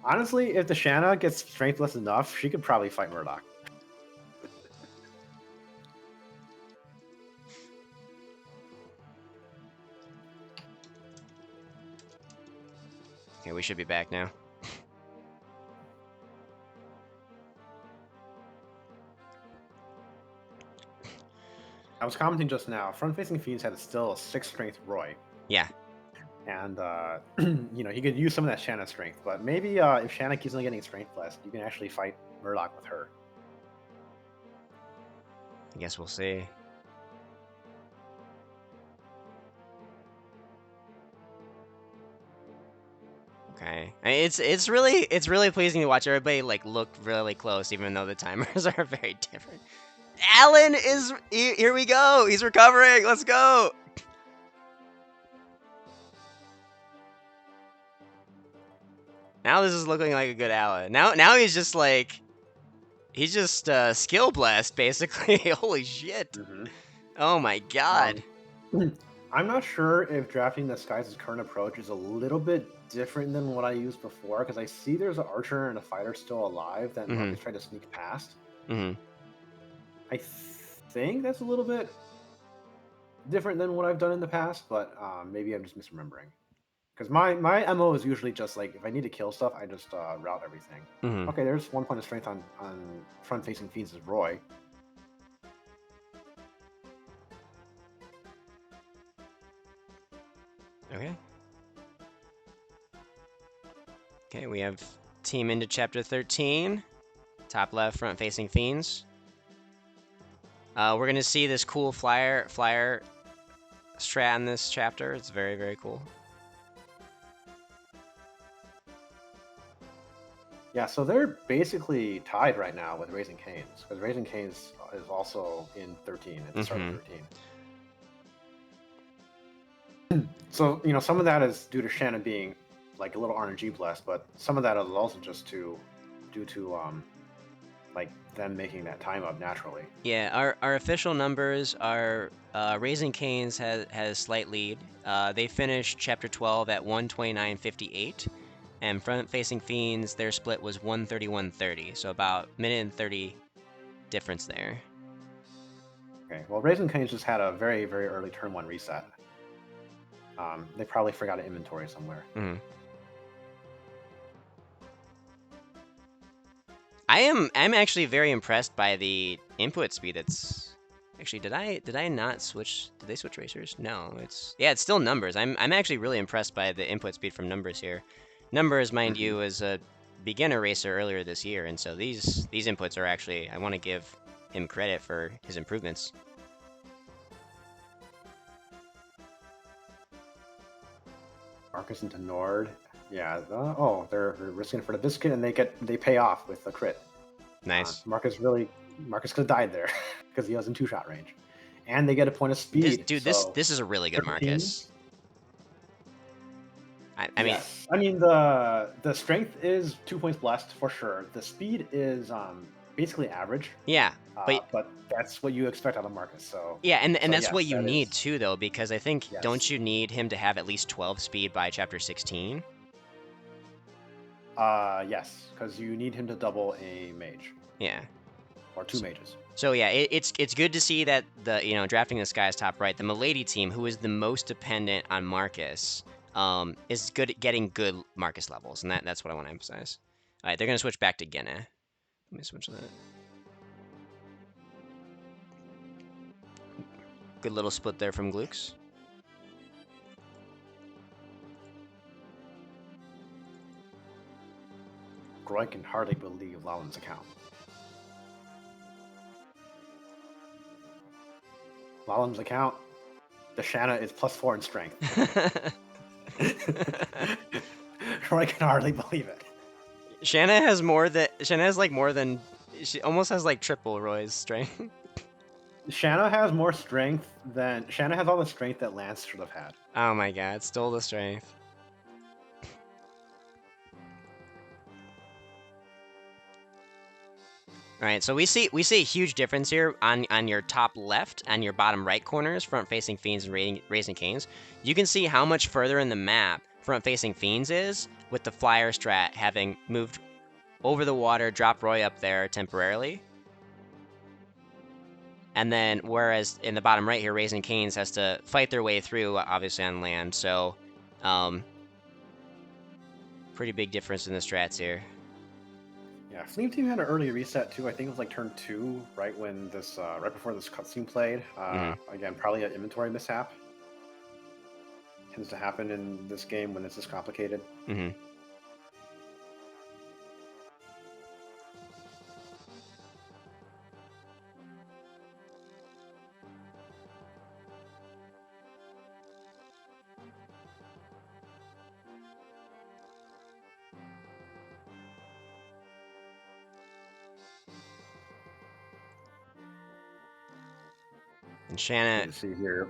Honestly, if the Shanna gets strengthless enough, she could probably fight Murdoch. Okay, we should be back now. I was commenting just now. Front-facing Fiends had still a 6 strength Roy. Yeah. And, you know, he could use some of that Shanna strength. But maybe if Shanna keeps on getting strength less, you can actually fight Murdoch with her. I guess we'll see. Okay. It's really pleasing to watch everybody like look really close, even though the timers are very different. Alan is here. We go. He's recovering. Let's go. Now this is looking like a good Alan. Now he's just like, he's just skill blessed basically. Holy shit. Mm-hmm. Oh my god. I'm not sure if drafting the Skies' current approach is a little bit different than what I used before, because I see there's an archer and a fighter still alive that Marcus tried to sneak past. I think that's a little bit different than what I've done in the past, but maybe I'm just misremembering. Because my MO is usually just like, if I need to kill stuff, I just route everything. Okay, there's 1 point of strength on front-facing Fiends' Roy. Okay. Okay, we have team into chapter 13. Top left, front-facing Fiends. We're gonna see this cool flyer strat in this chapter. It's very, very cool. Yeah, so they're basically tied right now with Raising Canes, because Raising Canes is also in 13 at the start of 13. So, you know, some of that is due to Shannon being like a little RNG blessed, but some of that is also just due to like them making that time up naturally. Yeah, our official numbers are Raising Canes has slight lead. They finished chapter 12 at 129.58, and front-facing Fiends, their split was 131.30, so about minute and 30 difference there. Okay, well, Raising Canes just had a very, very early turn 1 reset. They probably forgot an inventory somewhere. I'm actually very impressed by the input speed. That's actually, did I not switch? Did they switch racers? No, it's still numbers. I'm actually really impressed by the input speed from numbers here. Numbers, mind you, is a beginner racer earlier this year, and so these inputs are actually, I want to give him credit for his improvements. Marcus into Nord. Yeah. They're risking it for the biscuit, and they pay off with a crit. Nice. Marcus could have died there because he was in 2-shot range, and they get a point of speed. This is a really good 13. Marcus. I mean, yes. I mean the strength is 2 points blessed for sure. The speed is basically average. Yeah, but that's what you expect out of Marcus. So yeah, and that's what you need too, though, because I think don't you need him to have at least 12 speed by chapter 16? Yes, because you need him to double a mage. Yeah. Or 2 mages. So yeah, it's good to see that drafting this guy's top right, the Milady team, who is the most dependent on Marcus, is good at getting good Marcus levels, and that's what I want to emphasize. All right, they're gonna switch back to Gene. Let me switch that. Good little split there from Glukes. Groy can hardly believe Lalan's account. Lalan's account, the Shanna is +4 in strength. Groy can hardly believe it. Shanna has more than she almost has like triple Roy's strength. Shanna has more strength than Shanna has all the strength that Lance should have had. Oh my god, stole the strength. All right, so we see a huge difference here on your top left and your bottom right corners, front-facing Fiends and Raising Canes. You can see how much further in the map front-facing Fiends is, with the Flyer strat having moved over the water, drop Roy up there temporarily. And then, whereas in the bottom right here, Raising Canes has to fight their way through, obviously on land. So, pretty big difference in the strats here. Yeah, Flame Team had an early reset too. I think it was like turn 2, right when this, right before this cutscene played. Again, probably an inventory mishap. Tends to happen in this game when it's this complicated. And Shanna, See here.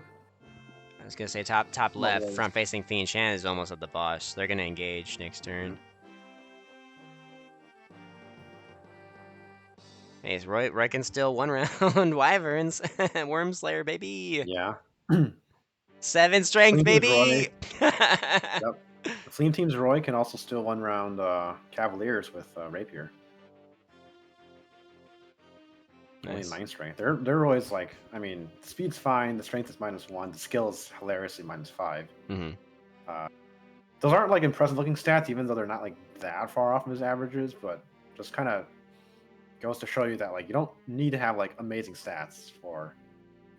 I was gonna say top left, front-facing Fiend. Shanna is almost at the boss. They're gonna engage next turn. Hey, Roy can still one round Wyverns. Worm Slayer, baby. Yeah. 7 strength, baby. Yep. The Flame Team's Roy can also still one round Cavaliers with Rapier. Nice. Only 9 strength. Their Roy's like, I mean, speed's fine. The strength is -1. The skill is hilariously -5. Those aren't like impressive looking stats, even though they're not like that far off of his averages. But just kind of goes to show you that like you don't need to have like amazing stats for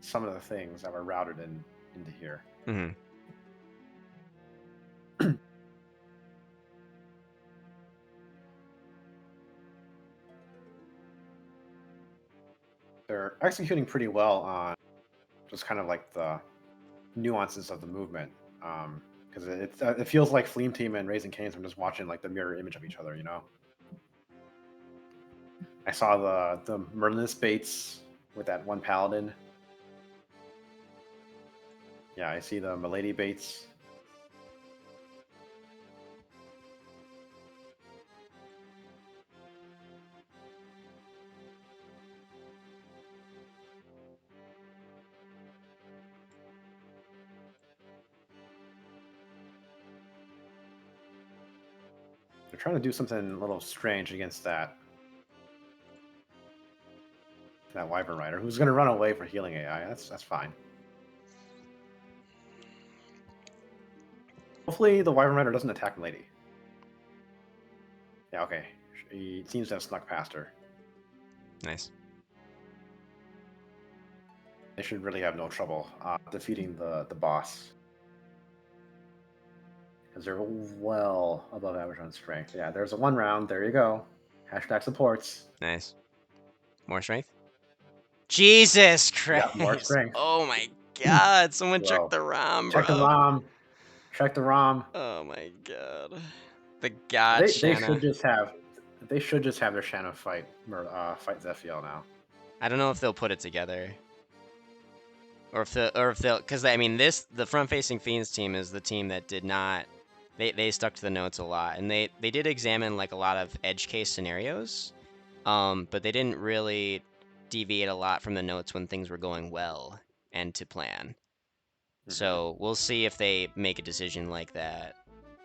some of the things that were routed into here. They're executing pretty well on just kind of like the nuances of the movement, because it feels like Flame Team and Raising Canes are just watching like the mirror image of each other, you know. I saw the Merlinus baits with that one paladin. Yeah, I see the Milady baits. They're trying to do something a little strange against that Wyvern Rider, who's going to run away for healing AI. That's fine. Hopefully the Wyvern Rider doesn't attack Milady. Yeah, okay. He seems to have snuck past her. Nice. They should really have no trouble defeating the boss. Because they're well above average on strength. Yeah, there's a 1 round. There you go. Hashtag supports. Nice. More strength? Jesus Christ. Yeah, more strength. Oh my god. Someone check the ROM, bro. Check the ROM. Check the ROM. Oh my god. The god Shanna. They should just have their Shanna fight Zephiel now. I don't know if they'll put it together. Or if they'll, because I mean the front-facing Fiends team is the team that did not, they stuck to the notes a lot, and they did examine like a lot of edge case scenarios, but they didn't really deviate a lot from the notes when things were going well and to plan. So we'll see if they make a decision like that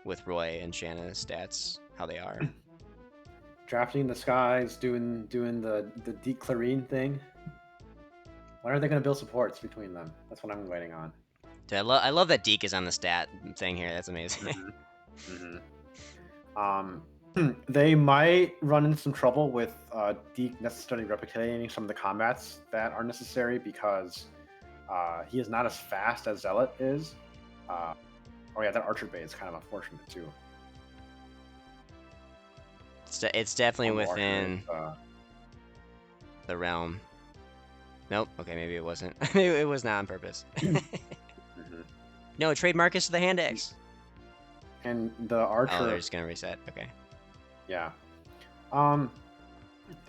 with Roy and Shanna's stats, how they are. Drafting the skies, doing the deep Clarine thing. When are they going to build supports between them? That's what I'm waiting on. Dude, I love that Deke is on the stat thing here. That's amazing. They might run into some trouble with Deke necessarily replicating some of the combats that are necessary because he is not as fast as Zealot is. Oh yeah, that Archer bait is kind of unfortunate too. It's definitely within the realm. Nope. Okay, maybe it wasn't. Maybe it was not on purpose. No, trade Marcus to the hand X. And the Archer. Oh, they're just gonna reset. Okay. Yeah.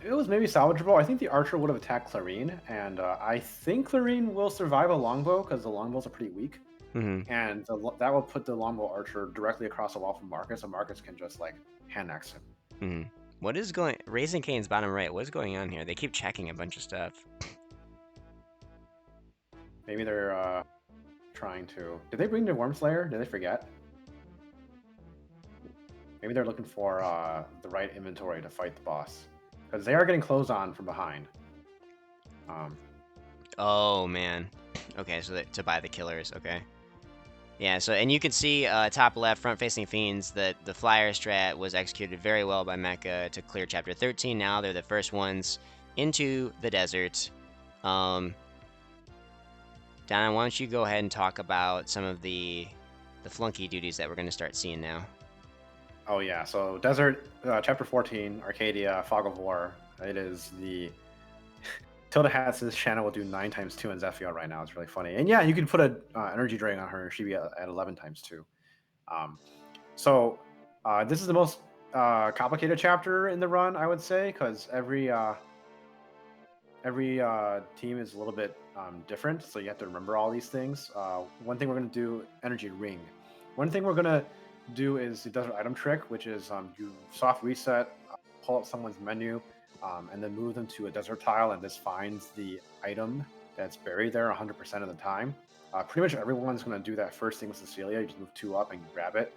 It was maybe salvageable. I think the Archer would have attacked Clarine, and I think Clarine will survive a longbow because the longbows are pretty weak. And that will put the longbow Archer directly across the wall from Marcus, and Marcus can just like hand axe him. What is going? Raising Cane's bottom right. What is going on here? They keep checking a bunch of stuff. Maybe they're trying to. Did they bring the Worm Slayer? Did they forget? Maybe they're looking for the right inventory to fight the boss, because they are getting closed on from behind. Oh man. Okay, so to buy the killers. Okay. Yeah. So and you can see top left, front-facing fiends, that the flyer strat was executed very well by Mecha to clear chapter 13. Now they're the first ones into the desert. Donna, why don't you go ahead and talk about some of the flunky duties that we're going to start seeing now? Oh yeah, so Desert, Chapter 14, Arcadia, Fog of War. It is the Tilda Hat says Shanna will do 9 times 2 in Zephyr right now. It's really funny. And yeah, you can put a energy drain on her. She'd be at 11 times 2. Um, so this is the most complicated chapter in the run, I would say, because every team is a little bit different, so you have to remember all these things. One thing we're going to do, energy ring. One thing we're going to do is the desert item trick, which is you soft reset, pull up someone's menu, and then move them to a desert tile, and this finds the item that's buried there 100% of the time. Pretty much everyone's going to do that first thing with Cecilia. You just move 2 up and grab it.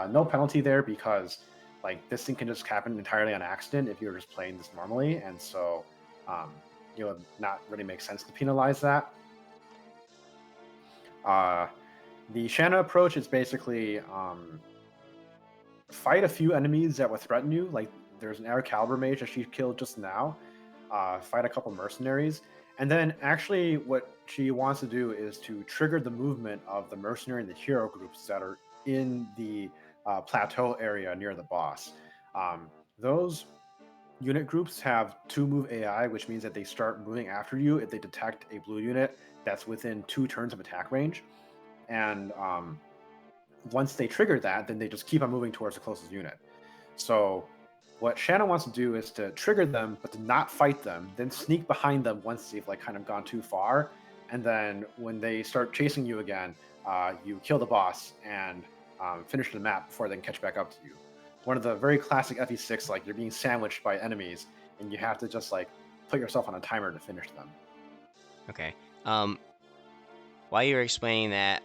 No penalty there, because like this thing can just happen entirely on accident if you're just playing this normally, and so not really make sense to penalize that. The Shanna approach is basically fight a few enemies that would threaten you. Like there's an Air Caliber mage that she killed just now. Fight a couple mercenaries, and then actually what she wants to do is to trigger the movement of the mercenary and the hero groups that are in the plateau area near the boss. Those unit groups have 2 move AI, which means that they start moving after you if they detect a blue unit that's within 2 turns of attack range. And once they trigger that, then they just keep on moving towards the closest unit. So what Shanna wants to do is to trigger them, but to not fight them, then sneak behind them once they've like kind of gone too far. And then when they start chasing you again, you kill the boss and finish the map before they can catch back up to you. One of the very classic FE6, like you're being sandwiched by enemies and you have to just like put yourself on a timer to finish them. Okay. While you were explaining that,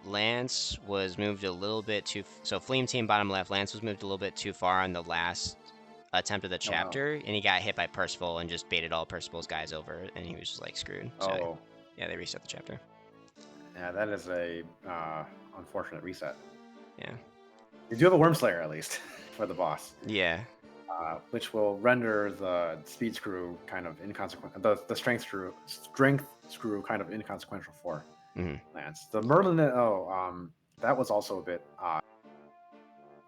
Lance was moved a little bit too. So Fleam Team bottom left, Lance was moved a little bit too far on the last attempt of the Oh no. chapter, and he got hit by Percival and just baited all Percival's guys over, and he was just like screwed. So Oh. yeah, they reset the chapter. Yeah, that is a unfortunate reset. Yeah. You do have a Wormslayer at least for the boss. Yeah. Which will render the speed screw kind of inconsequential. The strength screw kind of inconsequential for Lance. The Merlin, that was also a bit odd.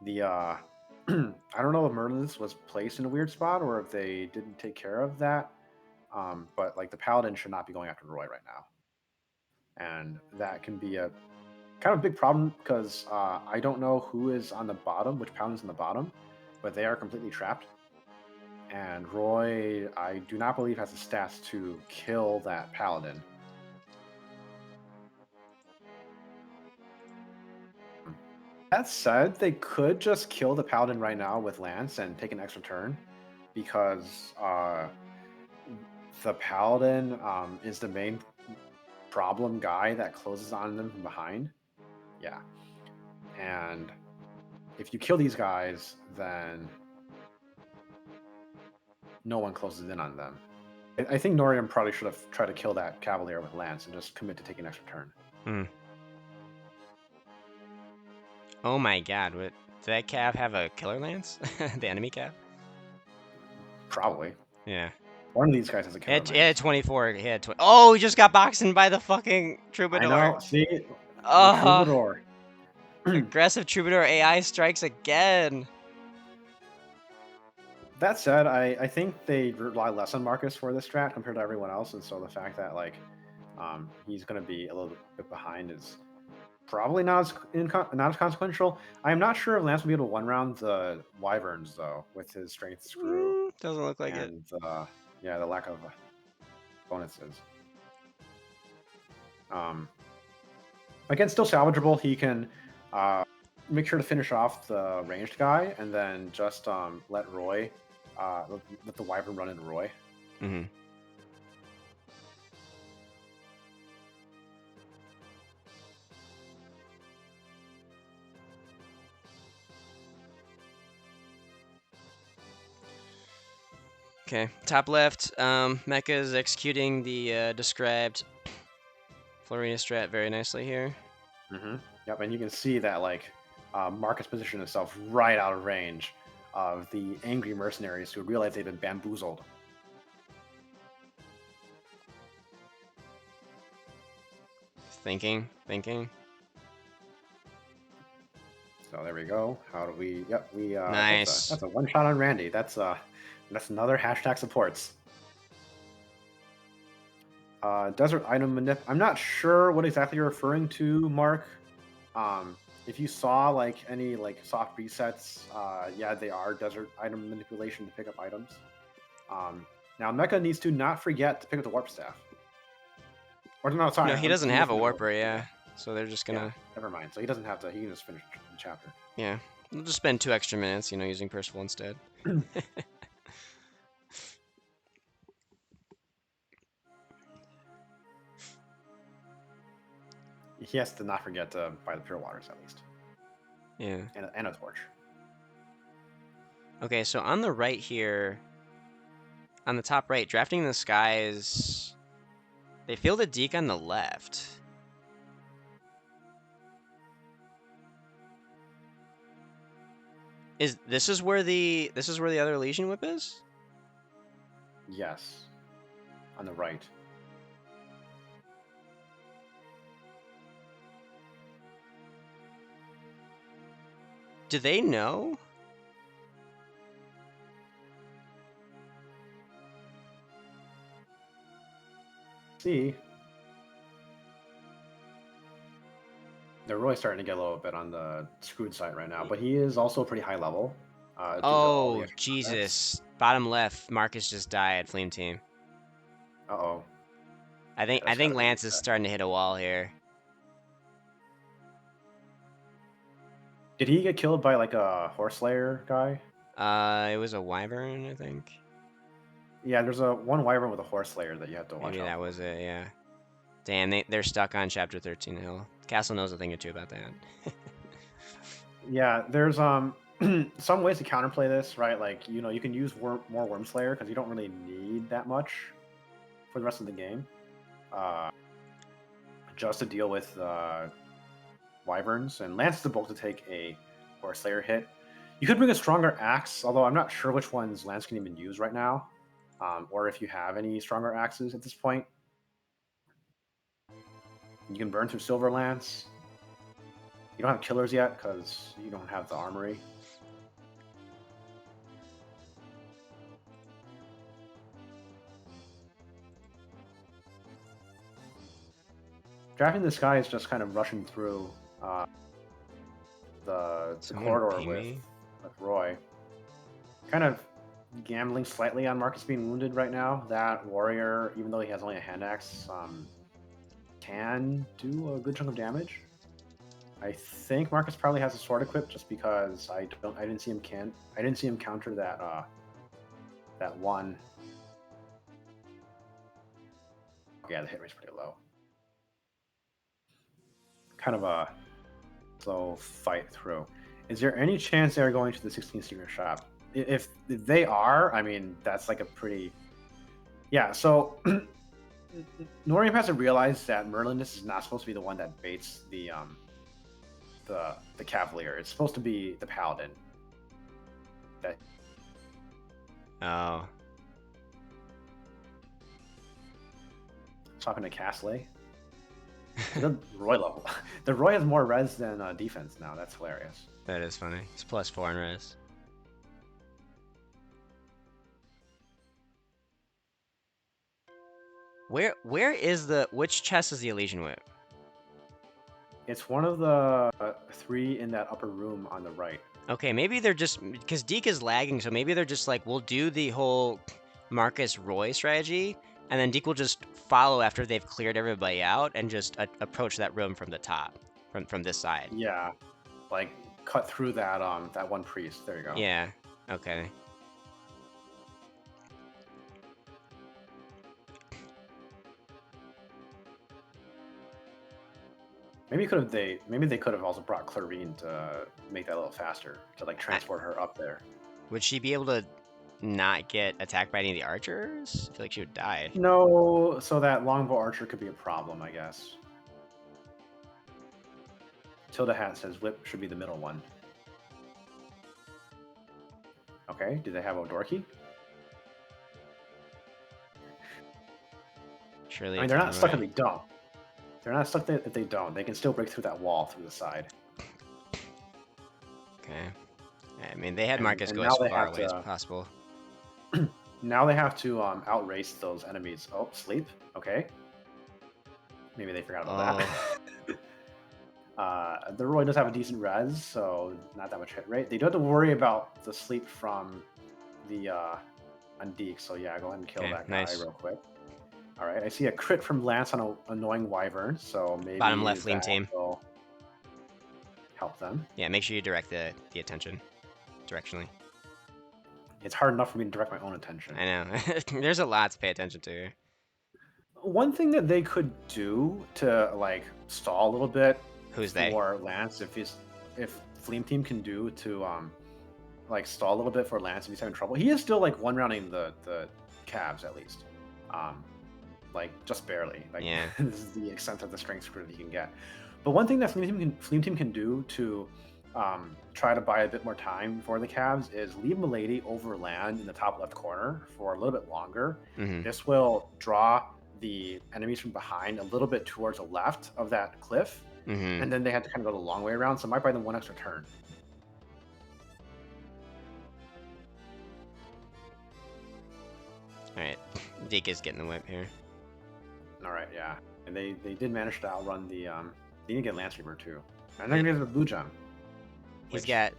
The I don't know if Merlin's was placed in a weird spot or if they didn't take care of that. But like the Paladin should not be going after Roy right now, and that can be a kind of big problem because I don't know who is on the bottom, which Paladin's on the bottom, but they are completely trapped. And Roy, I do not believe, has the stats to kill that Paladin. That said, they could just kill the Paladin right now with Lance and take an extra turn, because the Paladin is the main problem guy that closes on them from behind. Yeah. And if you kill these guys, then no one closes in on them. I think Norium probably should have tried to kill that Cavalier with Lance and just commit to taking an extra turn. Oh my god, what, did that Cav have a killer lance? The enemy Cav? Probably. Yeah. One of these guys has a killer lance. He had 24. He had 20. Oh, he just got boxed in by the fucking Troubadour. I know. See? The Troubadour. Aggressive Troubadour AI strikes again. That said, I think they rely less on Marcus for this strat compared to everyone else, and so the fact that like he's going to be a little bit behind is probably not as consequential. I'm not sure if Lance will be able to one round the Wyverns though with his strength screw. Doesn't look like it. And yeah, the lack of bonuses. Again, still salvageable. He can make sure to finish off the ranged guy, and then just let Roy, let the Wyvern run into Roy. Okay, top left, Mecha is executing the described Florina strat very nicely here. Yep, and you can see that like Marcus positioned himself right out of range of the angry mercenaries who realize they've been bamboozled. Thinking. So there we go. How do we? Yep, we. Nice. That's a one shot on Randy. That's another hashtag supports. Desert item manip. I'm not sure what exactly you're referring to, Mark. If you saw like any like soft resets, yeah, they are desert item manipulation to pick up items. Now Mecha needs to not forget to pick up the warp staff. Or no, sorry. No, he doesn't have a warper, yeah. Yeah. So they're just gonna. Yeah, never mind. So he doesn't have to. He can just finish the chapter. Yeah, we'll just spend 2 extra minutes, using Percival instead. He has to not forget to buy the pure waters at least. Yeah. And a torch. Okay, so on the right here, on the top right, drafting the skies. They feel the Deke on the left. This is where the other Legion whip is? Yes. On the right. Do they know? See. They're really starting to get a little bit on the screwed side right now, but he is also pretty high level. Oh, Jesus. Bottom left, Marcus just died, Flame Team. Uh-oh. I think Lance is starting to hit a wall here. Did he get killed by like a Horse Slayer guy? It was a Wyvern, I think. Yeah, there's one Wyvern with a Horse Slayer that you have to watch out. Maybe that was it, yeah. Damn, they're stuck on Chapter 13 Hill. Castle knows a thing or two about that. Yeah, there's some ways to counterplay this, right? Like, you can use more Worm Slayer because you don't really need that much for the rest of the game. Just to deal with Wyverns, and Lance is the bulk to take a Horse Slayer hit. You could bring a stronger axe, although I'm not sure which ones Lance can even use right now, or if you have any stronger axes at this point. You can burn through Silver Lance. You don't have killers yet because you don't have the armory. Drafting this guy is just kind of rushing through the corridor with Roy. Kind of gambling slightly on Marcus being wounded right now. That warrior, even though he has only a hand axe, can do a good chunk of damage. I think Marcus probably has a sword equipped just because I didn't see him counter that one. Yeah, the hit rate's pretty low. Kind of a slow fight through. Is there any chance they're going to the 16 secret shop? If they are, I mean, that's like a pretty... Yeah, so Norium has to realize that Merlinus is not supposed to be the one that baits the Cavalier. It's supposed to be the Paladin. Oh. Talking to Castley. The Roy level. The Roy has more res than defense now. That's hilarious. That is funny. He's +4 in res. Which chest is the Elysian Whip? It's one of the 3 in that upper room on the right. Okay, maybe they're just... Because Deke is lagging, so maybe they're just like, we'll do the whole Marcus Roy strategy, and then Deke will just follow after they've cleared everybody out and just approach that room from the top, from this side. Yeah, like cut through that one priest. There you go. Yeah. Okay. Maybe they could have also brought Clarine to make that a little faster to like transport her up there. Would she be able to not get attacked by any of the archers? I feel like she would die. No, so that longbow archer could be a problem, I guess. Tilda Hat says whip should be the middle one. Okay, do they have Odorki? Surely. I mean, they're not stuck if they don't. They're not stuck if they don't. They can still break through that wall through the side. Okay. I mean, they had Marcus go now as they far have away as to, possible. now they have to outrace those enemies. Oh, sleep. Okay. Maybe they forgot about that. The Roy does have a decent res, so not that much hit rate. They do have to worry about the sleep from the Undeek, so yeah, go ahead and kill that guy real quick. All right, I see a crit from Lance on an annoying Wyvern, so maybe bottom left Fleam team will help them. Yeah, make sure you direct the attention directionally. It's hard enough for me to direct my own attention. I know. There's a lot to pay attention to. One thing that they could do to like stall a little bit for Lance, if Fleam Team can do to like stall a little bit for Lance if he's having trouble. He is still like one rounding the calves at least. Like just barely. Like this is the extent of the strength screw that he can get. But one thing that Fleam Team can do to try to buy a bit more time for the calves is leave Milady over land in the top left corner for a little bit longer. This will draw the enemies from behind a little bit towards the left of that cliff, and then they have to kind of go the long way around, so it might buy them one extra turn. Alright, Deke is getting the whip here. Alright, yeah. And they did manage to outrun the they need to get Lance Reaver too. And they're gonna get the blue gem. He's got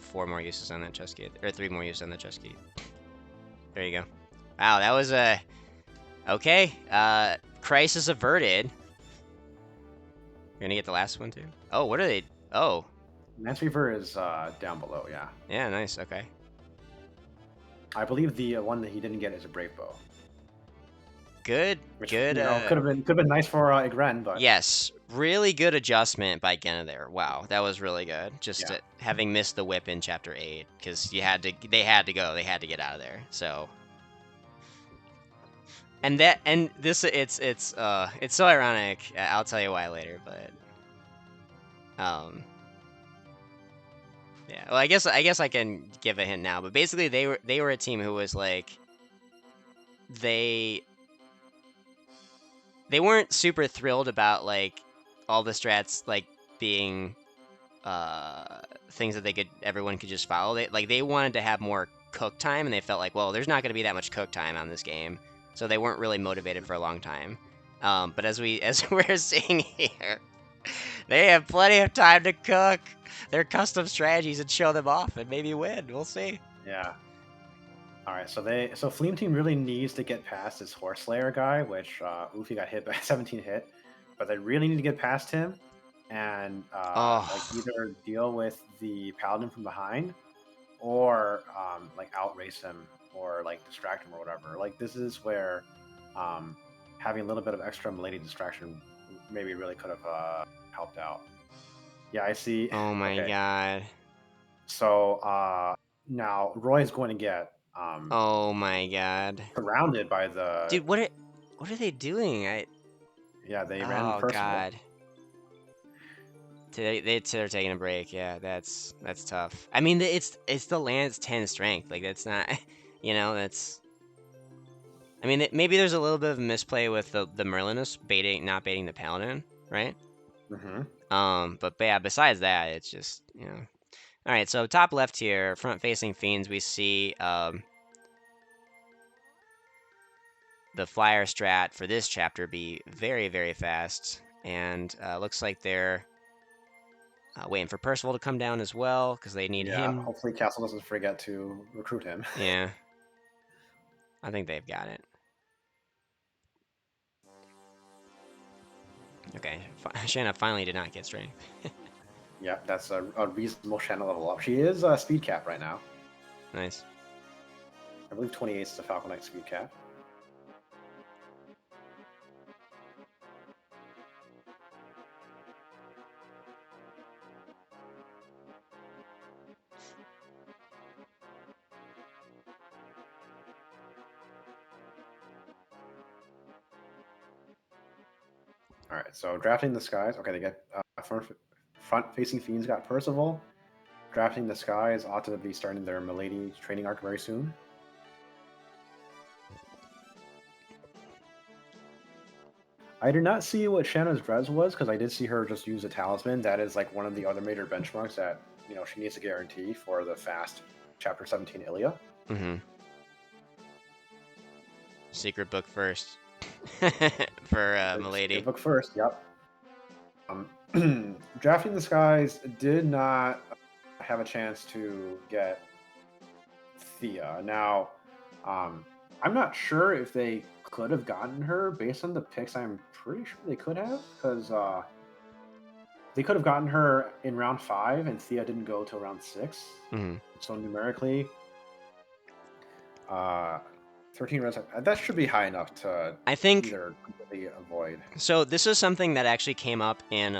4 more uses on that chest gate, or 3 more uses on the chest gate. There you go. Wow, that was a okay. Crisis averted. We're gonna get the last one too. Oh, what are they? Oh, Lance Reaver is down below. Yeah. Yeah, nice. Okay. I believe the one that he didn't get is a Brave Bow. Good. Which, good. Could have been nice for Igren, but yes, really good adjustment by Genna there. Wow, that was really good. Just having missed the whip in chapter 8, because they had to go. They had to get out of there. So. And this it's so ironic. I'll tell you why later, but yeah. Well, I guess I can give a hint now, but basically they were a team who was like they weren't super thrilled about like all the strats like being things that everyone could just follow. They wanted to have more cook time, and they felt like, well, there's not going to be that much cook time on this game. So they weren't really motivated for a long time. But as we're seeing here, they have plenty of time to cook their custom strategies and show them off and maybe win. We'll see. Yeah. All right, so Fleam Team really needs to get past this Horse Slayer guy, which Ufi got hit by 17 hit, but they really need to get past him and like either deal with the Paladin from behind or like outrace him or like distract him or whatever. Like this is where having a little bit of extra Milady distraction maybe really could have helped out. Yeah, I see. Oh my god. So now Roy's going to get oh my god. surrounded by the dude. What are they doing? Yeah, they ran personal. Oh god. They're taking a break. Yeah, that's tough. I mean, it's the Lance 10 strength. Like that's not, that's. I mean, maybe there's a little bit of misplay with the Merlinus not baiting the Paladin, right? But yeah, besides that, it's just All right, so top left here, front-facing fiends, we see the flyer strat for this chapter be very, very fast, and looks like they're waiting for Percival to come down as well, because they need him. Hopefully Castle doesn't forget to recruit him. Yeah. I think they've got it. Okay, Shanna finally did not get strength. Yeah, that's a reasonable Shanna level up. She is speed cap right now. Nice. I believe 28 is the Falcon Knight speed cap. All right, so drafting the skies. Okay, they get front-facing fiends got Percival. Drafting the skies ought to be starting their Milady training arc very soon. I did not see what Shanna's Drez was because I did see her just use a talisman. That is like one of the other major benchmarks that she needs to guarantee for the fast Chapter 17 Ilya. Mm-hmm. Secret book first for Milady. Book first, yep. Drafting the Skies did not have a chance to get Thea. Now, I'm not sure if they could have gotten her based on the picks. I'm pretty sure they could have because they could have gotten her in round 5, and Thea didn't go till round 6. Mm-hmm. So numerically, 13 rounds. That should be high enough to I think either completely avoid. so. This is something that actually came up in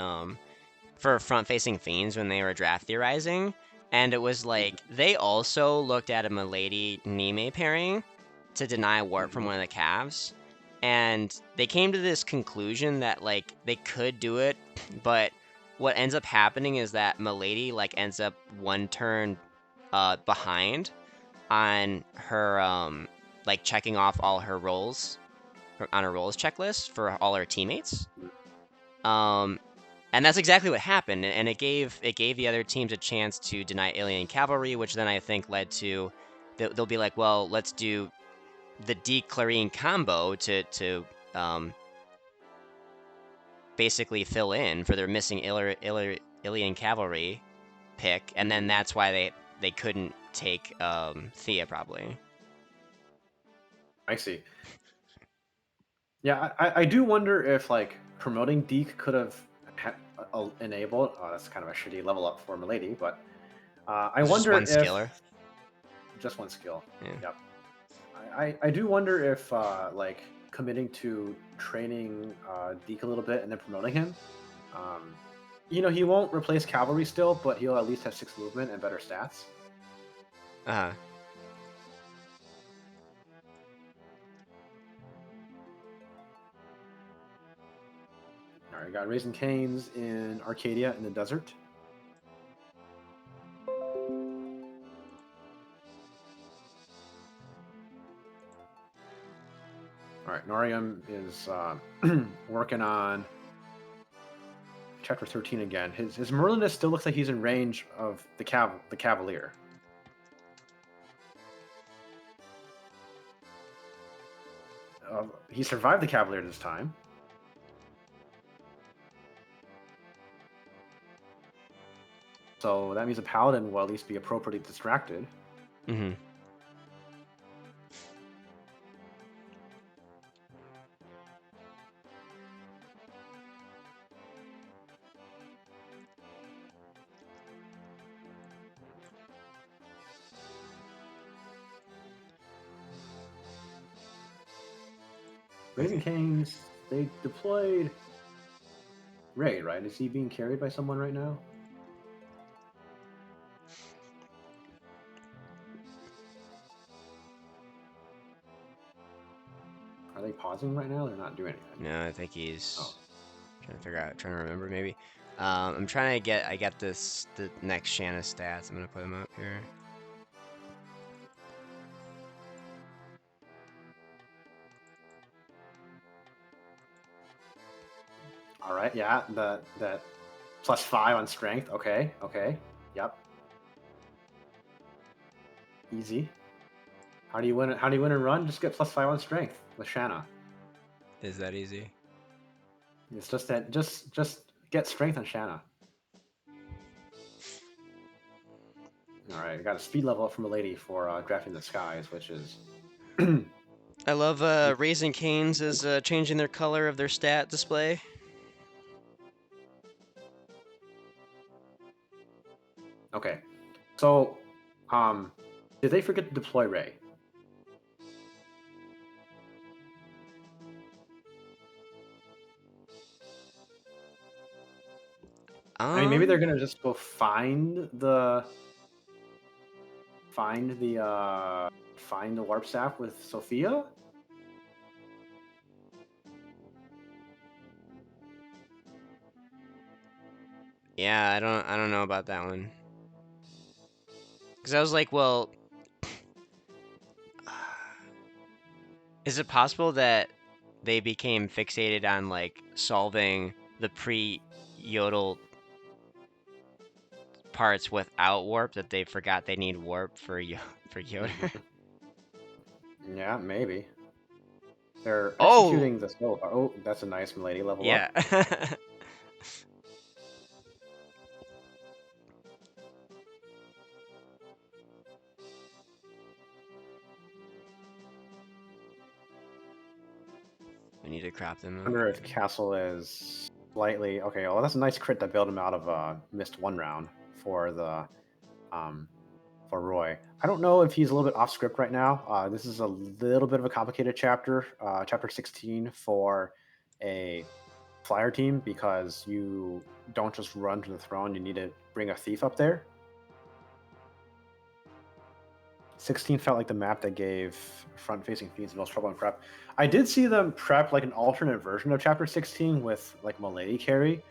for front-facing fiends when they were draft theorizing, and it was like they also looked at a Milady Nime pairing to deny warp from one of the calves, and they came to this conclusion that like they could do it, but what ends up happening is that Milady like ends up one turn behind on her like checking off all her rolls on her rolls checklist for all her teammates. Um, and that's exactly what happened, and it gave the other teams a chance to deny alien cavalry, which then I think led to they'll be like, well, let's do the D-Clarine combo to basically fill in for their missing alien cavalry pick, and then that's why they couldn't take Thea probably. I see. Yeah, I do wonder if like promoting Deke could have enabled. That's kind of a shitty level up for Milady, but I It's just wonder one if skiller. just one skill. Yeah. Yep. I do wonder if like committing to training Deke a little bit and then promoting him. Um, he won't replace cavalry still, but he'll at least have 6 movement and better stats. Uh-huh. All right, got Raising Canes in Arcadia in the desert. All right, Norium is working on Chapter 13 again. His Merlinus still looks like he's in range of the Cavalier. He survived the Cavalier this time. So that means a Paladin will at least be appropriately distracted. Mm-hmm. Raising Canes, they deployed Ray, right? Is he being carried by someone right now? Are they pausing right now? They're not doing anything. No, I think he's trying to remember maybe. I'm trying to get. I got the next Shanna stats. I'm gonna put them up here. All right, yeah, that +5 on strength. Okay, yep, easy. How do you win? How do you win and run? Just get +5 on strength with Shanna. Is that easy? It's just that just get strength on Shanna. All right, I got a speed level up from a lady for drafting the skies, which is. I love Raising Canes is changing their color of their stat display. Okay, so did they forget to deploy Ray? I mean, maybe they're gonna just go find the warp staff with Sophia. Yeah, I don't know about that one. Because I was like, well, is it possible that they became fixated on like solving the pre-Yodel parts without warp that they forgot they need warp for for Yoda? Yeah, maybe. They're Oh, executing the solo. Oh, that's a nice Milady level yeah. up. We need to crop them. I wonder if Okay. Castle is slightly okay. Well, that's a nice crit to build him out of missed one round for the um, for Roy. I don't know if he's a little bit off script right now. This is a little bit of a complicated chapter, chapter 16 for a flyer team because you don't just run to the throne. You need to bring a thief up there. 16 felt like the map that gave front-facing fiends the most trouble in prep. I did see them prep like an alternate version of chapter 16 with like Milady carry,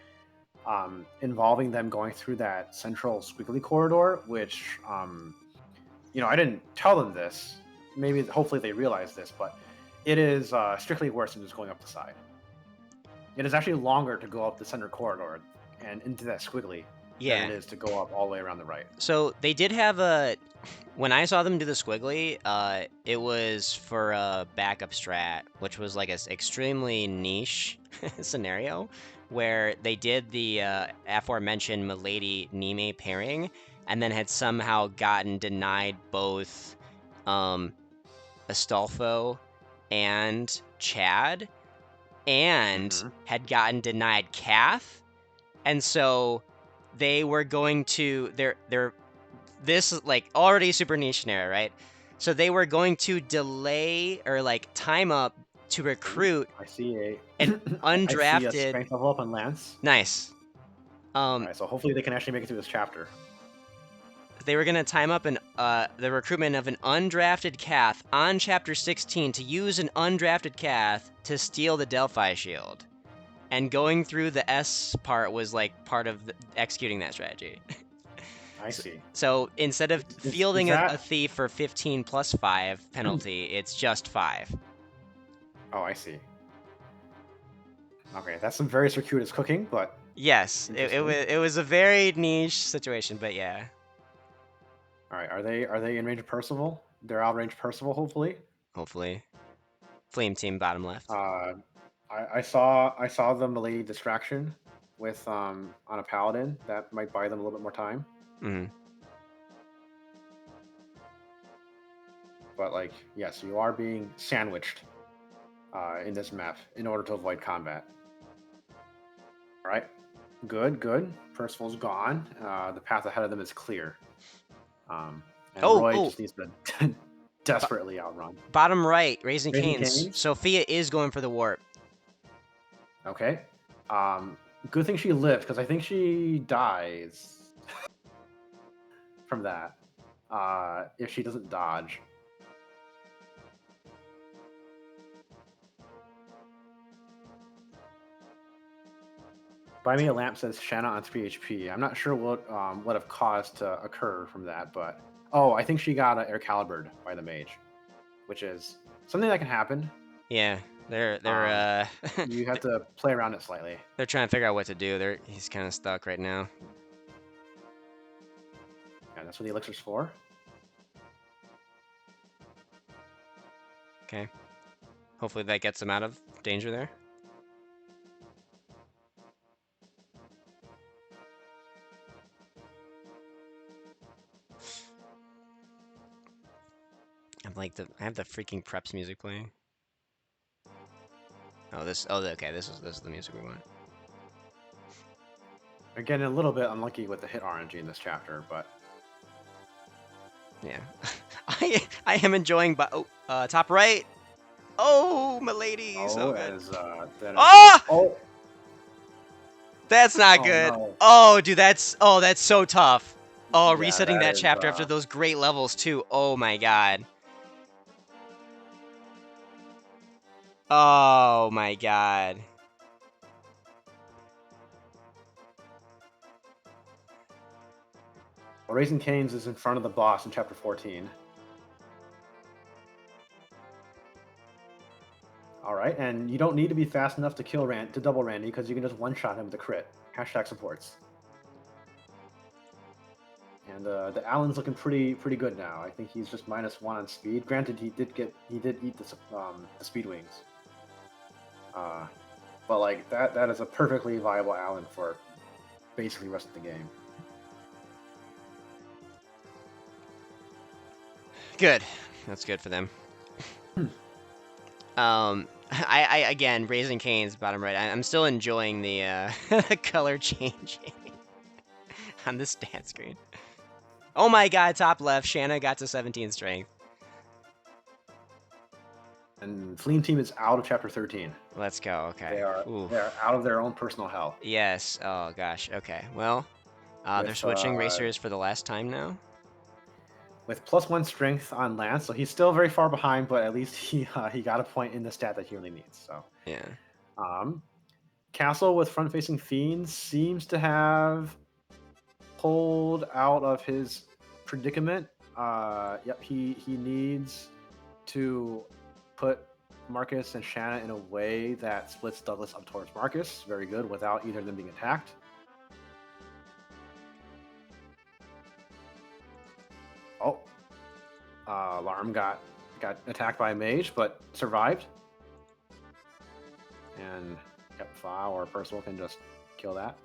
involving them going through that central squiggly corridor, which I didn't tell them this. Maybe, hopefully, they realize this, but it is strictly worse than just going up the side. It is actually longer to go up the center corridor and into that squiggly than Yeah. it is to go up all the way around the right. So they did have a. When I saw them do the squiggly, it was for a backup strat, which was like a extremely niche scenario where they did the aforementioned Milady Nime pairing, and then had somehow gotten denied both Astolfo and Chad, and Mm-hmm. had gotten denied Kath, and so they were going to they're this is like already super niche scenario, right? So they were going to delay or like time up to Ooh, recruit I see a an I see a undrafted. strength level up on Lance. Nice. All right, so hopefully they can actually make it through this chapter. They were gonna time up the recruitment of an undrafted Cath on chapter 16 to use an undrafted Cath to steal the Delphi shield. And going through the S part was like part of executing that strategy. I So, see. so instead of Is fielding a that? thief for 15 plus 5 penalty, it's just 5. Oh, I see. Okay, that's some very circuitous cooking, but Yes, interesting. it was a very niche situation, but yeah, All right, are they in range of Percival? They're out range Percival, hopefully. hopefully. Flame team bottom left. Uh, I saw the melee distraction with on a paladin that might buy them a little bit more time. Hmm. But like, yes, you are being sandwiched in this map in order to avoid combat. All right, good, good. Percival's gone. The path ahead of them is clear. And Oh, Roy oh, just needs to desperately outrun. bottom right, Raising Raising Canes. Canes. Sophia is going for the warp. Okay. Um, Good thing she lived because I think she dies from that if she doesn't dodge. Buy me a lamp says Shanna on 3 HP. I'm not sure what have caused to occur from that, but oh, I think she got Air Calibered by the mage, which is something that can happen. Yeah, Um, you have to play around it slightly. they're trying to figure out what to do. He's kind of stuck right now. Yeah, that's what the elixir's for. Okay, hopefully that gets him out of danger there. I have the freaking preps music playing. Oh, okay, this is the music we want. Again, a little bit unlucky with the hit RNG in this chapter, but Yeah, I am enjoying. Top right. Oh, my lady, so oh, good. as that is Ah, oh that's not oh good. no, Oh, dude, that's so tough. Oh, yeah, resetting that that is chapter after those great levels too. Oh my god. Oh my god. Raising Cane's is in front of the boss in Chapter 14. All right, and you don't need to be fast enough to kill to double Randy because you can just one-shot him with a crit. Hashtag supports. And the Allen's looking pretty good now. I think he's just -1 on speed. Granted, he did eat the speed wings. But like that is a perfectly viable Allen for basically the rest of the game. Good. That's good for them. I again, Raising Cane's bottom right. I'm still enjoying the the color changing on the stat screen. Oh my god, top left, Shanna got to 17 strength. And Fleeing Team is out of Chapter 13. Let's go, okay. They are out of their own personal hell. Yes, oh gosh, okay. Well, they're switching racers for the last time now. With +1 strength on Lance, so he's still very far behind, but at least he got a point in the stat that he really needs. So yeah. Castle with front-facing Fiends seems to have pulled out of his predicament. Yep, he needs to put Marcus and Shanna in a way that splits Douglas up towards Marcus. Very good, without either of them being attacked. Oh, Larm got attacked by a mage, but survived. And yep, Fa or Percival can just kill that.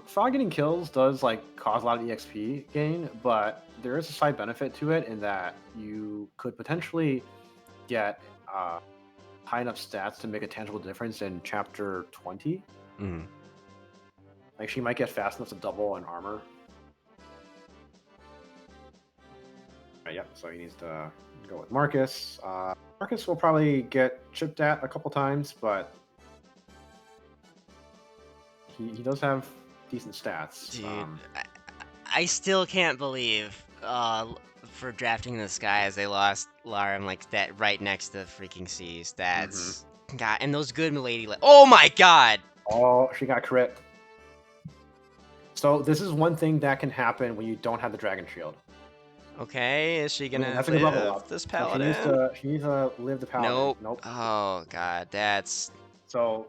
Fa getting kills does like cause a lot of EXP gain, but there is a side benefit to it in that you could potentially get high enough stats to make a tangible difference in Chapter 20. Mm-hmm. Like she might get fast enough to double in armor. Yep, so he needs to go with Marcus. Marcus will probably get chipped at a couple times, but he does have decent stats. Dude, I still can't believe for drafting this guy as they lost Larm like that right next to the freaking seas. That's God, and those good milady. Oh my god! Oh, she got crit. So this is one thing that can happen when you don't have the Dragon Shield. Okay, is she gonna that's live this paladin? So she needs to live the paladin. Nope. Oh god, that's so.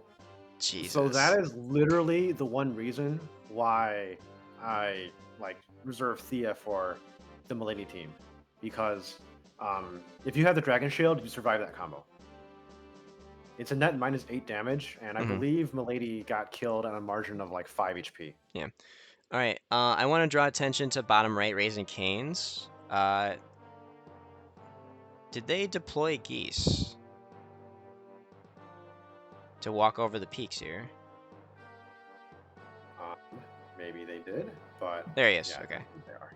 Jesus. So that is literally the one reason why I like reserve Thea for the Milady team, because if you have the Dragon Shield, you survive that combo. It's a net -8 damage, and I believe Milady got killed on a margin of like 5 HP. Yeah. All right. I want to draw attention to bottom right, Raising Cane's. Did they deploy geese to walk over the peaks here? Maybe they did, but there he is. Yeah, okay. They are.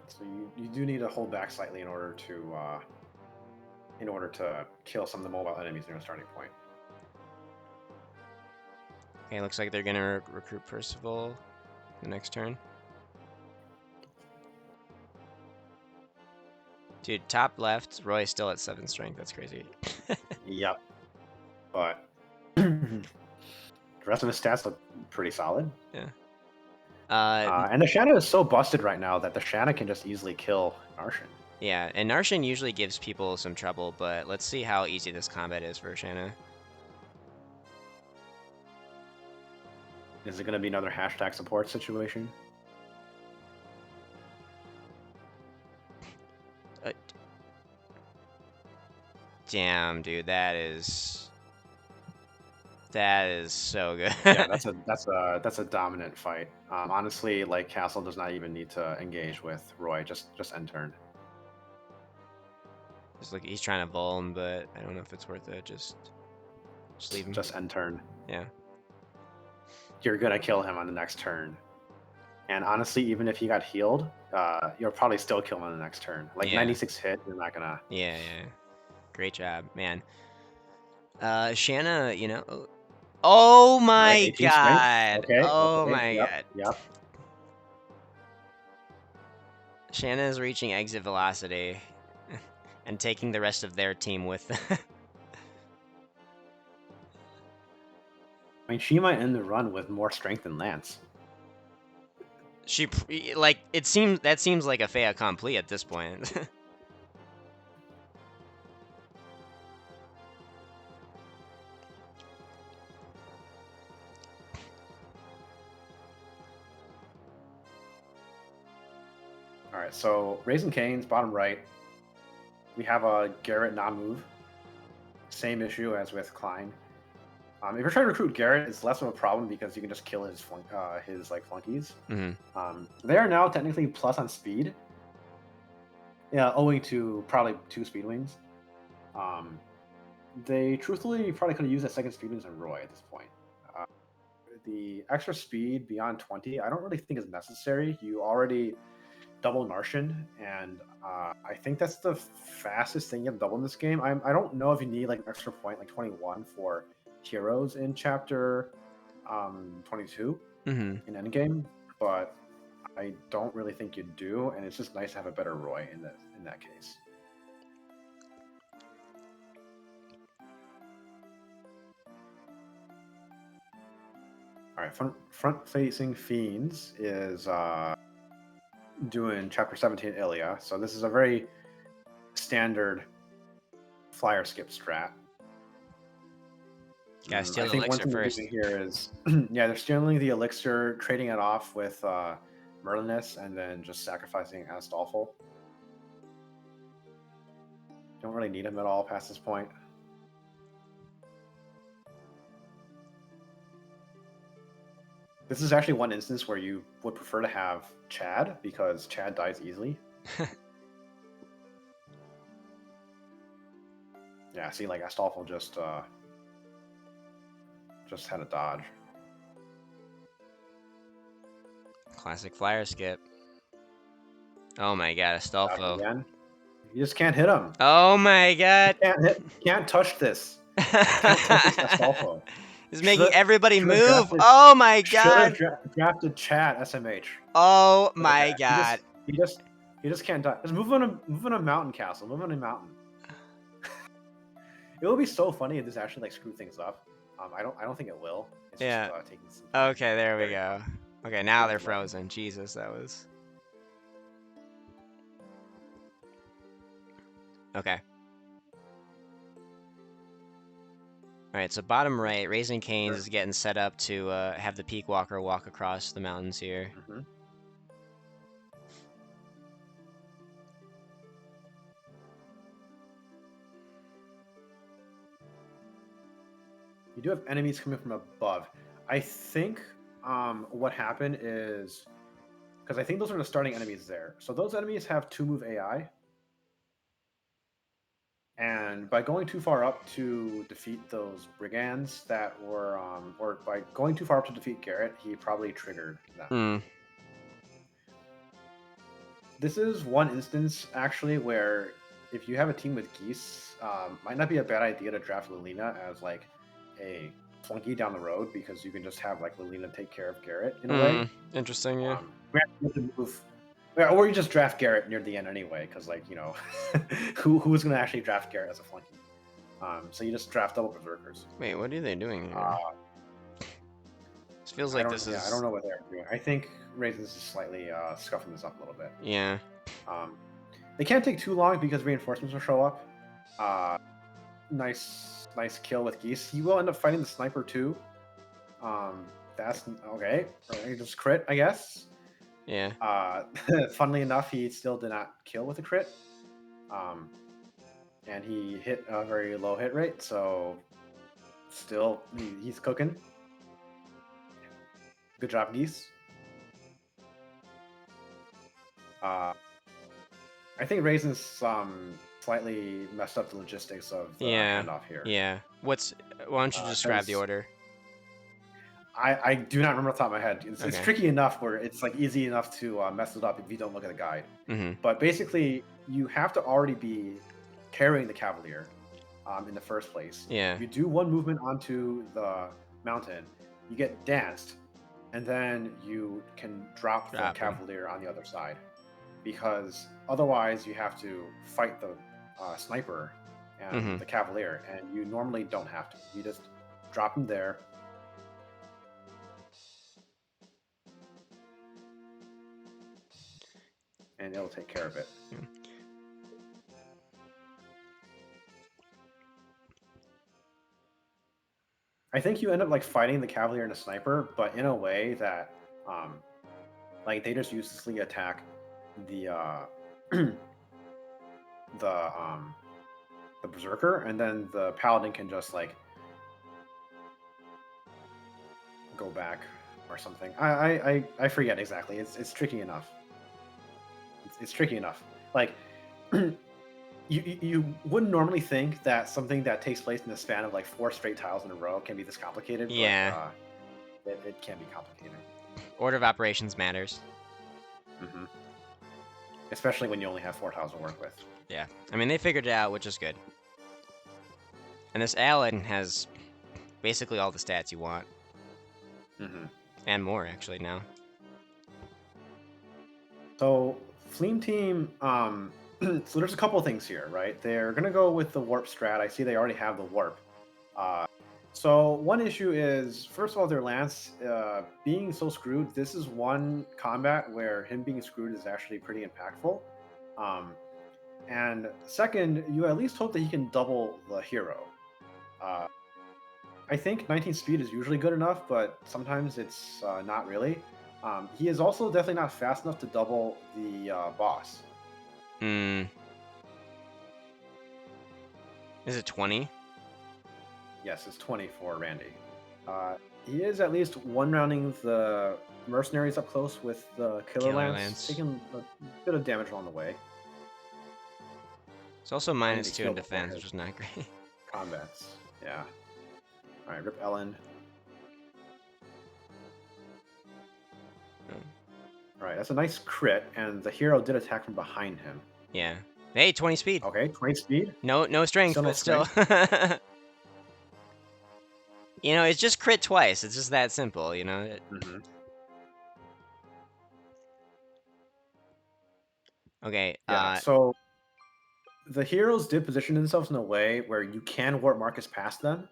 So you do need to hold back slightly in order to kill some of the mobile enemies near the starting point. Okay, looks like they're gonna recruit Percival the next turn. Dude, top left, Roy's still at 7 strength. That's crazy. Yep. But the rest of his stats look pretty solid. Yeah. And the Shanna is so busted right now that the Shanna can just easily kill Narshan. Yeah, and Narshan usually gives people some trouble, but let's see how easy this combat is for Shanna. Is it going to be another hashtag support situation? Damn, dude, that is so good. Yeah, that's a dominant fight. Honestly, like Castle does not even need to engage with Roy. Just end turn. Just like he's trying to vuln, but I don't know if it's worth it. Just leave him. Just end turn. Yeah. You're gonna kill him on the next turn. And honestly, even if he got healed, you'll probably still kill him on the next turn. Like 96 hit, you're not gonna. Yeah. Great job, man. Shanna, you know. Oh my god. Okay. Oh my god. Yep. Shanna is reaching exit velocity and taking the rest of their team with them. I mean, she might end the run with more strength than Lance. She like it seems that seems like a fait accompli at this point. All right, so Raising Cane's bottom right. We have a Garrett non-move. Same issue as with Klein. If you're trying to recruit Garrett, it's less of a problem because you can just kill his flunkies. They are now technically plus on speed. Yeah, owing to probably 2 speed wings. They truthfully probably could have used that second speed wings on Roy at this point. The extra speed beyond 20, I don't really think is necessary. You already double Narshan, and I think that's the fastest thing you have double in this game. I don't know if you need like an extra point, like 21 for heroes in chapter 22 in endgame, but I don't really think you do, and it's just nice to have a better Roy in that case. All right, front-facing Fiends is doing chapter 17 Ilya, so this is a very standard flyer skip strat. Gotta steal I the think one elixir thing they're first. doing here is, yeah, they're stealing the elixir, trading it off with Merlinus, and then just sacrificing Astolfo. Don't really need him at all past this point. This is actually one instance where you would prefer to have Chad, because Chad dies easily. Yeah, see, like Astolfo just had a dodge. Classic flyer skip. Oh my god, Astolfo. Again. You just can't hit him. Oh my god. Can't touch this. Can't touch this Astolfo. He's making everybody move. Drafted, oh my god. Should have drafted Chat SMH. Oh my god. He just can't die. Just move on a mountain castle. Move on a mountain. It would be so funny if this actually like screw things up. I don't think it will. It's yeah. Just, taking some okay, there we go. Okay, now they're frozen. Jesus, that was. Okay. Alright, so bottom right, Raising Cane's is getting set up to have the Peak Walker walk across the mountains here. You do have enemies coming from above. I think what happened is, because I think those are the starting enemies there. So those enemies have 2-move AI. And by going too far up to defeat those brigands that were, or by going too far up to defeat Garrett, he probably triggered them. This is one instance, actually, where if you have a team with Geese, might not be a bad idea to draft Lilina as, like, a flunky down the road, because you can just have, like, Lilina take care of Garrett in a way. Interesting, yeah. Or you just draft Garrett near the end anyway, because, like, you know, who's going to actually draft Garrett as a flunky? So you just draft double Berserkers. Wait, what are they doing here? This feels like this is... Yeah, I don't know what they're doing. I think Raisins is slightly scuffing this up a little bit. Yeah. They can't take too long because reinforcements will show up. Nice kill with Geese. He will end up fighting the sniper too. That's okay. Just crit, I guess. Yeah. Funnily enough, he still did not kill with a crit. And he hit a very low hit rate, so still he's cooking. Good job, Geese. I think Raisin's slightly messed up the logistics of the handoff here. Yeah. Why don't you just grab the order? I do not remember off the top of my head. It's tricky enough where it's like easy enough to mess it up if you don't look at the guide. But basically, you have to already be carrying the Cavalier in the first place. Yeah. You do one movement onto the mountain, you get danced, and then you can drop the Cavalier on the other side. Because otherwise, you have to fight the sniper and the Cavalier, and you normally don't have to. You just drop him there, and it'll take care of it. Yeah. I think you end up like fighting the Cavalier and the Sniper, but in a way that like they just uselessly attack the the Berserker, and then the Paladin can just like go back or something. I forget exactly. It's tricky enough. It's tricky enough. Like you wouldn't normally think that something that takes place in the span of like 4 straight tiles in a row can be this complicated, Yeah. but it can be complicated. Order of operations matters. Mm-hmm. Especially when you only have 4 tiles to work with. Yeah. I mean, they figured it out, which is good. And this Alan has basically all the stats you want. Mm-hmm. And more, actually, now. So, Fleam Team, so there's a couple of things here, right? They're going to go with the Warp strat. I see they already have the Warp. So one issue is, first of all, their Lance being so screwed. This is one combat where him being screwed is actually pretty impactful. And second, you at least hope that he can double the hero. I think 19 speed is usually good enough, but sometimes it's not really. He is also definitely not fast enough to double the boss. Hmm. Is it 20? Yes, it's 20 for Randy. He is at least one rounding the mercenaries up close with the Killer Lance, taking a bit of damage along the way. It's also -2 in defense, which is not great. Combats, yeah. All right, rip Ellen. Oh. All right, that's a nice crit, and the hero did attack from behind him. Yeah. Hey, 20 speed. Okay, 20 speed. No strength, but still. You know, it's just crit twice. It's just that simple, you know? Mm-hmm. Okay. Yeah, so the heroes did position themselves in a way where you can warp Marcus past them.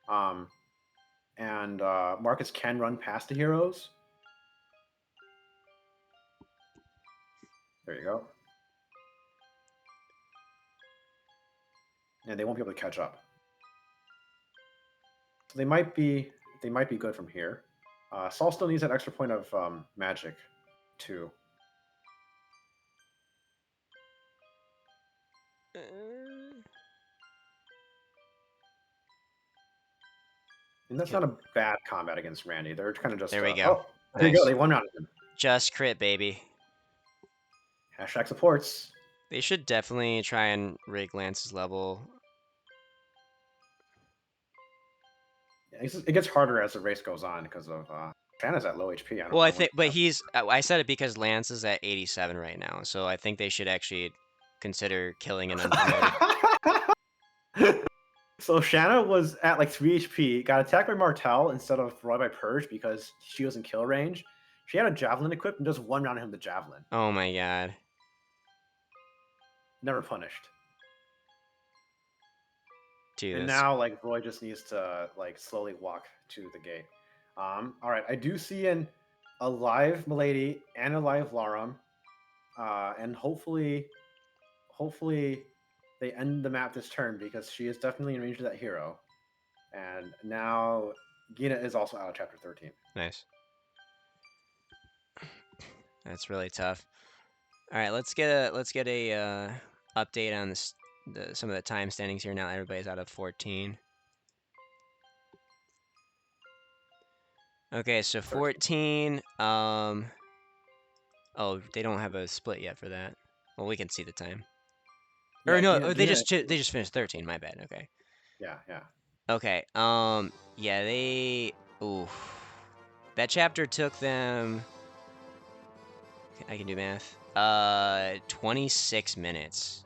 And Marcus can run past the heroes. There you go. And they won't be able to catch up. So they might be good from here. Saul still needs that extra point of magic, too. And that's not a bad combat against Randy. They're kind of just... There we go. Oh, there you go. They one-rounded him. Just crit, baby. Hashtag supports. They should definitely try and rig Lance's level. It gets harder as the race goes on because of Shanna's at low HP. Well, I think, but I said it because Lance is at 87 right now, so I think they should actually consider killing an unpromoted. So Shanna was at like 3 HP, got attacked by Martel instead of Roy by Purge because she was in kill range. She had a Javelin equipped and just one round him the Javelin. Oh my god. Never punished. Dude, and now like Roy just needs to like slowly walk to the gate. All right, I do see a live Milady and a live Larum, and hopefully they end the map this turn because she is definitely in range of that hero. And now Gina is also out of chapter 13. Nice. That's really tough. All right, let's get a update on some of the time standings here now. Everybody's out of 14. Okay, so 14. Oh, they don't have a split yet for that. Well, we can see the time. Yeah, or no, Gina, they just finished 13. My bad. Okay. Yeah. Okay. Yeah, they. Ooh. That chapter took them. I can do math. 26 minutes.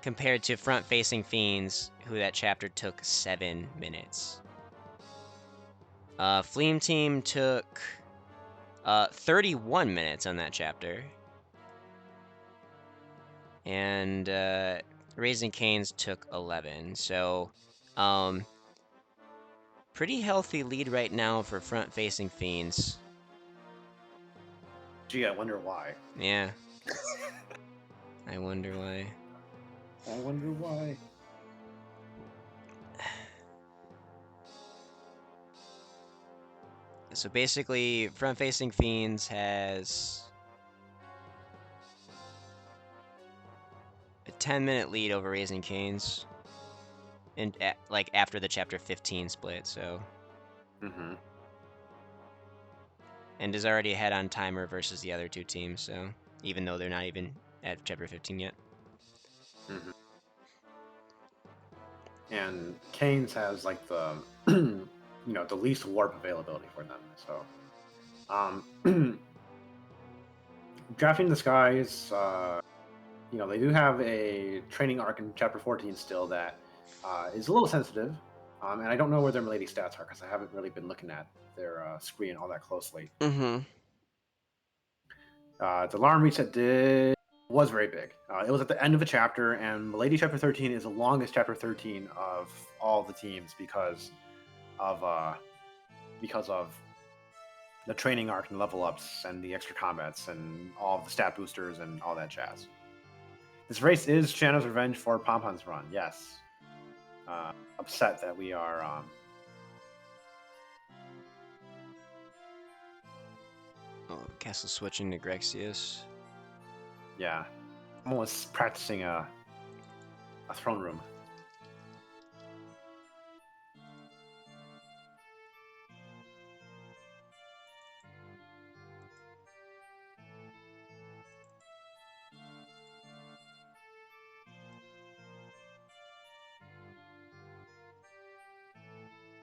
Compared to front-facing fiends, who that chapter took 7 minutes. Fleam Team took 31 minutes on that chapter. And Raising Cane's took 11. So, pretty healthy lead right now for front-facing fiends. Gee, I wonder why. Yeah. I wonder why. I wonder why. So basically, front-facing Fiends has a 10-minute lead over Raising Canes, and like after the chapter 15 split. So. Mm-hmm. And is already ahead on timer versus the other two teams, so even though they're not even at chapter 15 yet. Mm-hmm. And Canes has like the the least warp availability for them. So drafting the skies, they do have a training arc in chapter 14 still that is a little sensitive. And I don't know where their Milady stats are because I haven't really been looking at their screen all that closely. Mm-hmm. The alarm reset was very big. It was at the end of a chapter, and Milady chapter 13 is the longest chapter 13 of all the teams because of the training arc and level ups and the extra combats and all of the stat boosters and all that jazz. This race is Shanna's revenge for Pompon's run. Yes. Upset that we are. Castle switching to Grexius. Yeah. I'm almost practicing a throne room.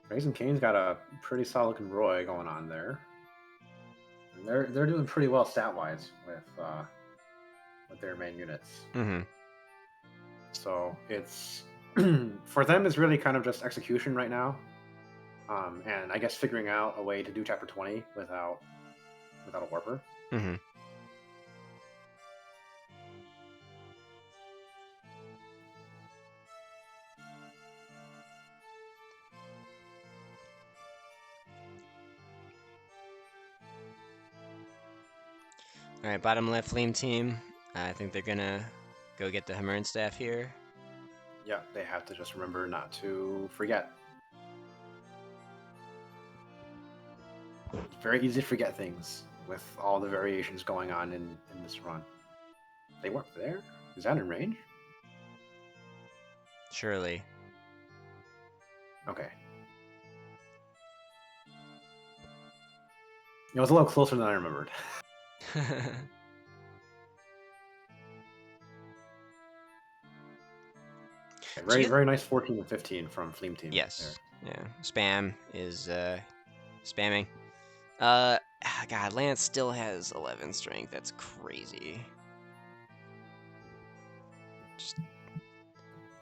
Raising Cane's got a pretty solid Roy going on there. And they're doing pretty well stat wise with their main units. Mm-hmm. So it's for them it's really kind of just execution right now. And I guess figuring out a way to do chapter 20 without a warper. Mm-hmm. All right, bottom left flame team. I think they're gonna go get the Hammer staff here. Yeah, they have to just remember not to forget. It's very easy to forget things with all the variations going on in this run. They weren't there? Is that in range? Surely. Okay. It was a little closer than I remembered. Very, very nice 14 and 15 from Fleam Team. Yes. There. Yeah. Spam is spamming. God, Lance still has 11 strength. That's crazy. Just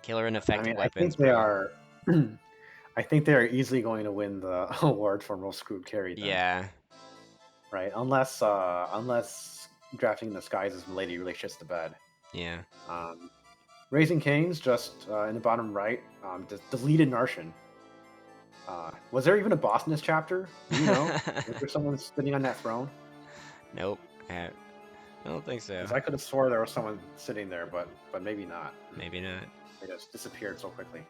killer and effective weapons. I think they are. I think they are easily going to win the award for most screwed carry. Then. Yeah. Right, unless drafting the skies as Milady really shits the bed. Yeah. Raising Canes just in the bottom right. Deleted Narshan. Was there even a boss in this chapter? Do you know? Was there someone sitting on that throne? Nope. I don't think so. Because I could have swore there was someone sitting there, but maybe not. Maybe not. They just disappeared so quickly.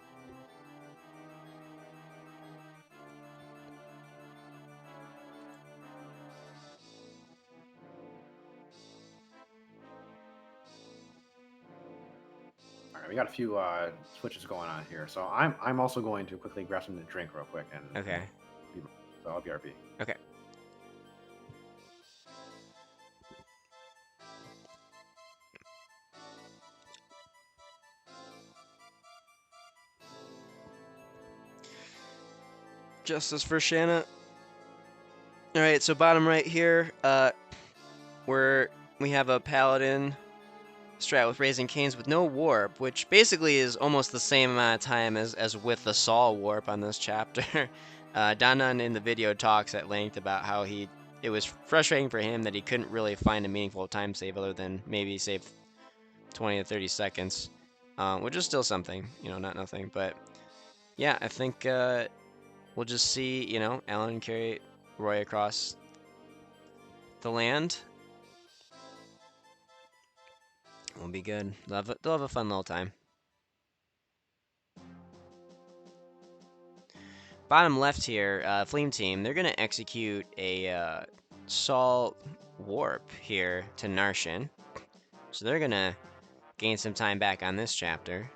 All right, we got a few switches going on here, so I'm also going to quickly grab something to drink real quick and. Okay. So I'll be RP. Okay. Justice for Shanna. All right, so bottom right here, we have a paladin strat with Raising Canes with no warp, which basically is almost the same amount of time as with the Saul warp on this chapter. Danan in the video talks at length about how it was frustrating for him that he couldn't really find a meaningful time save other than maybe save 20 to 30 seconds, which is still something, not nothing. But yeah, I think we'll just see, Alan carry Roy across the land. We'll be good. They'll have a fun little time. Bottom left here, Fleam Team, they're going to execute a Sol Warp here to Narshan. So they're going to gain some time back on this chapter.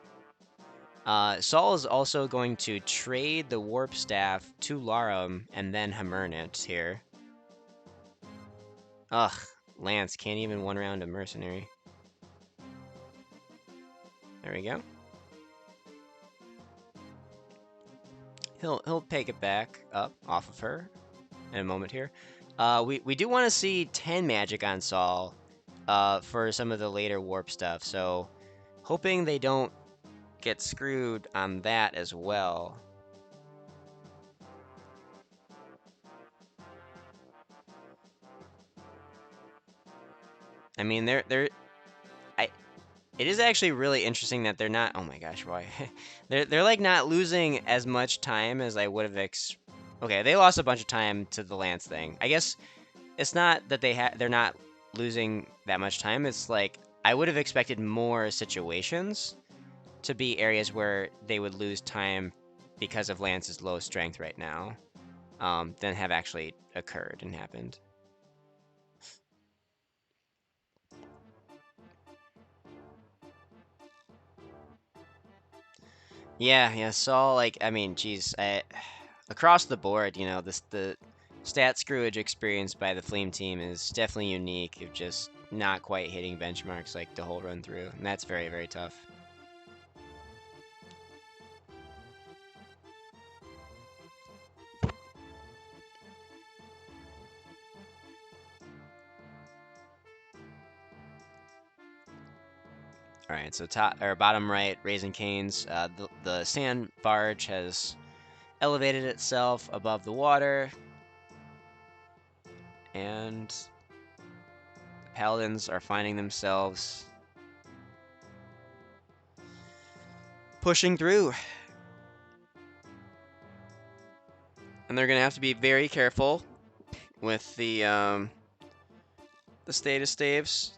Sol is also going to trade the Warp Staff to Larum and then Hamernit here. Ugh, Lance can't even one round a Mercenary. There we go. He'll take it back up off of her in a moment here. We do want to see 10 magic on Sol for some of the later warp stuff, so hoping they don't get screwed on that as well. I mean, it is actually really interesting that they're not. Oh my gosh, why? they're like not losing as much time as I would have Okay, they lost a bunch of time to the Lance thing. I guess it's not that they're not losing that much time. It's like I would have expected more situations to be areas where they would lose time because of Lance's low strength right now, than have actually occurred and happened. Yeah, Saul, like, I mean, geez, across the board, the stat screwage experienced by the Fleam team is definitely unique of just not quite hitting benchmarks like the whole run through, and that's very, very tough. All right, so top or bottom right, Raising Canes, the sand barge has elevated itself above the water, and the paladins are finding themselves pushing through. And they're gonna have to be very careful with the status staves.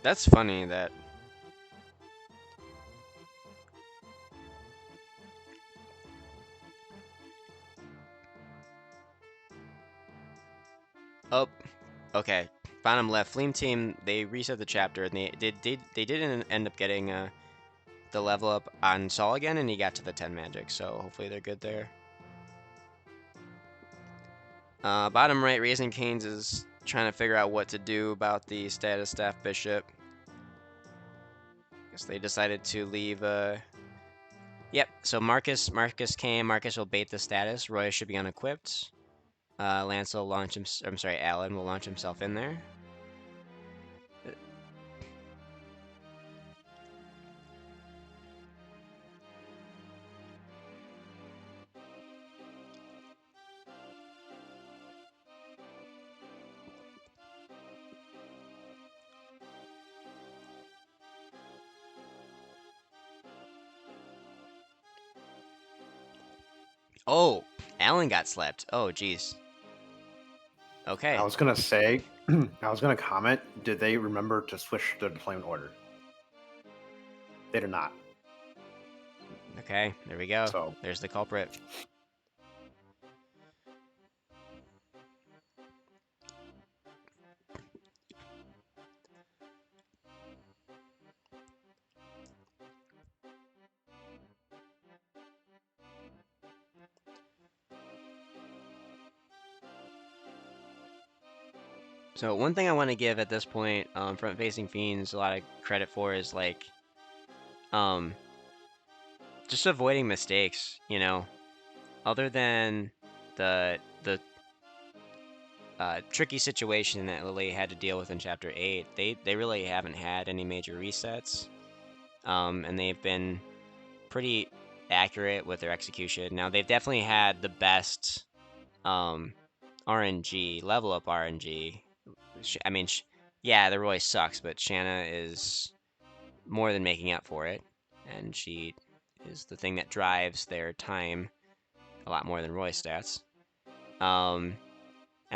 That's funny that. Oh, okay. Bottom left, Fleam Team, they reset the chapter, and they didn't end up getting the level up on Saul again, and he got to the 10 magic, so hopefully they're good there. Bottom right, Raising Canes is trying to figure out what to do about the status staff bishop. Guess they decided to leave. Yep. So Marcus came. Marcus will bait the status. Roy should be unequipped. Lance will launch him. I'm sorry, Alan will launch himself in there. Oh, Alan got slept. Oh, geez. Okay. I was gonna say, I was gonna comment. Did they remember to switch the deployment order? They did not. Okay, there we go. So There's the culprit. So one thing I want to give at this point, front-facing fiends a lot of credit for is like, just avoiding mistakes. Other than the tricky situation that Lily had to deal with in Chapter 8, they really haven't had any major resets, and they've been pretty accurate with their execution. Now they've definitely had the best RNG, level up RNG. I mean, yeah, the Roy sucks, but Shanna is more than making up for it, and she is the thing that drives their time a lot more than Roy's stats. And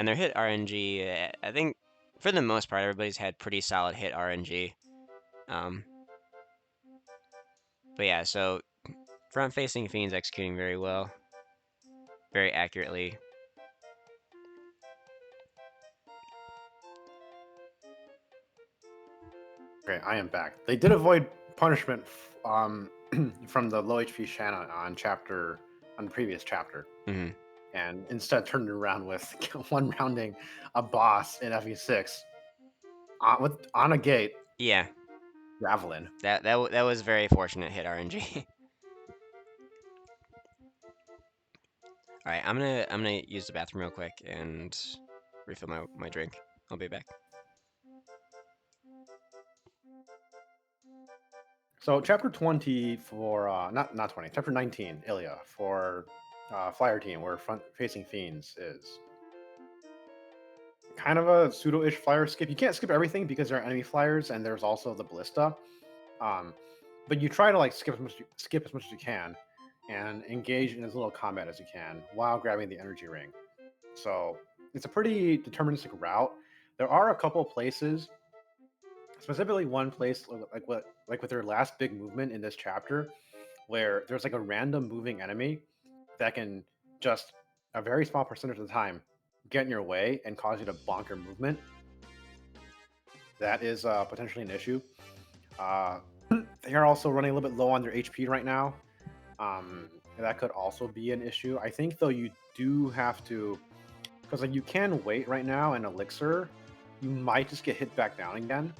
their hit RNG, I think for the most part, everybody's had pretty solid hit RNG. But yeah, so front-facing Fiend's executing very well, very accurately. Okay, I am back. They did avoid punishment from the low HP Shanna on the previous chapter, and instead turned it around with one rounding a boss in FE6 on a gate. Yeah, Javelin. that was very fortunate hit RNG. All right, I'm gonna use the bathroom real quick and refill my drink. I'll be back. So chapter 20 for not 20, chapter 19, Ilya for Flyer Team, where front-facing Fiends is kind of a pseudo-ish flyer skip. You can't skip everything because there are enemy flyers, and there's also the ballista. But you try to like skip as much as you can, and engage in as little combat as you can while grabbing the energy ring. So it's a pretty deterministic route. There are a couple places, specifically one place like with their last big movement in this chapter, where there's like a random moving enemy that can just a very small percentage of the time get in your way and cause you to bonk your movement. That is potentially an issue. They are also running a little bit low on their HP right now. That could also be an issue. I think though you do have to, because like you can wait right now and elixir, you might just get hit back down again.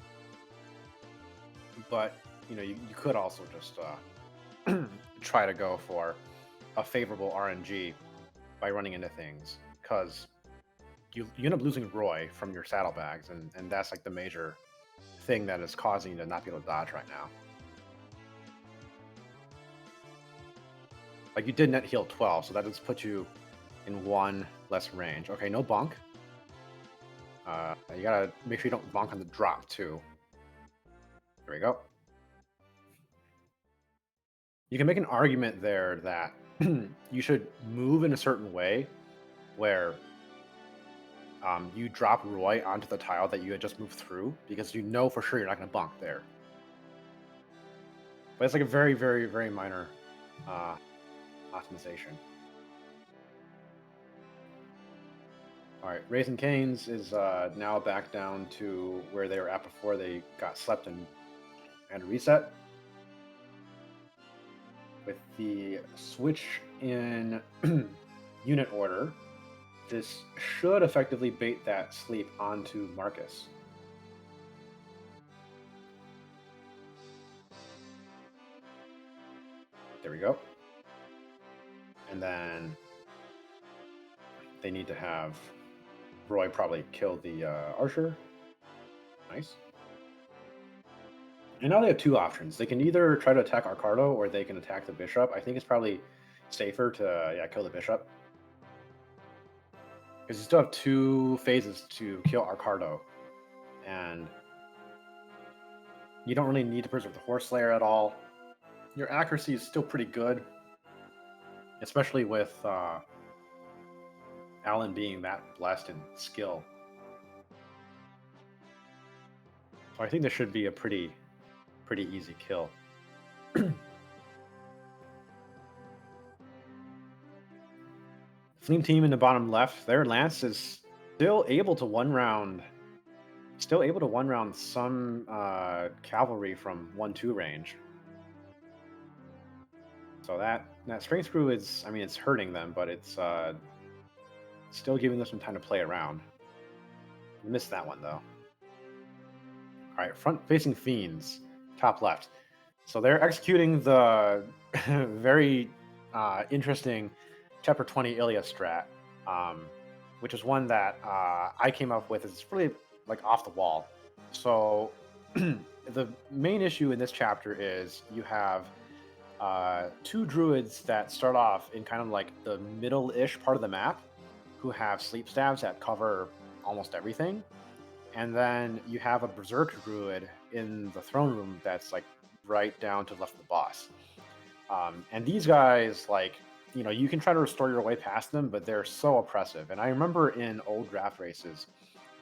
But you know you could also just try to go for a favorable RNG by running into things, because you end up losing Roy from your saddlebags, and that's like the major thing that is causing you to not be able to dodge right now. Like you did net heal 12, so that just puts you in 1 less range. Okay, no bonk. You gotta make sure you don't bonk on the drop too. There we go. You can make an argument there that you should move in a certain way where you drop Roy onto the tile that you had just moved through, because you know for sure you're not going to bonk there. But it's like a very, very, very minor optimization. All right, Raising Canes is now back down to where they were at before they got slept and had to reset. With the switch in unit order, this should effectively bait that sleep onto Marcus. There we go. And then they need to have Roy probably kill the archer. Nice. And now they have 2 options. They can either try to attack Arcardo or they can attack the bishop. I think it's probably safer to kill the bishop, because you still have 2 phases to kill Arcardo, and you don't really need to preserve the Horse Slayer at all. Your accuracy is still pretty good, especially with Alan being that blessed in skill. So I think this should be a pretty easy kill. Flame team in the bottom left, their lance is still able to one round some cavalry from 1-2 range. So that strength screw is, I mean, it's hurting them, but it's still giving them some time to play around. Missed that one though. All right, front-facing Fiends, top left. So they're executing the very interesting Chapter 20 Ilya strat, which is one that I came up with. It's really like off the wall. So the main issue in this chapter is you have 2 druids that start off in kind of like the middle-ish part of the map, who have sleep staves that cover almost everything. And then you have a berserk druid in the throne room that's like right down to the left of the boss. And these guys, like, you can try to restore your way past them, but they're so oppressive. And I remember in old draft races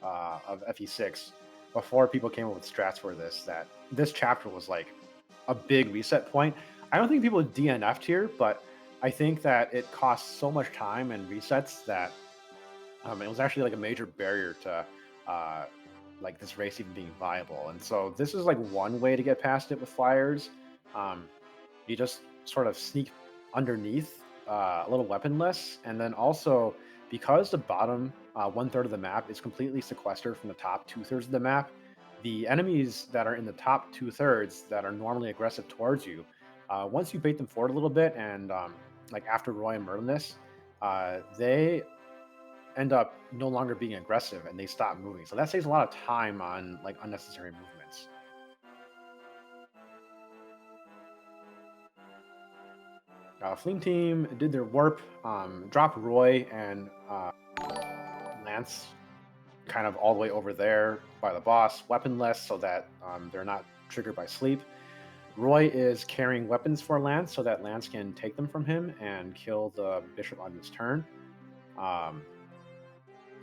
of FE6, before people came up with strats for this, that this chapter was like a big reset point. I don't think people DNF'd here, but I think that it cost so much time and resets that it was actually like a major barrier to uh, like this race even being viable. And so this is like one way to get past it with flyers. Um, you just sort of sneak underneath a little weaponless, and then also because the bottom 1/3 of the map is completely sequestered from the top 2/3 of the map, the enemies that are in the top 2/3 that are normally aggressive towards you, once you bait them forward a little bit, and like after Roy and Merlinus, they end up no longer being aggressive and they stop moving. So that saves a lot of time on like unnecessary movements. Fleeing team did their warp, dropped Roy and Lance kind of all the way over there by the boss, weaponless, so that they're not triggered by sleep. Roy is carrying weapons for Lance so that Lance can take them from him and kill the bishop on his turn. Um,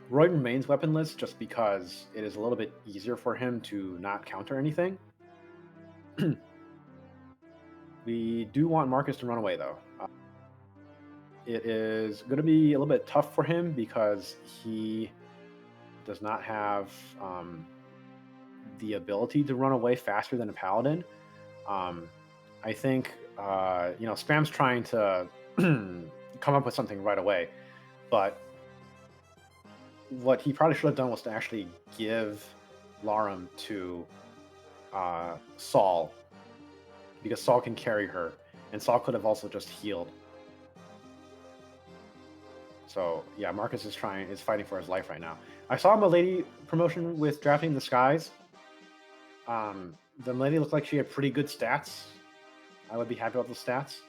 Roy remains weaponless just because it is a little bit easier for him to not counter anything. We do want Marcus to run away, though. It is going to be a little bit tough for him because he does not have the ability to run away faster than a paladin. I think Spam's trying to come up with something right away, but what he probably should have done was to actually give Larum to Saul, because Saul can carry her, and Saul could have also just healed. So yeah, Marcus is fighting for his life right now. I saw a Milady promotion with Drafting the Skies. The Milady looked like she had pretty good stats. I would be happy with the stats.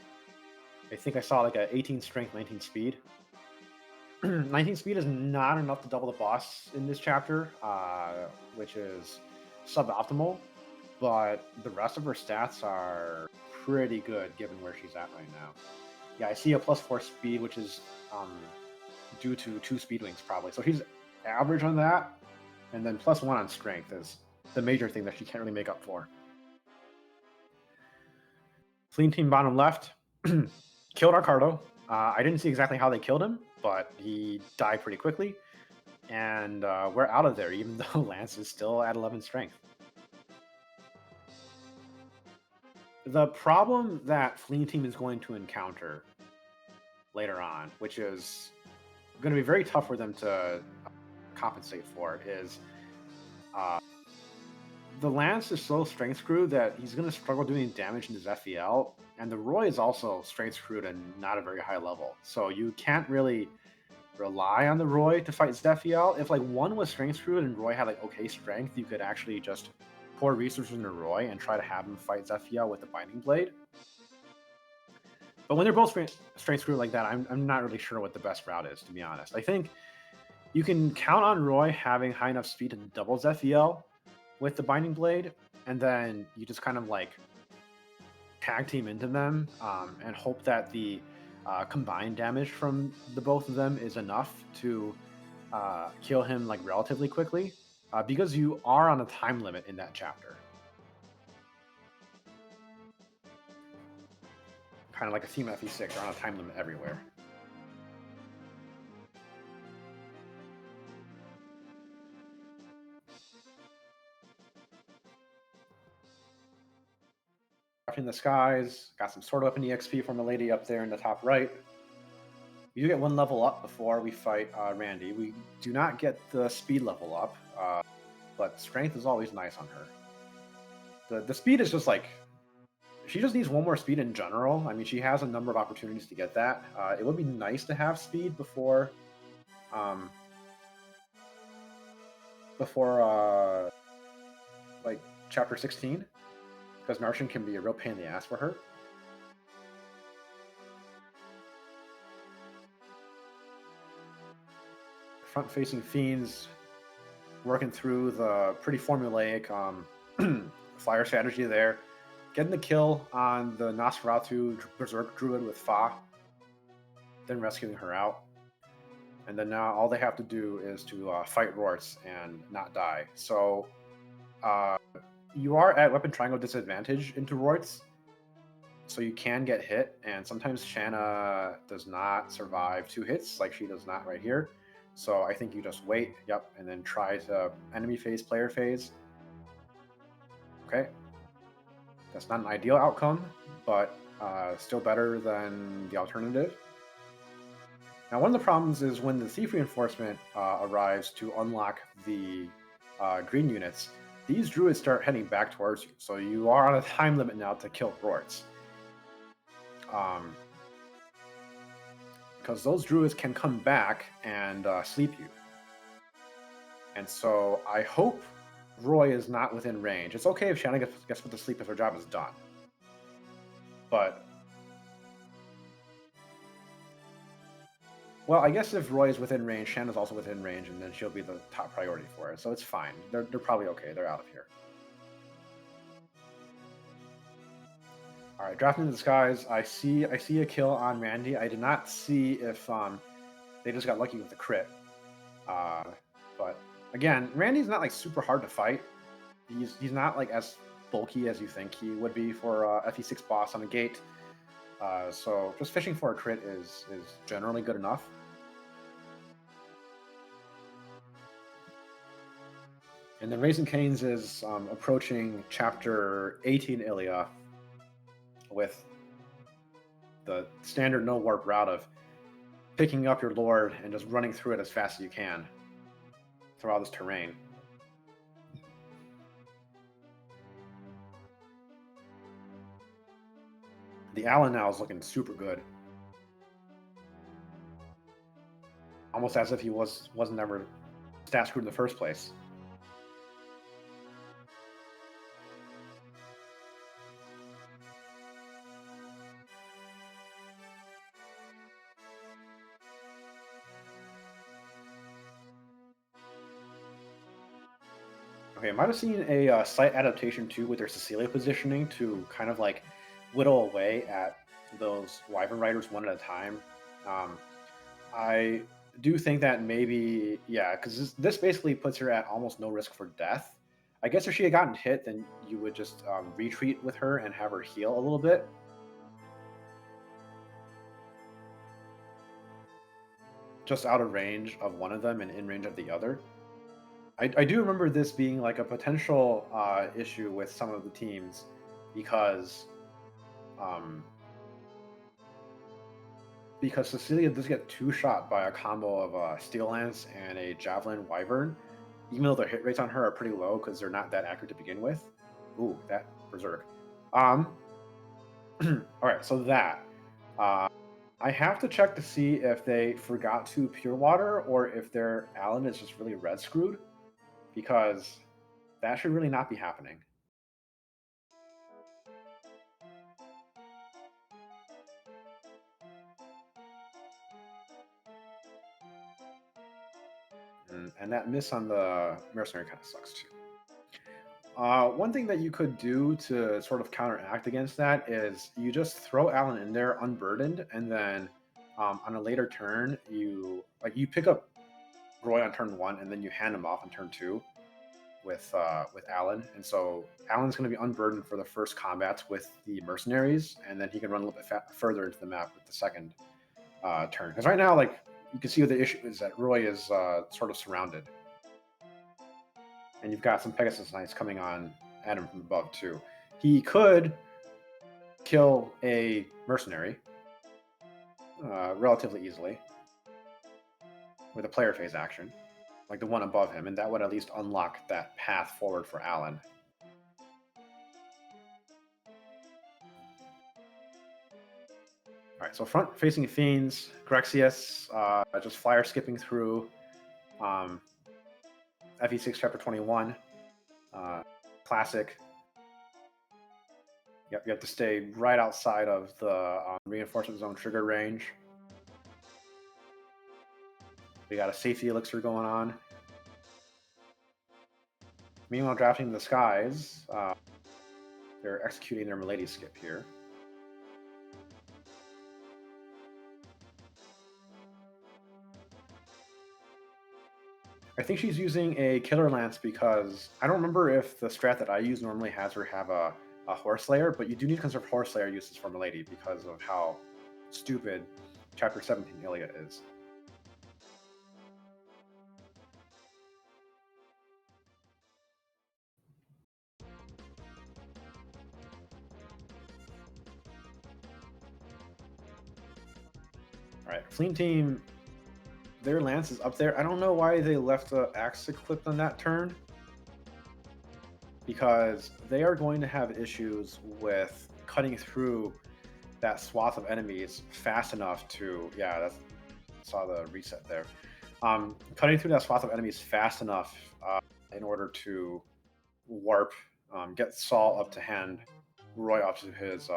I think I saw like a 18 strength, 19 speed. 19 speed is not enough to double the boss in this chapter, which is suboptimal, but the rest of her stats are pretty good given where she's at right now. Yeah, I see a +4 speed, which is due to 2 speed wings probably. So she's average on that, and then +1 on strength is the major thing that she can't really make up for. Fleeing team bottom left killed Arcardo. I didn't see exactly how they killed him, but he died pretty quickly. And we're out of there, even though Lance is still at 11 strength. The problem that Fleeing team is going to encounter later on, which is going to be very tough for them to compensate for, is the Lance is so strength screwed that he's going to struggle doing damage in his FEL, and the Roy is also strength screwed and not a very high level. So you can't really rely on the Roy to fight Zephiel. If like one was strength screwed and Roy had like okay strength, you could actually just pour resources into Roy and try to have him fight Zephiel with the Binding Blade. But when they're both strength screwed like that, I'm not really sure what the best route is, to be honest. I think you can count on Roy having high enough speed to double Zephiel with the Binding Blade, and then you just kind of like tag team into them and hope that the combined damage from the both of them is enough to kill him like relatively quickly, because you are on a time limit in that chapter. Kind of like a theme FE6, you're on a time limit everywhere. In the Skies, got some Sword Weapon EXP from a lady up there in the top right. We do get 1 level up before we fight Randy. We do not get the speed level up, but strength is always nice on her. The speed is just like, she just needs 1 more speed in general. I mean, she has a number of opportunities to get that. It would be nice to have speed before like chapter 16, because Martian can be a real pain in the ass for her. Front-facing Fiends working through the pretty formulaic flyer strategy there. getting the kill on the Nosferatu Berserk Druid with Fa, then rescuing her out. And then now all they have to do is to fight Rorts and not die. So you are at weapon triangle disadvantage into Rorts, so you can get hit, and sometimes Shanna does not survive 2 hits, like she does not right here. So I think you just wait, yep, and then try to enemy phase, player phase. Okay. That's not an ideal outcome, but still better than the alternative. Now, one of the problems is when the Thief Reinforcement arrives to unlock the green units, these druids start heading back towards you. So you are on a time limit now to kill Rorts. Because those druids can come back and sleep you. And so I hope Roy is not within range. It's okay if Shanna gets put to sleep if her job is done. But well, I guess if Roy is within range, Shanna's also within range, and then she'll be the top priority for it. So it's fine. They're probably okay. They're out of here. All right, Drafting the Skies. I see a kill on Randy. I did not see if they just got lucky with the crit. But again, Randy's not like super hard to fight. He's not like as bulky as you think he would be for FE6 boss on a gate. So just fishing for a crit is generally good enough. And then Raising Canes is approaching chapter 18 Ilia with the standard no warp route of picking up your lord and just running through it as fast as you can through all this terrain. The Allen now is looking super good. Almost as if he wasn't ever stat screwed in the first place. Okay, I might have seen a slight adaptation too with their Cecilia positioning to kind of like whittle away at those Wyvern Riders one at a time. I do think that maybe, yeah, because this basically puts her at almost no risk for death. I guess if she had gotten hit, then you would just retreat with her and have her heal a little bit. Just out of range of one of them and in range of the other. I do remember this being like a potential issue with some of the teams because Cecilia does get 2-shot by a combo of a Steel Lance and a Javelin Wyvern, even though their hit rates on her are pretty low because they're not that accurate to begin with. Ooh, that Berserk. All right, so that. I have to check to see if they forgot to Pure Water or if their Allen is just really red screwed, because that should really not be happening. And that miss on the Mercenary kind of sucks too. One thing that you could do to sort of counteract against that is you just throw Allen in there unburdened, and then on a later turn you pick up Roy on turn 1, and then you hand him off on turn 2 with Allen, and so Allen's going to be unburdened for the first combats with the mercenaries, and then he can run a little bit further into the map with the second turn. Because right now, like, you can see what the issue is, that Roy is sort of surrounded. And you've got some Pegasus Knights coming on at him from above, too. He could kill a mercenary relatively easily with a player phase action, like the one above him, and that would at least unlock that path forward for Allen. All right, so front-facing Fiends, Grexius, just flyer skipping through FE6 Chapter 21, classic. Yep, you have to stay right outside of the reinforcement zone trigger range. We got a safety elixir going on. Meanwhile, Drafting the Skies, They're executing their Milady skip here. I think she's using a Killer Lance because I don't remember if the strat that I use normally has her have a Horse Slayer, but you do need to conserve Horse Slayer uses for Milady because of how stupid Chapter 17 Ilia is. Alright, Fleet Team, their Lance is up there. I don't know why they left the Axe equipped on that turn, because they are going to have issues with cutting through that swath of enemies fast enough to, yeah, that's, saw the reset there. Cutting through that swath of enemies fast enough in order to warp, get Saul up to hand, Roy up to his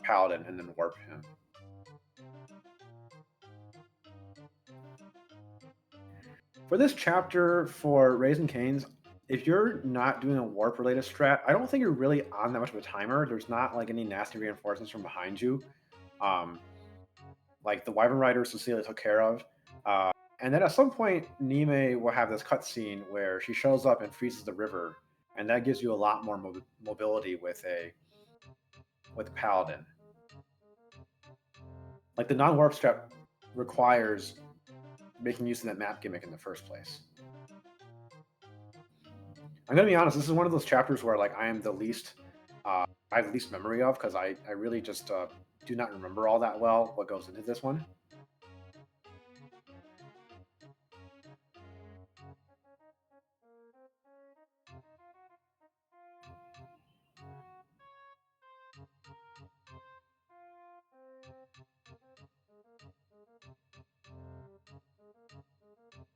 paladin, and then warp him. For this chapter for Raising Canes, if you're not doing a warp related strat, I don't think you're really on that much of a timer. There's not like any nasty reinforcements from behind you. Like the Wyvern Rider Cecilia took care of. And then at some point, Nime will have this cutscene where she shows up and freezes the river, and that gives you a lot more mobility with Paladin. Like the non-warp strat requires making use of that map gimmick in the first place. I'm gonna be honest. This is one of those chapters where like I am the least, I have the least memory of because I really just do not remember all that well what goes into this one.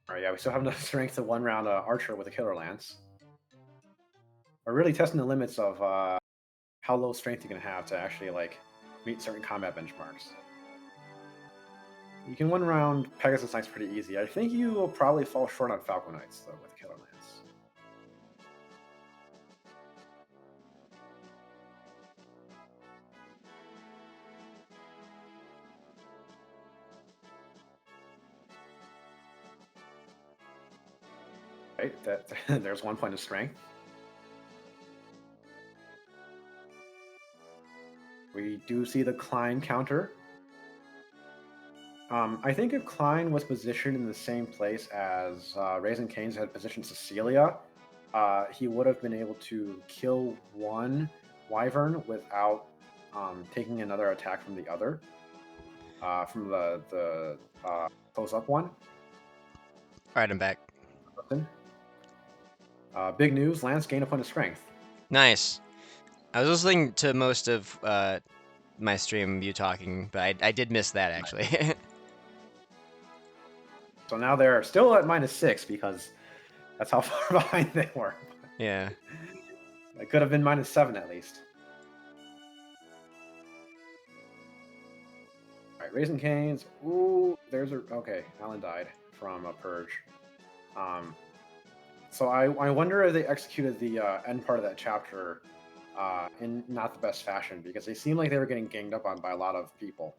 All right, yeah, we still have enough strength to one round Archer with a Killer Lance. We're really testing the limits of how low strength you can have to actually like meet certain combat benchmarks. You can one round Pegasus Knights pretty easy. I think you will probably fall short on Falcon Knights though with Killer Lance. Right, that there's 1 point of strength. We do see the Klein counter. I think if Klein was positioned in the same place as Raising Canes had positioned Cecilia, he would have been able to kill one Wyvern without taking another attack from the other, from the close-up one. All right, I'm back. Big news, Lance gained a point of strength. Nice. I was listening to most of my stream, you talking, but I did miss that, actually. So now they're still at -6 because that's how far behind they were. Yeah. It could have been -7 at least. All right, Raising Canes. Ooh, there's a... Okay, Alan died from a purge. So I wonder if they executed the end part of that chapter in not the best fashion, because they seemed like they were getting ganged up on by a lot of people.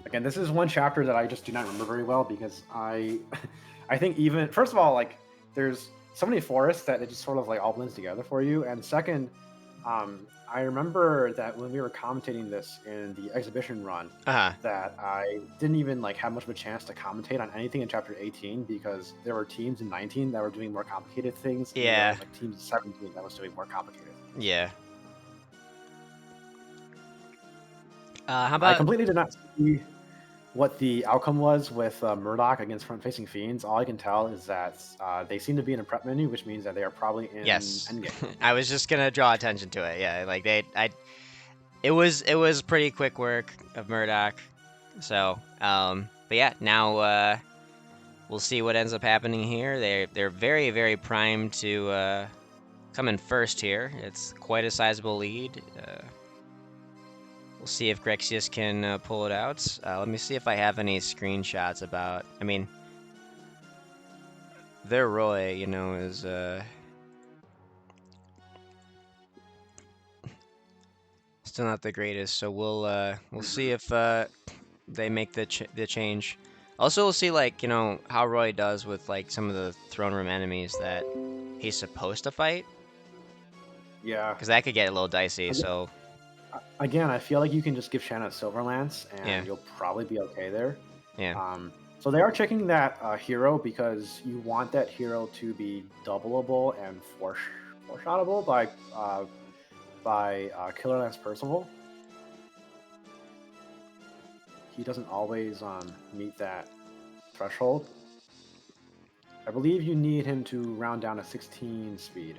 Again, this is one chapter that I just do not remember very well because I think even, first of all, like there's so many forests that it just sort of like all blends together for you. And second, I remember that when we were commentating this in the exhibition run, that I didn't even like have much of a chance to commentate on anything in chapter 18 because there were teams in 19 that were doing more complicated things. Yeah. And there was like teams in 17 that was doing more complicated things. Yeah. How about... I completely did not see what the outcome was with Murdoch against front-facing fiends. All I can tell is that they seem to be in a prep menu, which means that they are probably in endgame. I was just gonna draw attention to it. Yeah, like it was pretty quick work of Murdoch. So, but yeah, now we'll see what ends up happening here. They're very, very primed to come in first here. It's quite a sizable lead. We'll see if Grexius can pull it out. Let me see if I have any screenshots about... I mean, their Roy, you know, is... Still not the greatest, so we'll see if they make the change. Also, we'll see like how Roy does with like some of the throne room enemies that he's supposed to fight, Yeah. because that could get a little dicey. So Again, I feel like you can just give Shanna Silverlance yeah, and you'll probably be okay there. yeah. So they are checking that hero because you want that hero to be doubleable and foreshottable by Killer Lance Percival. He doesn't always meet that threshold. I believe you need him to round down to 16 speed.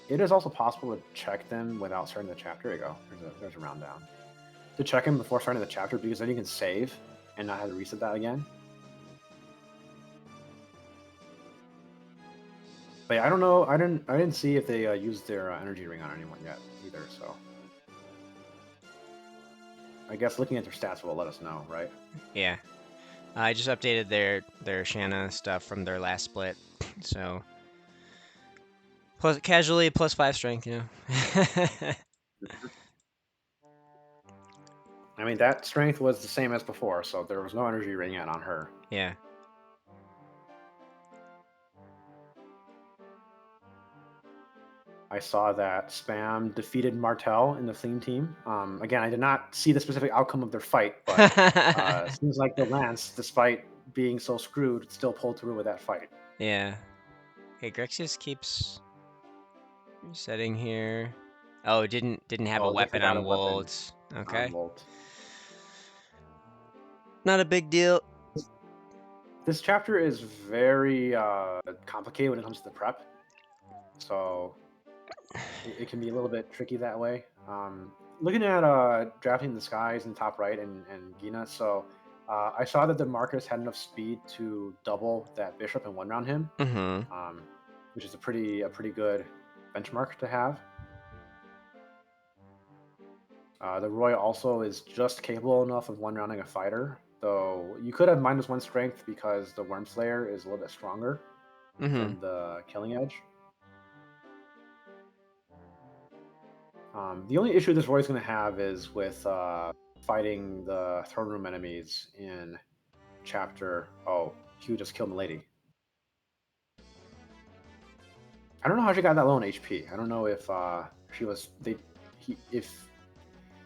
It is also possible to check them without starting the chapter. There you go. There's a round down. To check him before starting the chapter, because then you can save and not have to reset that again. But yeah, I don't know. I didn't see if they used their energy ring on anyone yet either. So I guess looking at their stats will let us know, right? Yeah. I just updated their Shanna stuff from their last split, so plus casually +5 strength, I mean, that strength was the same as before, so there was no energy ring yet on her. Yeah. I saw that Spam defeated Martel in the theme team. Again, I did not see the specific outcome of their fight, but seems like the Lance, despite being so screwed, still pulled through with that fight. Yeah. Okay, Grexius keeps resetting here. Oh, didn't have a Oh, they weapon forgot on a weapon Wolds. on Okay. Volt. Not a big deal. This chapter is very complicated when it comes to the prep, so it can be a little bit tricky that way. Looking at drafting the skies in top right and Gina, so I saw that the Marcus had enough speed to double that bishop and one round him, Mm-hmm. which is a pretty good benchmark to have. The Roy also is just capable enough of one rounding a fighter, though you could have -1 strength because the Worm Slayer is a little bit stronger Mm-hmm. than the Killing Edge. The only issue this Roy's going to have is with fighting the throne room enemies in chapter. Oh, Hugh just killed Milady. I don't know how she got that low in HP. I don't know if she was if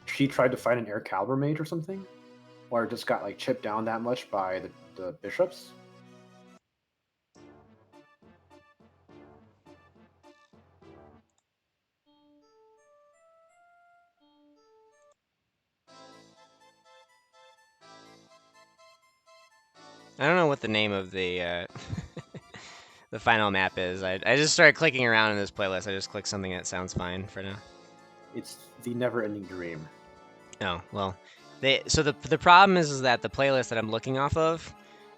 she tried to fight an Air Caliber mage or something, or just got like chipped down that much by the bishops. I don't know what the name of the the final map is. I just started clicking around in this playlist. I just clicked something that sounds fine for now. It's the never-ending dream. Oh, well. So the problem is that the playlist that I'm looking off of,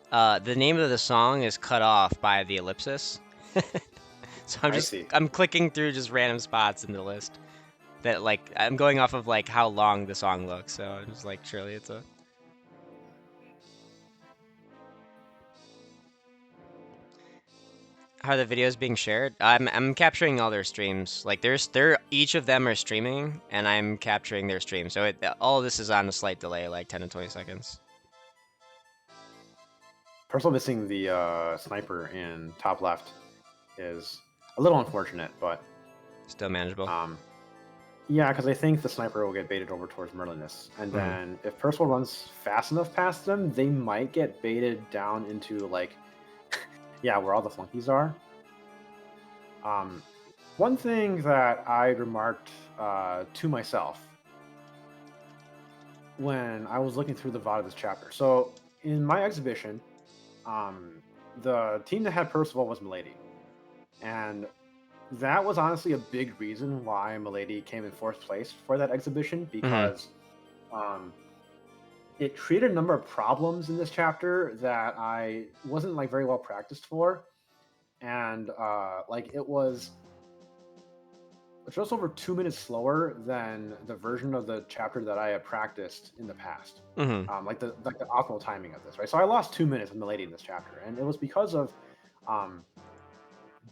the name of the song is cut off by the ellipsis. So I see. I'm clicking through just random spots in the list that like I'm going off of like how long the song looks. So I'm just like, surely it's a. How are the videos being shared? I'm capturing all their streams. Like each of them are streaming, and I'm capturing their stream. So all of this is on a slight delay, like 10 to 20 seconds. Personal missing the sniper in top left is a little unfortunate, but Still manageable. yeah, because I think the sniper will get baited over towards Merlinus, and then if Percival runs fast enough past them, they might get baited down into like, yeah, where all the flunkies are. One thing that I remarked to myself when I was looking through the VOD of this chapter. So in my exhibition, the team that had Percival was Milady, and that was honestly a big reason why Milady came in 4th place for that exhibition, because it created a number of problems in this chapter that I wasn't like very well practiced for, and like it was just over 2 minutes slower than the version of the chapter that I had practiced in the past. Like the optimal timing of this, right? So I lost 2 minutes with Milady in this chapter, and it was because of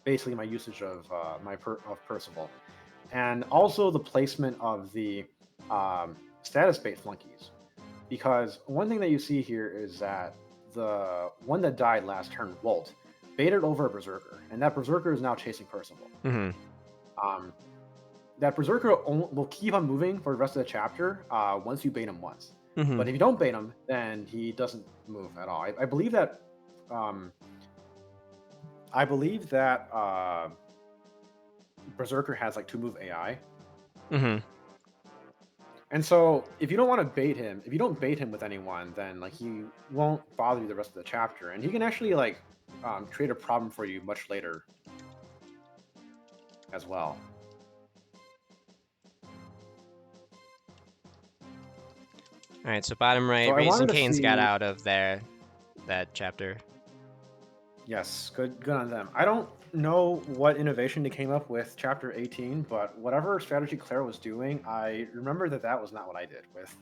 basically my usage of of Percival, and also the placement of the status bait flunkies. Because one thing that you see here is that the one that died last turn, Wolt, baited over a Berserker, and that Berserker is now chasing Percival. Um, that Berserker will keep on moving for the rest of the chapter once you bait him once. But if you don't bait him, then he doesn't move at all. I believe that. Berserker has like 2-move AI. And so if you don't want to bait him, if you don't bait him with anyone, then like he won't bother you the rest of the chapter, and he can actually like create a problem for you much later as well. All right, so bottom right, So Raising Cane's got out of that chapter. Yes, good on them. I don't know what innovation they came up with chapter 18, but whatever strategy Claire was doing, I remember that was not what I did with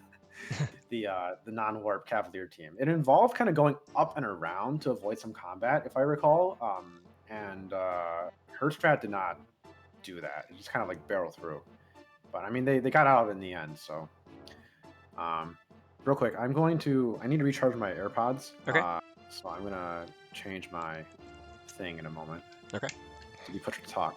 the non-warp Cavalier team. It involved kind of going up and around to avoid some combat, if I recall, and her strat did not do that. It just kind of like barrel through. But I mean, they got out of it in the end. So, real quick, I need to recharge my AirPods. Okay. So I'm gonna change my thing in a moment. Okay. To be put to talk.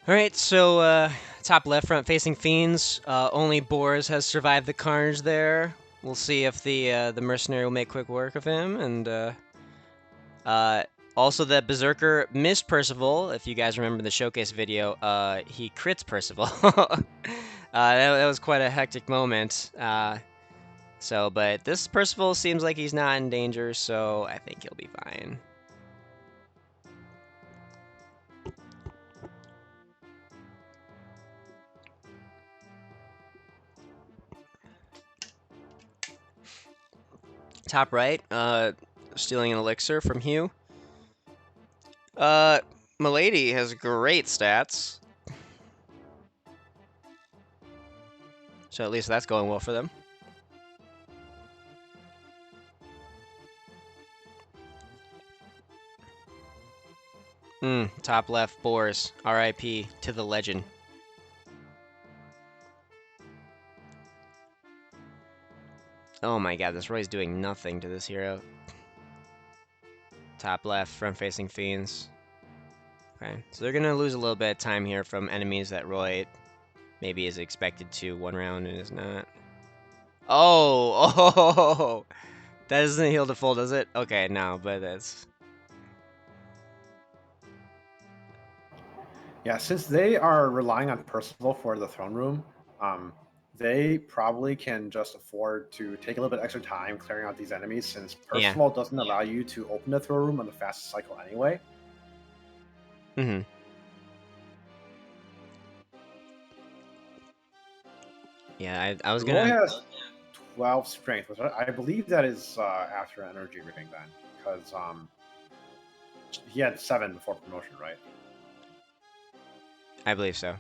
All right, so top left, front facing Fiends. Only Boris has survived the carnage there. We'll see if the mercenary will make quick work of him, and also the Berserker missed Percival. If you guys remember the showcase video, he crits Percival. That was quite a hectic moment. But this Percival seems like he's not in danger, so I think he'll be fine. Top right, stealing an elixir from Hugh. Milady has great stats. So at least that's going well for them. Top left, Boars. RIP to the legend. Oh my god, this Roy's doing nothing to this hero. Top left, front-facing Fiends. Okay, so they're going to lose a little bit of time here from enemies that Roy maybe is expected to one round and is not. Oh! That doesn't heal the full, does it? Okay, no, but that's... Yeah, since they are relying on Percival for the throne room, they probably can just afford to take a little bit extra time clearing out these enemies, since Percival doesn't allow you to open the throne room on the fastest cycle anyway. Yeah, I was gonna... Roy has 12 strength, which I believe that is after energy ring then, because he had 7 before promotion, right? I believe so.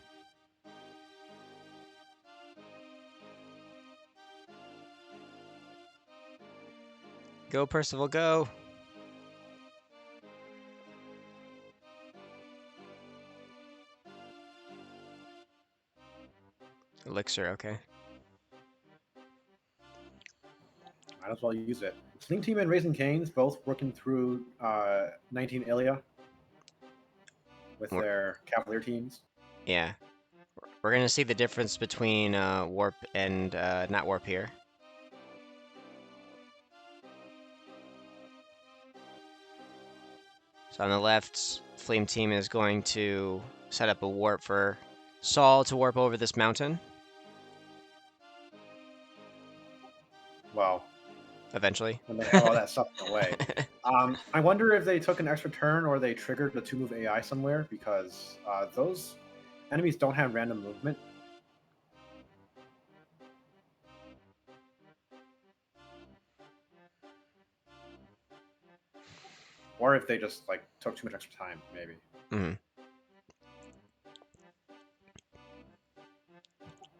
Go, Percival, go! Elixir, okay. Might as well use it. Sling Team and Raising Cane's both working through 19 Ilia with their Cavalier teams. Yeah. We're going to see the difference between Warp and not Warp here. So on the left, Flame Team is going to set up a warp for Saul to warp over this mountain. Well, eventually. When they have all that stuff away. I wonder if they took an extra turn or they triggered the 2-move AI somewhere, because those enemies don't have random movement. Or if they just like took too much extra time, maybe.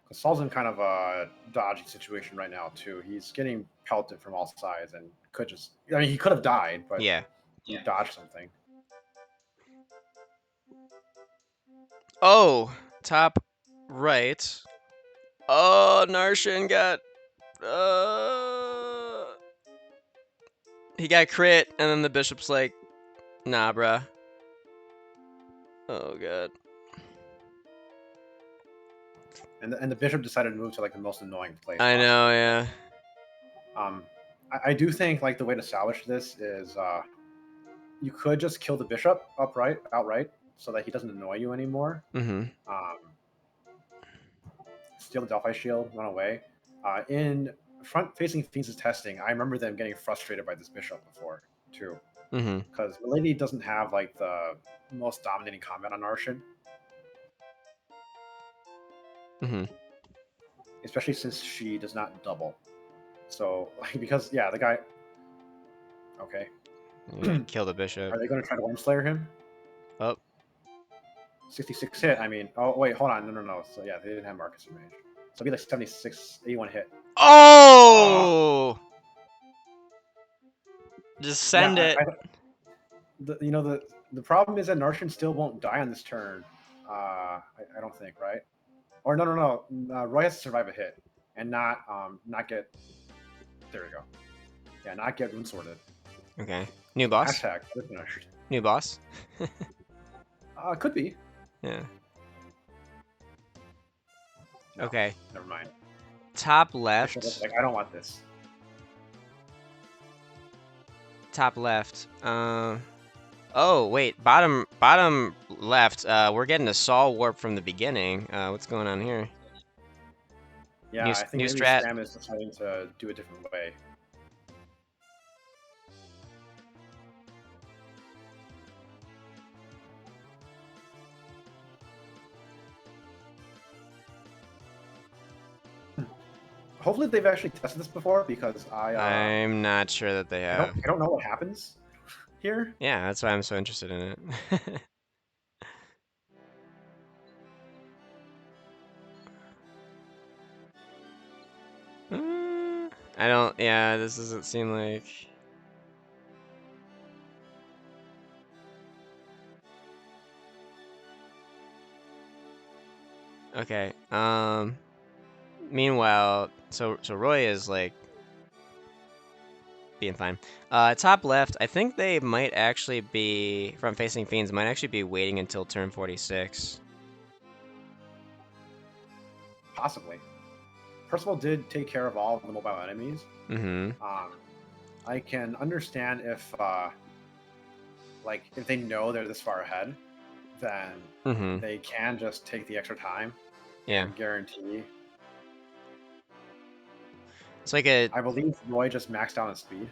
Because Saul's in kind of a dodgy situation right now too. He's getting pelted from all sides and could just—I mean, he could have died, but yeah, he dodged something. Oh, top right. Oh, Narshan got... he got crit, and then the bishop's like, nah, bruh. Oh, God. And the bishop decided to move to like the most annoying place I possible. know, yeah. I do think like the way to salvage this is you could just kill the bishop outright, so that he doesn't annoy you anymore. Mm-hmm. Steal the Delphi shield, run away. In front-facing Fiends' testing, I remember them getting frustrated by this bishop before too, Mm-hmm. because Milady doesn't have like the most dominating combat on Arshin, Mm-hmm. especially since she does not double. So like because yeah, the guy. Okay, Yeah, kill the bishop. are they going to try to Worm Slayer him? Oh. 66 hit. I mean, oh wait, hold on, no. So yeah, they didn't have Marcus in range. So it'd be like 76, 81 hit. Oh! Just send Yeah, it. the problem is that Narshan still won't die on this turn. I don't think, right? Or no. Roy has to survive a hit and not get. There we go. Yeah, not get rune sorted. Okay. New boss? Hashtag finished. New boss? Could be. Yeah. No, Okay. never mind. Top left. Like, I don't want this. Top left. Oh wait, bottom left. We're getting a Saul warp from the beginning. What's going on here? Yeah, I think new maybe strat. Sam is deciding to do a different way. Hopefully they've actually tested this before, because I'm not sure that they have. I don't know what happens here. Yeah, that's why I'm so interested in it. I don't. Yeah, this doesn't seem like. Okay. Meanwhile, so Roy is like being fine. Top left, I think they might actually be from facing Fiends. Might actually be waiting until turn 46. Possibly. Percival did take care of all of the mobile enemies. Mm-hmm. I can understand if like if they know they're this far ahead, then they can just take the extra time. Yeah. And guarantee. It's like a. I believe Roy just maxed out on speed.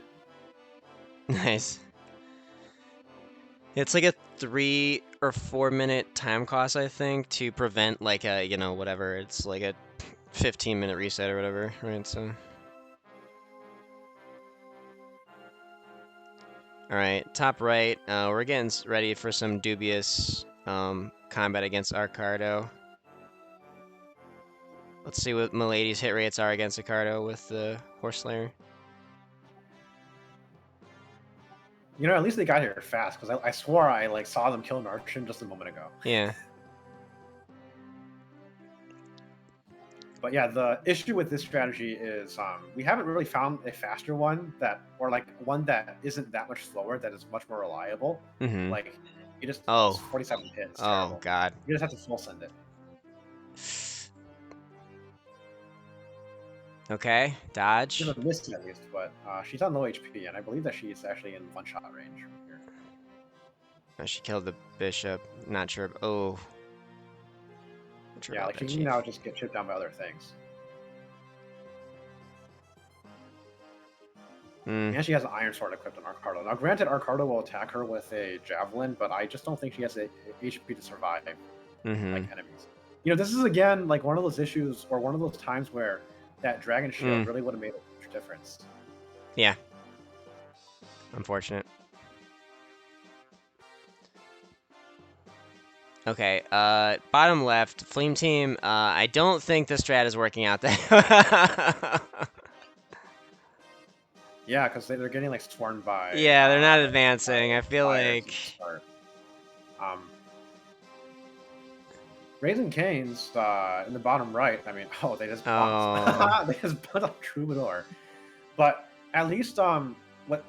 Nice. It's like a 3 or 4 minute time cost, I think, to prevent like a, you know, whatever. It's like a 15-minute reset or whatever, right? So. All right, top right. We're getting ready for some dubious combat against Arcardo. Let's see what Milady's hit rates are against Arcardo with the Horse Slayer. You know, at least they got here fast, because I swore I like saw them kill Narshan just a moment ago. Yeah. But yeah, the issue with this strategy is we haven't really found a faster one or like one that isn't that much slower, that is much more reliable. Mm-hmm. Like, you just 47 hits. Oh terrible. God. You just have to full send it. Okay, dodge. She's a missed at least, but she's on low HP, and I believe that she's actually in one-shot range here. Oh, she killed the bishop. Not sure. Oh. Yeah, like she can now just get chipped down by other things. And she has an Iron Sword equipped on Arcardo. Now, granted, Arcardo will attack her with a Javelin, but I just don't think she has a HP to survive like enemies. You know, this is, again, like one of those issues, or one of those times where that Dragon Shield really would have made a huge difference. Yeah. Unfortunate. Okay, bottom left, Flame Team, I don't think the strat is working out there. Yeah, because they're getting, like, swarmed by... Yeah, they're not advancing. I feel like... Raising Cane's in the bottom right. I mean, oh, they just bumped. Oh. They just bumped up Troubadour. But at least what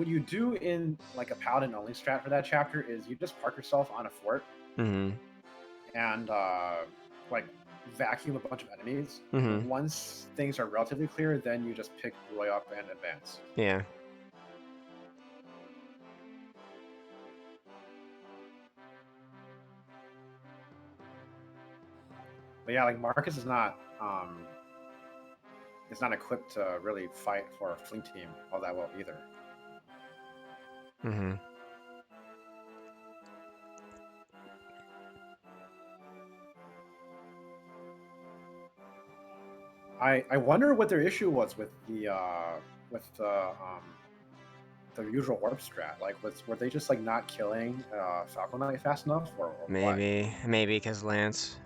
you do in like a paladin only strat for that chapter is you just park yourself on a fort and like vacuum a bunch of enemies. Once things are relatively clear, then you just pick Roy up and advance. Yeah. But yeah, like Marcus is not equipped to really fight for a fleet team all that well either. I wonder what their issue was with the usual warp strat. Like, were they just like not killing Falcon Knight fast enough, or maybe because Lance.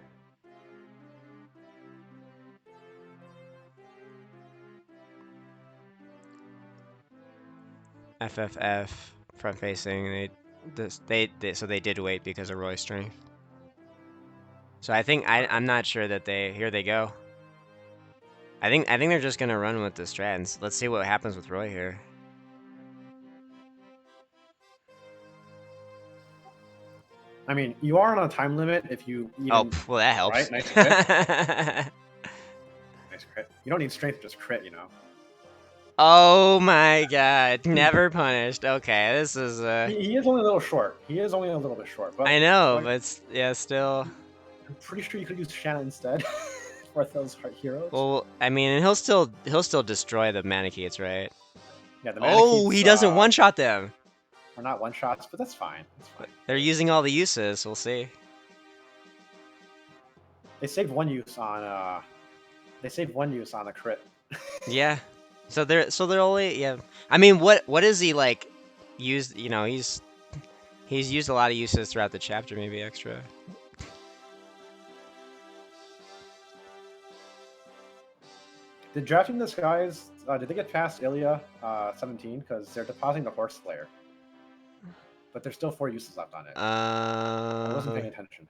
FFF front facing. They did wait because of Roy's strength. So I think I'm not sure that here they go. I think they're just gonna run with the strats. Let's see what happens with Roy here. I mean, you are on a time limit if you even... well, that helps. Right? Nice crit. Nice crit. You don't need strength to just crit, you know. Oh my god. Never punished. Okay, this is... He is only a little short. He is only a little bit short. But I know, but yeah, still... I'm pretty sure you could use Shanna instead for those heroes. Well, I mean, and he'll still destroy the Manicheets, right? Yeah, the Manicheets, he doesn't one-shot them! Or not one-shots, but that's fine. That's fine. They're using all the uses, we'll see. They saved one use on the crit. Yeah. So they're only... Yeah. I mean, what is he, like, used... You know, he's used a lot of uses throughout the chapter, maybe extra. Did drafting this guys, did they get past Ilya 17? Because they're depositing the Horse Slayer. But there's still 4 uses left on it. I wasn't paying attention.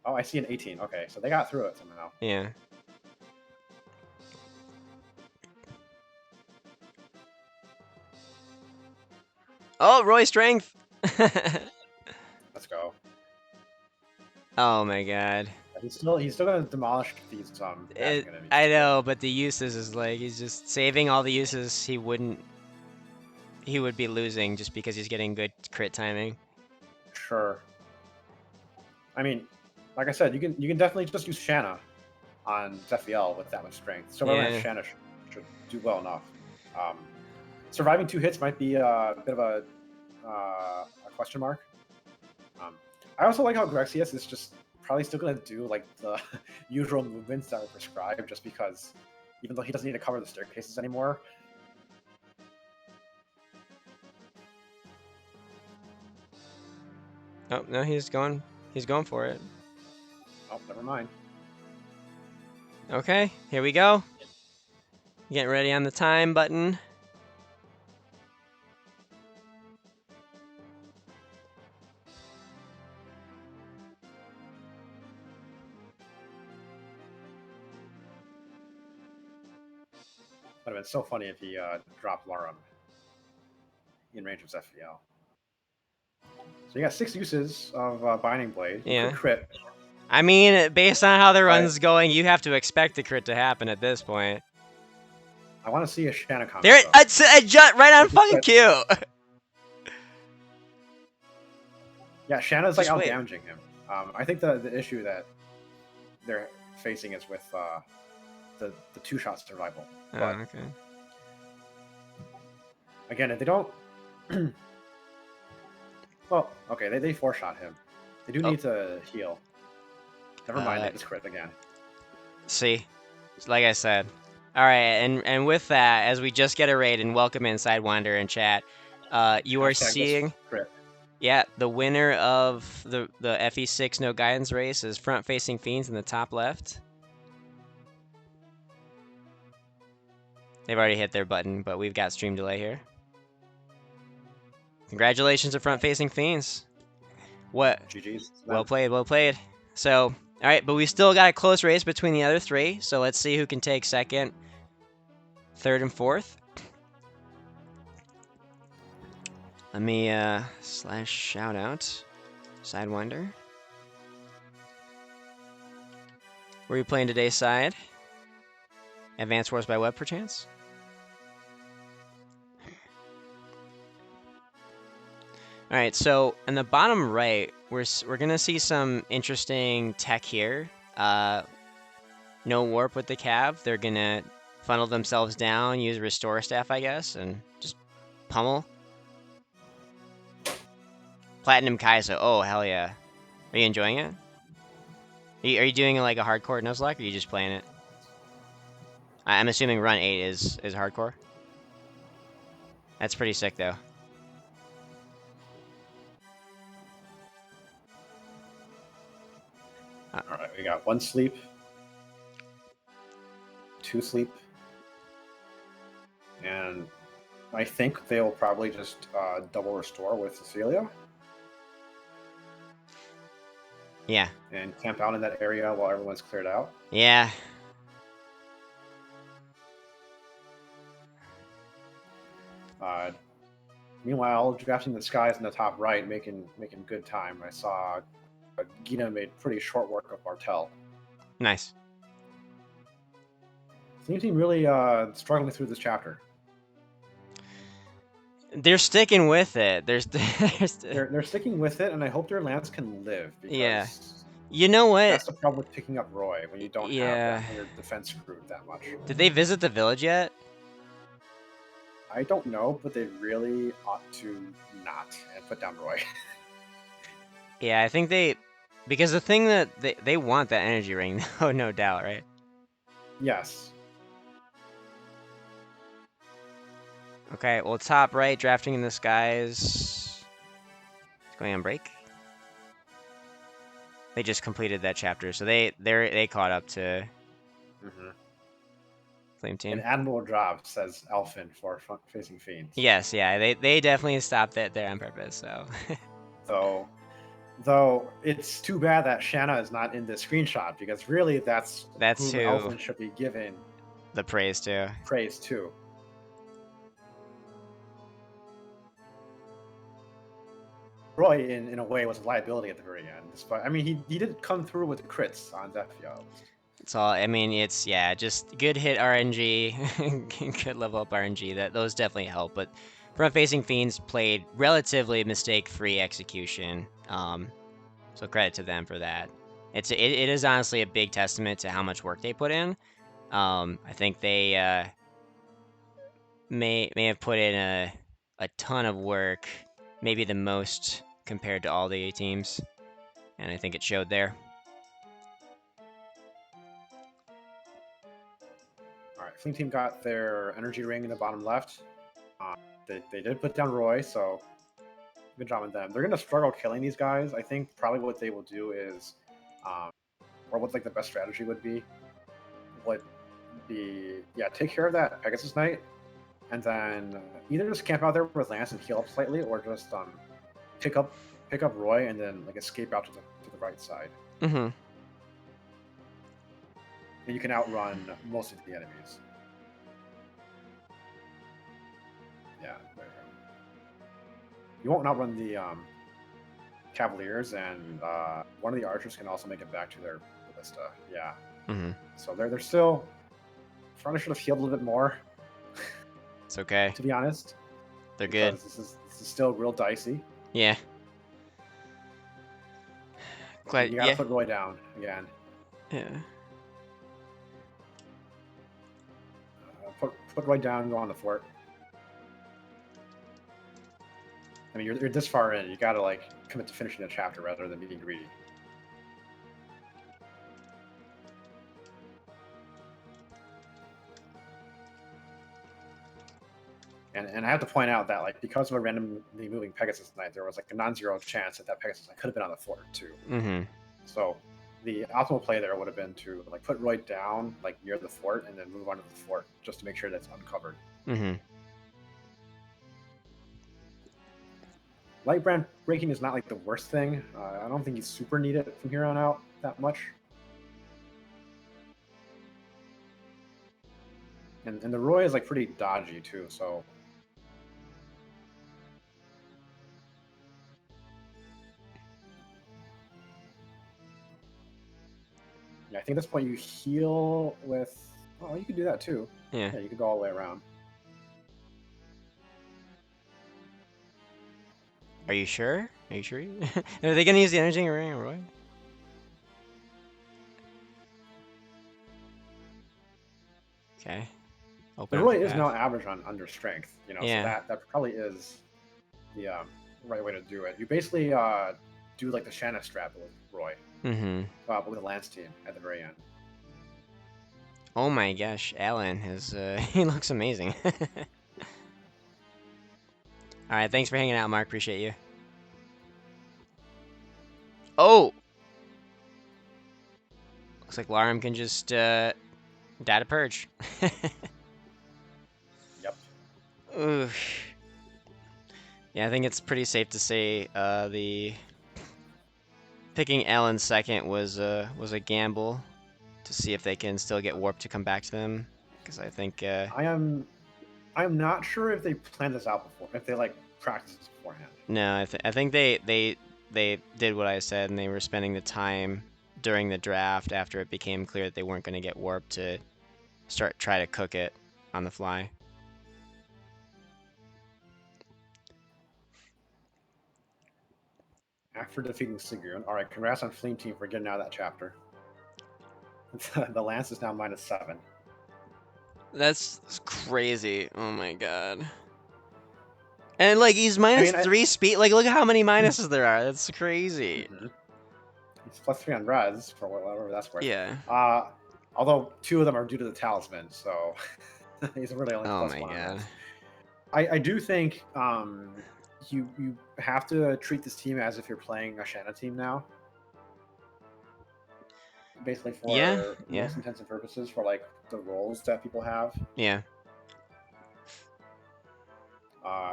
Oh, I see an 18. Okay, so they got through it somehow. Yeah. Oh, Roy strength! Let's go. Oh my god. He's still gonna demolish these enemies. I know, but the uses is like he's just saving all the uses he would be losing just because he's getting good crit timing. Sure. I mean, like I said, you can definitely just use Shanna on Zephiel with that much strength. So Shanna should do well enough. Surviving 2 hits might be a bit of a question mark. I also like how Grexius is just probably still going to do like the usual movements that are prescribed, just because even though he doesn't need to cover the staircases anymore. Oh no, he's going for it. Oh, never mind. Okay, here we go. Getting ready on the time button. Would have been so funny if he dropped Larum in range of Zephiel. So you got 6 uses of Binding Blade. Yeah. Crit. I mean, based on how the run's going, you have to expect the crit to happen at this point. I want to see a Shanna comment. There, it's right on fucking cue. Yeah, Shanna's like out damaging him. I think the issue that they're facing is with the 2-shot survival. Oh, but, okay. Again, if they don't... well, okay, they 4-shot him. They do need to heal. Never mind, they just crit again. See? Like I said. Alright, and with that, as we just get a raid and welcome in Sidewinder in chat, you are seeing... Yeah, the winner of the FE6 No Guidance race is front-facing Fiends in the top left. They've already hit their button, but we've got stream delay here. Congratulations to front-facing Fiends. What? GG's. Well played, well played. So, all right, but we still got a close race between the other three. So let's see who can take second, third, and fourth. Let me slash shout out Sidewinder. Were you playing today's side? Advanced Wars by Web, perchance? All right, so in the bottom right, we're gonna see some interesting tech here. No warp with the Cav. They're gonna funnel themselves down, use Restore Staff, I guess, and just pummel. Platinum Kaizo. Oh, hell yeah. Are you enjoying it? Are you doing like a hardcore Nuzlocke, or are you just playing it? I'm assuming Run 8 is hardcore. That's pretty sick, though. Alright, we got 1 sleep, 2 sleep, and I think they will probably just double restore with Cecilia. Yeah. And camp out in that area while everyone's cleared out. Yeah. Meanwhile, drafting the skies in the top right, making good time. I saw Gina made pretty short work of Martel. Nice. Seems team really struggling through this chapter. They're sticking with it. They're sticking with it, and I hope their Lance can live. Because yeah. You know what? That's the problem with picking up Roy when you don't have your defense screwed that much. Did they visit the village yet? I don't know, but they really ought to not and put down Roy. Yeah, I think because the thing that they want that energy ring, oh no doubt, right? Yes. Okay, well, top right, drafting in the skies. It's going on break. They just completed that chapter, so they caught up to Flame Team. An admirable job, says Elfin for facing Fiends. Yes, yeah, they definitely stopped it there on purpose. So. Though it's too bad that Shanna is not in this screenshot, because really that's who Elfin should be given the praise to. Roy, in a way, was a liability at the very end. Despite, I mean, he did come through with crits on Zephyr. It's all. I mean, it's just good hit RNG, good level up RNG. Those definitely help. But Front Facing Fiends played relatively mistake-free execution. So credit to them for that. It is honestly a big testament to how much work they put in. I think they may have put in a ton of work, maybe the most compared to all the teams, and I think it showed there. All right, Flame Team got their energy ring in the bottom left. They did put down Roy, so good job on them. They're gonna struggle killing these guys. I think probably what they will do is, or what like the best strategy would be, take care of that Pegasus Knight, and then either just camp out there with Lance and heal up slightly, or just pick up Roy and then like escape out to the right side. Mm-hmm. And you can outrun most of the enemies. Yeah, there you go. You won't outrun the Cavaliers, and one of the archers can also make it back to their ballista. Yeah. Mm-hmm. So they're still. Front should have healed a little bit more. It's okay. To be honest, they're good. This is still real dicey. Yeah. Quite. You gotta put Roy down again. Yeah. Put Roy down and go on the fort. I mean, you're this far in. You gotta like commit to finishing a chapter rather than being greedy. And I have to point out that like because of a randomly moving Pegasus Knight, there was like a non-zero chance that Pegasus Knight could have been on the fort too. Mm-hmm. So the optimal play there would have been to like put Roy down like near the fort and then move on to the fort just to make sure that's uncovered. Mm-hmm. light brand breaking is not like the worst thing. I don't think you super need it from here on out that much. And the Roy is like pretty dodgy too, so. Yeah, I think at this point you heal with. Oh, you could do that too. Yeah. Yeah, you could go all the way around. Are you sure? Are you sure? Are they gonna use the energy ring, Roy? Okay. Open The up the Roy is path. now average on under strength, you know, Yeah. so that probably is the right way to do it. You basically do like the Shanna strap with Roy, but with the Lance team at the very end. Oh my gosh, Alan is he looks amazing. All right, thanks for hanging out, Mark. Appreciate you. Oh, looks like Larum can just data purge. Yep. Oof. Yeah, I think it's pretty safe to say the picking Alan second was a gamble to see if they can still get warp to come back to them, because I think I'm not sure if they planned this out before, if they like practiced this beforehand. no, I think they did what I said, and they were spending the time during the draft after it became clear that they weren't going to get warp to try to cook it on the fly. After defeating Sigrun, all right, congrats on Fleam Team for getting out of that chapter. The Lance is now -7. That's crazy. Oh my god. And like he's -3 speed. Like look at how many minuses there are. That's crazy. He's +3 on res for whatever that's worth. Yeah. Although 2 of them are due to the talisman, so he's really only +1 on res. I do think you have to treat this team as if you're playing a Shanna team now. Basically for most intents and purposes for like the roles that people have. Yeah.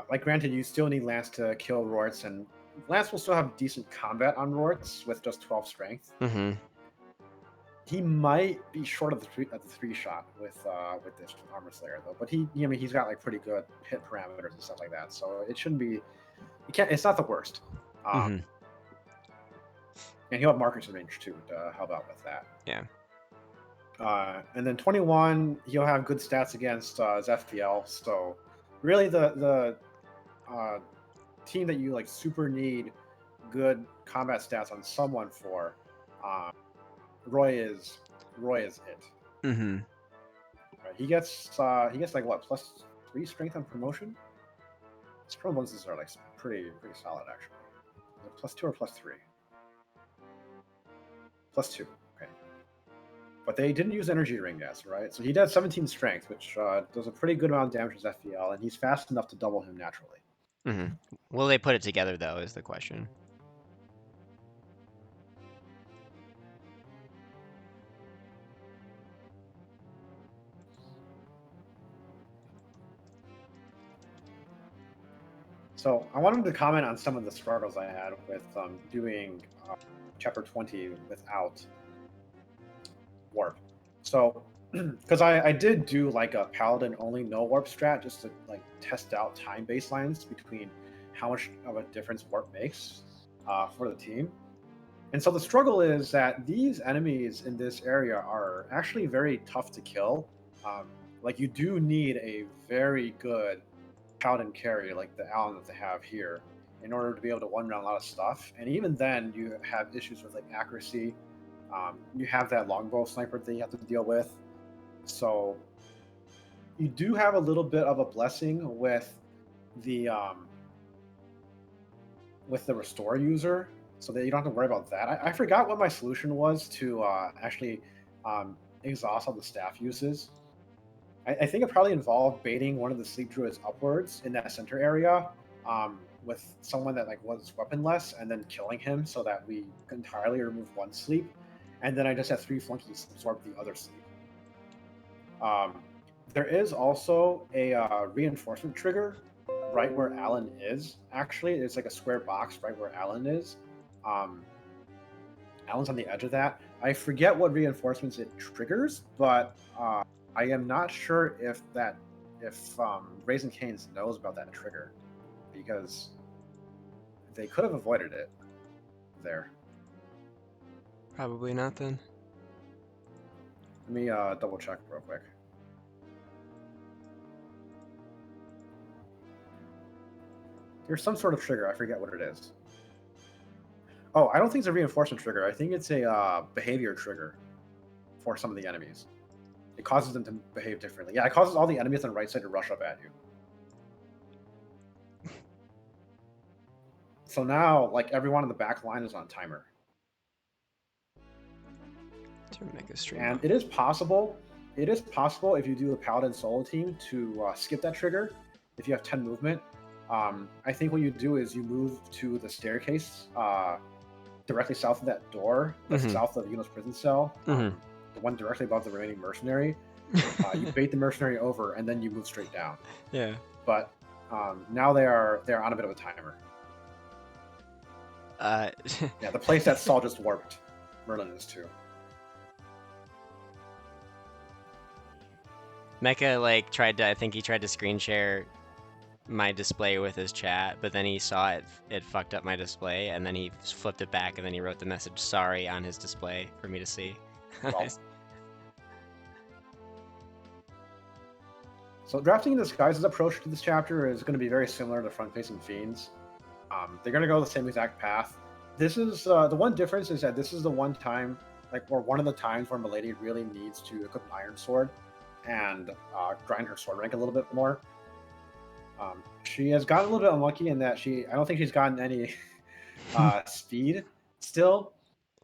Like granted, you still need Lance to kill Rorts, and Lance will still have decent combat on Rorts with just 12 strength. He might be short of the three shot with this Armor Slayer though, but he's got like pretty good hit parameters and stuff like that, so it shouldn't be. It's not the worst. And he'll have markers in range too to help out with that. Yeah. And then 21, he'll have good stats against Zephiel. So really, the team that you like super need good combat stats on someone for, Roy is it. Right, he gets like what +3 strength on promotion. His pro bonuses are like pretty solid actually. +2 or +3? +2. Okay. But they didn't use energy ring gas, right? So he does 17 strength, which does a pretty good amount of damage to FPL, and he's fast enough to double him naturally. Will they put it together though? Is the question. So I wanted to comment on some of the struggles I had with doing chapter 20 without warp. So, because I did do like a paladin only no warp strat just to like test out time baselines between how much of a difference warp makes for the team. And so the struggle is that these enemies in this area are actually very tough to kill. Like you do need a very good paladin carry like the Allen that they have here in order to be able to one round a lot of stuff. And even then, you have issues with like accuracy. You have that longbow sniper that you have to deal with. So you do have a little bit of a blessing with the restore user, so that you don't have to worry about that. I forgot what my solution was to actually exhaust all the staff uses. I think it probably involved baiting one of the sleep druids upwards in that center area with someone that like was weaponless, and then killing him so that we entirely remove one sleep, and then I just had 3 flunkies absorb the other sleep. There is also a reinforcement trigger right where Alan is. Actually, it's like a square box right where Alan is. Alan's on the edge of that. I forget what reinforcements it triggers, but I am not sure if Raising Cane's knows about that trigger, because they could have avoided it there. Probably not then. Let me double check real quick. There's some sort of trigger. I forget what it is. Oh, I don't think it's a reinforcement trigger. I think it's a behavior trigger for some of the enemies. It causes them to behave differently. Yeah, it causes all the enemies on the right side to rush up at you. So now, like, everyone in the back line is on timer. To make a stream. And it is possible if you do the Paladin solo team to skip that trigger if you have 10 movement. I think what you do is you move to the staircase directly south of that door, south of Yuno's prison cell, the one directly above the remaining mercenary. You bait the mercenary over, and then you move straight down. Yeah. But now they're on a bit of a timer. Yeah, the place that Saul just warped, Merlin is too. Mecha I think he tried to screen share my display with his chat, but then he saw it fucked up my display, and then he flipped it back, and then he wrote the message "sorry" on his display for me to see. Well, so drafting the Disguise's approach to this chapter is going to be very similar to front-facing Fiends. They're going to go the same exact path. This is the one difference is that this is the one time, or one of the times where Milady really needs to equip an Iron Sword and grind her sword rank a little bit more. She has gotten a little bit unlucky in that I don't think she's gotten any speed still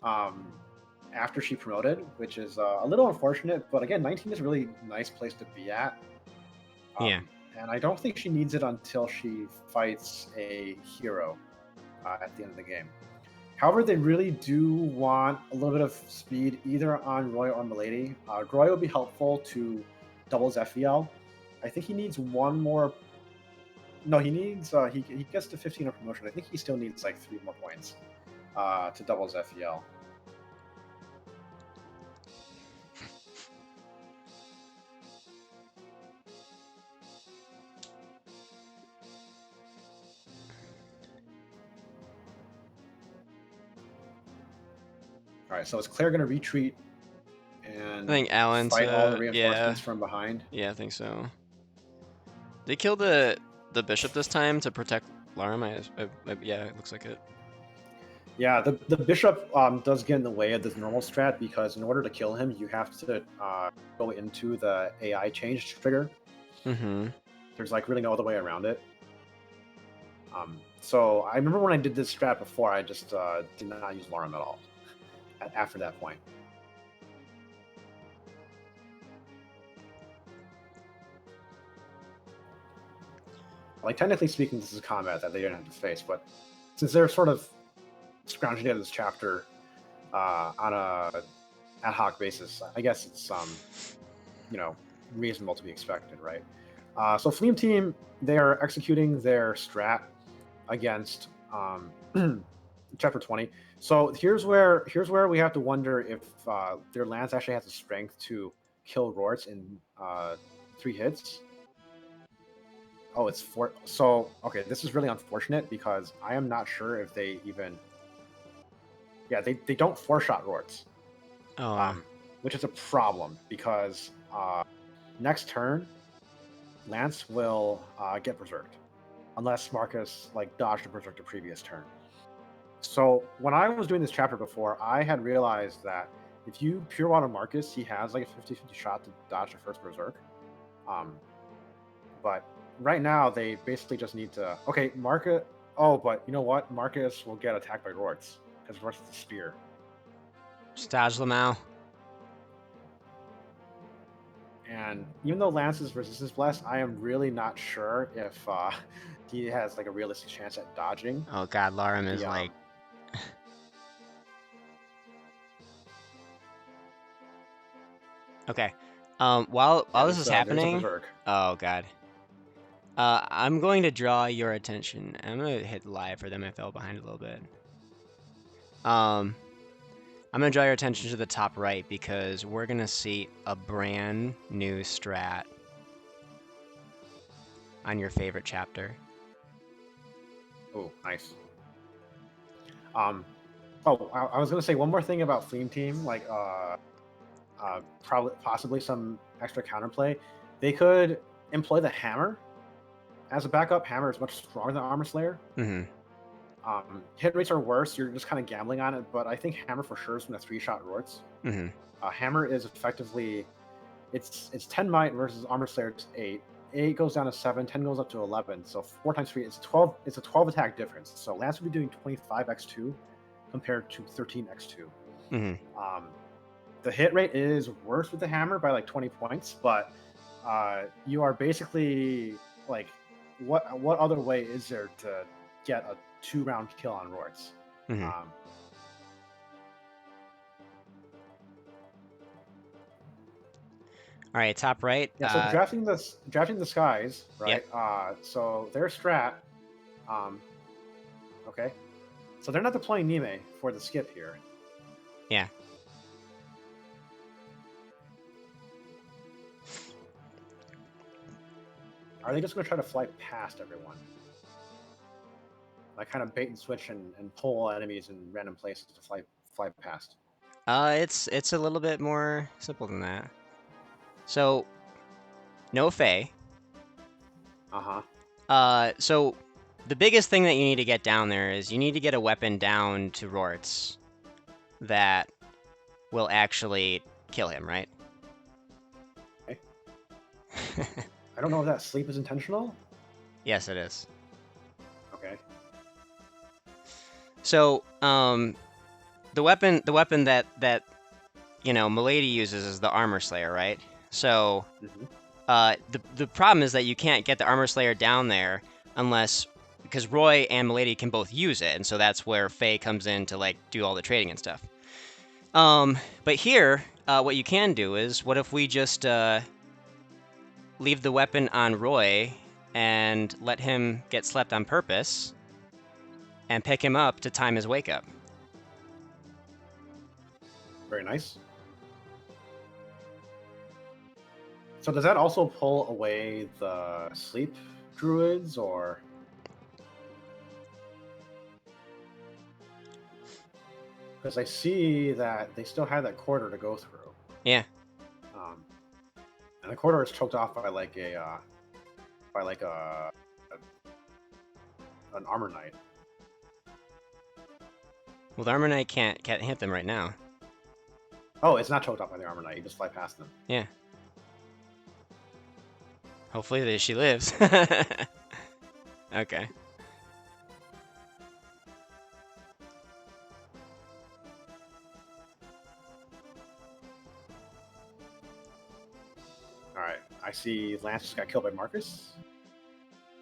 after she promoted, which is a little unfortunate. But again, 19 is a really nice place to be at. Yeah. And I don't think she needs it until she fights a hero at the end of the game. However, they really do want a little bit of speed either on Roy or Milady. Roy will be helpful to double his FEL. I think he needs one more. No, he needs. He gets to 15 of promotion. I think he still needs like 3 more points to double his FEL. All right, so is Claire going to retreat and I think Alan fight all the reinforcements from behind? Yeah, I think so. They killed the bishop this time to protect Larum. Yeah, it looks like it. Yeah, the bishop does get in the way of this normal strat because in order to kill him, you have to go into the AI change trigger. There's like really no other way around it. So I remember when I did this strat before, I just did not use Larum at all after that point. Like, technically speaking, this is combat that they didn't have to face, but since they're sort of scrounging together this chapter on a ad hoc basis, I guess it's reasonable to be expected, right? So Fleam Team, they are executing their strat against chapter 20. So here's where we have to wonder if their lance actually has the strength to kill Rorts in 3 hits. Oh, it's 4. So okay, this is really unfortunate because I am not sure if they even. Yeah, they don't 4-shot Rorts. Which is a problem because next turn, Lance will get berserked unless Marcus dodged a berserk the previous turn. So when I was doing this chapter before, I had realized that if you pure water Marcus, he has like a 50-50 shot to dodge the first berserk. But right now they basically just need to. Okay, Marcus. Oh, but you know what? Marcus will get attacked by Rorts because Rorts is a spear. Just dodge Lamau. And even though Lance is resistance blessed, I am really not sure if he has a realistic chance at dodging. Oh god, Larum is Okay. While this is happening. Oh god. I'm going to draw your attention. I'm gonna hit live for them. I fell behind a little bit. I'm gonna draw your attention to the top right because we're gonna see a brand new strat on your favorite chapter. Oh, nice. Oh, I was gonna say one more thing about Flame Team, like probably possibly some extra counterplay. They could employ the hammer as a backup. Hammer is much stronger than Armor Slayer. Hit rates are worse. You're just kind of gambling on it, but I think hammer for sure is from the 3-shot Rorts. Hammer is effectively it's 10 might versus Armor Slayer's 8. 8 goes down to 7, 10 goes up to 11. So 4 times 3 is 12. It's a 12 attack difference. So Lance would be doing 25x2 compared to 13x2. The hit rate is worse with the hammer by like 20 points, but you are basically like, what other way is there to get a 2-round kill on Rorts? All right, top right. Yeah, so drafting the skies, right? Yep. So their strat, okay. So they're not deploying Nime for the skip here. Yeah. Are they just going to try to fly past everyone? Like kind of bait and switch and pull enemies in random places to fly past? It's a little bit more simple than that. So, no Fae. So the biggest thing that you need to get down there is you need to get a weapon down to Rorts that will actually kill him, right? Okay. I don't know if that sleep is intentional. Yes, it is. Okay. So, the weapon that Milady uses is the Armor Slayer, right? So, the problem is that you can't get the Armor Slayer down there unless, because Roy and Milady can both use it, and so that's where Faye comes in to like do all the trading and stuff. But here, what you can do is, what if we just leave the weapon on Roy and let him get slept on purpose and pick him up to time his wake up? Very nice. So does that also pull away the sleep druids, or? Because I see that they still have that corridor to go through. Yeah. And the corridor is choked off by like an armor knight. Well, the Armor Knight can't hit them right now. Oh, it's not choked off by the armor knight. You just fly past them. Yeah. Hopefully she lives. Okay. All right. I see Lance just got killed by Marcus.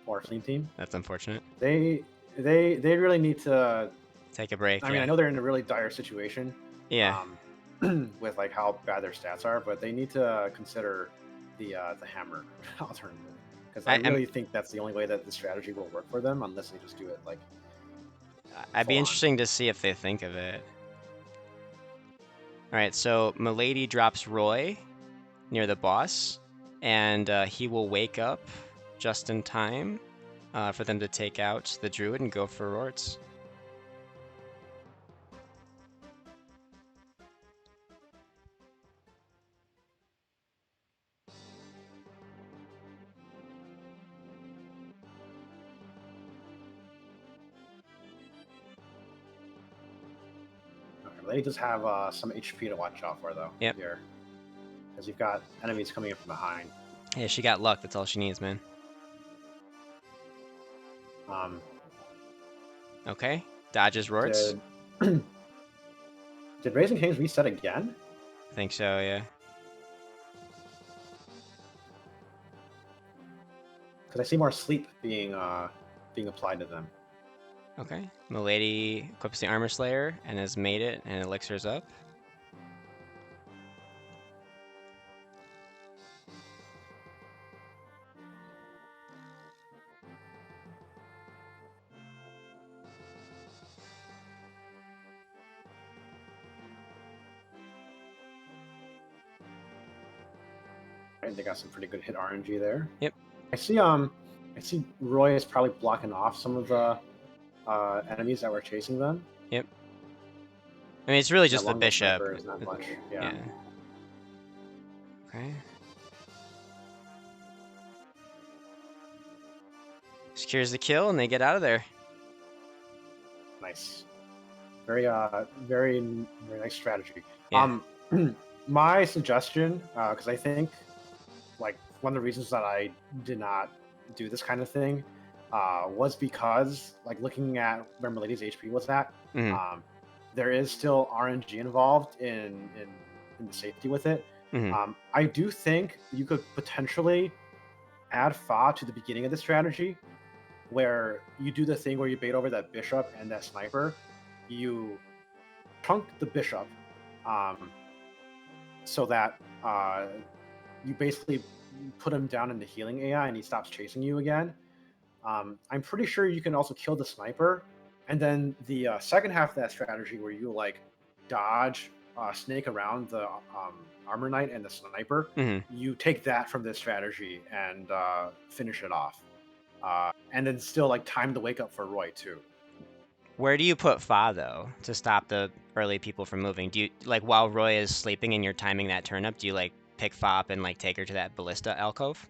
Or Flame Team. That's unfortunate. They really need to take a break. I mean, I know they're in a really dire situation. Yeah. With like how bad their stats are, but they need to consider the hammer alternative, because I really think that's the only way that the strategy will work for them, unless they just do it like. I'd be interesting to see if they think of it. All right, so Milady drops Roy near the boss, and he will wake up just in time for them to take out the druid and go for Rorts. They just have some HP to watch out for, though. Yep. Here, because you've got enemies coming in from behind. Yeah, she got luck. That's all she needs, man. Okay. Dodges Rorts. Did Raising Kings reset again? I think so, yeah. Because I see more sleep being applied to them. Okay. Milady equips the Armor Slayer and has made it, and elixirs up. Right, they got some pretty good hit RNG there. Yep. I see Roy is probably blocking off some of the enemies that were chasing them. Yep. I mean, it's really Yeah, just the longbow bishop. sniper is not much. Yeah. Okay. Secures the kill, and they get out of there. Nice. Very very nice strategy. Yeah. My suggestion, because I think like one of the reasons that I did not do this kind of thing was because like looking at where Milady's HP was at, there is still RNG involved in the safety with it. I do think you could potentially add Fa to the beginning of the strategy, where you do the thing where you bait over that bishop and that sniper. You chunk the bishop, so that you basically put him down in the healing AI and he stops chasing you again. I'm pretty sure you can also kill the sniper, and then the second half of that strategy where you like dodge, snake around the armor knight and the sniper, you take that from this strategy and finish it off, and then still like time the wake up for Roy too. Where do you put Fa though to stop the early people from moving? Do you like while Roy is sleeping and you're timing that turn up? Do you like pick Fa up and like take her to that ballista alcove?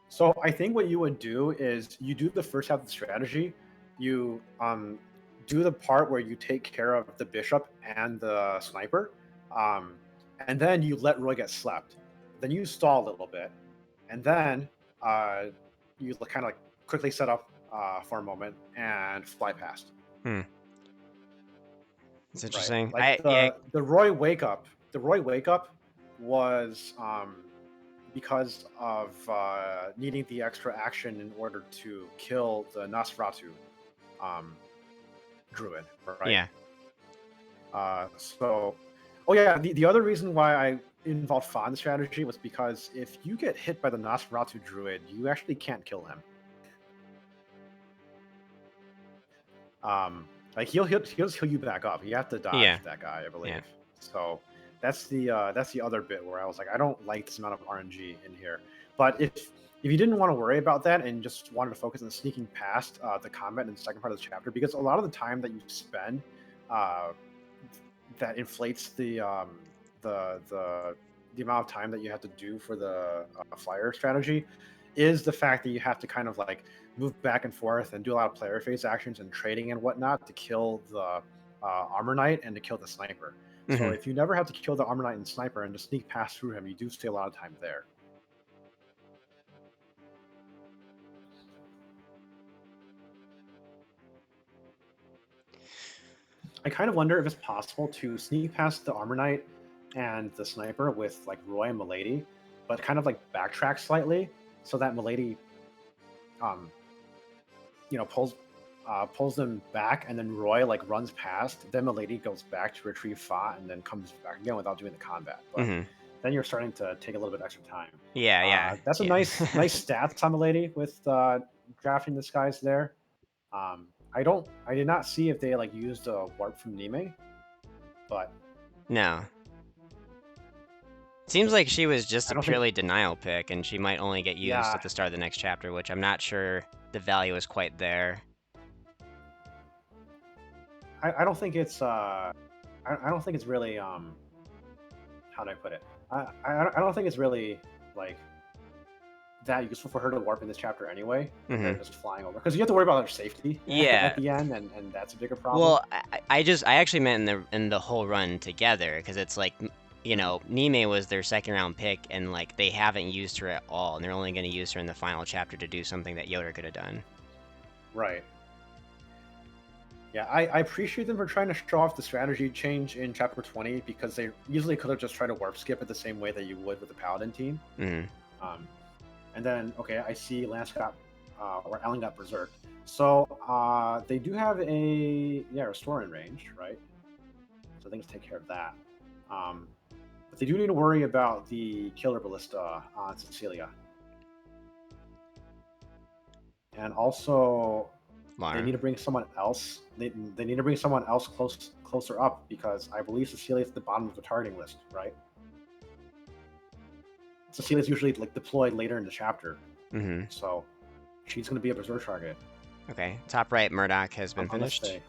So I think what you would do is you do the first half of the strategy. You do the part where you take care of the bishop and the sniper, and then you let Roy get slept. Then you stall a little bit, and then you kind of like quickly set up for a moment and fly past. It's Right, interesting. like the Roy wake up. The Roy wake up was because of needing the extra action in order to kill the Nosferatu druid, right? Yeah. Oh yeah, the other reason why I involved Fa in the strategy was because if you get hit by the Nosferatu druid, you actually can't kill him. Like he'll heal you back up. You have to dodge that guy, I believe. So that's the other bit where I was like, I don't like this amount of RNG in here. But if you didn't want to worry about that and just wanted to focus on sneaking past the combat in the second part of the chapter, because a lot of the time that you spend that inflates the amount of time that you have to do for the flyer strategy is the fact that you have to kind of like move back and forth and do a lot of player phase actions and trading and whatnot to kill the armor knight and to kill the sniper. So if you never have to kill the armor knight and sniper and just sneak past through him, you do stay a lot of time there. I kind of wonder if it's possible to sneak past the armor knight and the sniper with like Roy and Milady, but kind of like backtrack slightly so that Milady pulls them back, and then Roy like runs past. Then Milady goes back to retrieve Fa, and then comes back again without doing the combat. But then you're starting to take a little bit extra time. That's a nice stats on Milady with drafting the skies there. I did not see if they like used a warp from Nime, but no. Seems like she was just a purely denial pick, and she might only get used at the start of the next chapter, which I'm not sure the value is quite there. I don't think it's I don't think it's really how do I put it? I don't think it's really like that useful for her to warp in this chapter anyway. They're just flying over, because you have to worry about her safety at the end, and that's a bigger problem. Well, I actually meant in the whole run together, because it's like, you know, Nime was their second round pick, and like they haven't used her at all, and they're only going to use her in the final chapter to do something that Yoder could have done. Right. Yeah, I appreciate them for trying to show off the strategy change in chapter 20, because they easily could have just tried to warp skip it the same way that you would with the Paladin team. And then, okay, I see Lance got, or Ellen got berserked. So they do have a restore in range, right? So things take care of that. But they do need to worry about the killer ballista on Cecilia. And also, they need to bring someone else. They need to bring someone else closer up, because I believe Cecilia is at the bottom of the targeting list, right? Cecilia's usually like deployed later in the chapter, Mm-hmm. so she's going to be a berserk target. Okay, top right Murdoch has been On this finished. day.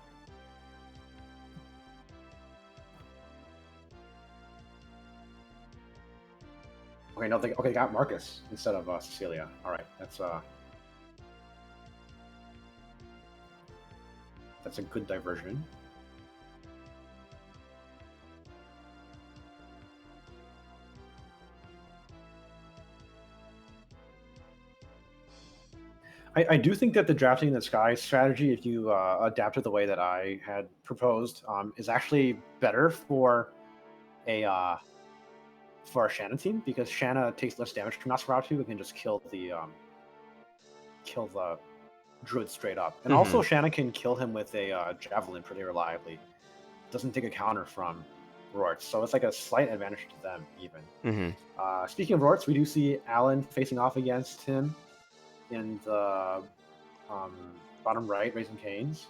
Okay, no, they got Marcus instead of Cecilia. All right, that's a good diversion. I do think that the drafting in the sky strategy, if you adapt it the way that I had proposed, is actually better for a Shanna team, because Shanna takes less damage from Nosferatu and can just kill the druid straight up. And also Shanna can kill him with a javelin pretty reliably. Doesn't take a counter from Rorts, so it's like a slight advantage to them even. Speaking of Rorts, we do see Alan facing off against him in the bottom right, raising canes.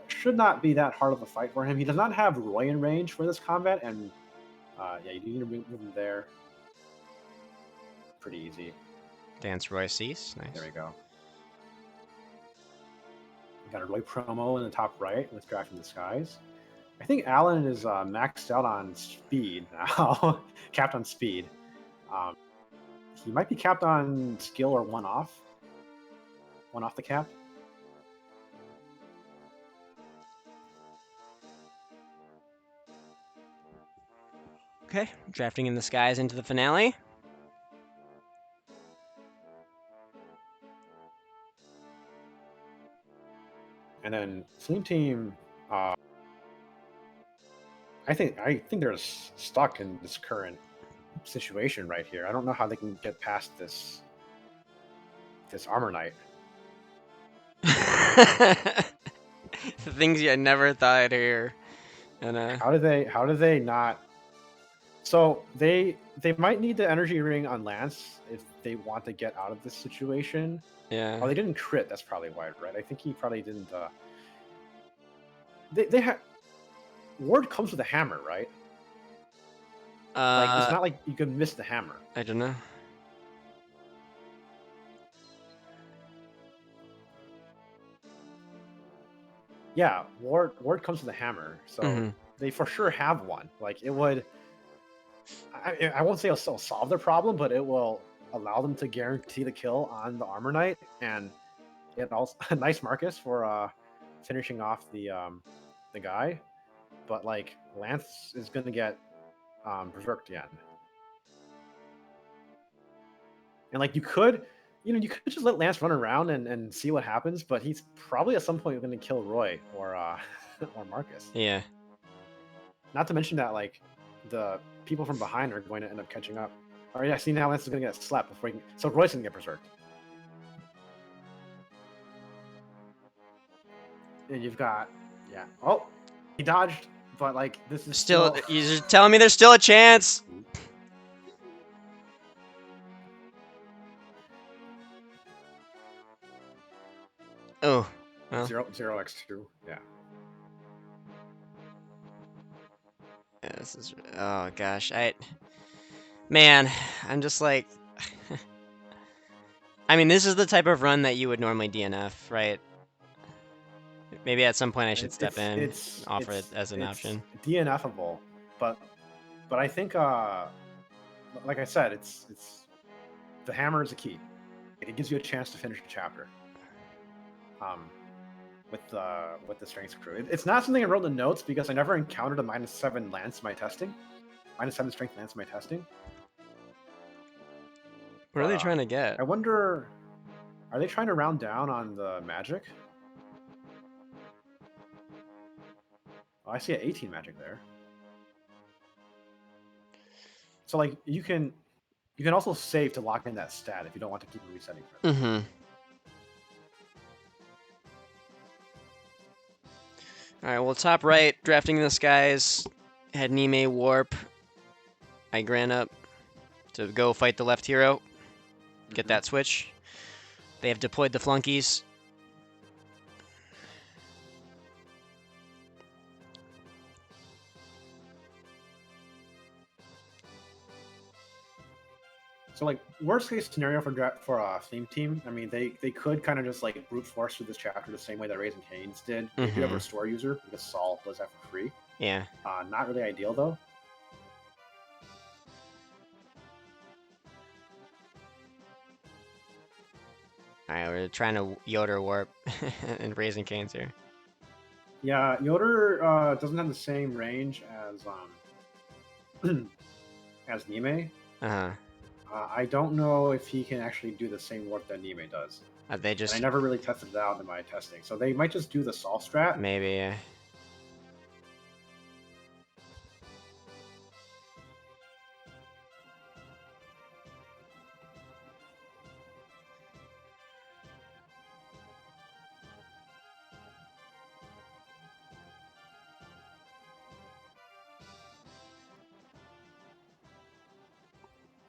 Should not be that hard of a fight for him. He does not have Roy in range for this combat, and yeah, you do need to move him there. Pretty easy. Dance Roy cease. Nice. There we go. We got a Roy promo in the top right with Drafting the Skies. I think Alan is maxed out on speed now, capped on speed. He might be capped on skill or one off the cap. Okay, Drafting in the Skies into the finale. And then Flame Team, I think they're stuck in this current situation right here. I don't know how they can get past this Armor Knight. The things you never thought I'd hear. And how do they not? So they might need the energy ring on Lance if they want to get out of this situation. Yeah. Oh, they didn't crit. That's probably why, right? I think he probably didn't. They have Ward comes with a hammer, right? Like, it's not like you can miss the hammer. I don't know. Yeah, Ward comes with a hammer, so they for sure have one. Like, it would. I won't say it'll solve their problem, but it will allow them to guarantee the kill on the Armor Knight, and it also a nice Marcus for finishing off the guy. But like, Lance is gonna get berserked again. And like, you could just let Lance run around and see what happens, but he's probably at some point going to kill Roy or or Marcus. Yeah. Not to mention that like the people from behind are going to end up catching up. Or yeah, see, now Lance is going to get slapped before he can, so Roy's going to get berserked. And you've got oh, he dodged, but like this is still you're telling me there's still a chance. Oh, well. 0x2, yeah. Yeah, this is, oh gosh, man, I'm just like, I mean, this is the type of run that you would normally DNF, right? Maybe at some point I should step in, offer it as an option. DNFable, but I think, like I said, it's the hammer is a key. It gives you a chance to finish the chapter. With the strength crew, it's not something I wrote in the notes because I never encountered a -7 lance in my testing, -7 strength lance in my testing. What are they trying to get? I wonder, are they trying to round down on the magic? Oh, I see an 18 magic there. So like, you can also save to lock in that stat if you don't want to keep resetting. Alright, well, top right, Drafting in the Skies, had Nime warp. I ran up to go fight the left hero, get that switch. They have deployed the flunkies. So like worst case scenario for a theme team, I mean they could kind of just like brute force through this chapter the same way that Raising Cane's did. They do have a restore user because Saul does that for free. Yeah. Not really ideal though. Alright, we're trying to Yoder warp and Raising Cane's here. Yeah, Yoder doesn't have the same range as as Nime. I don't know if he can actually do the same warp that Nime does. They just. And I never really tested it out in my testing, so they might just do the Saul strat. Maybe. Yeah.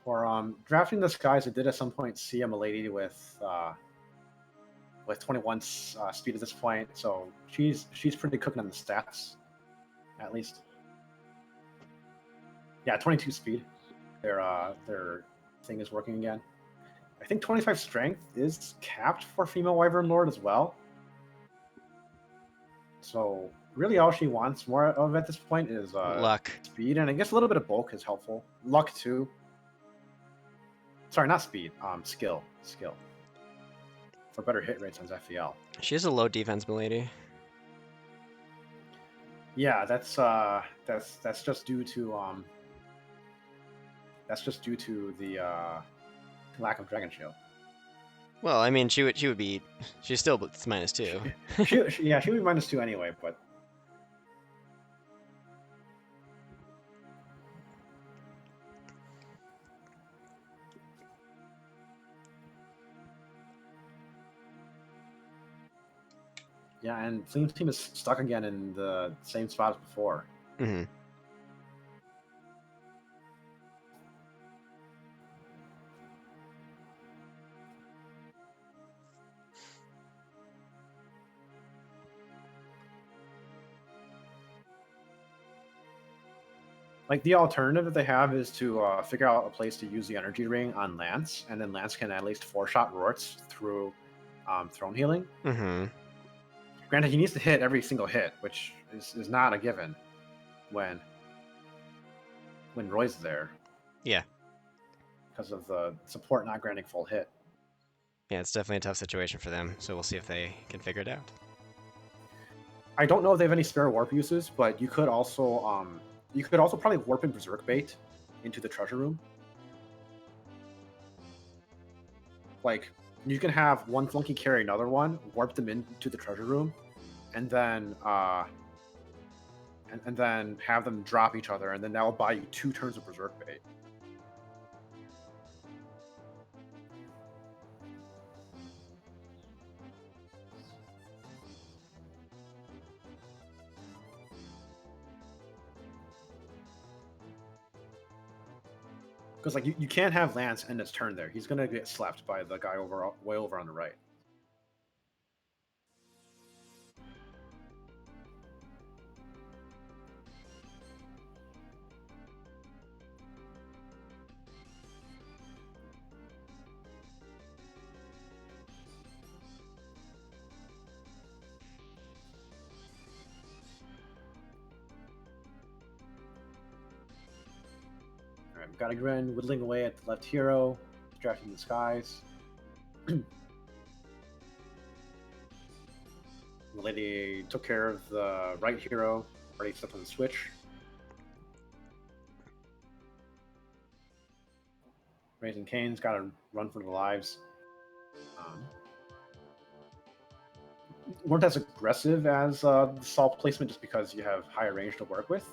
For drafting the skies, I did at some point see a Milady with 21 speed at this point, so she's pretty cooking on the stats, at least. Yeah, 22 speed. Their thing is working again. I think 25 strength is capped for female Wyvern Lord as well. So really, all she wants more of at this point is luck, speed, and I guess a little bit of bulk is helpful. Luck too. Sorry, not speed. Skill. For better hit rates on FEL. She has a low defense, milady. Yeah, that's just due to the lack of Dragon Shield. Well, I mean, she would be. She's still -2. she would be -2 anyway, but. Yeah, and Flame's team is stuck again in the same spot as before. Like, the alternative that they have is to figure out a place to use the energy ring on Lance, and then Lance can at least 4-shot Rorts through Throne Healing. Granted, he needs to hit every single hit, which is not a given when Roy's there. Yeah. Because of the support not granting full hit. Yeah, it's definitely a tough situation for them, so we'll see if they can figure it out. I don't know if they have any spare warp uses, but you could also probably warp in Berserk Bait into the treasure room. Like, you can have one flunky carry another one, warp them into the treasure room, and then and then have them drop each other, and then that will buy you 2 turns of Berserk Bait. Because like you can't have Lance end his turn there. He's gonna get slapped by the guy way over on the right. Alright, got a grin, whittling away at the left hero, drafting the skies. The lady took care of the right hero, already stepped on the switch. Raising Cane's got to run for the lives. Weren't as aggressive as the Saul placement just because you have higher range to work with.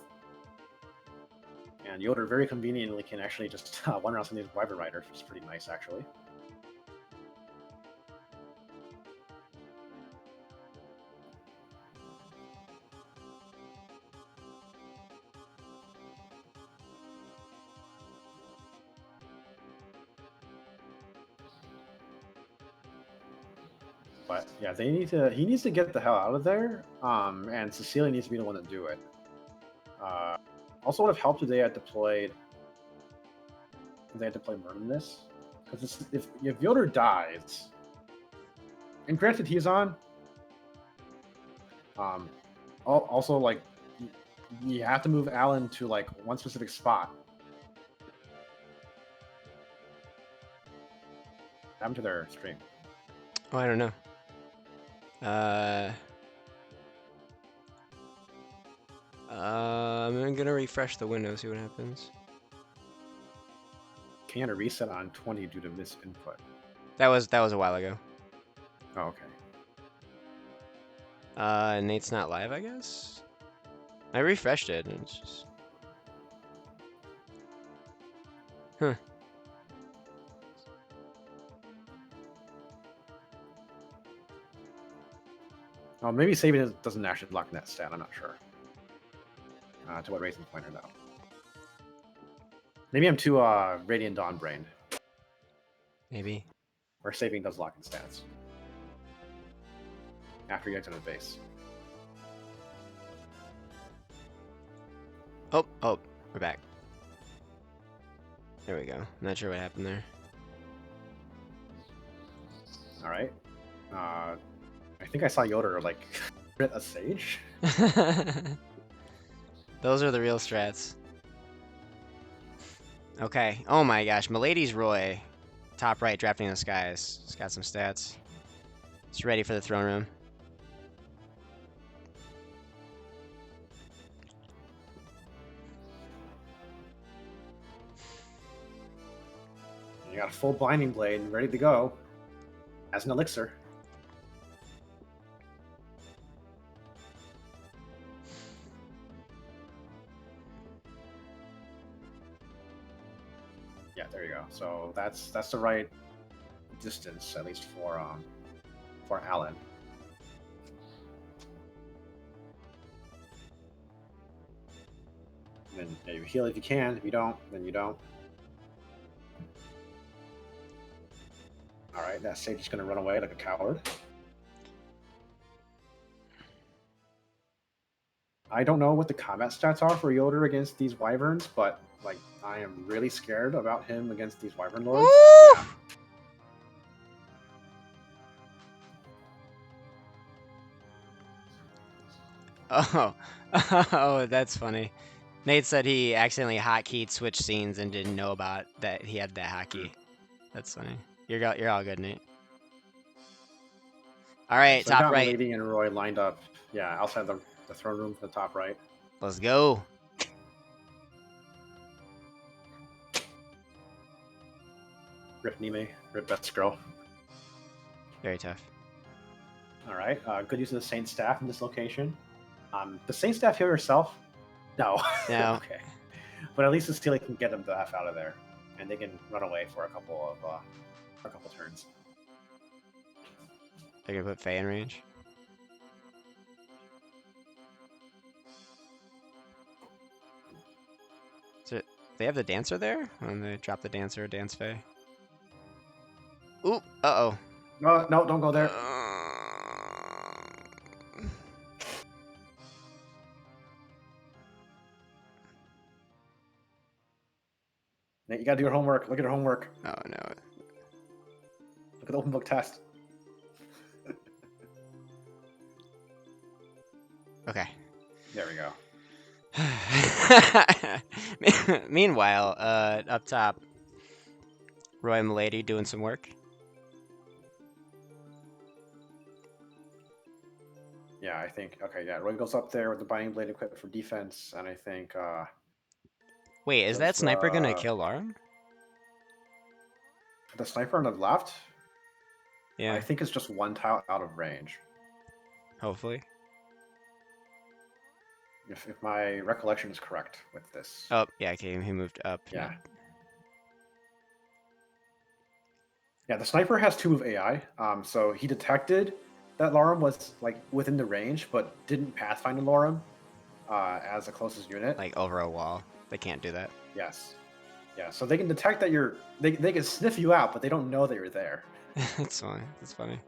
And Yoder very conveniently can actually just one around some of these Wyvern Riders, which is pretty nice, actually. But yeah, he needs to get the hell out of there, and Cecilia needs to be the one to do it. Also would have helped if they had deployed Murder this. Because if Yoder dies, and granted he's on, also like you have to move Alan to like one specific spot. What happened to their stream? Oh, I don't know. I'm gonna refresh the window, see what happens. Can a reset on 20 due to misinput? That was a while ago. Oh, okay. Nate's not live, I guess. I refreshed it, and it's just. Huh. Oh, maybe saving doesn't actually lock in that stat. I'm not sure. To what Raisin pointed out. Maybe I'm too Radiant Dawn brained. Maybe. Or saving does lock in stats. After you exit the base. Oh, we're back. There we go. Not sure what happened there. All right. I think I saw Yoder like crit a Sage. Those are the real strats. Okay. Oh my gosh. Milady's Roy. Top right, drafting the skies. He's got some stats. He's ready for the throne room. You got a full Blinding Blade ready to go. As an elixir. Yeah, there you go. So that's the right distance, at least for Alan. And then yeah, you heal if you can. If you don't, then you don't. All right, that Sage is going to run away like a coward. I don't know what the combat stats are for Yoder against these Wyverns, but like I am really scared about him against these Wyvern Lords. Yeah. Oh, oh, that's funny. Nate said he accidentally hotkeyed switch scenes and didn't know about that he had that hotkey. That's funny. You're all good, Nate. All right, So top I got right. Milady and Roy lined up. Yeah, outside the throne room for the top right. Let's go. Rip Nime, rip best girl. Very tough. All right, good use of the Saint Staff in this location. The Saint Staff heal herself? No. No. Okay. But at least the Steely can get them the F out of there, and they can run away for a couple turns. They're gonna put Faye in range. So they have the dancer there? When they drop the dancer, dance Faye. Ooh, uh-oh. No, don't go there. Nate, you gotta do your homework. Look at your homework. Oh, no. Look at the open book test. Okay. There we go. Meanwhile, up top, Roy and Milady doing some work. Yeah, I think. Okay, yeah. Roy goes up there with the Binding Blade equipped for defense, and I think. Wait, is that sniper gonna kill Lauren? The sniper on the left? Yeah. I think it's just one tile out of range. Hopefully. If my recollection is correct with this. Oh, yeah, okay, he moved up. Yeah. Yeah, the sniper has 2 of AI. So he detected that Lauren was like within the range, but didn't pathfind Lauren as the closest unit. Like over a wall. They can't do that. Yes. Yeah, so they can detect that you're. They can sniff you out, but they don't know that you're there. That's funny. That's funny.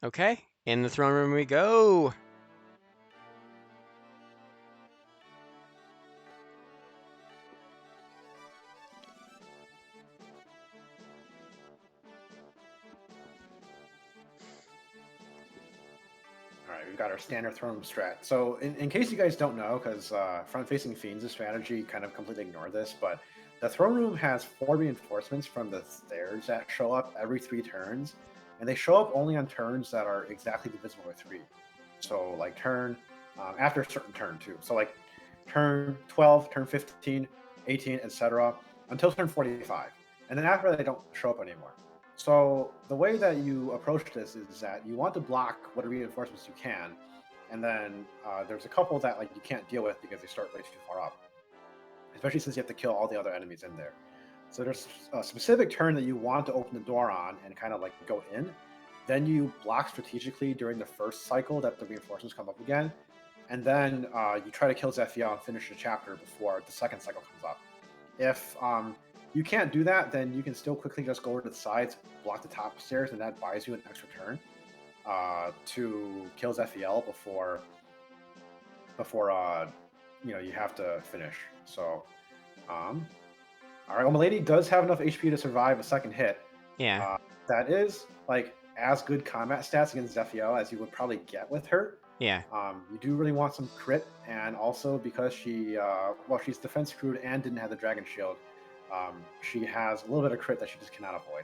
Okay, in the throne room we go. All right, we've got our standard throne room strat. So, in case you guys don't know, because front-facing Fiends' strategy kind of completely ignore this, but the throne room has 4 reinforcements from the stairs that show up every 3 turns, and they show up only on turns that are exactly divisible by 3. So, like turn after a certain turn too. So, like turn 12, turn 15, 18, etc., until turn 45, and then after that, they don't show up anymore. So the way that you approach this is that you want to block what reinforcements you can, and then there's a couple that like you can't deal with because they start way too far up, especially since you have to kill all the other enemies in there. So there's a specific turn that you want to open the door on and kind of like go in. Then you block strategically during the first cycle that the reinforcements come up again, and then you try to kill Zephiel and finish the chapter before the second cycle comes up. If you can't do that, then you can still quickly just go over to the sides, block the top stairs, and that buys you an extra turn to kill Zephiel before you have to finish. So, all right. Well, Milady does have enough HP to survive a second hit. Yeah. That is like as good combat stats against Zephiel as you would probably get with her. Yeah. You do really want some crit, and also because she's defense screwed and didn't have the dragon shield, she has a little bit of crit that she just cannot avoid.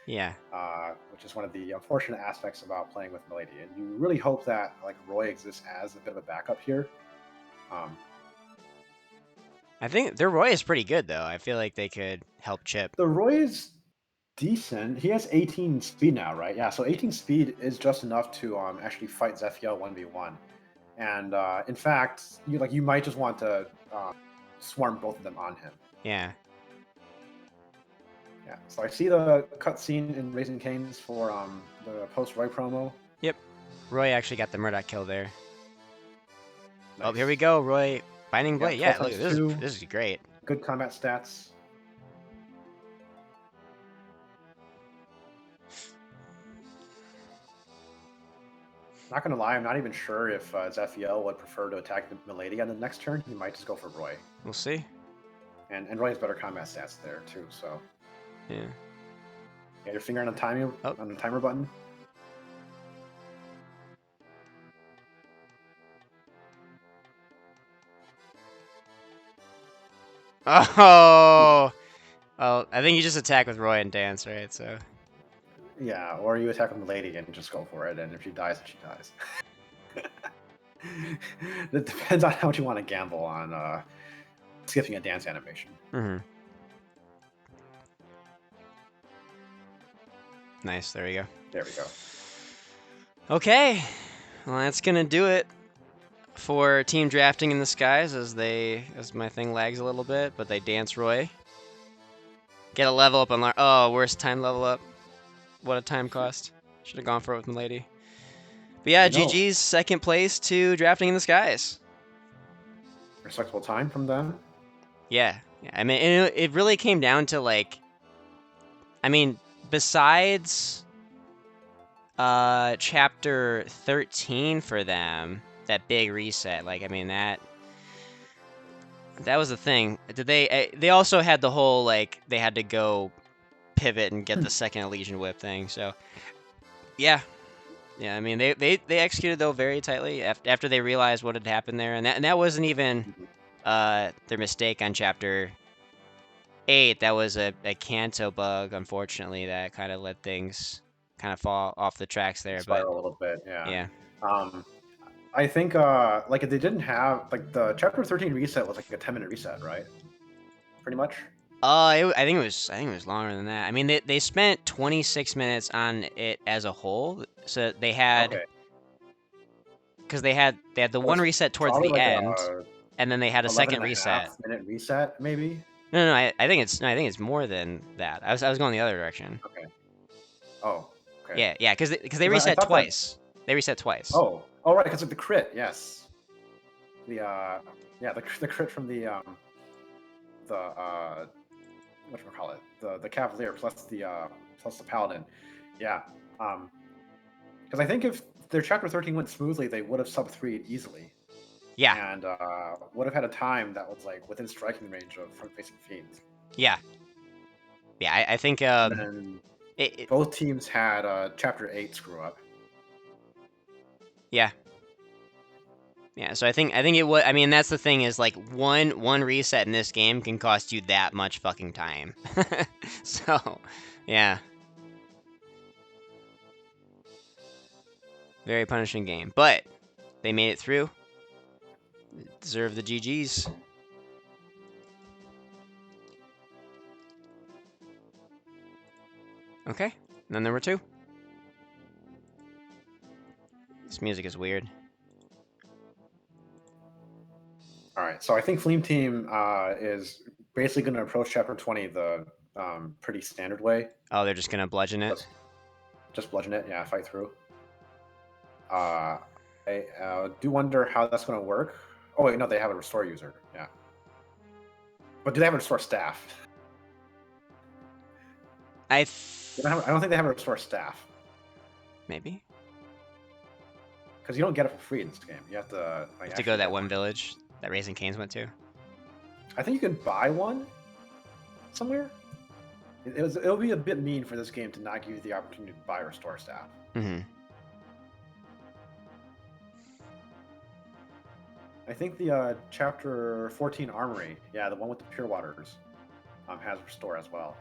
Yeah. Which is one of the unfortunate aspects about playing with Milady. And you really hope that like Roy exists as a bit of a backup here. I think their Roy is pretty good though. I feel like they could help Chip. The Roy is decent. He has 18 speed now, right? Yeah, so 18 speed is just enough to actually fight Zephiel 1v1. And in fact, you might just want to swarm both of them on him. Yeah. Yeah. So I see the cutscene in Raising Cane's for the post Roy promo. Yep. Roy actually got the Murdoch kill there. Nice. Oh, here we go, Roy. Binding Blade. Yeah, look, this is great. Good combat stats. Not gonna lie, I'm not even sure if Zephiel would prefer to attack the Milady on the next turn. He might just go for Roy. We'll see. And Roy has better combat stats there too. So yeah. Get your finger on the timer button. Oh. Well, I think you just attack with Roy and dance, right? So. Yeah, or you attack with Milady and just go for it, and if she dies, she dies. It depends on how much you want to gamble on skipping a dance animation. Mm-hmm. Nice. There we go. There we go. Okay. Well, that's gonna do it for team drafting in the skies as my thing lags a little bit, but they dance Roy. Get a level up on oh, worst time level up. What a time cost. Should have gone for it with Milady. But yeah, GG's second place to drafting in the skies. Respectable time from them. Yeah. I mean, it really came down to like, I mean, besides chapter 13 for them, that big reset, like, I mean, that was the thing. They also had the whole like they had to go pivot and get the second Elysian whip thing. So yeah, I mean they executed though very tightly after they realized what had happened there, and that wasn't even their mistake on chapter 8. That was a Kanto bug, unfortunately, that kind of let things kind of fall off the tracks there. Spiral a little bit, yeah. Yeah. I think like if they didn't have like the chapter 13 reset was like a 10-minute reset, right? Pretty much. I think it was longer than that. I mean, they spent 26 minutes on it as a whole. So they had because they had the one reset towards the end, and then they had a second reset. 11.5-minute reset, maybe. No, I think it's more than that. I was going the other direction. Okay. Oh. Okay. Yeah, because they reset twice. They reset twice. Oh, right, because of the crit. Yes. The crit from the whatchamacallit, the Cavalier plus the Paladin. Yeah. Because Because I think if their Chapter 13 went smoothly, they would have sub 3 easily. Yeah. And would have had a time that was like within striking range of front-facing fiends. Yeah. Yeah, I think And then both teams had Chapter 8 screw up. Yeah. Yeah, so I think it would. I mean, that's the thing is like one reset in this game can cost you that much fucking time. So, yeah, very punishing game, but they made it through. Deserve the GGs. Okay, and then number 2. This music is weird. All right, so I think Fleam Team is basically going to approach Chapter 20 the pretty standard way. Oh, they're just gonna bludgeon it. Just bludgeon it, yeah, fight through. I do wonder how that's going to work. Oh wait, no, they have a restore user, yeah. But do they have a restore staff? I don't think they have a restore staff. Maybe. Because you don't get it for free in this game. You have to. Like, you have to go to that one village that Raising Cane's went to. I think you can buy one somewhere. It'll be a bit mean for this game to not give you the opportunity to buy restore staff. Mm-hmm. I think the Chapter 14 Armory, yeah, the one with the Pure Waters, has restore as well.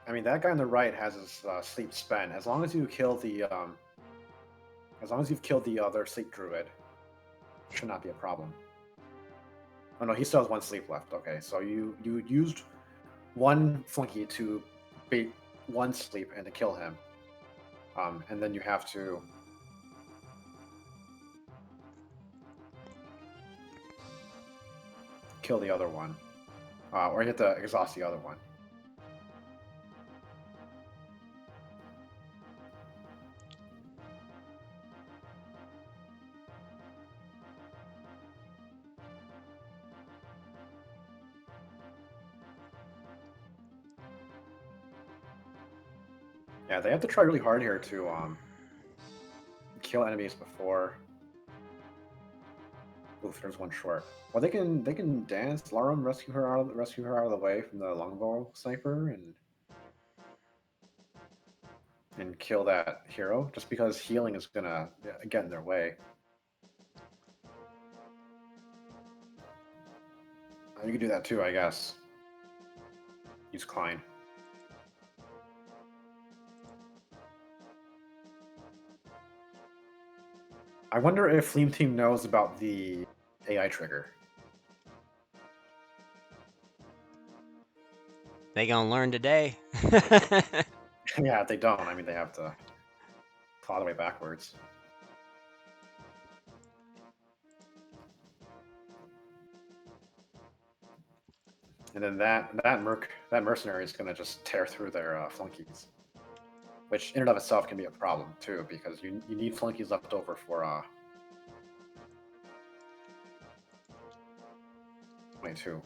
I mean, that guy on the right has his sleep spent. As long as you kill the, as long as you've killed the other sleep druid, it should not be a problem. Oh no, he still has 1 sleep left. Okay, so you used 1 flunky to bait 1 sleep and to kill him, and then you have to kill the other one, or you have to exhaust the other one. Yeah, they have to try really hard here to kill enemies before. Oof, there's 1 short. Well, they can dance. Larum rescue her out of the way from the longbow sniper and kill that hero. Just because healing is gonna get in their way. You can do that too, I guess. Use Klein. I wonder if Fleam Team knows about the AI trigger. They gonna learn today. Yeah, if they don't, I mean, they have to claw the way backwards. And then that mercenary is gonna just tear through their flunkies, which in and of itself can be a problem too, because you need flunkies left over for 22.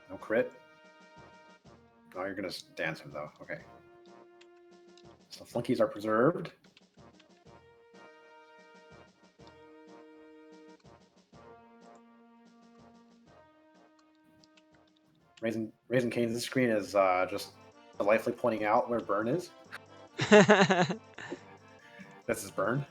No crit. Oh, you're gonna dance him though. Okay. So flunkies are preserved. Raising Cane's screen is just delightfully pointing out where Burn is. This is Burn.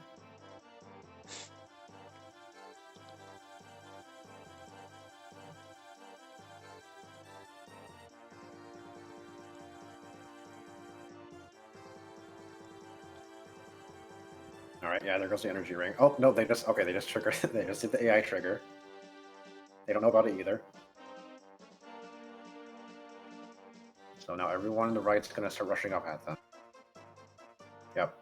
All right, yeah, there goes the energy ring. Oh no, they just triggered. They just did the AI trigger. They don't know about it either. So now everyone on the right's gonna start rushing up at them. Yep.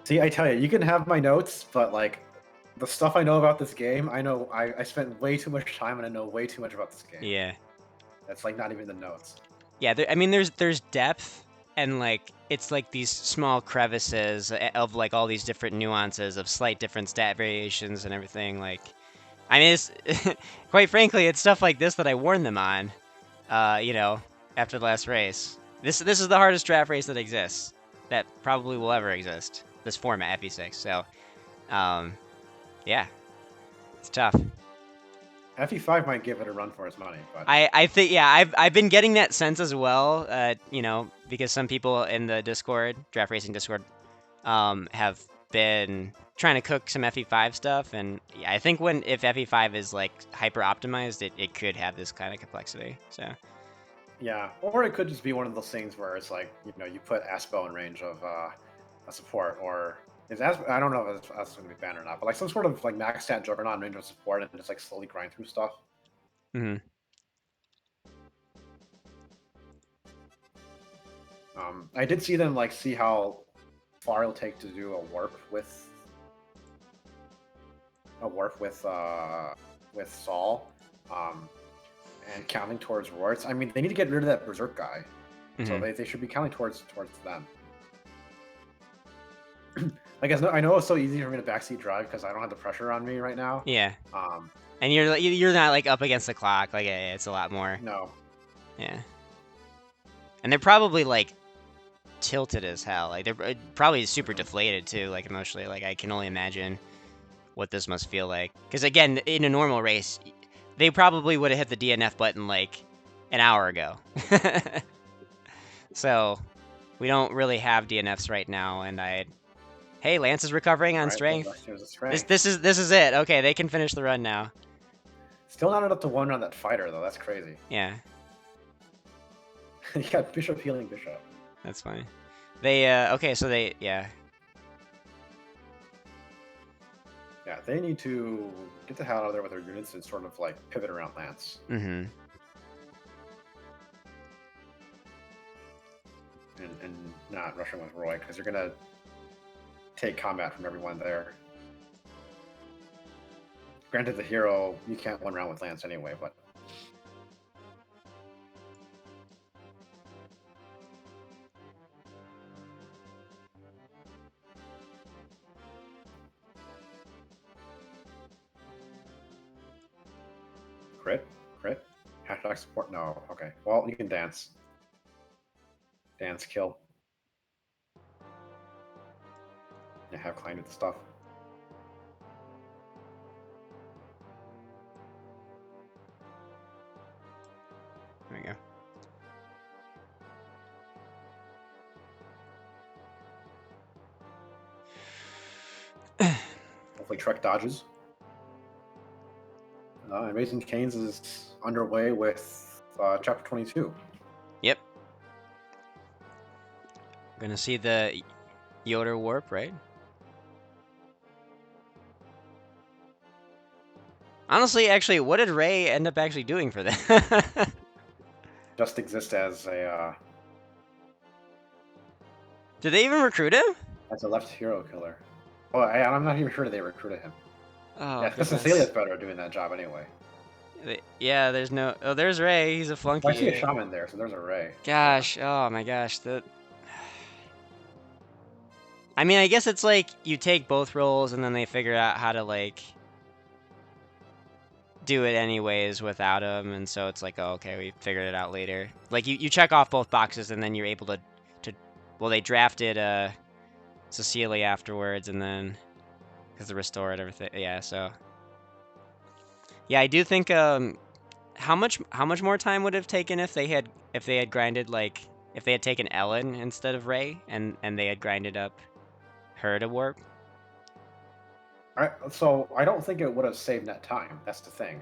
See, I tell you, you can have my notes, but like the stuff I know about this game, I spent way too much time and I know way too much about this game. Yeah. That's like not even the notes. Yeah, I mean, there's depth, and like it's like these small crevices of like all these different nuances of slight different stat variations and everything. Like, I mean, it's quite frankly, it's stuff like this that I warned them on. You know, after the last race. This is the hardest draft race that exists, that probably will ever exist. This format, FE6. So, yeah, it's tough. FE5 might give it a run for its money, but I think, yeah, I've been getting that sense as well. You know, because some people in the Discord, draft racing Discord, have been trying to cook some FE5 stuff, and yeah, I think if FE5 is like hyper optimized, it could have this kind of complexity. So yeah, or it could just be one of those things where it's like, you know, you put Aspo in range of a support, or is Aspo, I don't know if that's going to be banned or not, but like some sort of like max stat Juggernaut in range of support and just like slowly grind through stuff. hmm I did see them like see how far it'll take to do a warp with Saul, um, and counting towards Roarts. I mean, they need to get rid of that Berserk guy, so hmm they should be counting towards them. I guess I know it's so easy for me to backseat drive because I don't have the pressure on me right now. Yeah. Um, And you're not like up against the clock. Like, yeah, it's a lot more. no, Yeah. And they're probably like tilted as hell. Like they're probably super deflated too, like emotionally. Like I can only imagine what this must feel like. Because again, in a normal race, they probably would have hit the DNF button like an hour ago. So we don't really have DNFs right now, and hey, Lance is recovering on right? strength. Here's a strength. This is it. Okay, they can finish the run now. Still not up to one on that fighter though. That's crazy. Yeah, You got Bishop healing Bishop. that's funny. They okay, so yeah. Yeah, they need to get the hell out of there with their units and sort of like pivot around Lance. Mm-hmm. And not rushing with Roy because you're gonna take combat from everyone there. Granted, the hero you can't one round with Lance anyway, but crit. Hashtag support. No, okay. Well, you can dance. Dance kill. Yeah, have climbed with the stuff. There we go. Hopefully Trek dodges. And Raising Canes is underway with chapter 22. Yep. Gonna see the Yoder warp, right? Honestly, actually, what did Ray end up actually doing for that? Just exists as Did they even recruit him? a left hero killer. Oh, I'm not even sure they recruited him. Oh, Yeah, because Cecilia's better at doing that job anyway. Yeah, there's no. Oh, there's Ray. He's a flunky. Well, I see a shaman there, so there's a Ray. Gosh, oh my gosh, I mean, I guess it's like you take both roles and then they figure out how to like do it anyways without him, and so it's like, oh, okay, we figured it out later. Like you check off both boxes and then you're able to well, they drafted Cecilia afterwards, and then because the restore and everything, yeah. So yeah, I do think how much more time would it have taken if they had grinded, like if they had taken Ellen instead of Ray and they had grinded up her to warp? So I don't think it would have saved that time. That's the thing,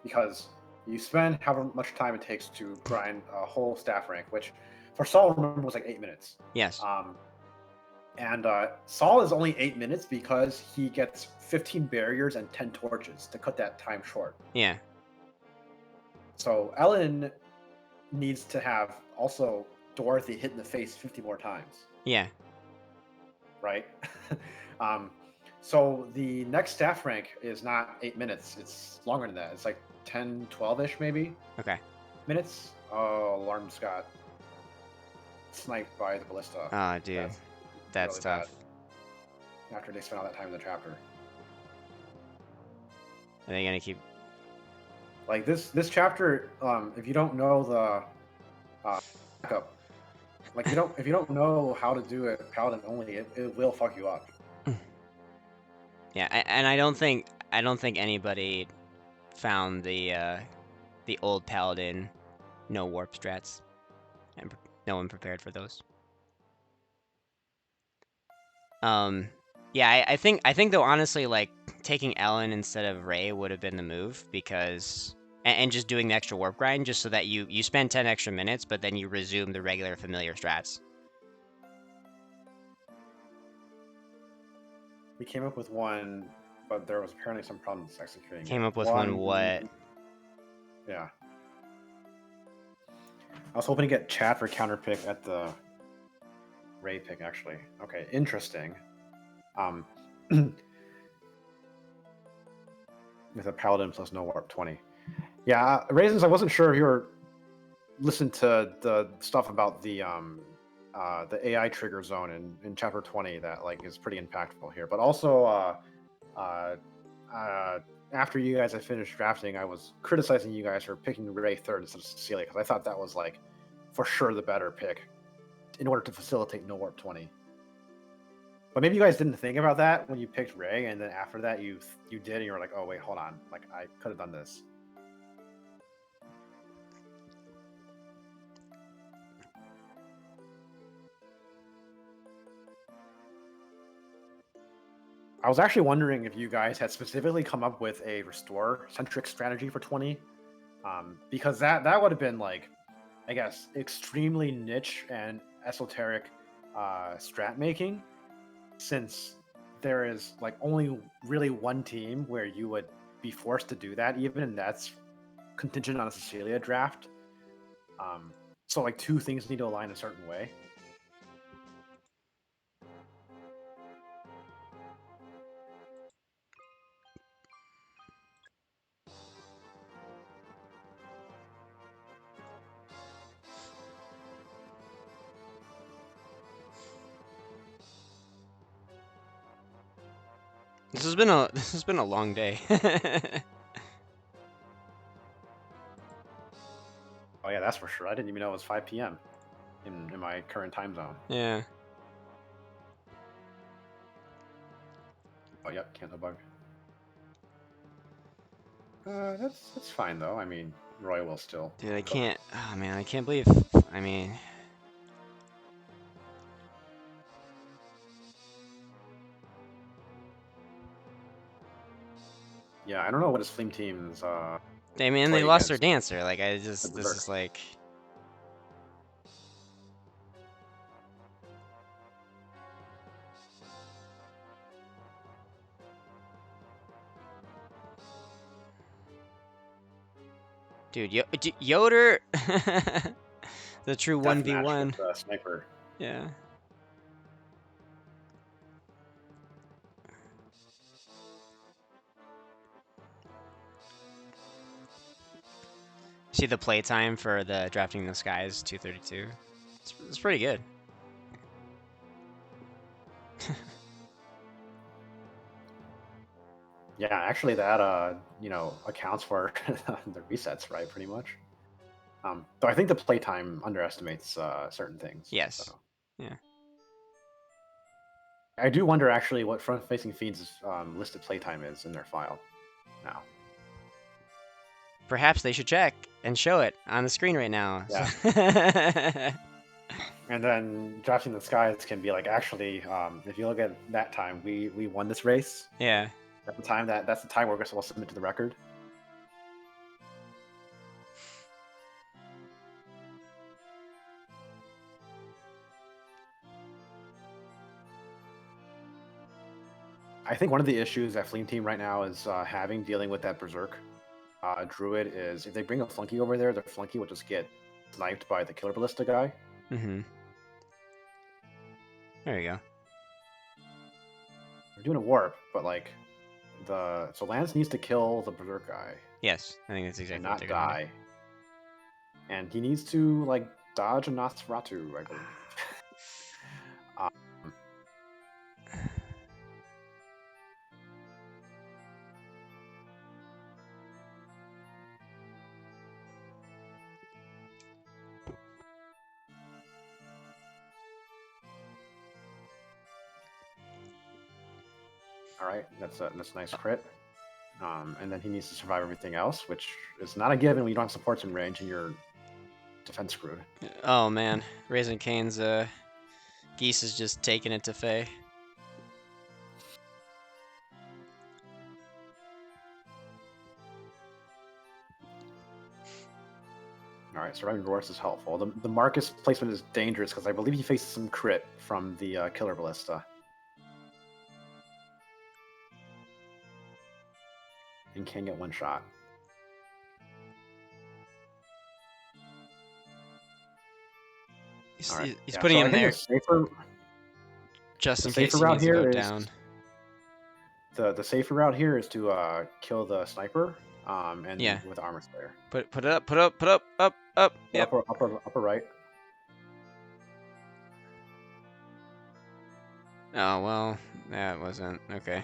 because you spend however much time it takes to grind a whole staff rank, which for Saul, remember, was like 8 minutes. Yes. And Saul is only 8 minutes because he gets 15 barriers and 10 torches to cut that time short. Yeah. So Ellen needs to have also Dorothy hit in the face 50 more times. Yeah. Right? So the next staff rank is not 8 minutes. It's longer than that. It's like 10, 12-ish maybe Okay. minutes. Oh, Alarm's got sniped by the ballista. Oh, dude, that's really bad. tough. After they spent all that time in the chapter. Are they gonna keep? Like this chapter, if you don't know the backup, like if you don't know how to do it paladin only, it will fuck you up. Yeah, and I don't think anybody found the old paladin no warp strats, and no one prepared for those. Yeah, I think though, honestly, like taking Ellen instead of Ray would have been the move, because and just doing the extra warp grind just so that you spend 10 extra minutes, but then you resume the regular familiar strats. We came up with one, but there was apparently some problems executing Came it. up with one what? Yeah. I was hoping to get chat for counter pick at the Ray pick, actually. Okay, interesting. With a paladin plus no warp 20. Yeah, Raisins, I wasn't sure if you were listening to the stuff about the AI trigger zone in chapter 20 that like is pretty impactful here. But also, after you guys had finished drafting, I was criticizing you guys for picking Ray third instead of Cecilia, because I thought that was like for sure the better pick in order to facilitate no warp 20. But maybe you guys didn't think about that when you picked Ray, and then after that you did, and you were like, oh wait, hold on, like I could have done this. I was actually wondering if you guys had specifically come up with a restore centric strategy for 20, because that would have been like, I guess, extremely niche and esoteric strat making, since there is like only really one team where you would be forced to do that, even, and that's contingent on a Cecilia draft. So like two things need to align a certain way. This has been a long day. Oh yeah, that's for sure. I didn't even know it was 5 p.m. in my current time zone. Yeah. Oh yep, cancel bug. That's fine though. I mean, Roy will still. Dude, I cook. can't. Oh man, I can't believe. I mean. Yeah, I don't know what his Flame team's. I mean, they play lost their against dancer. Like, the this Berserk. is like. Dude, Yoder, the true Deathmatch 1v1. with the sniper. Yeah. See, the playtime for the drafting in the sky is 232. It's pretty good. Yeah, actually, that accounts for the resets, right? Pretty much. Though I think the playtime underestimates certain things. Yes. So. Yeah. I do wonder actually what front-facing fiends' listed playtime is in their file now. Perhaps they should check and show it on the screen right now. Yeah. And then drafting the skies can be like, actually, if you look at that time, we won this race. Yeah. At the time, that's the time we're supposed to submit to the record. I think one of the issues that Flame Team right now is dealing with that Berserk Druid is if they bring a Flunky over there, the Flunky will just get sniped by the Killer Ballista guy. Mm-hmm. There you go. We're doing a warp, but like so Lance needs to kill the berserk guy. Yes, I think that's exactly and what not they're gonna die. And he needs to like dodge a Nosferatu, I believe. um, all right, that's a nice crit. And then he needs to survive everything else, which is not a given when you don't have supports in range and you're defense screwed. do. Oh man, Raising Cane's Geese is just taking it to Faye. All right, surviving Roars is helpful. The Marcus placement is dangerous because I believe he faces some crit from the Killer Ballista. And can get one shot. He's, right. he's putting him there just in case he needs to go down. The safer route here is to kill the sniper, and yeah, with Armor Slayer. Put it up. Yep. Upper right. Oh well, that wasn't okay.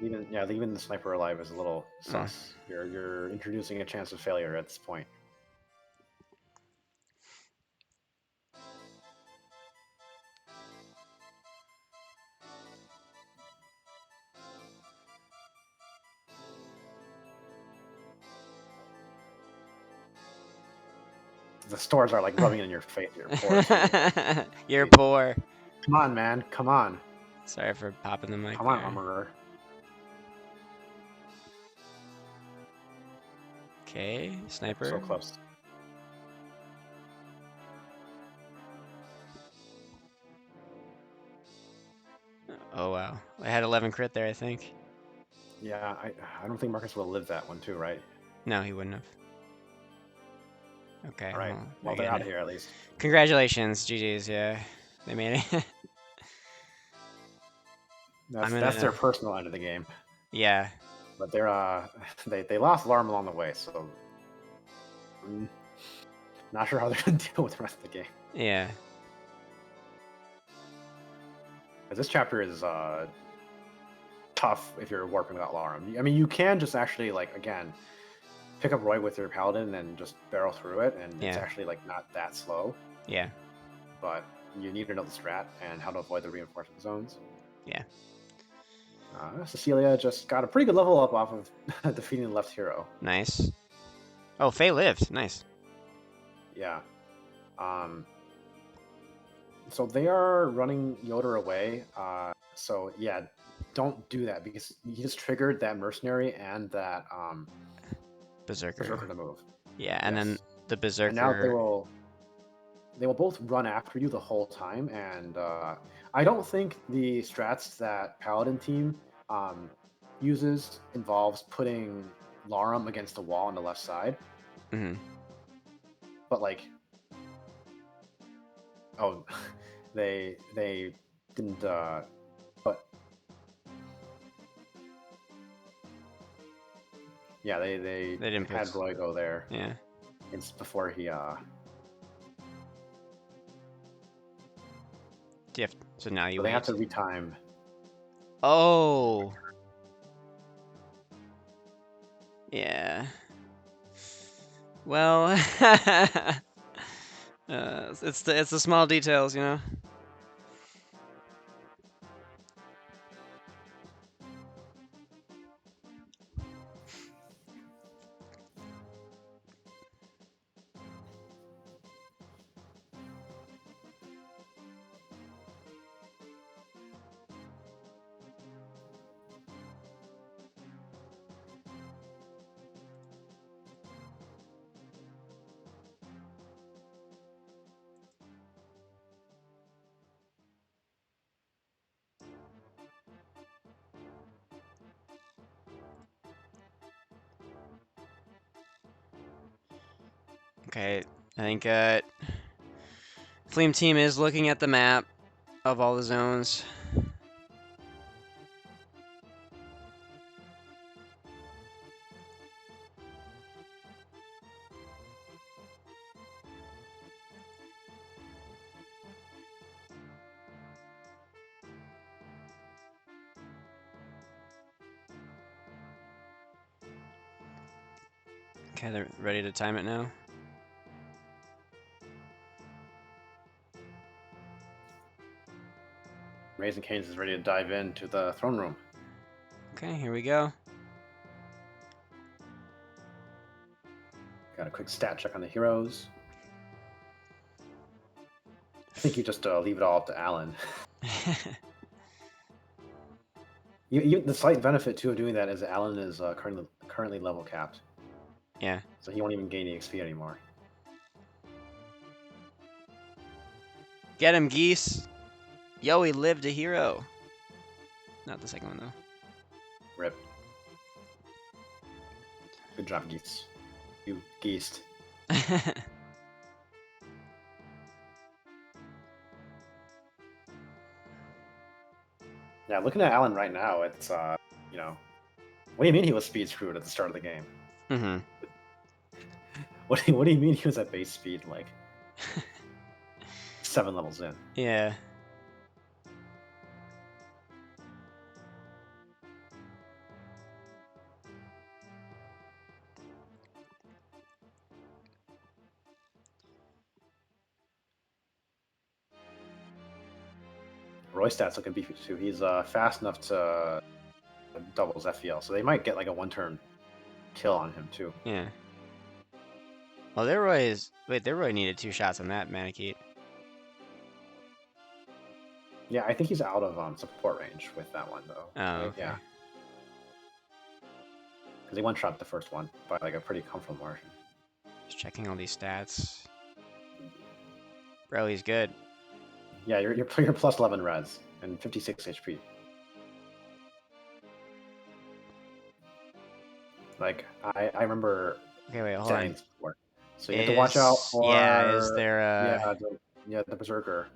Leaving the sniper alive is a little sus. You're introducing a chance of failure at this point. The stores are like rubbing in your face. You're poor. You're poor. Come on, man. Come on. Sorry for popping the mic. Come on, Armorer. Okay, sniper. So close. Oh wow, I had 11 crit there, I think. Yeah, I don't think Marcus would have lived that one too, right? No, he wouldn't have. Okay. All right. Well, they're out of here at least. Congratulations, GG's. Yeah, they made it. That's their personal end of the game. Yeah. But they're they lost Larm along the way, so I'm not sure how they're gonna deal with the rest of the game. Yeah. This chapter is tough if you're warping without Larum. I mean, you can just actually like again pick up Roy with your Paladin and just barrel through it, and it's actually like not that slow. Yeah. But you need to know the strat and how to avoid the reinforcement zones. Yeah. Cecilia just got a pretty good level up off of defeating the left hero. Nice. Oh, Faye lived. Nice. Yeah. So they are running Yoder away. So yeah, don't do that because he just triggered that mercenary and that Berserker to move. Yeah, and then the Berserker. And now they will both run after you the whole time, and I don't think the strats that Paladin team uses involves putting Larum against the wall on the left side. Mm-hmm. But like, oh, they didn't. But yeah, they didn't had Roy go there. Yeah. It's before he So now you they have to retime. Oh. Yeah. Well, it's the small details, you know. Okay, I think Fleam team is looking at the map of all the zones. Okay, they're ready to time it now. Raising Canes is ready to dive into the throne room. Okay, here we go. Got a quick stat check on the heroes. I think you just leave it all up to Alan. The slight benefit too of doing that is Alan is currently level capped. Yeah. So he won't even gain any XP anymore. Get him, Geese. Yo, he lived a hero. Not the second one, though. Rip. Good job, Geese. You geesed. Yeah, looking at Alan right now, it's, you know... What do you mean he was speed screwed at the start of the game? Mm-hmm. What do you mean he was at base speed, like, 7 levels in? Yeah. Roy stats looking beefy too. He's fast enough to doubles FEL, so they might get like a 1-turn kill on him too. Yeah. Well, their Roy is... Wait, their Roy needed 2 shots on that Manakete. Yeah, I think he's out of support range with that one though. Oh, okay. Yeah. Because he one-shot the first one by like a pretty comfortable margin. Just checking all these stats. Bro, he's good. Yeah, you're plus 11 res and 56 HP. Like I remember. Okay, wait, hold on. Before. So you have to watch out for. Yeah, is there the Berserker.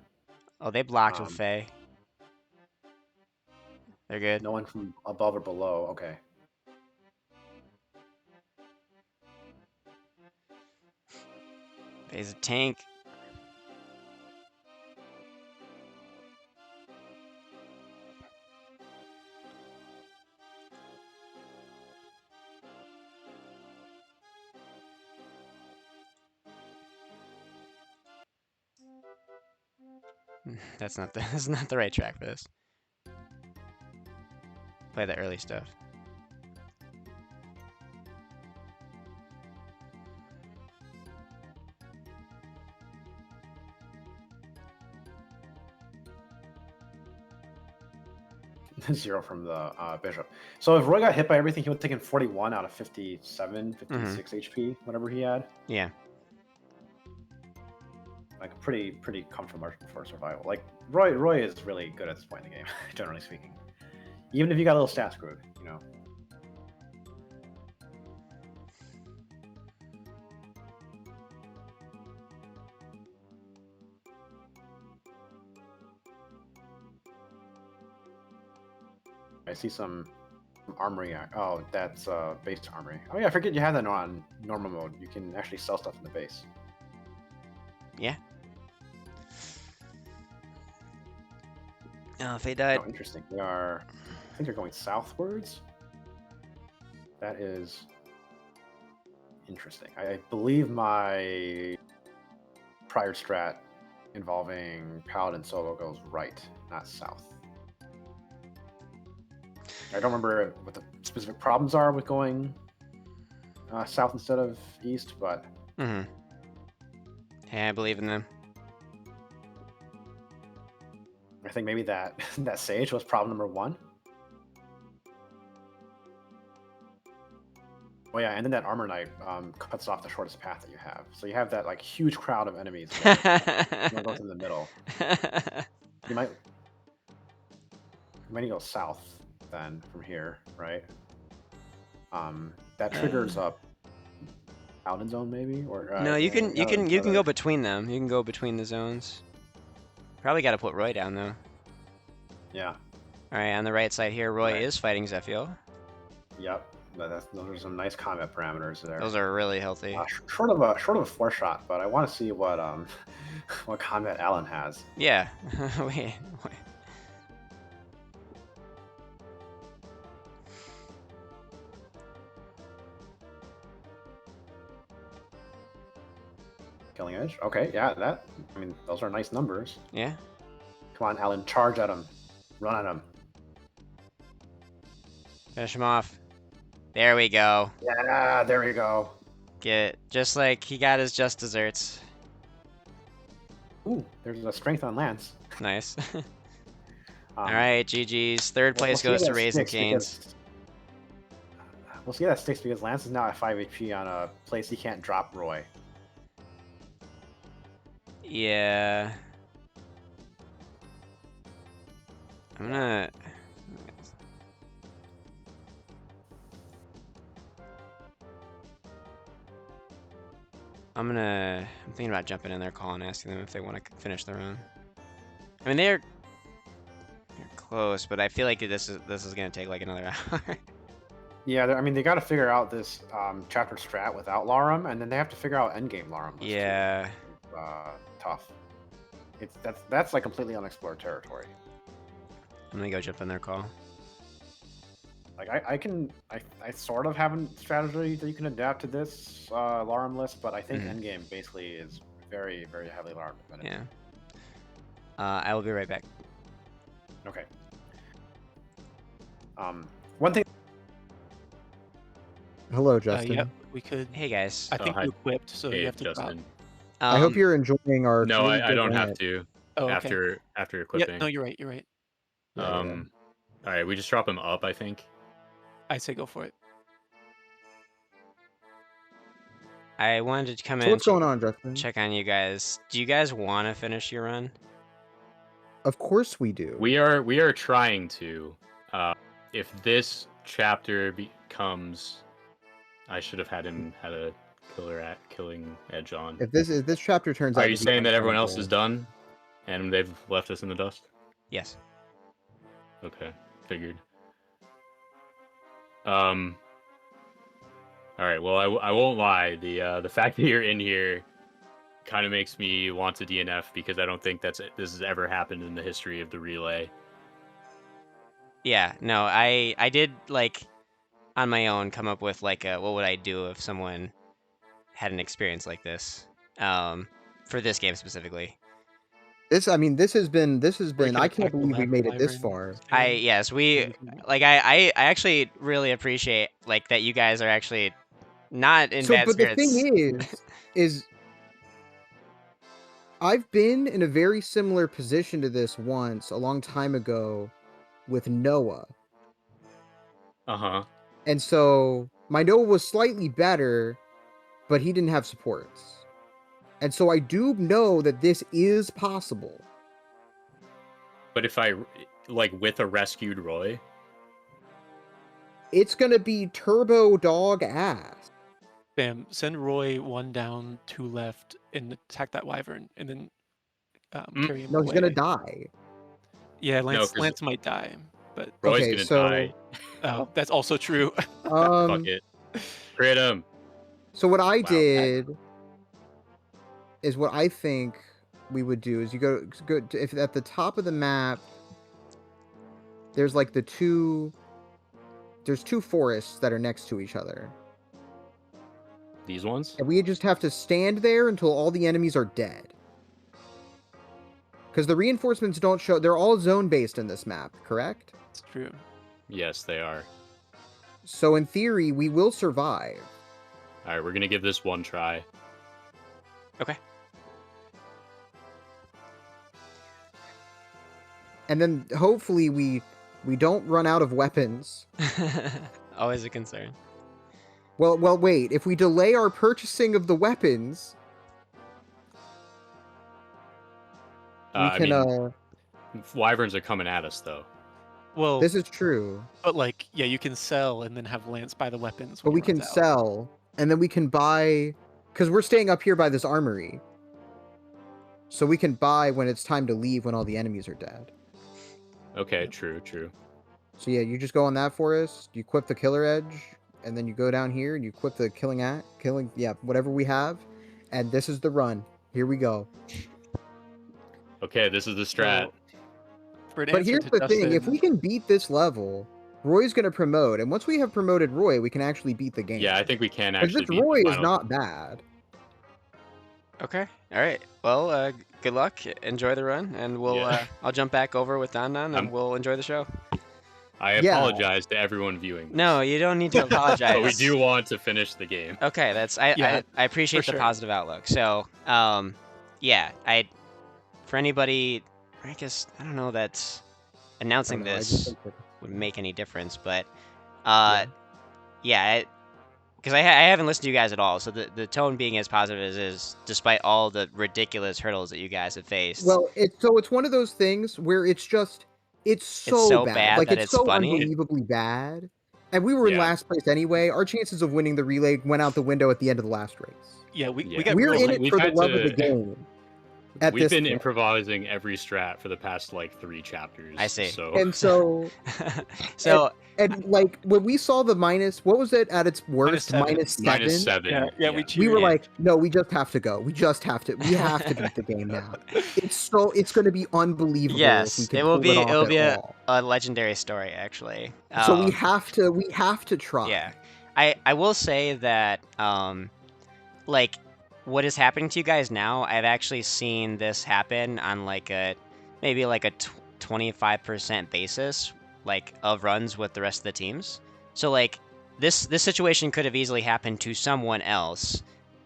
Oh, they blocked with Faye. They're good. No one from above or below. Okay. Faye's a tank. That's not the right track for this. Play the early stuff. Zero from the Bishop. So if Roy got hit by everything, he would have taken 41 out of 57, 56 HP, whatever he had. Yeah. Like a pretty comfortable margin for survival. Like Roy is really good at this point in the game, generally speaking. Even if you got a little stat screwed, you know. I see some armory. Oh, that's base armory. Oh yeah, I forget you have that on normal mode. You can actually sell stuff in the base. Yeah. Oh, Faye died. Oh, interesting. We are. I think they're going southwards. That is interesting. I believe my prior strat involving Paladin solo goes right, not south. I don't remember what the specific problems are with going south instead of east, but... Hey, I believe in them. I think maybe that Sage was problem number 1. Oh yeah, and then that Armor Knight cuts off the shortest path that you have. So you have that like huge crowd of enemies. You want to go through the middle. You might go south then from here, right? That triggers up Paladin zone maybe, or no, you can go between them. You can go between the zones. Probably got to put Roy down though. Yeah. All right, on the right side here, Roy is fighting Zephiel. Yep. Those are some nice combat parameters there. Those are really healthy. Short of a 4-shot, but I want to see what what combat Alan has. Yeah. wait. Killing Edge. Okay, yeah, I mean, those are nice numbers. Yeah. Come on, Alan, charge at him. Run at him. Finish him off. There we go. Yeah, there we go. Get just like he got his just desserts. Ooh, there's a strength on Lance. Nice. All right, GG's. Third place goes to Raising Canes. We'll see how that sticks because Lance is now at 5 HP on a place he can't drop Roy. Yeah. I'm thinking about jumping in their call and asking them if they want to finish their run. I mean, they're close, but I feel like this is gonna take like another hour. Yeah, I mean, they got to figure out this chapter strat without Larum, and then they have to figure out endgame Larum. Yeah. Tough. That's like completely unexplored territory. I'm gonna go jump in their call. Like I sort of have a strategy that you can adapt to this Larum list, but I think endgame basically is very, very heavily Larum dependent. Yeah. I will be right back. Okay. One thing. Hello, Justin. Yeah, we could. Hey guys. I think you equipped, so hey, you have to Justin. drop. I hope you're enjoying our. No, I don't have to. Oh, okay. After equipping. Yeah, no, you're right. You're right. All right, we just drop him up, I think. I say go for it. I wanted to come in. What's going on, Justin? Check on you guys. Do you guys want to finish your run? Of course we do. We are trying to. If this chapter becomes, I should have had a killing edge on. If this chapter turns out, are you saying that everyone else is done, and they've left us in the dust? Yes. Okay, figured. All right. Well, I won't lie. The fact that you're in here kind of makes me want to DNF because I don't think this has ever happened in the history of the relay. Yeah. No, I did like on my own come up with like what would I do if someone had an experience like this for this game specifically. This has been. I can't believe we made it this far. I actually really appreciate like that you guys are actually not in bad spirits. But the thing is I've been in a very similar position to this once a long time ago with Noah. And so my Noah was slightly better, but he didn't have supports. And so I do know that this is possible. But if I, like, with a rescued Roy? It's going to be turbo dog ass. Bam, send Roy 1 down, 2 left, and attack that wyvern, and then carry him away. He's going to die. Yeah, Lance might die, but... Roy's going to die. Oh, that's also true. Fuck it. Crit him. So what I did... is what I think we would do is you go to, if at the top of the map there's like there's two forests that are next to each other. These ones? And we just have to stand there until all the enemies are dead. Because the reinforcements don't show, they're all zone based in this map, correct? It's true. Yes, they are. So in theory, we will survive. Alright, we're gonna give this one try. Okay. And then hopefully we don't run out of weapons. Always a concern. Well, wait. If we delay our purchasing of the weapons, we can. Wyverns are coming at us, though. Well, this is true. But like, yeah, you can sell and then have Lance buy the weapons. But we can sell, and then we can buy, because we're staying up here by this armory. So we can buy when it's time to leave when all the enemies are dead. Okay, true. So yeah, you just go on that forest, you equip the killer edge, and then you go down here and you equip the whatever we have, and this is the run. Here we go. Okay, this is the strat. But here's the thing, if we can beat this level, Roy's going to promote, and once we have promoted Roy, we can actually beat the game. Yeah, I think we can actually beat Roy is not bad. Okay. All right. Well, good luck. Enjoy the run, and I'll jump back over with Don and we'll enjoy the show. I Yeah. apologize to everyone viewing this. No, you don't need to apologize. But we do want to finish the game. Okay, Yeah, I appreciate for the sure. positive outlook. So, yeah, for anybody, I guess I don't know that announcing I just this think that- would make any difference, but yeah, because I haven't listened to you guys at all, so the tone being as positive as is, despite all the ridiculous hurdles that you guys have faced. Well, it's one of those things where it's so so bad. bad Like that it's it's so funny. unbelievably bad. And we were in Yeah. last place anyway. Our chances of winning the relay went out the window at the end of the last race. Yeah, we Yeah. got We're real in hype. it for the love of the game. At We've this been point. improvising every strat for the past like 3 chapters. I see. So And so So and like when we saw the minus, what was it at its worst? -7. -7. Yeah, we cheered. We were Yeah. like, no, we just have to go. We have to beat the game now. It's going to be unbelievable. If we yes, can it will pull be it off at all. a legendary story actually. So we have to try. Yeah, I will say that like what is happening to you guys now, I've actually seen this happen on like maybe like a 25% basis, like of runs with the rest of the teams. So like this situation could have easily happened to someone else,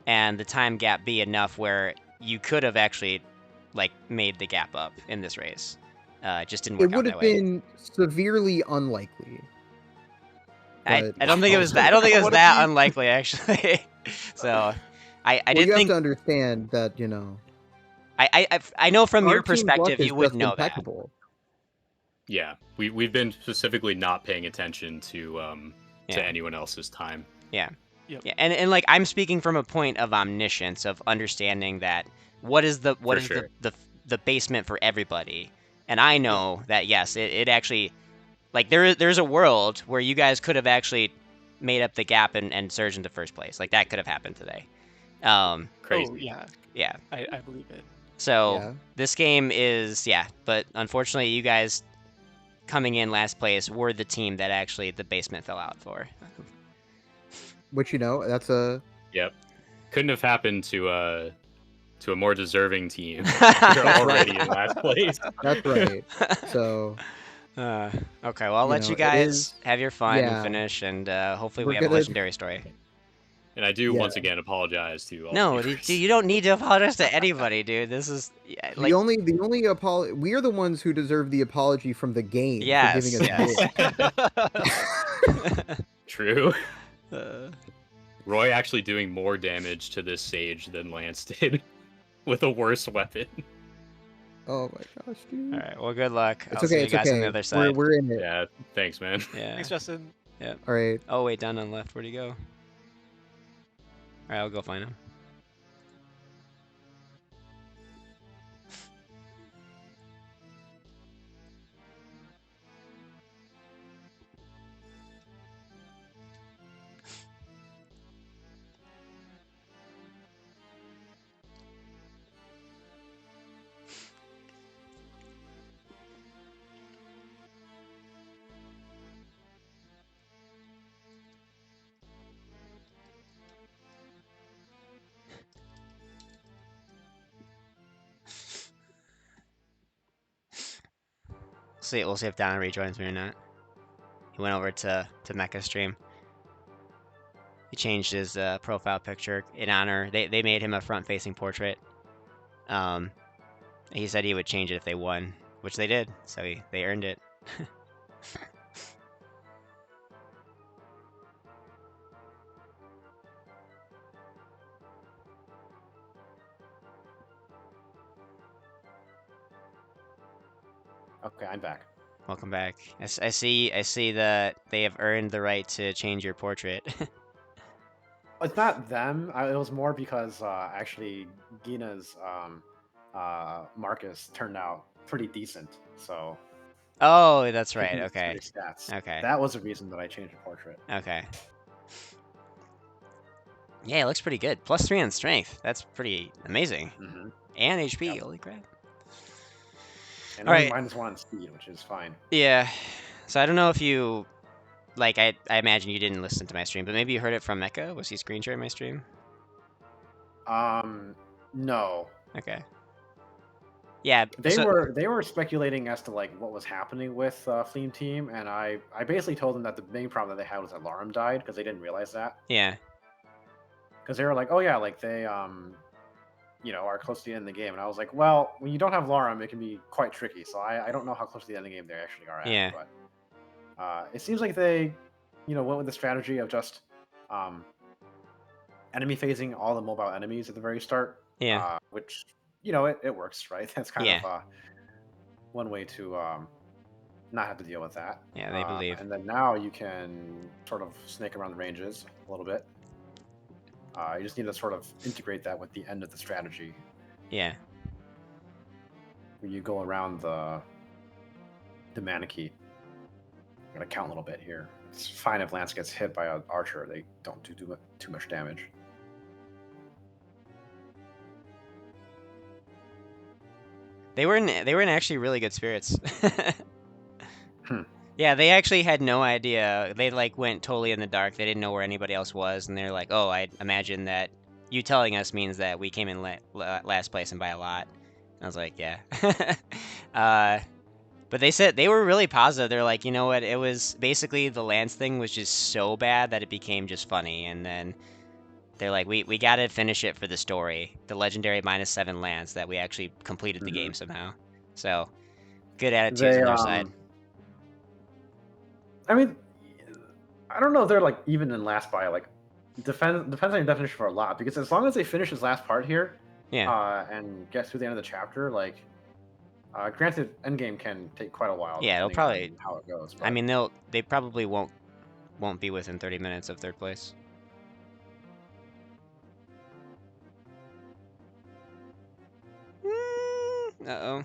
and the time gap be enough where you could have actually like made the gap up in this race. It just didn't work It out would that have way. been severely unlikely. I but- don't think it was that. I don't think it was What if that we- unlikely actually. So I Well, did you think have to understand that I know from our your team's luck perspective is you would just know that. impeccable. yeah, we've been specifically not paying attention to Yeah. anyone else's time. Yeah. Yep. Yeah, and like I'm speaking from a point of omniscience, of understanding that what is the sure. the basement for everybody, and I know that yes, it actually like there's a world where you guys could have actually made up the gap and surged into first place. Like that could have happened today. Crazy. Oh yeah, Yeah. I believe it. So Yeah. this game is but unfortunately you guys coming in last place were the team that actually the basement fell out for. Which that's a Yep. Couldn't have happened to a more deserving team. You're already in last place. that's right. So Okay, well I'll let you it guys is- have your fun yeah. and finish, and hopefully We're we have a gonna- legendary story. And I do Yeah. once again apologize to all No, the dude, viewers. you don't need to apologize to anybody, dude. This is like the only we are the ones who deserve the apology from the game Yes, for giving us this. True. Uh, Roy actually doing more damage to this sage than Lance did with a worse weapon. Oh my gosh, dude. all right, well, good luck. It's I'll see okay. you It's guys okay. on the other side. We're in it. Yeah, thanks, man. Yeah. Thanks, Justin. All right. Oh wait, down on the left. Where'd he go? All right, I'll go find him. We'll see if Don rejoins me or not. He went over to Mecha stream. He changed his profile picture in honor. They made him a front-facing portrait. He said he would change it if they won, which they did. So they earned it. Okay, I'm back. Welcome back. I see that they have earned the right to change your portrait. It's not them. It was more because actually Gina's Marcus turned out pretty decent. So Oh, that's he right. can Okay. his stats. Okay. That was the reason that I changed the portrait. Okay. Yeah, it looks pretty good. +3 on strength. That's pretty amazing. Mm-hmm. And HP. Yep. Holy crap. And All only right. -1 on speed, which is fine. Yeah. So I don't know if you like I imagine you didn't listen to my stream, but maybe you heard it from Mecha. Was he screen sharing my stream? No. Okay. Yeah. They were speculating as to like what was happening with Flame Team, and I basically told them that the main problem that they had was that Larum died because they didn't realize that. Yeah. Because they were like, oh yeah, like they are close to the end of the game, and I was like, well, when you don't have Larum, it can be quite tricky. So I don't know how close to the end of the game they actually are at. Yeah. But it seems like they, went with the strategy of just enemy phasing all the mobile enemies at the very start. Yeah. Which it works, right? That's kind Yeah. of one way to not have to deal with that. Yeah, they believe. And then now you can sort of snake around the ranges a little bit. You just need to sort of integrate that with the end of the strategy. Yeah. When you go around the Manakee. I'm gonna count a little bit here. It's fine if Lance gets hit by an archer; they don't do too much damage. They were in actually really good spirits. Yeah, they actually had no idea. They like went totally in the dark. They didn't know where anybody else was, and they're like, "Oh, I imagine that you telling us means that we came in last place and by a lot." And I was like, "Yeah." But they said they were really positive. They're like, you know what? It was basically the Lance thing was just so bad that it became just funny, and then they're like, we got to finish it for the story, the legendary -7 Lance that we actually completed the game somehow. So good attitudes on their side. I mean, I don't know if they're like even in last buy. Like, depends on your definition for a lot. Because as long as they finish this last part here, yeah, and get through the end of the chapter, like, granted, endgame can take quite a while. Yeah, it'll probably how it goes. But... I mean, they probably won't be within 30 minutes of third place. Uh-oh.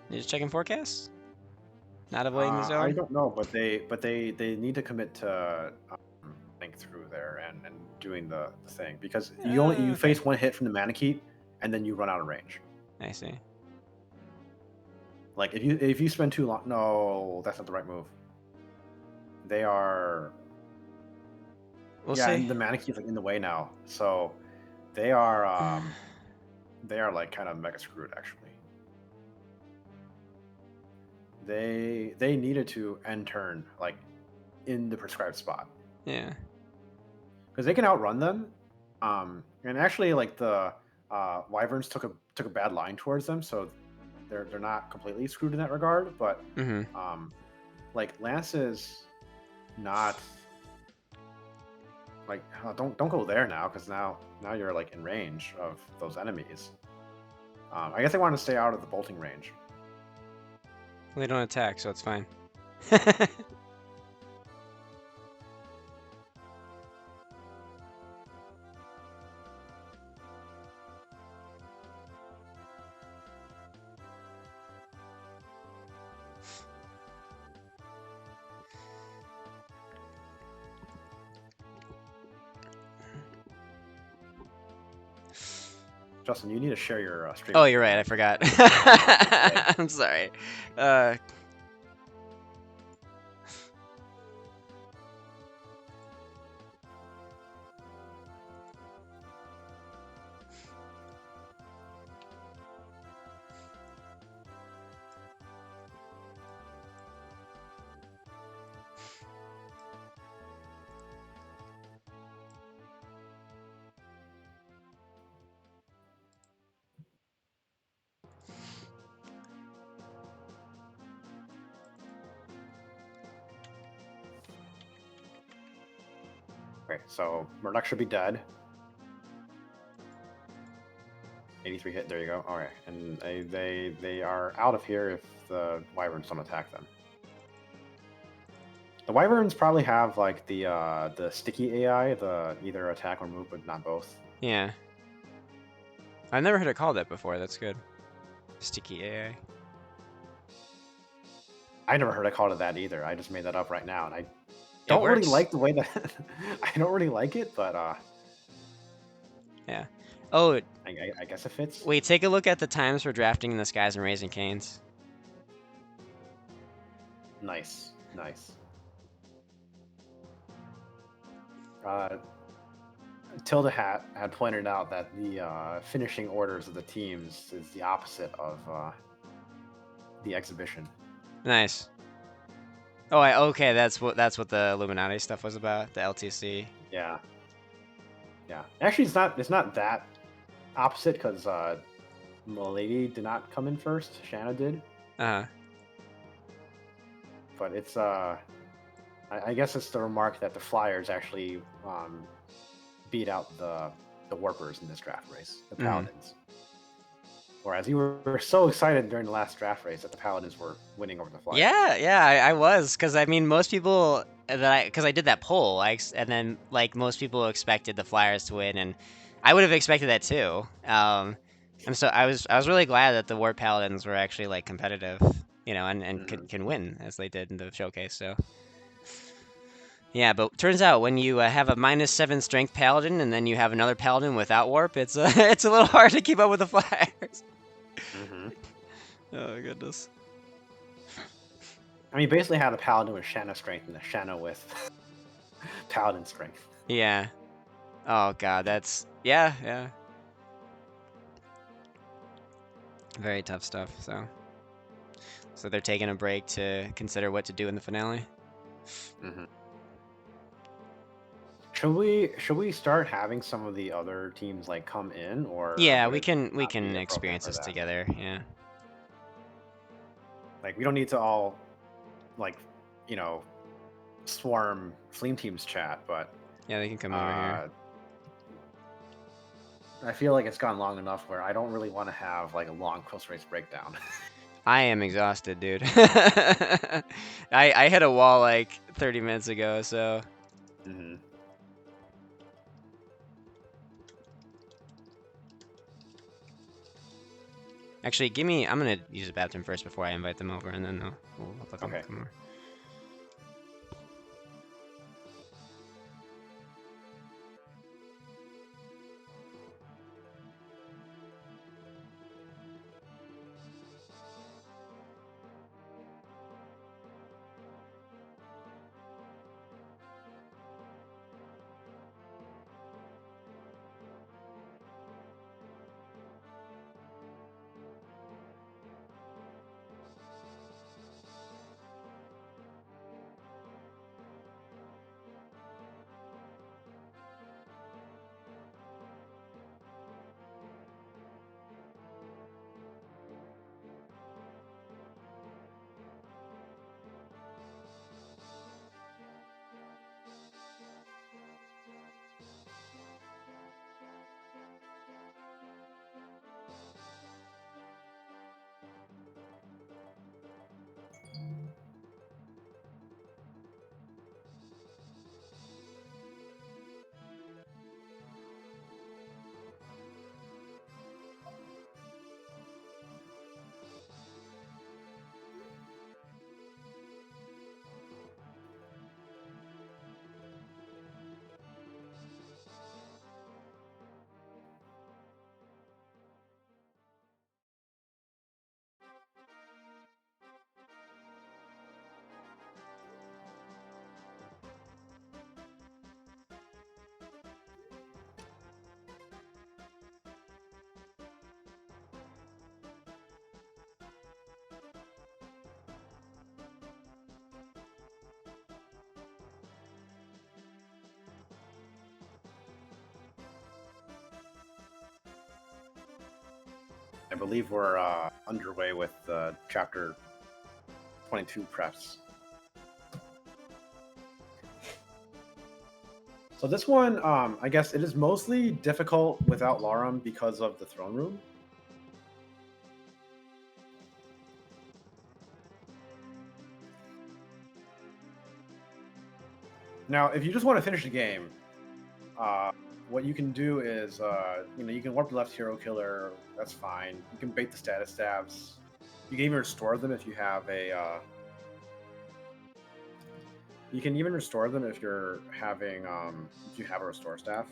You just checking forecasts? Not avoiding the zone? I don't know, but they need to commit to think through there and doing the thing, because you face one hit from the Manakee and then you run out of range. I see. Like if you spend too long, no, that's not the right move. They are. We'll see. The Manakee is like in the way now, so they are like kind of mega screwed actually. They needed to end turn like in the prescribed spot. Yeah. Because they can outrun them, and actually like the Wyverns took a bad line towards them, so they're not completely screwed in that regard. But like Lance is not like don't go there now, because now you're like in range of those enemies. I guess they want to stay out of the bolting range. They don't attack, so it's fine. Justin, you need to share your stream. Oh, you're right. I forgot. I'm sorry. Okay, so Murdoch should be dead. 83 hit. There you go. All right, and they are out of here if the Wyverns don't attack them. The Wyverns probably have like the sticky AI, the either attack or move, but not both. Yeah. I've never heard it called that before. That's good. Sticky AI. I never heard it called it that either. I just made that up right now, and I don't really like the way that I don't really like it, but yeah. Oh, I guess it fits. Wait, take a look at the times for drafting in the Skies and Raising Canes. Nice. Tilda had pointed out that the finishing orders of the teams is the opposite of the exhibition. Nice. Oh, okay. That's what the Illuminati stuff was about. The LTC. Yeah. Yeah. Actually, it's not that opposite because Milady did not come in first. Shanna did. Uh-huh. But it's I guess it's the remark that the Flyers actually beat out the Warpers in this draft race, the Paladins. Whereas you were so excited during the last draft race that the Paladins were winning over the Flyers. Yeah, I was, because I mean, most people because I did that poll, and then like most people expected the Flyers to win, and I would have expected that too. And so I was really glad that the Warp Paladins were actually like competitive, and can win as they did in the showcase. So yeah, but turns out when you have a -7 strength Paladin and then you have another Paladin without Warp, it's it's a little hard to keep up with the Flyers. Oh goodness. I mean, basically had a Paladin with Shanna strength and a Shanna with Paladin strength. Yeah. Oh god, that's yeah. Very tough stuff. So they're taking a break to consider what to do in the finale. Should we start having some of the other teams like come in, or Yeah, would we it can not be appropriate experience for this that? together. Yeah. Like, we don't need to all swarm Fleam Team's chat, but Yeah, they can come over here. I feel like it's gone long enough where I don't really want to have like a long close race breakdown. I am exhausted, dude. I hit a wall like 30 minutes ago, so. Actually, I'm gonna use the bathroom first before I invite them over, and then we'll let them come over. I believe we're underway with chapter 22 preps. So this one, I guess it is mostly difficult without Larum because of the throne room. Now, if you just want to finish the game, what you can do is, you can warp the left hero killer. That's fine. You can bait the status stabs. You can even restore them if you have a. You can even restore them if you're having if you have a restore staff.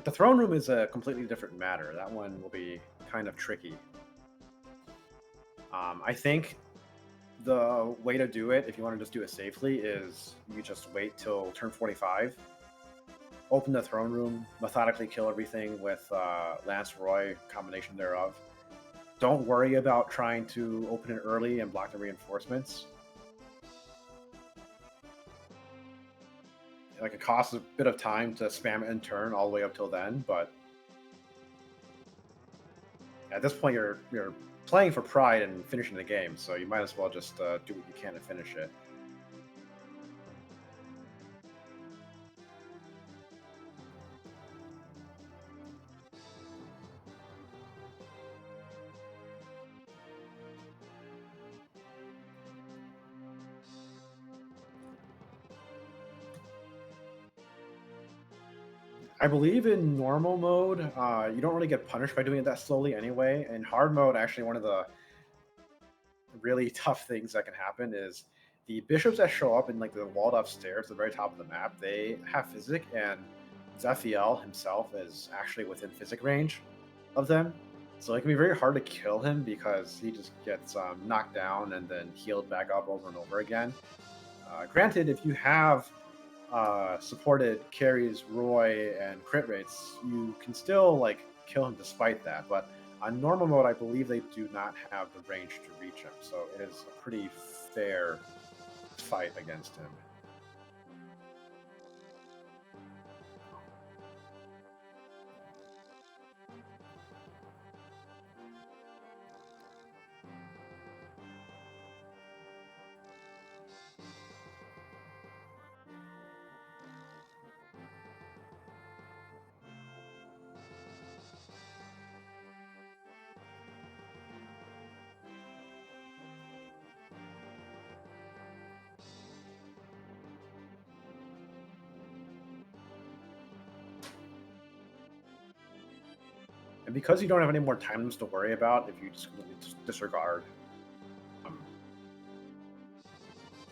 But the throne room is a completely different matter. That one will be kind of tricky. I think the way to do it, if you want to just do it safely, is you just wait till turn 45, open the throne room, methodically kill everything with Lance Roy, combination thereof. Don't worry about trying to open it early and block the reinforcements. Like, it costs a bit of time to spam it in turn all the way up till then, but at this point you're playing for pride and finishing the game, so you might as well just do what you can to finish it. I believe in normal mode, you don't really get punished by doing it that slowly anyway. In hard mode, actually, one of the really tough things that can happen is the bishops that show up in like the walled off stairs at the very top of the map, they have physic, and Zephiel himself is actually within physic range of them. So it can be very hard to kill him because he just gets knocked down and then healed back up over and over again. Granted, if you have supported carries, Roy, and crit rates, you can still like kill him despite that. But on normal mode, I believe they do not have the range to reach him, so it is a pretty fair fight against him. And because you don't have any more times to worry about, if you just completely disregard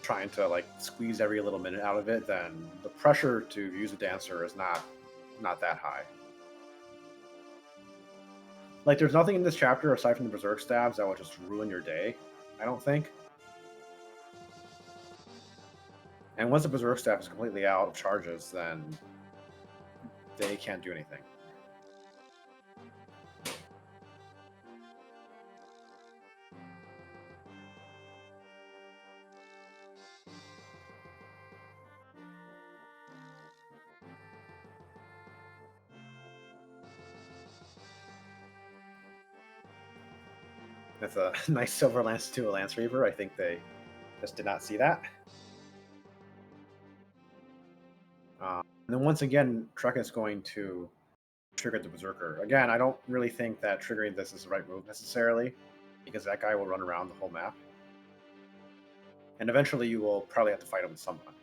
trying to like squeeze every little minute out of it, then the pressure to use a dancer is not that high. Like, there's nothing in this chapter aside from the berserk stabs that will just ruin your day, I don't think. And once the berserk stab is completely out of charges, then they can't do anything. That's a nice silver lance to a lance reaver. I think they just did not see that. And then once again, Trek is going to trigger the berserker. Again, I don't really think that triggering this is the right move necessarily, because that guy will run around the whole map. And eventually you will probably have to fight him with someone,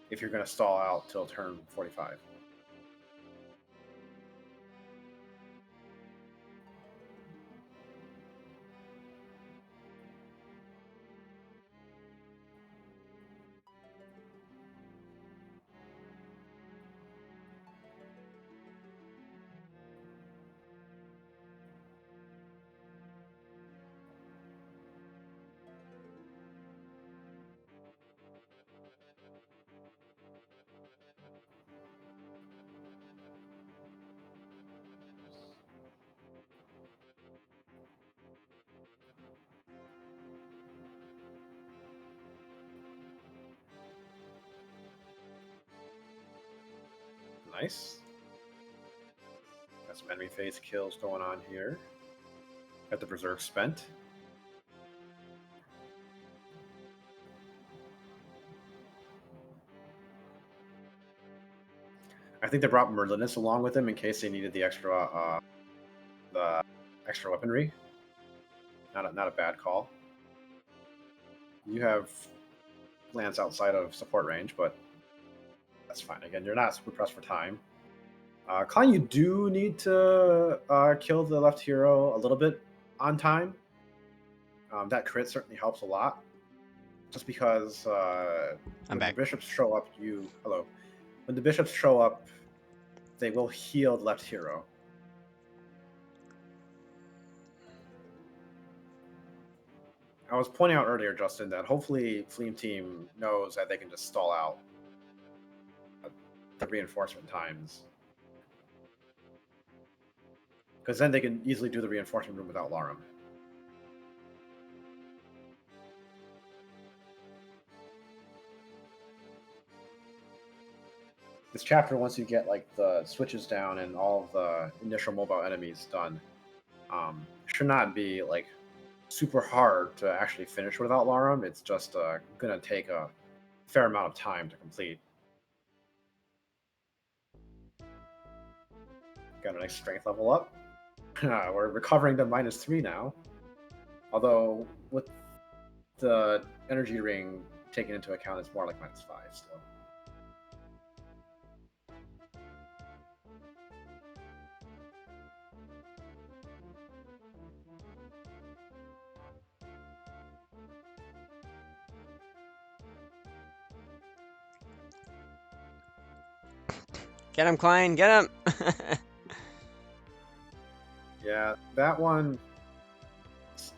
if you're going to stall out till turn 45. Nice. Got some enemy phase kills going on here. Got the berserk spent. I think they brought Merlinus along with them in case they needed the extra weaponry. Not a bad call. You have Lance outside of support range, but that's fine. Again, you're not super pressed for time. Klein, you do need to kill the left hero a little bit on time. That crit certainly helps a lot. Just because I'm when back. the bishops show up, hello. when the bishops show up, they will heal the left hero. I was pointing out earlier, Justin, that hopefully Fleam Team knows that they can just stall out the reinforcement times. Because then they can easily do the reinforcement room without Larum. This chapter, once you get like the switches down and all of the initial mobile enemies done, should not be like super hard to actually finish without Larum. It's just gonna take a fair amount of time to complete. Got a nice strength level up. We're recovering to -3 now. Although with the energy ring taken into account, it's more like -5 still. Get him, Klein! Get him! Yeah, that one.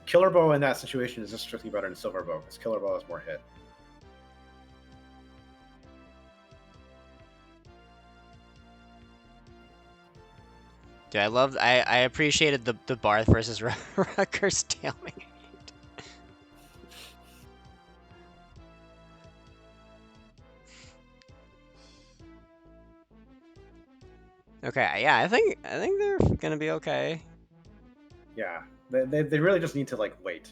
Killer Bow in that situation is just strictly better than Silver Bow, because Killer Bow has more hit. Dude, I appreciated the Barth versus Rutgers stalemate. Okay, yeah, I think they're gonna be okay. Yeah, they really just need to like wait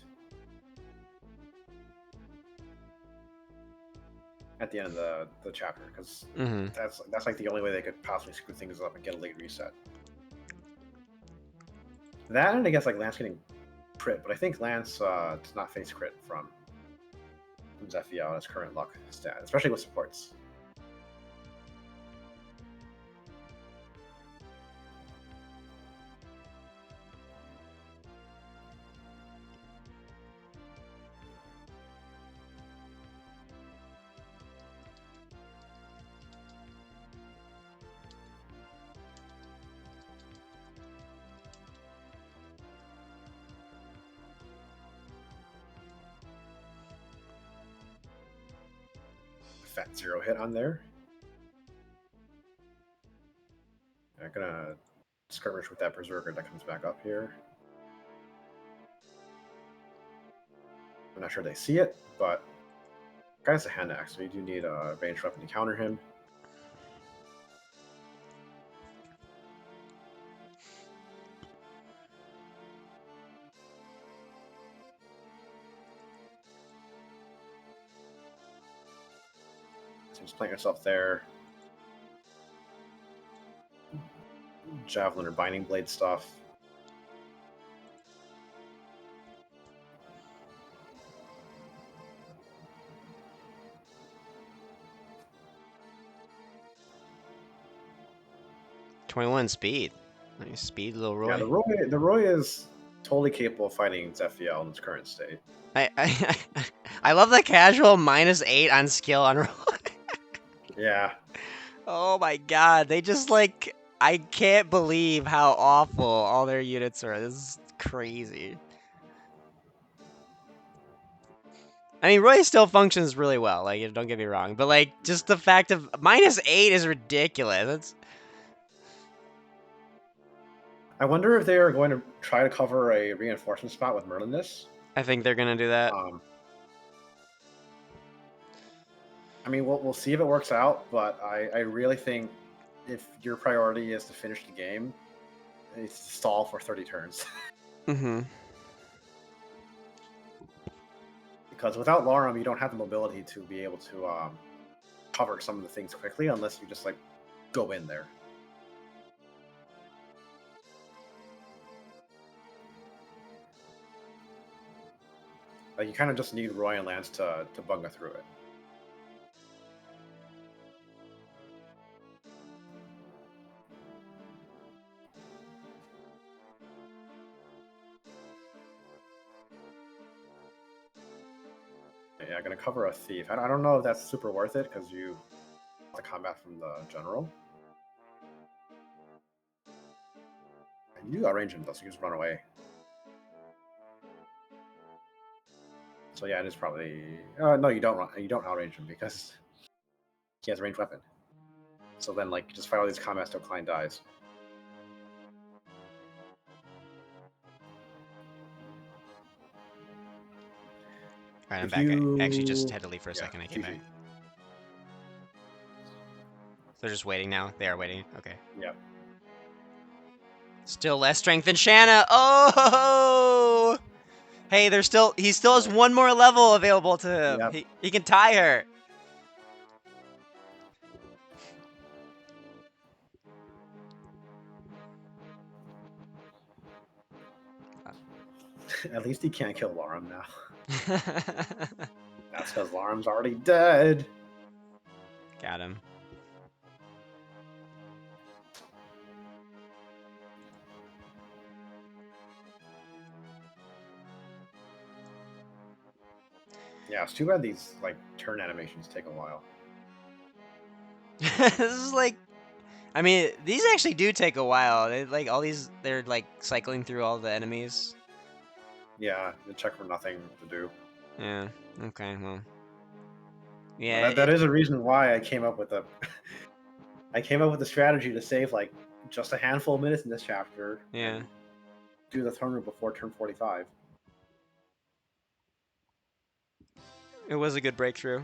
at the end of the chapter, because that's like the only way they could possibly screw things up and get a late reset. That, and I guess like Lance getting crit, but I think Lance does not face crit from FE on his current luck stat, especially with supports. Fat 0 hit on there. I'm gonna skirmish with that Berserker that comes back up here. I'm not sure they see it, but guy's a hand axe, so you do need a ranged weapon to counter him. So just plant yourself there. Javelin or Binding Blade stuff. .21 speed. Nice speed, little Roy. Yeah, the Roy is totally capable of fighting Zephiel in its current state. I love the casual -8 on skill on Roy. Yeah. Oh my god, they just like, I can't believe how awful all their units are. This is crazy. I mean, Roy still functions really well, like, don't get me wrong, but like, just the fact of -8 is ridiculous. That's... I wonder if they are going to try to cover a reinforcement spot with Merlin-ness. I think they're gonna do that. I mean, we'll see if it works out, but I really think if your priority is to finish the game, it's to stall for 30 turns. Because without Larum, you don't have the mobility to be able to cover some of the things quickly unless you just like go in there. Like you kind of just need Roy and Lance to bunga through it. Yeah, gonna cover a thief. I don't know if that's super worth it because you the combat from the general. And you do outrange him though, so you just run away. So yeah, it is probably. No, you don't run. You don't outrange him because he has a ranged weapon. So then, like, just fight all these combats till Klein dies. Alright, I'm If back. I actually you- just had to leave for a second. I came GG. back. They're just waiting now. They are waiting. Okay. Yep. Still less strength than Shanna. Oh! Hey, he still has one more level available to him. Yep. He can tie her. At least he can't kill Larum now. That's because Larum's already dead. Got him. Yeah, it's too bad these like turn animations take a while. This is like, I mean, these actually do take a while. They like all these. They're like cycling through all the enemies. Yeah, the check for nothing to do. Yeah. Okay. Well. Well, Yeah. that is a reason why I came up with a. I came up with a strategy to save like just a handful of minutes in this chapter. Yeah. And do the throne room before turn 45. It was a good breakthrough.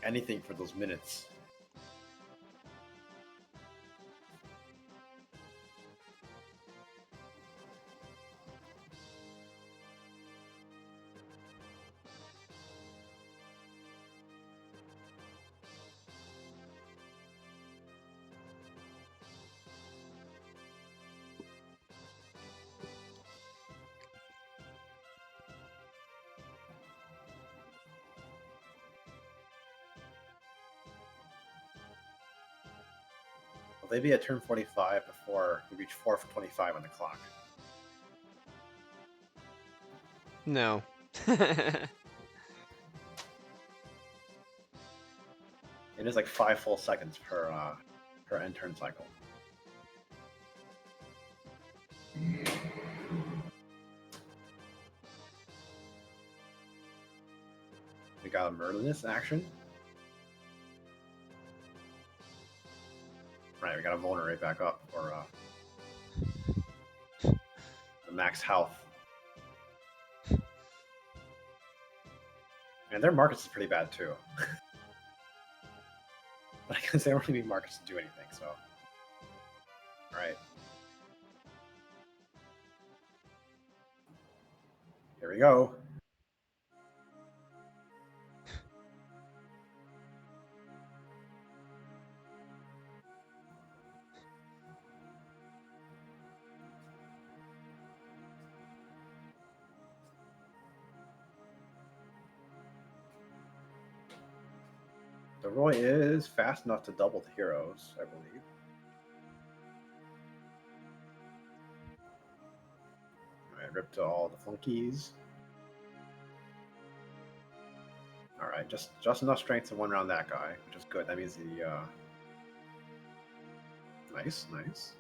Anything for those minutes. Will they be at turn 45 before we reach 4:25 on the clock? No. It is like 5 full seconds per end turn cycle. We got a murderous action. Right, we got a vulner right back up for the max health. And their markets is pretty bad too. But I guess they don't really need markets to do anything, so. Alright. Here we go. The Roy is fast enough to double the heroes, I believe. Alright, rip to all the flunkies. Alright, just enough strength to one round that guy, which is good. That means the nice.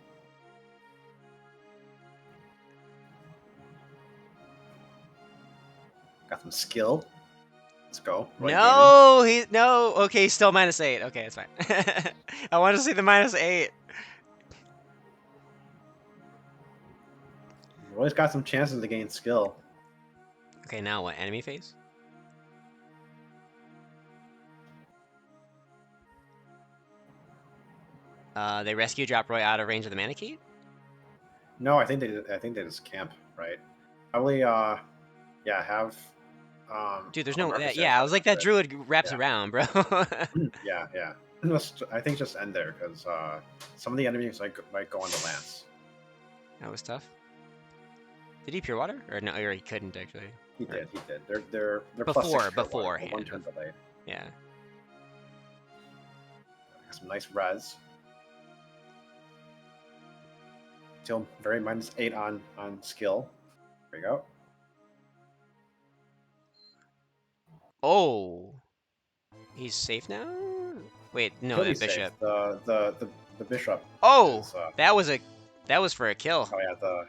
Got some skill. Let's go. Roy No. Okay, he's still -8. Okay, it's fine. I want to see the -8. gaming. Roy's got some chances to gain skill. Okay, now what? Enemy phase? They rescue drop Roy out of range of the Manakee? No, I think they just camp, right? Probably yeah, have Dude, there's oh, no. Marcus Yeah, I was like, that said- druid wraps Yeah. around, bro. Yeah. I think just end there because some of the enemies might go on the lance. That was tough. Did he pure water? Or no, or he couldn't actually. He Or- did. They're plus 6 for beforehand. one turn delayed. Yeah. Some nice res. Still very -8 on skill. There you go. Oh. He's safe now? Wait, no, He'll be that bishop. safe. The bishop. Oh, is, that was for a kill. oh yeah, the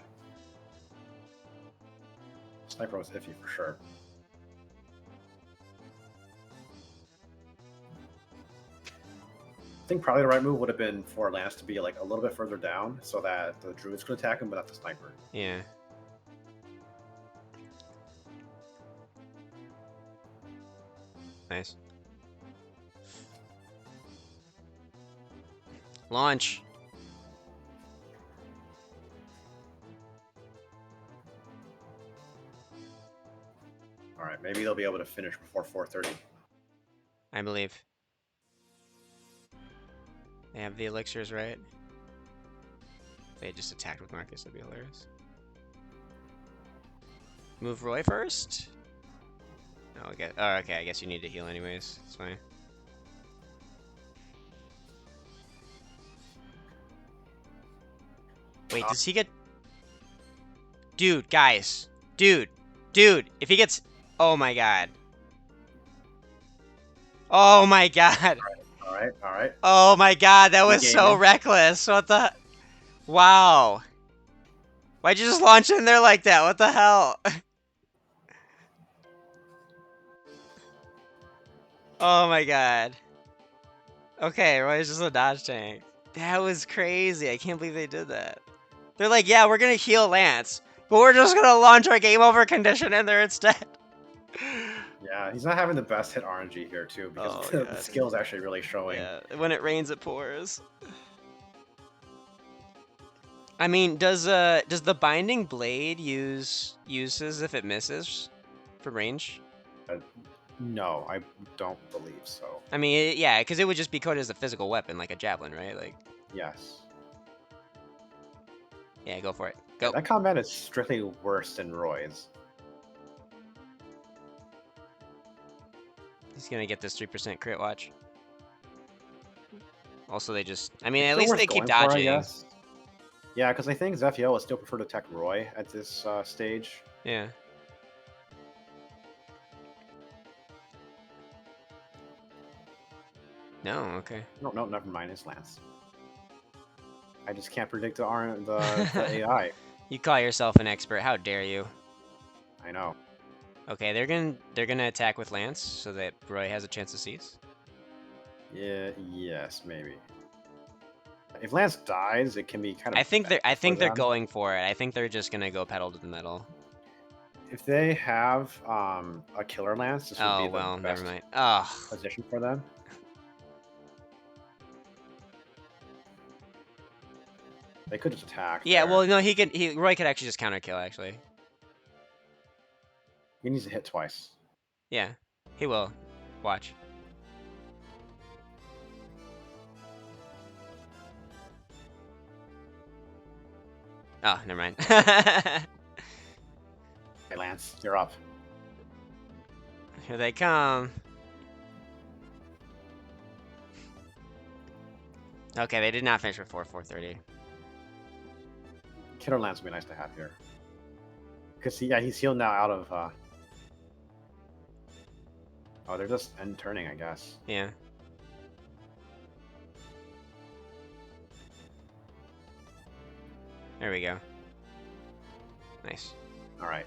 sniper was iffy for sure. I think probably the right move would have been for Lance to be like a little bit further down so that the druids could attack him, but not the sniper. Yeah. Nice. Launch. All right, maybe they'll be able to finish before 4:30. I believe. They have the elixirs, right? If they just attacked with Marcus, that'd be hilarious. Move Roy first? Oh, okay. Oh, okay. I guess you need to heal anyways. It's fine. Wait, does he get... Dude, guys. Dude. If he gets... Oh my god. Oh my god. All right. Oh my god, that was so reckless. What the... Wow. Why'd you just launch in there like that? What the hell? Oh my god. Okay, Roy's just a dodge tank. That was crazy. I can't believe they did that. They're like, yeah, we're gonna heal Lance, but we're just gonna launch our game over condition in there instead. Yeah, he's not having the best hit RNG here too, because the skill's actually really showing. Yeah, when it rains, it pours. I mean, does the binding blade uses if it misses for range? No, I don't believe so. I mean, yeah, because it would just be coded as a physical weapon, like a javelin, right? Like. Yes. Yeah, go for it. Go. That combat is strictly worse than Roy's. He's gonna get this 3% crit, watch. Also, they just... I mean, at least they keep dodging. Yeah, because I think Zephiel would still prefer to attack Roy at this stage. Yeah. No, okay. No, never mind. It's Lance. I just can't predict the AI. You call yourself an expert. How dare you? I know. Okay, they're gonna attack with Lance so that Roy has a chance to seize. Yeah. Yes. Maybe. If Lance dies, it can be kind of. I think they're going for it. I think they're just gonna go pedal to the metal. If they have a killer Lance, this would be the best never mind. Oh. position for them. They could just attack. Yeah, there. well, no, Roy could actually just counter kill. Actually. He needs to hit twice. Yeah, he will. Watch. Oh, never mind. Hey, Lance, you're up. Here they come. Okay, they did not finish before 4:30. Killer Lance would be nice to have here. Because he's healed now out of. Oh, they're just end turning, I guess. Yeah. There we go. Nice. All right.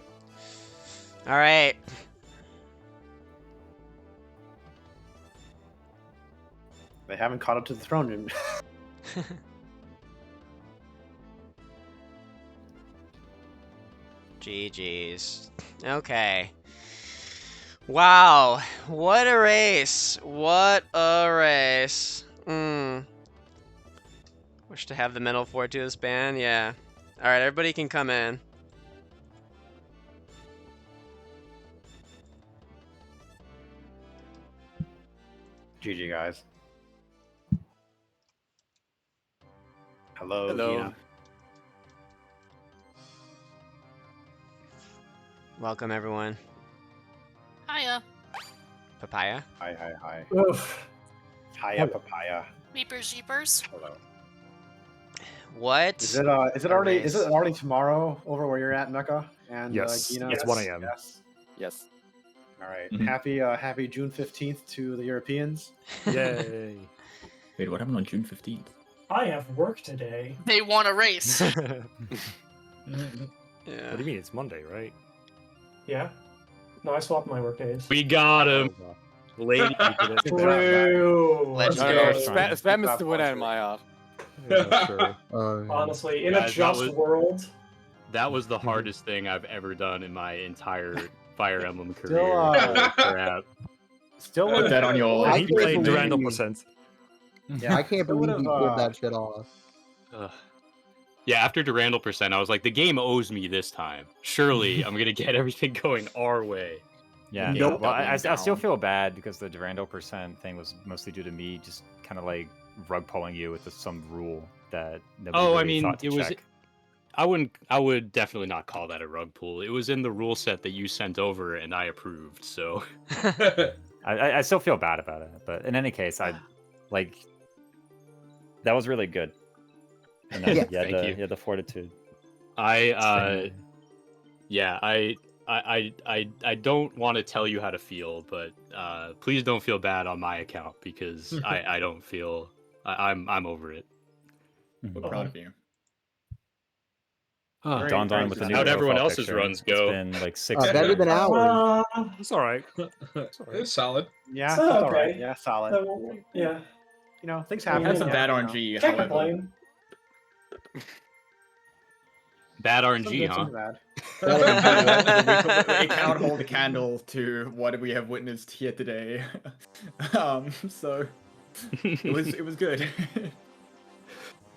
All right. They haven't caught up to the throne room. GG's. Okay. Wow. What a race. What a race. Wish to have the mental fortitude to this band. Yeah. Alright, everybody can come in. GG, guys. Hello, Hello. Gina. Welcome, everyone. Hiya. Papaya? Hi. Oof. Hiya, papaya. Meepers Jeepers. Hello. What? Is it already tomorrow over where you're at, Mecca? And Yes. Gina? It's 1 a.m. Yes. Yes. All right. Mhm. Happy June 15th to the Europeans. Yay. Wait, what happened on June 15th? I have work today. They want a race. What Yeah. do you mean? It's Monday, right? Yeah. No, I swapped my work days. We got him. Lady. True. Let's No, go. no, spam is the winner in my art. Yeah, sure. Honestly, in Guys, a that just was- world, That was the hardest thing I've ever done in my entire Fire Emblem career. Still, Crap. Still Put that on your I He can't played believe Durandal you- percent. Yeah, I can't Still believe you would've, pulled that shit off. Ugh. Yeah, after Durandal percent, I was like, the game owes me this time. Surely I'm gonna get everything going our way. Yeah, Nope. well, I Doubling still down. feel bad because the Durandal percent thing was mostly due to me just kind of like rug pulling you with some rule that nobody Oh, I really mean, thought to it was- check. I would definitely not call that a rug pull. It was in the rule set that you sent over and I approved, so I still feel bad about it, but in any case, I like that was really good. And then, Yeah. Thank you. you had the fortitude. I don't want to tell you how to feel, but please don't feel bad on my account because I don't feel I'm over it. We're proud of you. Very Dawned on with the new How'd everyone profile else's picture. runs go? It's been like 6 better years. than ours. It's all right. It's solid. Yeah, So, it's all right. okay. Yeah, solid. Yeah. You know, things I happen. mean, Had some yeah, bad you know. RNG, Can't however. complain. Bad Some RNG, good, huh? some bad. It cannot hold a candle to what we have witnessed here today. So it was good.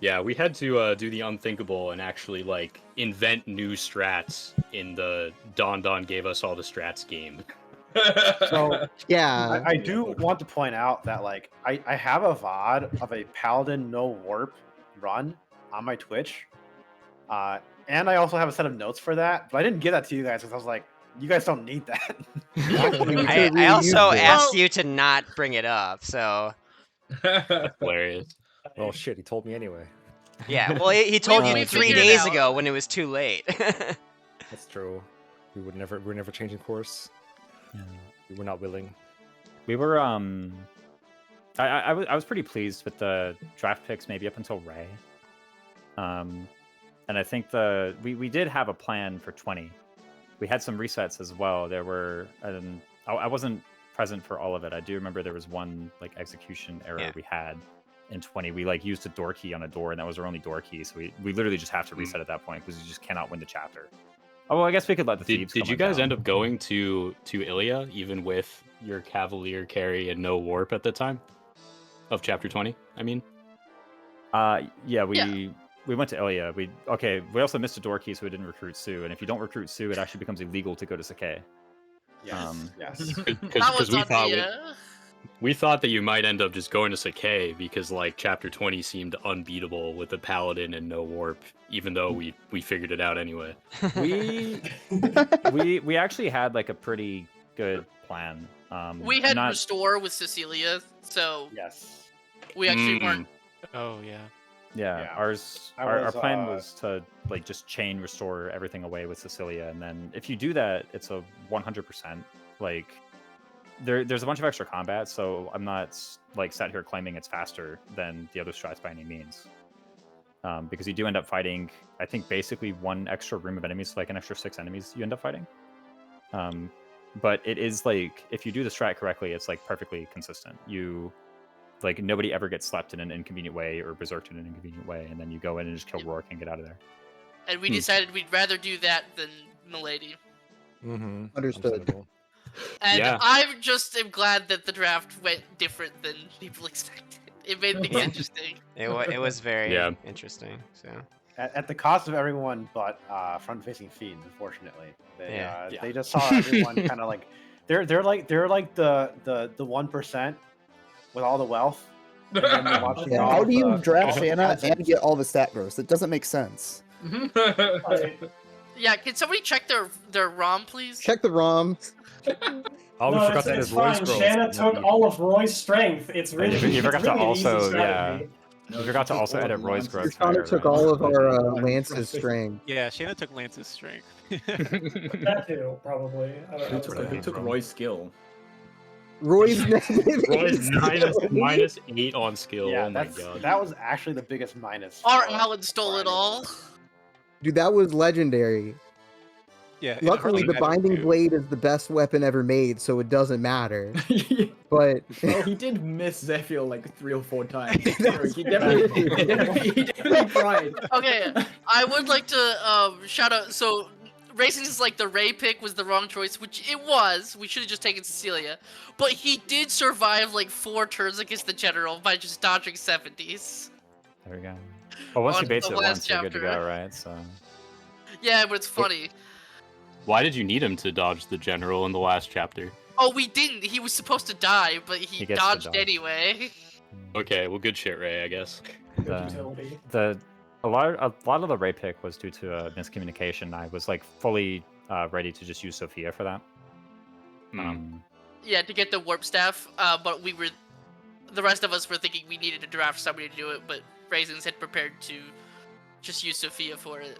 Yeah, we had to do the unthinkable and actually like invent new strats in the Don gave us all the strats game. So Yeah. I do want to point out that like I have a VOD of a Paladin no warp run on my Twitch. And I also have a set of notes for that, but I didn't give that to you guys because I was like, you guys don't need that. Actually, we I could've really also used it. asked Well- you to not bring it up, so That's hilarious. Well, shit, he told me anyway. yeah. Well, he told We you 3 figured it days out. ago when it was too late. That's true. We're never changing course. Yeah. We were not willing. We were I was pretty pleased with the draft picks maybe up until Ray. And I think we did have a plan for 20. We had some resets as well. There were I wasn't present for all of it. I do remember there was one like execution error Yeah. we had in 20. We like used a door key on a door, and that was our only door key. So we literally just have to reset at that point because you just cannot win the chapter. Oh well, I guess we could let the thieves. Did you guys end up going to Ilia even with your Cavalier carry and no warp at the time of chapter 20? I mean, Yeah, we went to Ilya. We also missed a door key, so we didn't recruit Sue. And if you don't recruit Sue, it actually becomes illegal to go to Sakai. Yes. Yes. That because was on the. we thought that you might end up just going to Sakai because like chapter 20 seemed unbeatable with the paladin and no warp, even though we figured it out anyway. We actually had like a pretty good plan. We had not, restore with Cecilia, so Yes. we actually weren't. Oh yeah. Yeah, Yeah. our plan was to like just chain restore everything away with Cecilia, and then if you do that, it's a 100%. Like there's a bunch of extra combat, so I'm not like sat here claiming it's faster than the other strats by any means. Because you do end up fighting, I think basically one extra room of enemies, so like an extra 6 enemies you end up fighting. But it is like if you do the strat correctly, it's like perfectly consistent. Like nobody ever gets slept in an inconvenient way or berserked in an inconvenient way, and then you go in and just kill Rourke and get out of there. And we decided we'd rather do that than Milady. Mm-hmm. Understood. And Yeah. I just am glad that the draft went different than people expected. It made things interesting. It was very Yeah. interesting. So At the cost of everyone but front-facing fiends, unfortunately. They Yeah. they just saw everyone kind of like they're like the 1% with all the wealth. And then they're watching Yeah, all how of do you the- draft all the Santa and peasants. get all the stat growth? It doesn't make sense. Yeah, can somebody check their ROM, please? Check the ROM. Oh, we No, forgot it's, that it's his Roy's fine. growth. Shanna took all of Roy's strength. It's really, you forgot it's to really an easy also, strategy. No, We she forgot to took also all of edit Roy's Lance's growth Shana fire, took right? all of our I'm Lance's front-facing. strength. Yeah, Shayna took Lance's strength. That too, probably. I don't know. Who took Roy's skill? Roy's negative. Roy's skill. -8 on skill. Yeah, oh my god. that was actually the biggest minus. Our for- Alan stole for it anyone. all. Dude, that was legendary. Yeah. it Luckily, hardly the mattered, binding too. blade is the best weapon ever made, so it doesn't matter. But Well, he did miss Zephyr like 3 or 4 times. That's he definitely tried. Okay, I would like to shout out. So, racing is like the Ray pick was the wrong choice, which it was. We should have just taken Cecilia, but he did survive like 4 turns against the general by just dodging 70s. There we go. Well, once On you baits the it last once, you're good to chapter. go, right? So. Yeah, but it's funny. Why did you need him to dodge the general in the last chapter? Oh, we didn't. He was supposed to die, but he gets to dodged dodge. anyway. Okay, well, good shit, Ray, I guess. Utility. A lot of the Ray pick was due to a miscommunication. I was like fully ready to just use Sophia for that. Yeah, to get the warp staff, but the rest of us were thinking we needed to draft somebody to do it, but Raisins had prepared to just use Sophia for it.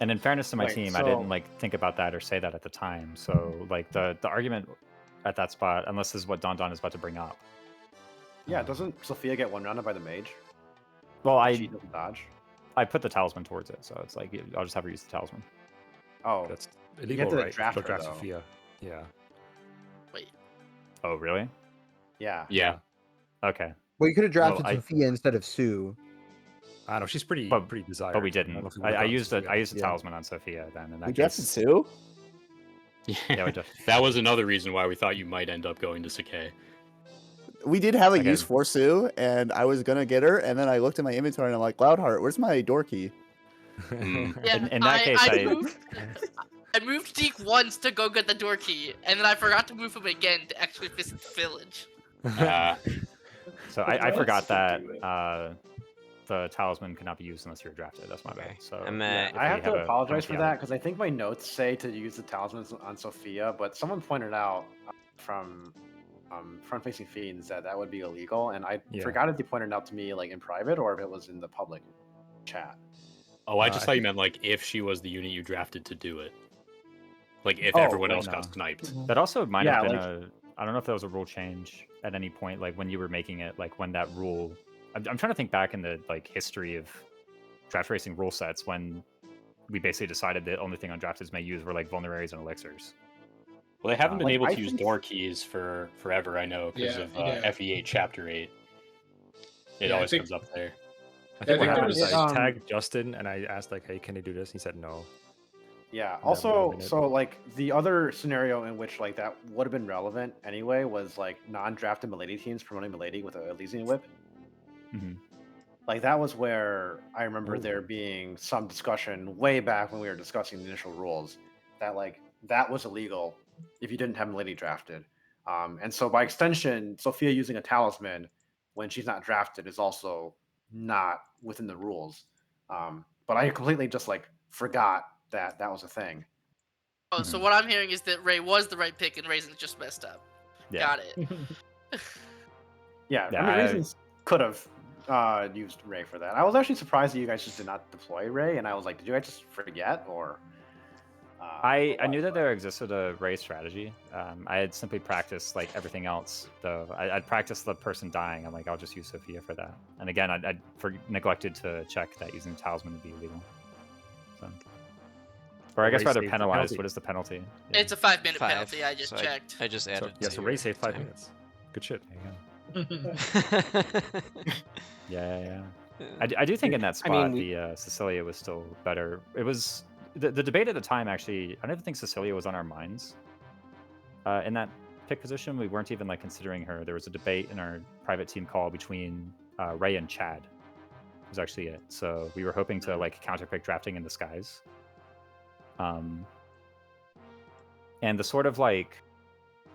And in fairness to my Wait, team, I so- didn't like think about that or say that at the time. So like the argument at that spot, unless this is what Don is about to bring up. Yeah, doesn't Sophia get one rounded by the mage? Well, She doesn't dodge. I put the talisman towards it, so it's like I'll just have her use the talisman. Oh, That's you illegal, have to right? draft Don't her, draft though. Sophia. Yeah. Wait. Oh, really? Yeah. Yeah. Okay. well, you could have drafted Well, Sophia instead of Sue. I don't know. She's pretty But- desired. But we I don't didn't. know if we I would've used gone I used the Sophia. talisman on Sophia then. In We that drafted case, Sue? yeah, we just That was another reason why we thought you might end up going to Sakei. We did have a Okay. use for Sue, and I was gonna get her, and then I looked at my inventory and I'm like, Loudheart, where's my door key? Mm. Yeah, In that case, I- I moved Deke once to go get the door key, and then I forgot to move him again to actually visit the village. So I forgot that the talisman cannot be used unless you're drafted. That's my bad. So I'm, yeah, if I we have to a apologize for penalty that on it- because I think my notes say to use the talismans on Sophia, but someone pointed out from front-facing fiends that would be illegal, and I Yeah. forgot if they pointed out to me like in private or if it was in the public chat. Oh, I just I thought you think- meant like if she was the unit you drafted to do it. Like if Oh, everyone wait, else no. got sniped. That also might Yeah, have been like- I don't know if that was a rule change at any point, like when you were making it, like when that rule. I'm trying to think back in the like history of draft racing rule sets when we basically decided the only thing undrafteds may use were like vulneraries and elixirs. Well, they haven't been Like, able I to use think- door keys for forever, I know, because Yeah, of yeah. FE8 Chapter 8. It Yeah, I always think- comes up there. I think what I think happened is there I was- tagged Justin and I asked like, "Hey, can you do this?" He said no. Yeah. That Also, would've been it. so like the other scenario in which like that would have been relevant anyway was like non-drafted Milady teams promoting Milady with a Elysian whip. Mhm. Like that was where I remember Oh. there being some discussion way back when we were discussing the initial rules that like that was illegal if you didn't have Milady drafted. And so by extension, Sophia using a talisman when she's not drafted is also not within the rules. But I completely just like forgot that that was a thing. Oh, so what I'm hearing is that Ray was the right pick and Raisins just messed up. Yeah. Got it. Yeah, Yeah, I mean, I- Raisins could have used Ray for that. I was actually surprised that you guys just did not deploy Ray, and I was like, did you guys just forget or? I knew that there existed a Ray strategy. I had simply practiced like everything else, though. I'd practiced the person dying. I'm like, I'll just use Sophia for that. And again, I'd neglected to check that using the talisman would be illegal. So, or I guess Ray rather saved the penalized. penalty. What is the penalty? It's a 5-minute 5, penalty. I just so checked. I just added. Yeah, so to Ray saved 5 time. minutes. Good shit. There you go. Yeah. I do think in that spot the Cecilia was still better. It was the debate at the time. Actually, I don't even think Cecilia was on our minds. In that pick position, we weren't even like considering her. There was a debate in our private team call between Ray and Chad. Was actually it. So we were hoping to like counterpick drafting in disguise. And the sort of like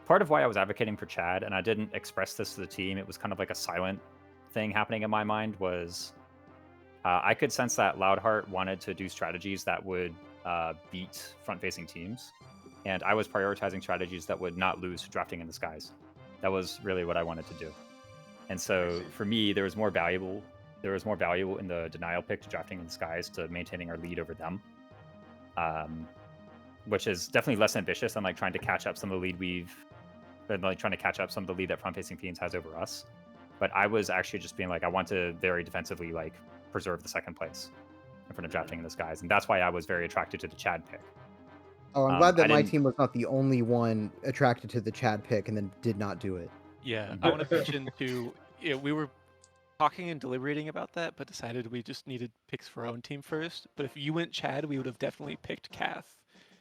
part of why I was advocating for Chad, and I didn't express this to the team, it was kind of like a silent thing happening in my mind, was I could sense that Loudheart wanted to do strategies that would beat front-facing teams, and I was prioritizing strategies that would not lose to drafting in disguise. That was really what I wanted to do. And so for me, there was more valuable there was more value in the denial pick to drafting in the skies to maintaining our lead over them. Which is definitely less ambitious than like trying to catch up some of the lead that front-facing Fiends has over us. But I was actually just being like, I want to very defensively like preserve the second place in front of drafting in the skies, and that's why I was very attracted to the Chad pick. Oh, I'm glad that my team was not the only one attracted to the Chad pick and then did not do it. Yeah, I want to mention too. Yeah, we were talking and deliberating about that, but decided we just needed picks for our own team first. But if you went Chad, we would have definitely picked Kath,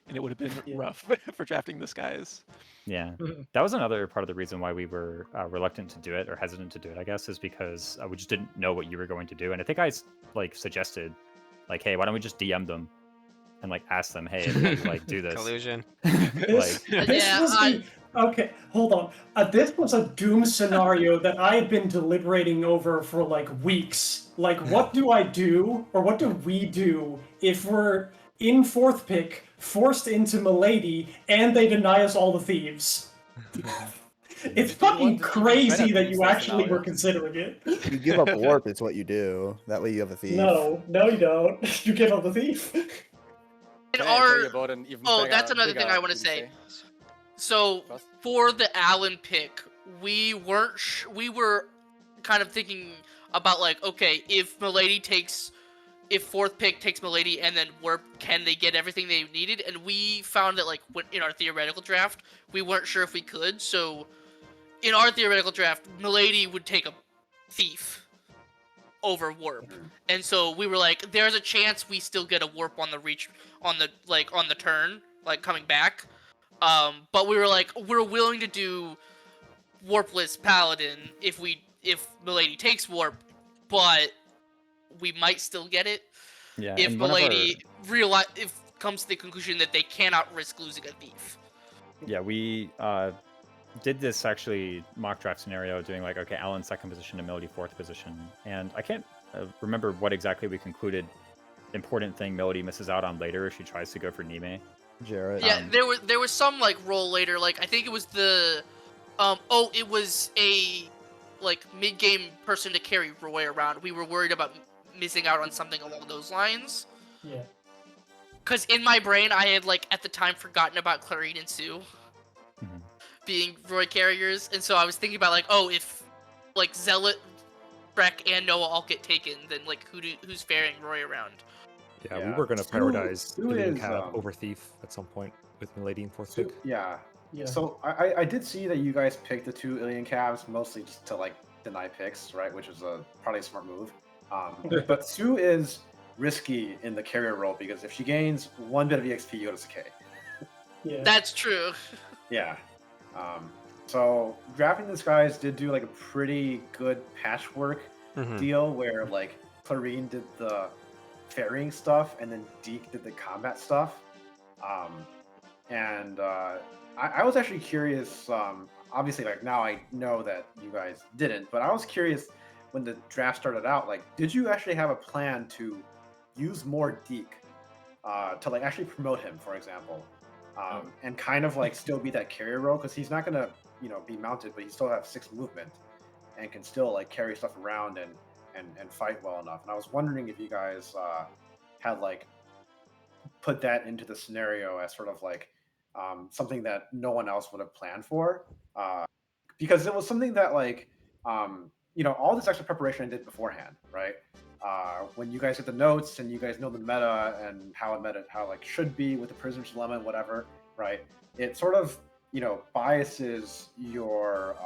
and it would have been rough for drafting the skies. Yeah, that was another part of the reason why we were reluctant to do it, or hesitant to do it, I guess, is because we just didn't know what you were going to do. And I think I like suggested, like, hey, why don't we just DM them and like ask them, hey, if you, like do this Collusion. Okay, hold on. This was a doom scenario that I had been deliberating over for like weeks. Like, what do I do, or what do we do if we're in 4th pick, forced into Milady, and they deny us all the thieves? It's fucking crazy that you actually were considering it. You give up warp, it's what you do. That way you have a thief. No, you don't. You give up the thief. That's another thing I want to say. So for the Allen pick, we were kind of thinking about like, okay, if 4th pick takes Milady and then Warp, can they get everything they needed? And we found that like in our theoretical draft, we weren't sure if we could. So in our theoretical draft, Milady would take a thief over Warp, and so we were like, there's a chance we still get a Warp on the turn, like coming back. But we were like, we're willing to do Warpless Paladin if Milady takes Warp, but we might still get it if Milady comes to the conclusion that they cannot risk losing a thief. Yeah, we did this actually mock draft scenario, doing like, okay, Alan 2nd position and Milady 4th position, and I can't remember what exactly we concluded. Important thing Milady misses out on later if she tries to go for Nime. Jarrett. Yeah, there was some like roll later, like I think it was the it was a like mid-game person to carry Roy around. We were worried about missing out on something along those lines. Yeah. Cause in my brain I had like at the time forgotten about Clarine and Sue being Roy carriers, and so I was thinking about like, oh, if like Zealot, Breck, and Noah all get taken, then like who's ferrying Roy around? Yeah, we were going to prioritize Ilian Cab over Thief at some point with Milady in 4th pick. Yeah. So I did see that you guys picked the 2 Ilian Cabs mostly just to like deny picks, right? Which is probably a smart move. But Sue is risky in the carrier role because if she gains 1 bit of EXP, you go to Sakai. Yeah. That's true. Yeah. So drafting the skies did do like a pretty good patchwork deal where like Clarine did the ferrying stuff and then Deke did the combat stuff. I was actually curious, obviously like now I know that you guys didn't, but I was curious when the draft started out, like did you actually have a plan to use more Deke to like actually promote him, for example? And kind of like still be that carrier role, because he's not gonna, be mounted, but he still have 6 movement and can still like carry stuff around and fight well enough. And I was wondering if you guys had like put that into the scenario as sort of like something that no one else would have planned for, because it was something that like all this extra preparation I did beforehand, right? When you guys get the notes and you guys know the meta and how like should be with the prisoner's dilemma and whatever, right? It sort of biases your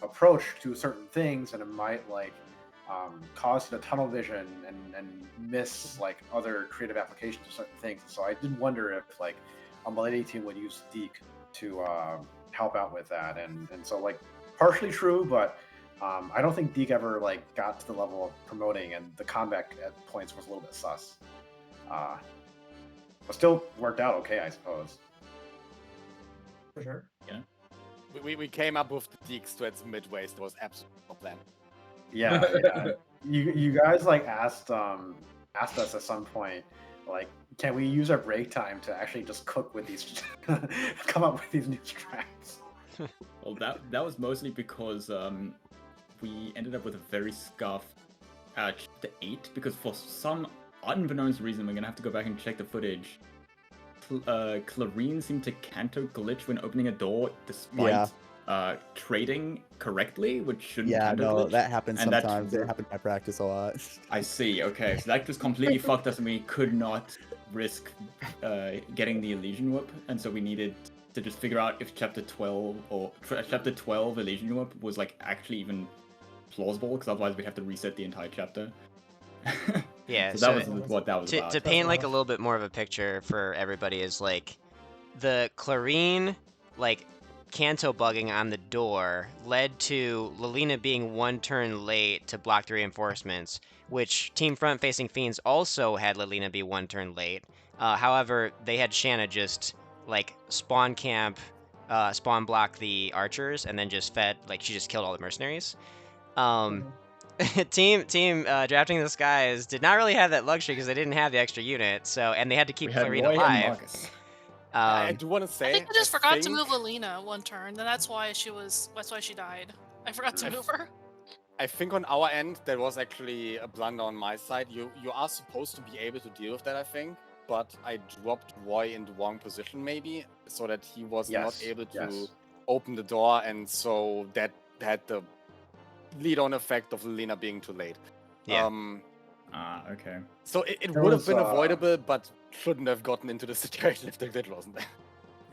approach to certain things, and it might like cause you to tunnel vision and miss like other creative applications of certain things. So I did wonder if like a Milady team would use Deke to help out with that, and so like partially true, but I don't think Deke ever like got to the level of promoting, and the combat at points was a little bit sus. But still worked out okay, I suppose. For sure. Yeah. We came up with the Deke strats midway, so it was absolutely no plan. Yeah. You guys like asked us at some point, like, can we use our break time to actually just cook with these, come up with these new strats? Well, that was mostly because we ended up with a very scuffed chapter 8 because for some unbeknownst reason we're gonna have to go back and check the footage. Clarine seemed to canto glitch when opening a door despite trading correctly, which shouldn't canto glitch. That happens sometimes. It happened in my practice a lot. I see, okay. So that just completely fucked us and we could not risk getting the Elysian Whip, and so we needed to just figure out if Chapter 12 or Chapter 12 Elysian Whip was like actually even plausible, because otherwise we'd have to reset the entire chapter. Yeah, so that was what that was about. To paint like a little bit more of a picture for everybody is like the Clarine like canto bugging on the door led to Lilina being 1 turn late to block the reinforcements, which Team Front facing Fiends also had Lilina be 1 turn late. However, they had Shanna just like spawn camp, spawn block the archers, and then just fed, like she just killed all the mercenaries. Team Drafting in the Skies did not really have that luxury because they didn't have the extra unit, so and they had to keep Clarine alive. I do want to say. I think I just forgot to move Lilina 1 turn, and that's why she died. I forgot to move her. I think on our end there was actually a blunder on my side. You are supposed to be able to deal with that, I think, but I dropped Roy in the wrong position maybe, so that he was not able to open the door, and so that had the lead-on effect of Lilina being too late. Yeah. Okay. So it would have been avoidable, but shouldn't have gotten into the situation if the glitch wasn't there.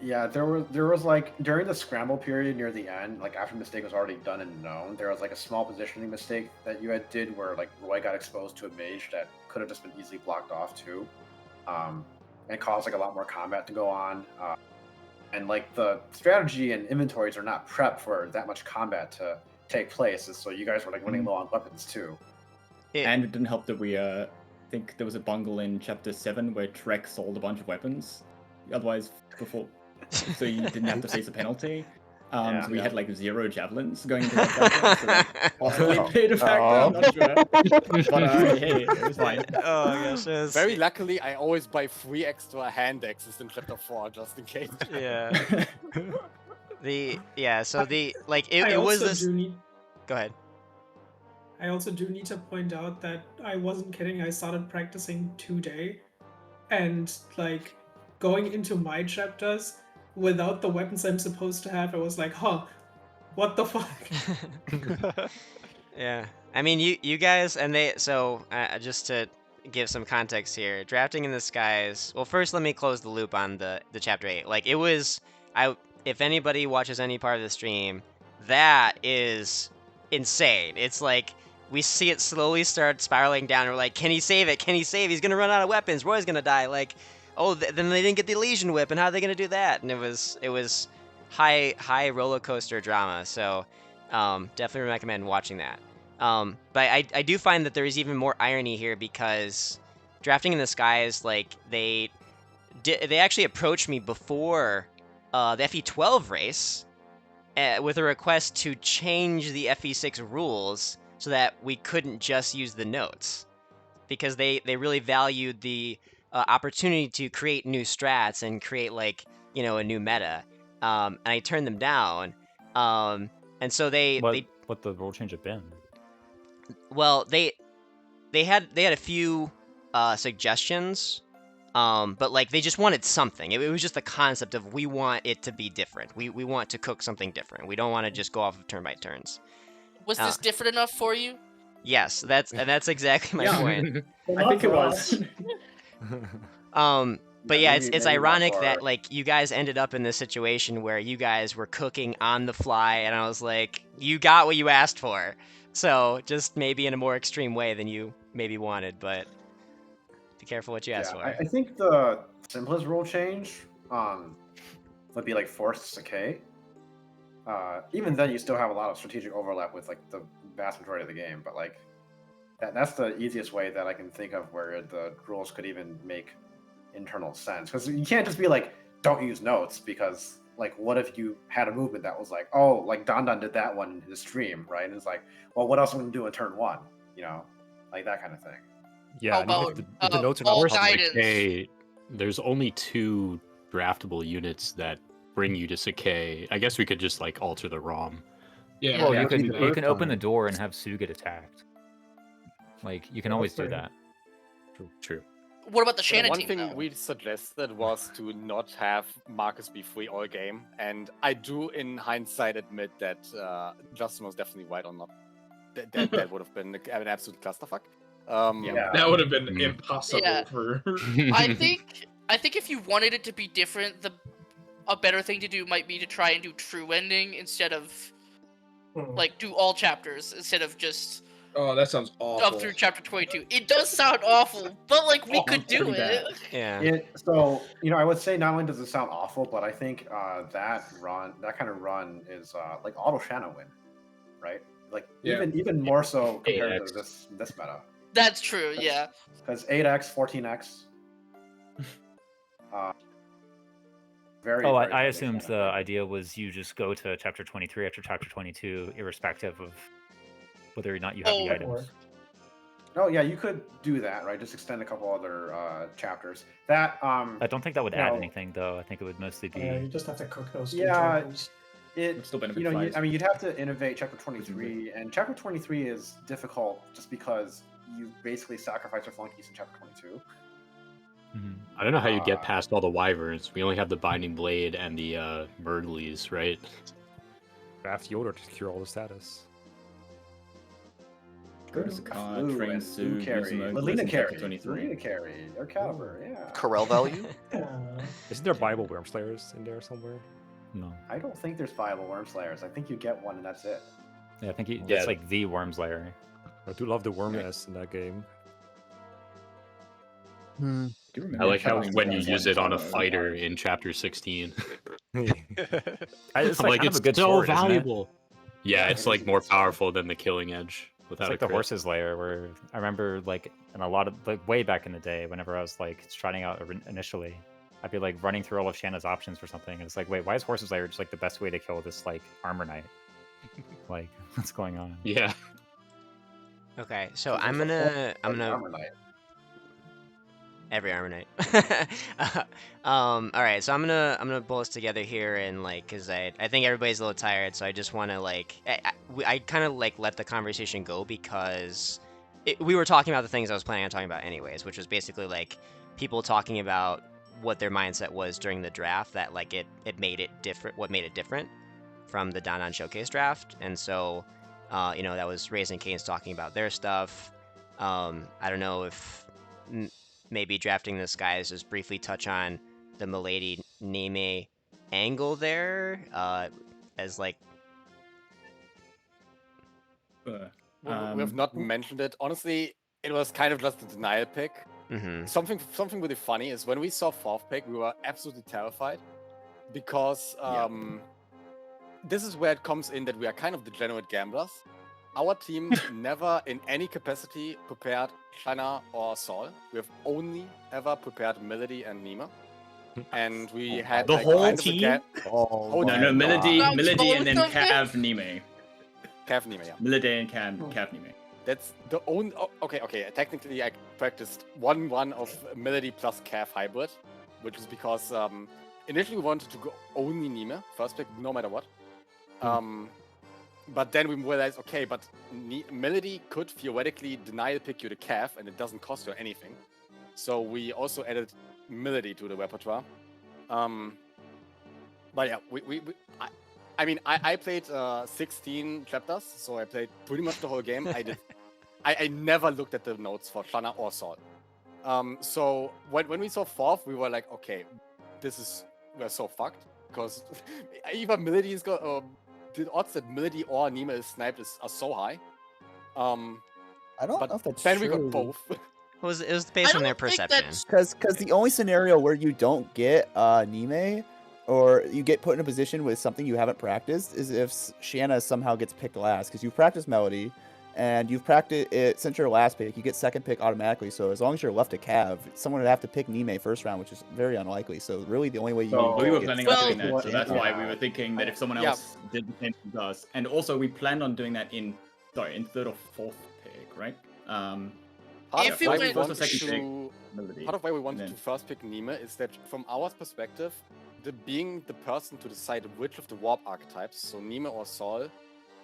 Yeah, there was like during the scramble period near the end, like after the mistake was already done and known, there was like a small positioning mistake that you did where like Roy got exposed to a mage that could have just been easily blocked off too, and caused like a lot more combat to go on. And like the strategy and inventories are not prepped for that much combat to take place, and so you guys were like running low on weapons too. And it didn't help that we think there was a bungle in Chapter 7 where Trek sold a bunch of weapons. Otherwise, before, so you didn't have to face a penalty. So we had like 0 javelins going into that chapter, so that possibly played a factor. I'm not sure, but hey, it was fine. Oh my gosh, very luckily, I always buy 3 extra hand axes in Chapter 4 just in case. Yeah. So it was this. Go ahead. I also do need to point out that I wasn't kidding. I started practicing today, and like going into my chapters without the weapons I'm supposed to have, I was like, what the fuck? Yeah, I mean, you guys, and they. So just to give some context here, Drafting in the Skies. Well, first let me close the loop on the chapter 8. Like it was, if anybody watches any part of the stream, that is insane. It's like we see it slowly start spiraling down. And we're like, can he save it? Can he save? He's gonna run out of weapons. Roy's gonna die. Like, oh, then they didn't get the Elysian Whip, and how are they gonna do that? And it was high roller coaster drama. So definitely recommend watching that. But I do find that there is even more irony here because Drafting in the Skies, like they actually approached me before the FE12 race with a request to change the FE6 rules so that we couldn't just use the notes, because they really valued the opportunity to create new strats and create like a new meta. And I turned them down. And so what the rule change have been? Well, they had a few suggestions. But like they just wanted something. It was just the concept of we want it to be different. We want to cook something different. We don't want to just go off of turn by turns. Was this different enough for you? Yes, that's exactly my point. I think it was. But yeah, it's ironic that like you guys ended up in this situation where you guys were cooking on the fly, and I was like, you got what you asked for. So just maybe in a more extreme way than you maybe wanted, but be careful what you ask for. I think the simplest rule change would be like forced decay. Even then, you still have a lot of strategic overlap with like the vast majority of the game, but like that's the easiest way that I can think of where the rules could even make internal sense. Because you can't just be like, don't use notes, because like what if you had a movement that was like, oh, like Don did that one in his stream, right? And it's like, well, what else am I gonna do in turn 1? Like that kind of thing. Yeah, about, if the notes are not Gaidens? Decay, there's only 2 draftable units that bring you to Decay. I guess we could just like alter the ROM. Yeah, well, you can open the door and have Sue get attacked. Like you can always do that. True. What about the The Shannon one team? thing though? we suggested was to not have Marcus be free all game, and I do, in hindsight, admit that Justin was definitely right on not. That would have been an absolute clusterfuck. That would have been impossible for. I think if you wanted it to be different, a better thing to do might be to try and do true ending instead of like do all chapters instead of just. Oh, that sounds awful. Up through chapter 22. It does sound awful, but like we could do it. Yeah. So I would say not only does it sound awful, but I think that kind of run is like auto Shanna win, right? Like even more so compared to this meta. That's true, yeah. Because 8x, 14x. I assumed the idea was you just go to chapter 23 after chapter 22, irrespective of whether or not you have the items. Oh yeah, you could do that, right? Just extend a couple other chapters. That I don't think that would add anything, though. I think it would mostly be. You just have to cook those. It still benefit you'd have to innovate chapter 23, and chapter 23 is difficult just because you basically sacrifice your flunkies in chapter 22. I don't know how you get past all the wyverns. We only have the Binding Blade and the Murglies, right? Draft Yoda to cure all the status. Train Sue, Lelina carry, their caliber, yeah. Corel value? Isn't there Bible Wormslayers in there somewhere? No. I don't think there's viable Wormslayers. I think you get one and that's it. Yeah, I think that's like the Wormslayer. I do love the Wormness in that game. I like how when you use it on a fighter in chapter 16. It's like it's a good so sword, isn't it? valuable. Yeah, it's like more powerful than the Killing Edge. It's like the Horse's Lair, where I remember like in a lot of like way back in the day, whenever I was like trying out initially, I'd be like running through all of Shanna's options for something, and it's like, wait, why is Horse's Lair just like the best way to kill this like armor knight? Like, what's going on? Yeah. Okay, so I'm gonna Armor Knight. Every armor knight. All right, so I'm gonna pull this together here and like, cause I think everybody's a little tired, so I just want to like, I kind of like let the conversation go because we were talking about the things I was planning on talking about anyways, which was basically like people talking about what their mindset was during the draft, that like it made it different, what made it different from the Danon Showcase draft, and so that was Raising Canes talking about their stuff. I don't know if maybe drafting this guy is just briefly touch on the Milady Neme angle there, as like. We have not mentioned it. Honestly, it was kind of just a denial pick. Something really funny is when we saw 4th pick, we were absolutely terrified because this is where it comes in that we are kind of degenerate gamblers. Our team never in any capacity prepared Shanna or Saul. We have only ever prepared Milady and Nima. And we had the like, whole kind of a team? No, Milady and then Cav Nime. Cav Nime, yeah. Milady and Cav Nime. That's the only... Okay. Technically, I practiced 1-1 of Milady plus Cav hybrid, which is because initially we wanted to go only Nime, first pick, no matter what. But then we realized, okay, but Milady could theoretically deny pick you the Cav, and it doesn't cost her anything. So we also added Milady to the repertoire. But yeah, I played 16 chapters, so I played pretty much the whole game. I never looked at the notes for Shanna or Saul. So when we saw 4th, we were like, okay, we're so fucked because either Milady is going. The odds that Milady or Nima is sniped are so high. I don't know if that's then true. we got both. It was based on their perception. Because the only scenario where you don't get Nime, or you get put in a position with something you haven't practiced, is if Shanna somehow gets picked last. Because you've practiced Melody, and you've practiced it since your last pick. You get second pick automatically. So as long as you're left a Cav, someone would have to pick Nime first round, which is very unlikely. So really, the only way you we were planning on doing that, so that's why we were thinking that if someone else did the same thing to us, and also we planned on doing that in 3rd or 4th pick, right? Part of why we wanted to first pick Nima is that from our perspective, being the person to decide which of the warp archetypes, so Nima or Saul,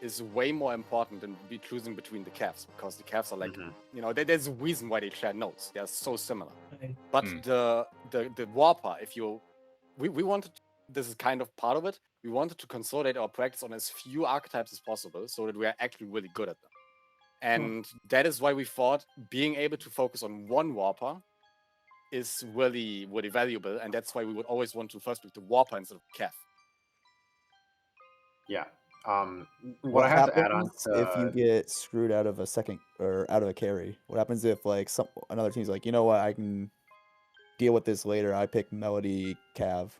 is way more important than choosing between the calves, because the calves are like, there's a reason why they share notes. They are so similar. But the warper, we wanted, this is kind of part of it, we wanted to consolidate our practice on as few archetypes as possible so that we are actually really good at them. And that is why we thought being able to focus on one warper is really, really valuable, and that's why we would always want to first pick the warper instead of calf. Yeah. What I have to add on to, if you get screwed out of a second or out of a carry? What happens if like another team's like, you know what, I can deal with this later. I pick Melody Cav.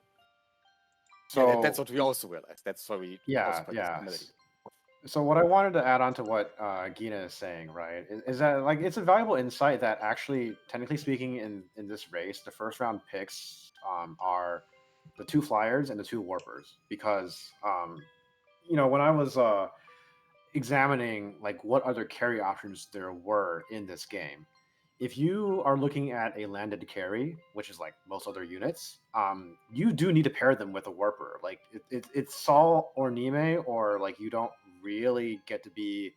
So yeah, that's what we also realized. That's why we also picked Melody. So what I wanted to add on to what Gina is saying, right, is that like it's a valuable insight that actually, technically speaking, in this race, the first round picks are the 2 flyers and the 2 warpers, because when I was examining like what other carry options there were in this game, if you are looking at a landed carry, which is like most other units, you do need to pair them with a warper. Like it's Saul or Nime, or like you don't really get to be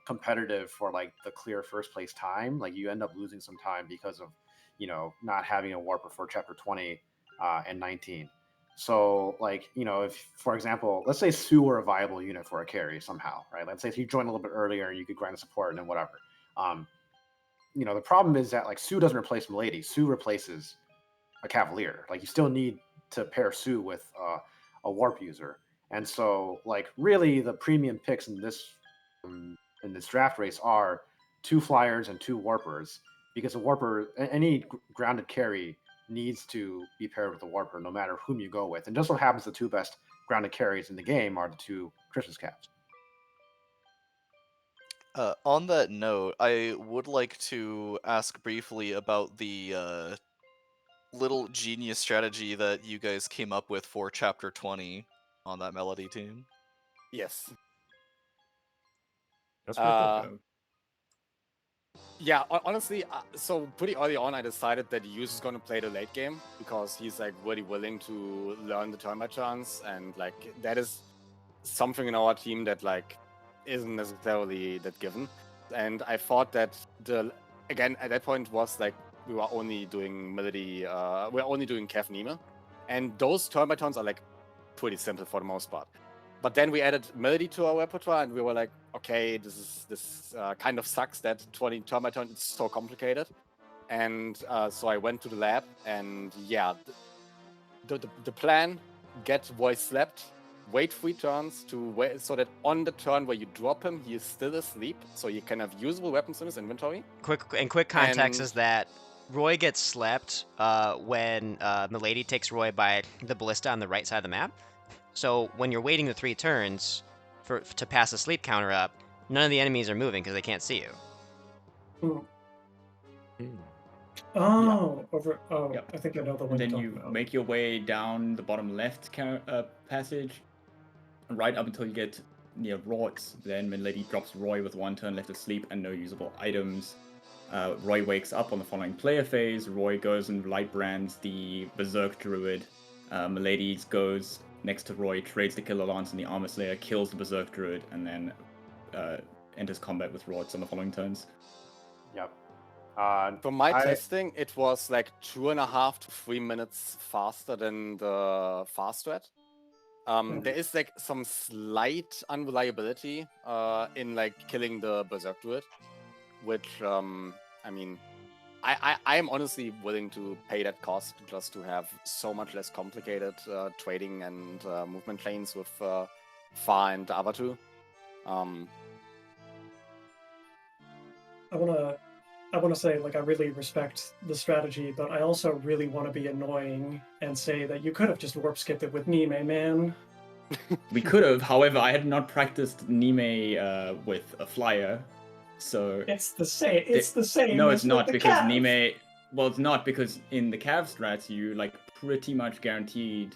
competitive for like the clear first place time. Like you end up losing some time because of not having a warper for chapter 20 and 19. So like if, for example, let's say Sue were a viable unit for a carry somehow, right? Let's say if you joined a little bit earlier and you could grind a support and then whatever. The problem is that like Sue doesn't replace Milady. Sue replaces a Cavalier. Like you still need to pair Sue with a warp user. And so like really the premium picks in this draft race are 2 flyers and 2 warpers, because a warper, any grounded carry needs to be paired with a warper no matter whom you go with. And just so happens the 2 best grounded carries in the game are the 2 Christmas Caps. On that note, I would like to ask briefly about the little genius strategy that you guys came up with for Chapter 20 on that Melody team. Yes. That's pretty cool. Yeah, honestly, so pretty early on, I decided that Yus is going to play the late game because he's like really willing to learn the turn by turns, and like that is something in our team that like isn't necessarily that given. And I thought that again at that point was like we were only doing Melody, we're only doing Kev Nima, and those turn by turns are like pretty simple for the most part. But then we added Melody to our repertoire, and we were like, okay, this kind of sucks that 20 turn by turn is so complicated. And so I went to the lab, and yeah, the plan: get voice slapped, wait 3 turns so that on the turn where you drop him, he is still asleep, so you can have usable weapons in his inventory. Quick context is that Roy gets slept when Milady takes Roy by the ballista on the right side of the map. So when you're waiting the 3 turns to pass the sleep counter up, none of the enemies are moving because they can't see you. Oh, Yep. I think I know the one. And then you make your way down the bottom left passage, right up until you get near Roy's. Then Milady drops Roy with 1 turn left asleep and no usable items. Roy wakes up on the following player phase. Roy goes and light brands the Berserk Druid. Milady goes next to Roy, trades the Killer Lance and the Armor Slayer, kills the Berserk Druid, and then enters combat with Rods on the following turns. Yep. For my testing, it was like 2.5 to 3 minutes faster than the fast strat. There is like some slight unreliability in like killing the Berserk Druid, which I mean, I am honestly willing to pay that cost just to have so much less complicated trading and movement lanes with Fa and Avatu. I want to say, like, I really respect the strategy, but I also really want to be annoying and say that you could have just warp skipped it with Nime, man. We could have, however, I had not practiced Nime with a flyer, so... It's the same. It's the same. No, it's not, because Cav. Nime... Well, it's not, because in the Cav strats, you, like, pretty much guaranteed...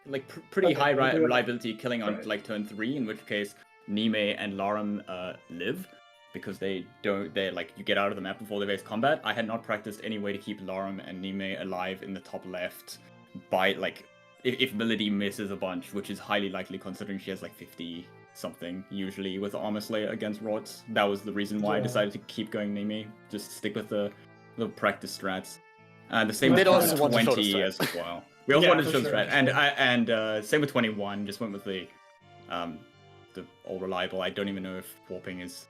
Like, pretty high reliability killing on, like, turn 3, in which case Nime and Larum live. Because they're like, you get out of the map before the base combat. I had not practiced any way to keep Larum and Nime alive in the top left by, like, if Melody misses a bunch, which is highly likely considering she has like 50 something, usually with Armor Slayer against Rots. That was the reason why I decided to keep going Nimi, just stick with the practice strats. The same with also want to show the 20 strat. as well. We also wanted to show the strat, and same with 21. Just went with the all reliable. I don't even know if warping is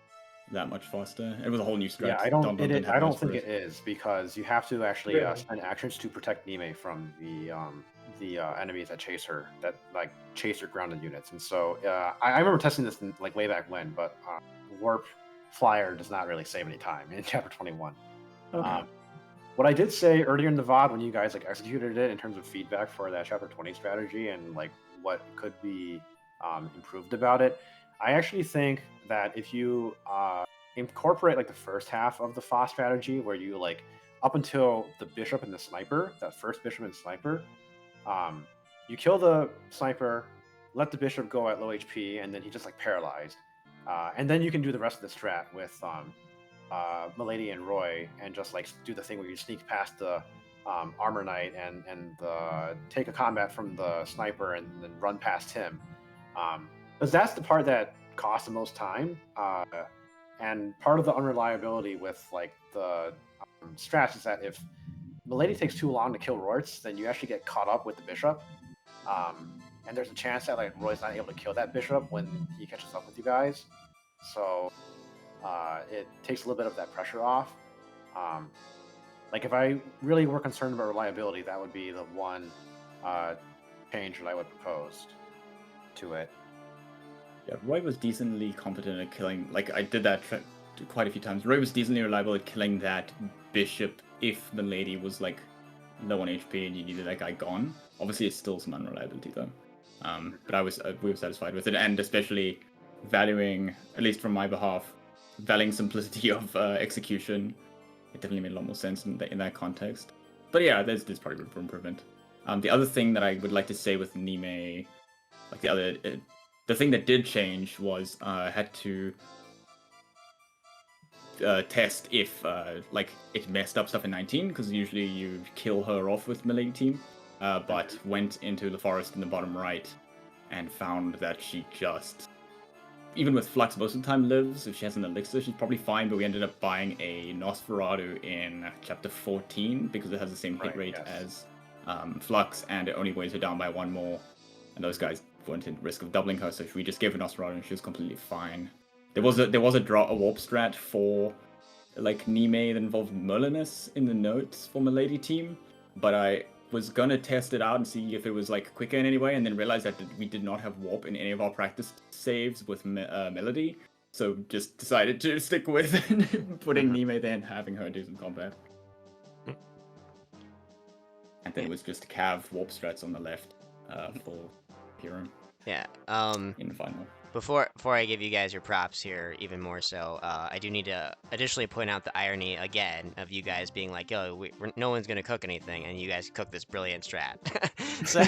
that much faster. It was a whole new strat. Yeah, I don't think it is, because you have to actually spend actions to protect Nime from the enemies that chase her, that like chase her grounded units. And so I remember testing this in, like way back when, but warp flyer does not really save any time in chapter 21. Okay. What I did say earlier in the VOD when you guys like executed it in terms of feedback for that chapter 20 strategy and like what could be improved about it, I actually think that if you incorporate like the first half of the FA strategy, where you like up until the bishop and the sniper, that first bishop and sniper, you kill the sniper, let the bishop go at low HP, and then he's just like paralyzed, and then you can do the rest of the strat with Milady and Roy, and just like do the thing where you sneak past the armor knight and take a combat from the sniper and then run past him, because that's the part that costs the most time, and part of the unreliability with like the strats is that if Milady takes too long to kill Royce, then you actually get caught up with the bishop, and there's a chance that like Roy's not able to kill that bishop when he catches up with you guys, so it takes a little bit of that pressure off. Like if I really were concerned about reliability, that would be the one change that I would propose to it. Yeah, Roy was decently competent at killing. Like I did that quite a few times. Roy was decently reliable at killing that bishop if the lady was like low on HP and you needed that guy gone. Obviously, it's still some unreliability though. But we were satisfied with it, and especially valuing, at least from my behalf, valuing simplicity of execution. It definitely made a lot more sense in that context. But yeah, there's probably room for improvement. The other thing that I would like to say with Nime, like the thing that did change was I had to test if like it messed up stuff in 19, because usually you kill her off with melee team, but went into the forest in the bottom right and found that she just, even with Flux most of the time lives. If she has an elixir, she's probably fine, but we ended up buying a Nosferatu in chapter 14 because it has the same hit rate as Flux, and it only weighs her down by one more, and those guys weren't at risk of doubling her, so we just gave her Nosferatu and she was completely fine. There was a warp strat for like Nime that involved Merlinus in the notes for Milady team, but I was gonna test it out and see if it was like quicker in any way, and then realized that we did not have warp in any of our practice saves with Melody, so just decided to stick with putting Nime there and having her do some combat. And then it was just Cav warp strats on the left for Hero. Yeah. In the final. Before I give you guys your props here, even more so, I do need to additionally point out the irony again of you guys being like, "Yo, no one's gonna cook anything," and you guys cook this brilliant strat. So,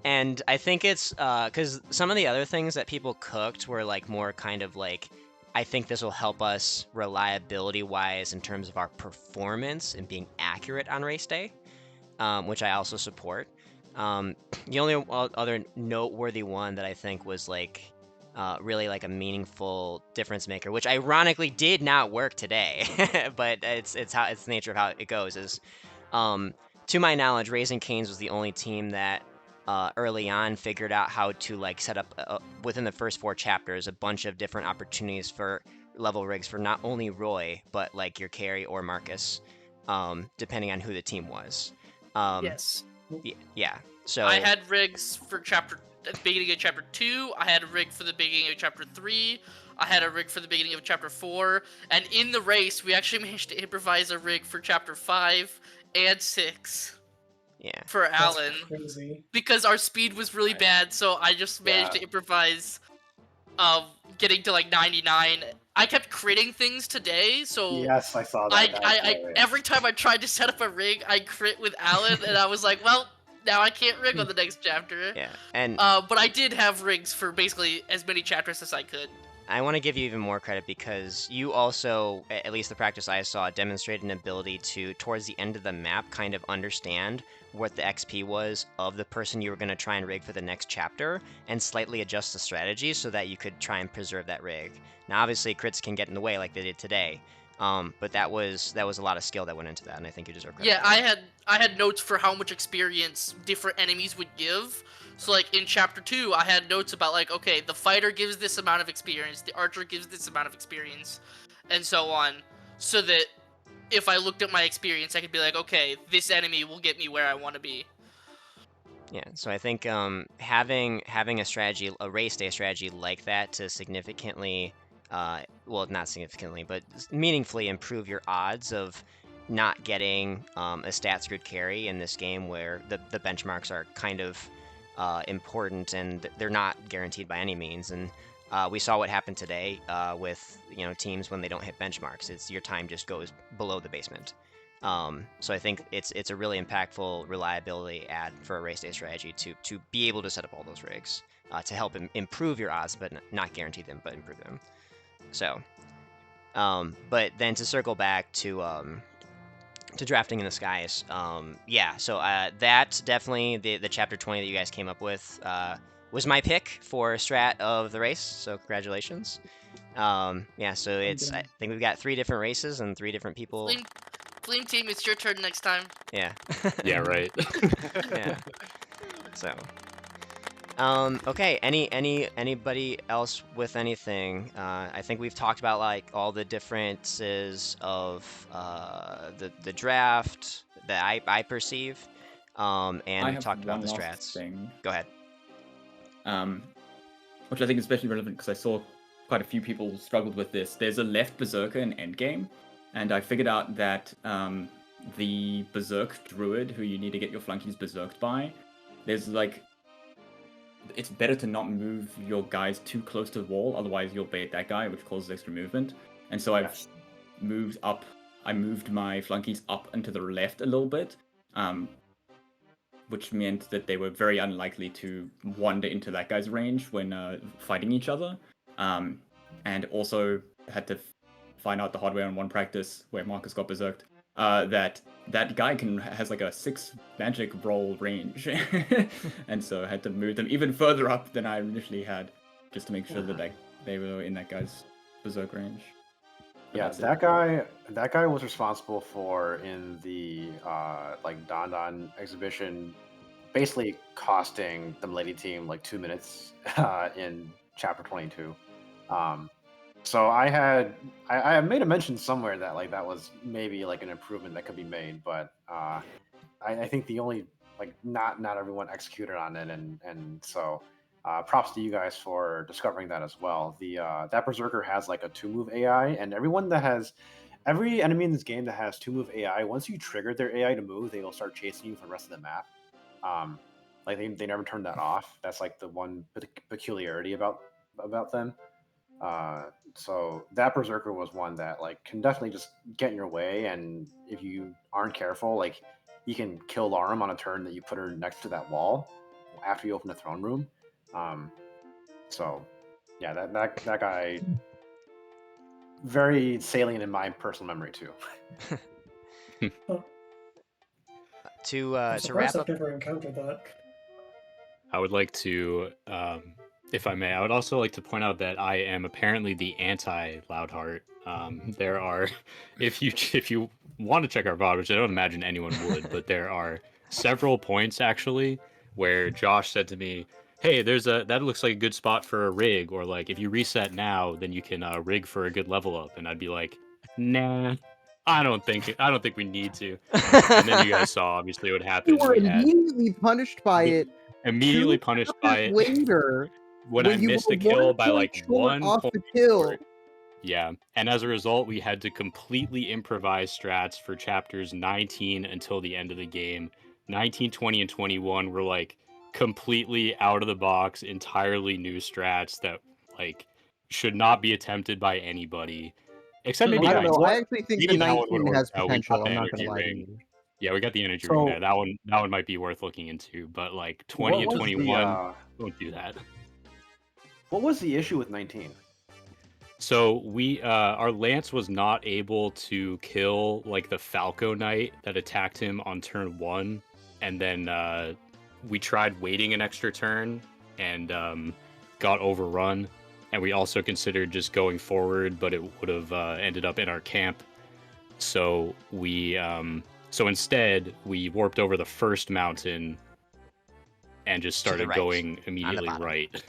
and I think it's because some of the other things that people cooked were like more kind of like, I think this will help us reliability wise in terms of our performance and being accurate on race day, which I also support. The only other noteworthy one that I think was like really like a meaningful difference maker, which ironically did not work today, but it's the nature of how it goes, is to my knowledge, Raising Cane's was the only team that early on figured out how to like set up within the first 4 chapters a bunch of different opportunities for level rigs for not only Roy but like your carry or Marcus, depending on who the team was. Yes. Yeah. So I had rigs for at the beginning of chapter 2. I had a rig for the beginning of chapter 3. I had a rig for the beginning of chapter 4. And in the race, we actually managed to improvise a rig for chapter 5 and 6. Yeah. For Alan. Crazy. Because our speed was really bad, so I just managed to improvise getting to like 99. I kept critting things today, so yes, I saw that. I every time I tried to set up a rig, I crit with Alan, and I was like, well, now I can't rig on the next chapter. Yeah, and but I did have rigs for basically as many chapters as I could. I want to give you even more credit because you also, at least the practice I saw, demonstrated an ability to, towards the end of the map, kind of understand what the XP was of the person you were going to try and rig for the next chapter and slightly adjust the strategy so that you could try and preserve that rig. Now, obviously, crits can get in the way like they did today, but that was a lot of skill that went into that, and I think you deserve credit. Yeah, I had notes for how much experience different enemies would give. So like in chapter 2, I had notes about like, okay, the fighter gives this amount of experience, the archer gives this amount of experience, and so on. So that if I looked at my experience, I could be like, okay, this enemy will get me where I want to be. Yeah, so I think having a strategy, a race day strategy like that to significantly, well, not significantly, but meaningfully improve your odds of not getting a stat screwed carry in this game where the benchmarks are kind of important and they're not guaranteed by any means. And we saw what happened today with teams when they don't hit benchmarks. It's your time just goes below the basement. So I think it's a really impactful reliability add for a race day strategy to be able to set up all those rigs to help improve your odds, but not guarantee them, but improve them. So, but then to circle back to drafting in the skies, yeah. So that definitely the chapter 20 that you guys came up with was my pick for strat of the race. So congratulations. Yeah. So I think we've got 3 different races and 3 different people. Flame team, it's your turn next time. Yeah. Yeah, right. Yeah. So. Okay. Anybody else with anything? I think we've talked about like all the differences of the draft that I perceive, and we talked about the strats. Thing. Go ahead. Which I think is especially relevant because I saw quite a few people struggled with this. There's a left berserker in endgame. And I figured out that the Berserk Druid, who you need to get your flunkies berserked by, there's like, it's better to not move your guys too close to the wall, otherwise you'll bait that guy, which causes extra movement. And so I've moved my flunkies up and to the left a little bit, which meant that they were very unlikely to wander into that guy's range when fighting each other. And also had to find out the hard way on one practice where Marcus got berserked, that guy has like a 6 magic roll range, and so I had to move them even further up than I initially had, just to make sure that they were in that guy's berserk range. Yeah, that guy was responsible for in the like Don exhibition, basically costing the Lady team like 2 minutes in chapter 22. So I made a mention somewhere that like that was maybe like an improvement that could be made, but I think the only like not everyone executed on it, and so props to you guys for discovering that as well. The that berserker has like a 2-move AI, and every enemy in this game that has 2-move AI, once you trigger their AI to move, they will start chasing you for the rest of the map. Like they never turn that off. That's like the one peculiarity about them. So that berserker was one that like can definitely just get in your way, and if you aren't careful, like you can kill Larum on a turn that you put her next to that wall after you open the throne room. So yeah, that guy very salient in my personal memory too. To wrap up, I've never encountered that. I would like to, if I may, I would also like to point out that I am apparently the anti-Loudheart. There are, if you want to check our VOD, which I don't imagine anyone would, but there are several points actually where Josh said to me, "Hey, that looks like a good spot for a rig," or like if you reset now, then you can rig for a good level up, and I'd be like, "Nah, I don't think we need to." And then you guys saw obviously what happened. You were immediately punished by it. Immediately punished by it later when I missed a kill by like 1 off point the kill. Yeah, and as a result, we had to completely improvise strats for chapters 19 until the end of the game. 19, 20, and 21 were like completely out of the box, entirely new strats that like should not be attempted by anybody, except maybe I don't know. Gaidens. I actually think Maybe the that one would 19 work has out. We got potential. the I'm not going energy to lie to ring. you. Yeah, we got the energy ring there. That one might be worth looking into, but like 20 and 21, don't do that. What was the issue with 19? So we our lance was not able to kill like the Falco Knight that attacked him on turn 1, and then we tried waiting an extra turn and got overrun, and we also considered just going forward, but it would have ended up in our camp. So we so instead we warped over the first mountain and just started going immediately right.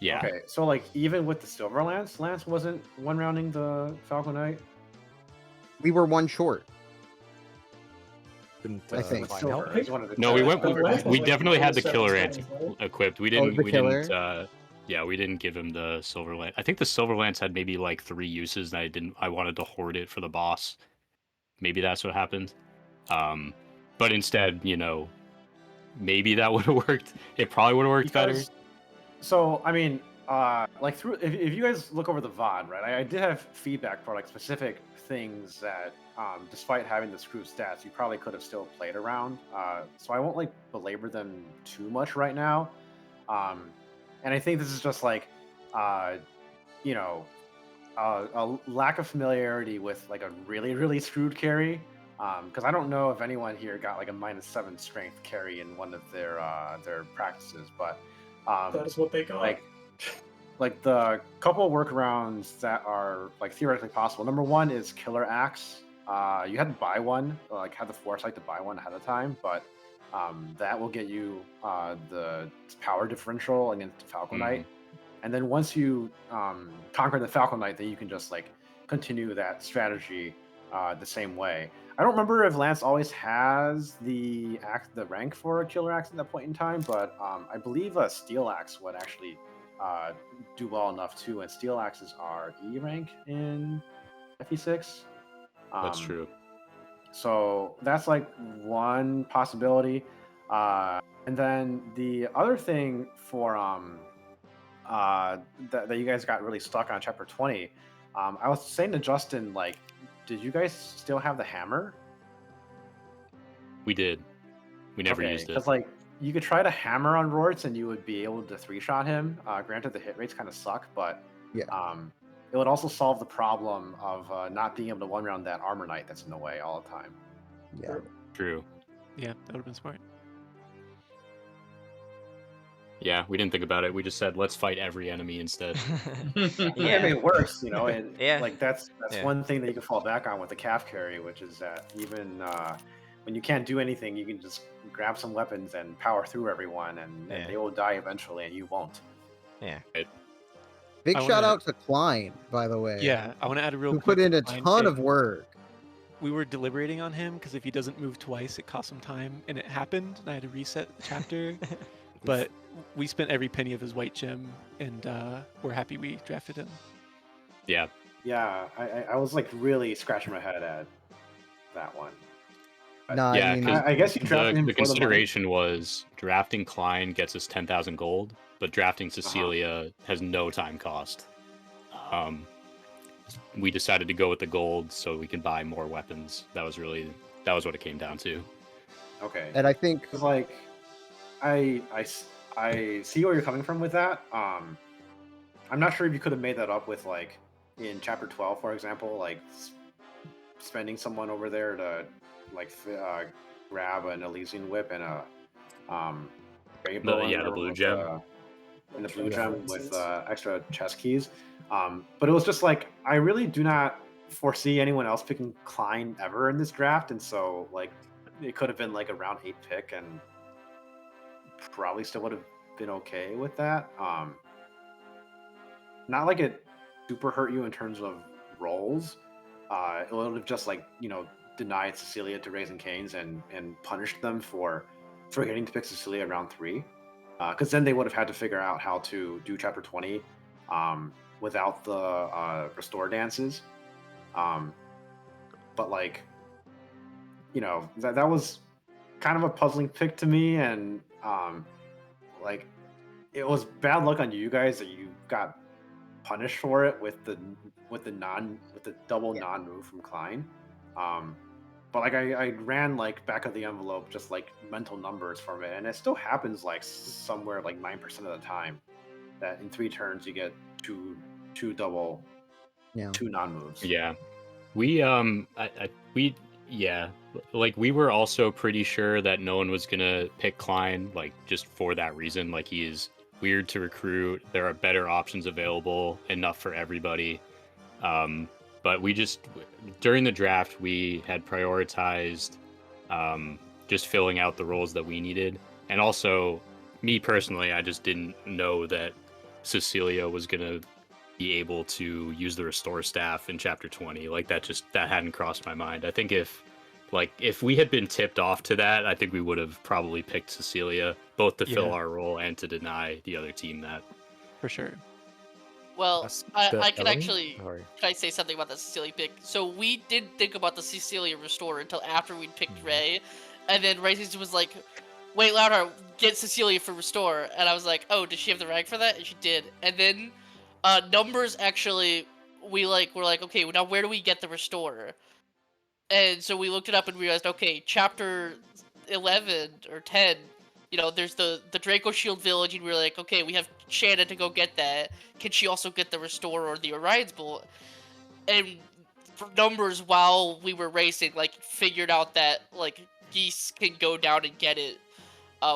Yeah. Okay, so like even with the Silver Lance wasn't one rounding the Falcon Knight? We were one short. I think. No, we definitely had the Killer Lance equipped. We didn't we didn't we didn't give him the Silver Lance. I think the Silver Lance had maybe like 3 uses, and I wanted to hoard it for the boss. Maybe that's what happened. But instead, maybe that would have worked. It probably would have worked better. So, I mean, like if you guys look over the VOD, right, I did have feedback for like specific things that, despite having the screwed stats, you probably could have still played around. So I won't like belabor them too much right now. And I think this is just like, a lack of familiarity with like a really, really screwed carry. Because I don't know if anyone here got like a -7 strength carry in one of their practices, but that is what they got. Like the couple of workarounds that are like theoretically possible. Number one is Killer Axe. You had to buy one, like have the foresight to buy one ahead of time, but that will get you the power differential against the Falcon Knight. And then once you conquer the Falcon Knight, then you can just like continue that strategy the same way. I don't remember if Lance always has the rank for a Killer Axe at that point in time, but I believe a Steel Axe would actually do well enough too. And Steel Axes are E rank in FE6. That's true. So that's like one possibility. And then the other thing for that you guys got really stuck on chapter 20, I was saying to Justin, like, did you guys still have the hammer? We did. We never used it. Because like you could try to hammer on Rorts and you would be able to 3-shot him. Granted, the hit rates kind of suck, but it would also solve the problem of not being able to one-round that Armor Knight that's in the way all the time. Yeah. True. Yeah, that would have been smart. Yeah, we didn't think about it. We just said, let's fight every enemy instead. Yeah, I mean, it works, and yeah. like that's one thing that you can fall back on with the calf carry, which is that even when you can't do anything, you can just grab some weapons and power through everyone, and they will die eventually, and you won't. Yeah. Big shout out to Klein, by the way. Yeah, I want to add a real who quick put in a Klein ton thing. of work. We were deliberating on him because if he doesn't move twice, it costs him time, and it happened, and I had to reset the chapter. But we spent every penny of his white gem, and we're happy we drafted him. Yeah. Yeah, I was like really scratching my head at that one. No, yeah, I mean, I guess you drafted him the for the money. consideration was drafting Klein gets us 10,000 gold, but drafting Cecilia has no time cost. We decided to go with the gold so we can buy more weapons. That was what it came down to. Okay. And I think it's like I see where you're coming from with that. I'm not sure if you could have made that up with like in chapter 12, for example, like spending someone over there to like grab an Elysian whip and a the blue gem. And the blue gem with extra chest keys. But it was just like I really do not foresee anyone else picking Klein ever in this draft, and so like it could have been like a round 8 pick and probably still would have been okay with that. Not like it super hurt you in terms of rolls. It would have just like denied Cecilia to Raising Canes and punished them for forgetting to pick Cecilia round 3. Because then they would have had to figure out how to do chapter 20 without the restore dances. But like, that was kind of a puzzling pick to me, and like it was bad luck on you guys that you got punished for it with the double non-move from Klein. But like I ran like back of the envelope, just like mental numbers from it, and it still happens like somewhere like 9% of the time that in 3 turns you get two double, two non-moves. Yeah, we like we were also pretty sure that no one was gonna pick Klein, like just for that reason. Like he is weird to recruit. There are better options available, enough for everybody. But we just during the draft we had prioritized just filling out the roles that we needed, and also me personally, I just didn't know that Cecilia was gonna be able to use the restore staff in chapter 20. Like that hadn't crossed my mind. I think if we had been tipped off to that, I think we would have probably picked Cecilia, both to fill our role and to deny the other team that. For sure. Well, I can actually. Can I say something about the Cecilia pick? So we didn't think about the Cecilia restore until after we picked Ray, and then Racing was like, "Wait, Loudheart, get Cecilia for restore," and I was like, "Oh, does she have the rank for that?" And she did. And then, numbers actually, were like, okay, now where do we get the restore? And so we looked it up and realized, okay, chapter 11 or 10. There's the Draco Shield Village, and we were like, okay, we have Shanna to go get that. Can she also get the Restore or the Orion's Bolt? And for numbers, while we were racing, figured out that, Geese can go down and get it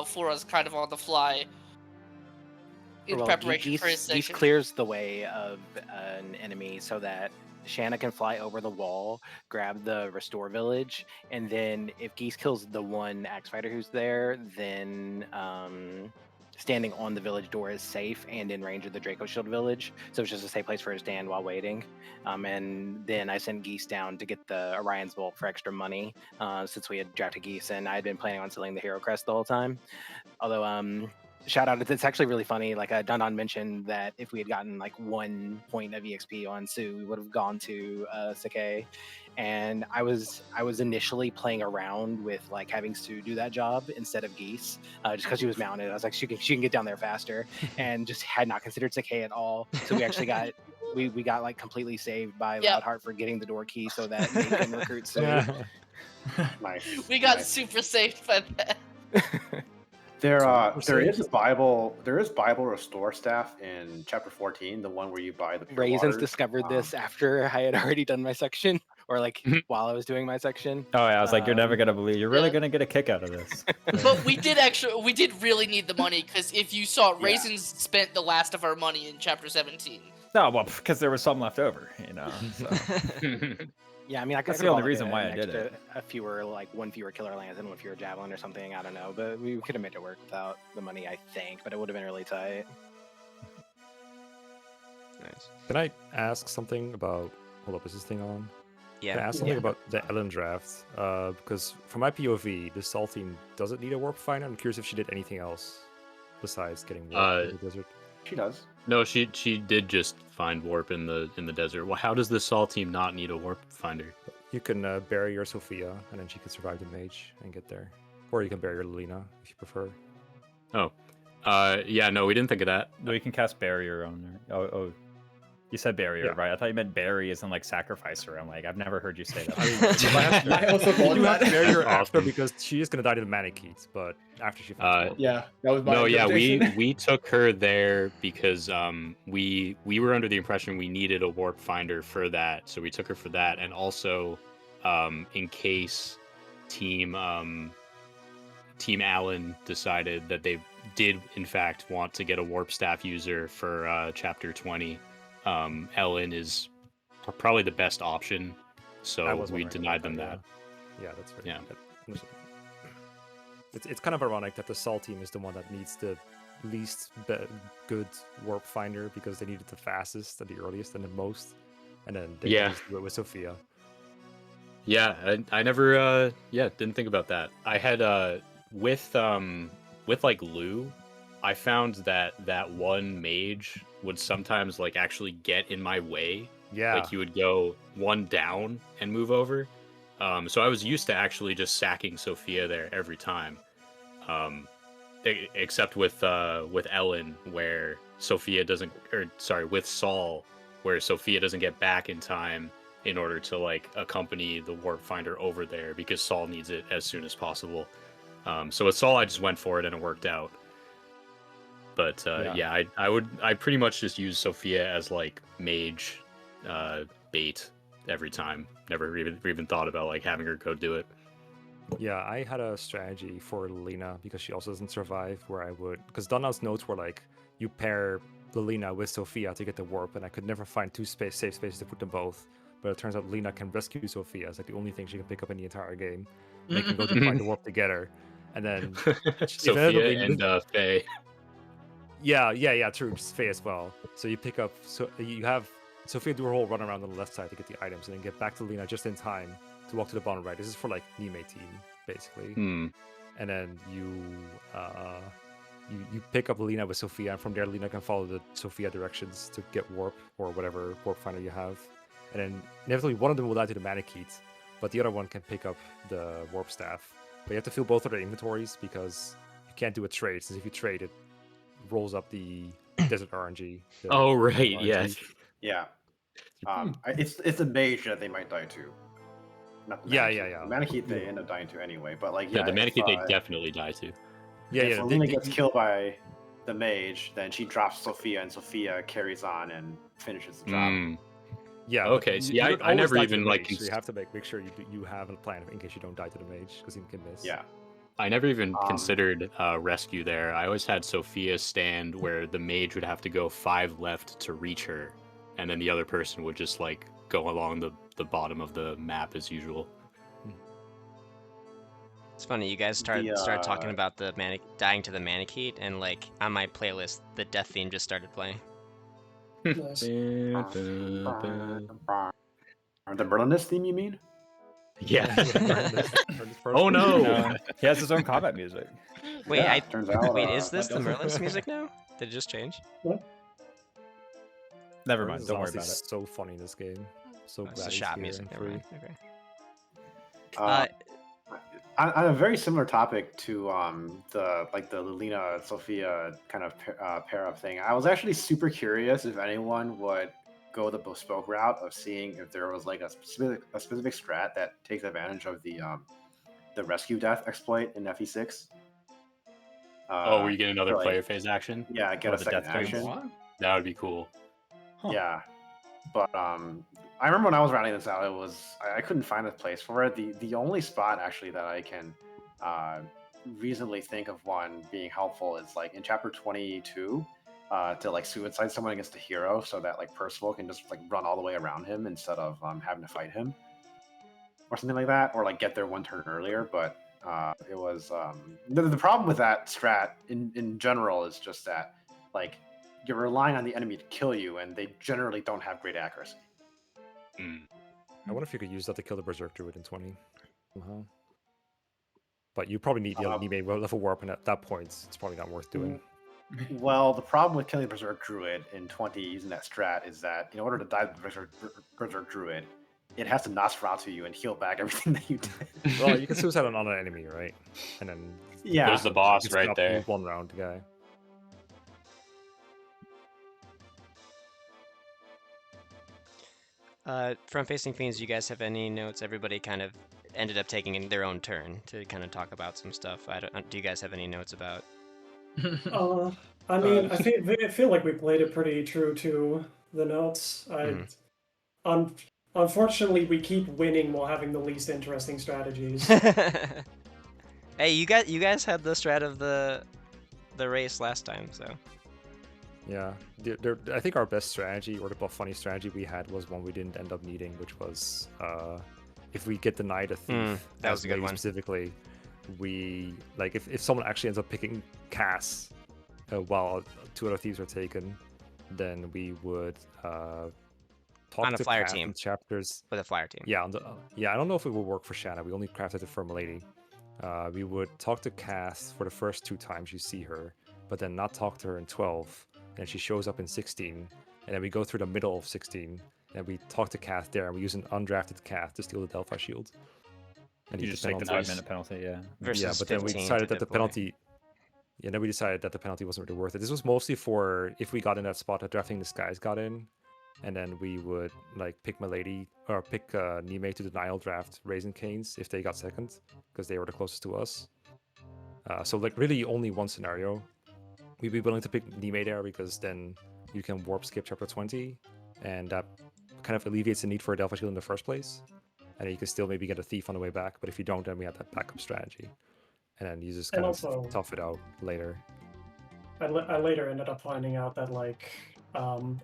for us kind of on the fly in preparation for his Geese section. clears the way of an enemy so that Shanna can fly over the wall, grab the Restore Village, and then if Geese kills the one Axe Fighter who's there, then standing on the village door is safe and in range of the Draco Shield Village. So it's just a safe place for her to stand while waiting. And then I sent Geese down to get the Orion's Bolt for extra money, since we had drafted Geese, and I had been planning on selling the Hero Crest the whole time. Although, shout out, it's actually really funny. Dundon mentioned that if we had gotten 1 point of EXP on Sue, we would have gone to Sakai. And I was initially playing around with having Sue do that job instead of Geese, just because she was mounted. I was like, she can get down there faster, and just had not considered Sakai at all. So we actually got we got completely saved by Loudheart for getting the door key so that Nate can recruit Sue. Nice. We got super saved by that. There is Bible restore staff in chapter 14, the one where you buy the pure Raisins waters. discovered this after I had already done my section, or while I was doing my section. Oh yeah, I was like, you're never gonna believe. You're really gonna get a kick out of this. But we did really need the money, because if you saw, Raisins spent the last of our money in chapter 17. No, well, because there was some left over, So. Yeah, I mean, That's the only reason why I did it. A fewer, one fewer killer lands and one fewer javelin or something. I don't know, but we could have made it work without the money, I think. But it would have been really tight. Nice. Can I ask something about? Hold up, is this thing on? Yeah. Can I ask something about the Ellen draft? Because from my POV, the Salt team doesn't need a warp finder. I'm curious if she did anything else besides getting warp in the desert. She does. No, she did just find warp in the desert. Well, how does the Salt team not need a warp finder? You can bury your Sophia, and then she can survive the mage and get there. Or you can bury your Lilina if you prefer. Oh, yeah, no, we didn't think of that. No, you can cast barrier on her. Oh, you said barrier, right? I thought you meant bury as in sacrifice her. I'm like, I've never heard you say that. I also thought you have to bury her after because she is gonna die to the Manichees, but after she finds warp. Yeah, that was my No, yeah, interpretation. we took her there because we were under the impression we needed a warp finder for that, so we took her for that, and also in case Team Allen decided that they did in fact want to get a warp staff user for chapter 20. Ellen is probably the best option, so we denied them that. Yeah, that's right. Yeah. It's kind of ironic that the Salt team is the one that needs the least good warp finder because they need it the fastest and the earliest and the most, and then they just do it with Sophia. Yeah, I never didn't think about that. I had with Lou, I found that one mage would sometimes actually get in my way. Yeah. He would go one down and move over. So I was used to actually just sacking Sophia there every time. Except with Ellen, where Sophia doesn't, with Saul, where Sophia doesn't get back in time, in order to like accompany the warp finder over there because Saul needs it as soon as possible. So with Saul, I just went for it and it worked out. But yeah, I pretty much just use Sophia as like mage bait every time. Never even thought about like having her go do it. Yeah, I had a strategy for Lena because she also doesn't survive. Where I would, because Donald's notes were like you pair Lena with Sophia to get the warp, and I could never find safe spaces to put them both. But it turns out Lena can rescue Sophia. It's like the only thing she can pick up in the entire game. And they can go to find the warp together, and then Sophia and Faye. Yeah, true. Faye as well. So you pick up, so you have Sophia do her whole run around on the left side to get the items, and then get back to Lena just in time to walk to the bottom right. This is for like Nime team, basically. And then you pick up Lena with Sophia, and from there Lena can follow the Sophia directions to get warp or whatever warp finder you have. And then inevitably one of them will die to the Manakite, but the other one can pick up the warp staff. But you have to fill both of their inventories because you can't do a trade, since if you trade it rolls up the desert RNG. Oh right, RNG. yes. Yeah. It's a mage that they might die to. Not the yeah. The Manakite they end up dying to anyway, but like the Manakite they definitely die to. If Lena gets killed by the mage, then she drops Sophia, and Sophia carries on and finishes the job. Yeah. Okay. So yeah, I never even like. So you have to make sure you have a plan in case you don't die to the mage, because you can miss. Yeah. I never even considered rescue there. I always had Sophia stand where the mage would have to go 5 left to reach her, and then the other person would just like go along the bottom of the map as usual. It's funny, you guys started talking about the dying to the Manakite, and like on my playlist, the death theme just started playing. Nice. The Merlinist theme, you mean? Yeah. Oh no! He has his own combat music. Wait, Yeah, turns out, is this the Merlin's music now? Did it just change? Never mind. Don't worry about it. So funny in this game. So glad It's the he's shop here music. and Never free. mind. Okay. On a very similar topic to the Lena Sophia kind of pair up thing, I was actually super curious if anyone would go the bespoke route of seeing if there was like a specific strat that takes advantage of the rescue death exploit in FE6. Where you get another player phase action? Yeah, get a second action. That would be cool. Yeah, but I remember when I was rounding this out, I couldn't find a place for it. The only spot actually that I can reasonably think of one being helpful is like in chapter 22 to like suicide someone against a hero, so that like Percival can just like run all the way around him instead of having to fight him or something like that, or like get there one turn earlier. But it was the problem with that strat in general is just that like you're relying on the enemy to kill you, and they generally don't have great accuracy. I wonder if you could use that to kill the Berserk Druid in 20 somehow. But you probably need the Nime level warp, and at that point, it's probably not worth doing. Well, the problem with killing the Berserk Druid in 20 using that strat is that in order to die the Berserk Druid, it has to Nosferatu you and heal back everything that you did. Well, you can suicide on an enemy, right? And then there's the boss right there. One round guy. Front-facing fiends, you guys have any notes? Everybody kind of ended up taking in their own turn to kind of talk about some stuff. Do you guys have any notes about? I mean, I feel like we played it pretty true to the notes. Unfortunately, we keep winning while having the least interesting strategies. Hey, you guys had the strat of the race last time, so. Yeah, I think our best strategy, or the funny strategy we had, was one we didn't end up needing, which was if we get denied a thief, that was a good one. Specifically, we like if someone actually ends up picking Cass while 2 other thieves are taken, then we would talk on a to flyer Cass team in chapters with a flyer team. Yeah, I don't know if it will work for Shanna. We only crafted it for Milady. We would talk to Cass for the first 2 times you see her, but then not talk to her in 12. And she shows up in 16, and then we go through the middle of 16, and we talk to Cass there, and we use an undrafted Cass to steal the Delphi shield. And you just take the 5-minute penalty, yeah. Yeah, but then we decided that the penalty. Yeah, then we decided that the penalty wasn't really worth it. This was mostly for if we got in that spot that Drafting the Skies got in, and then we would like pick Milady or pick Nime to denial draft Raisin Canes if they got second, because they were the closest to us. So like really only one scenario. We'd be willing to pick Nime there because then you can warp skip chapter 20, and that kind of alleviates the need for a Delphi Shield in the first place. And then you can still maybe get a thief on the way back, but if you don't, then we have that backup strategy. And then you just kind of tough it out later. I later ended up finding out that like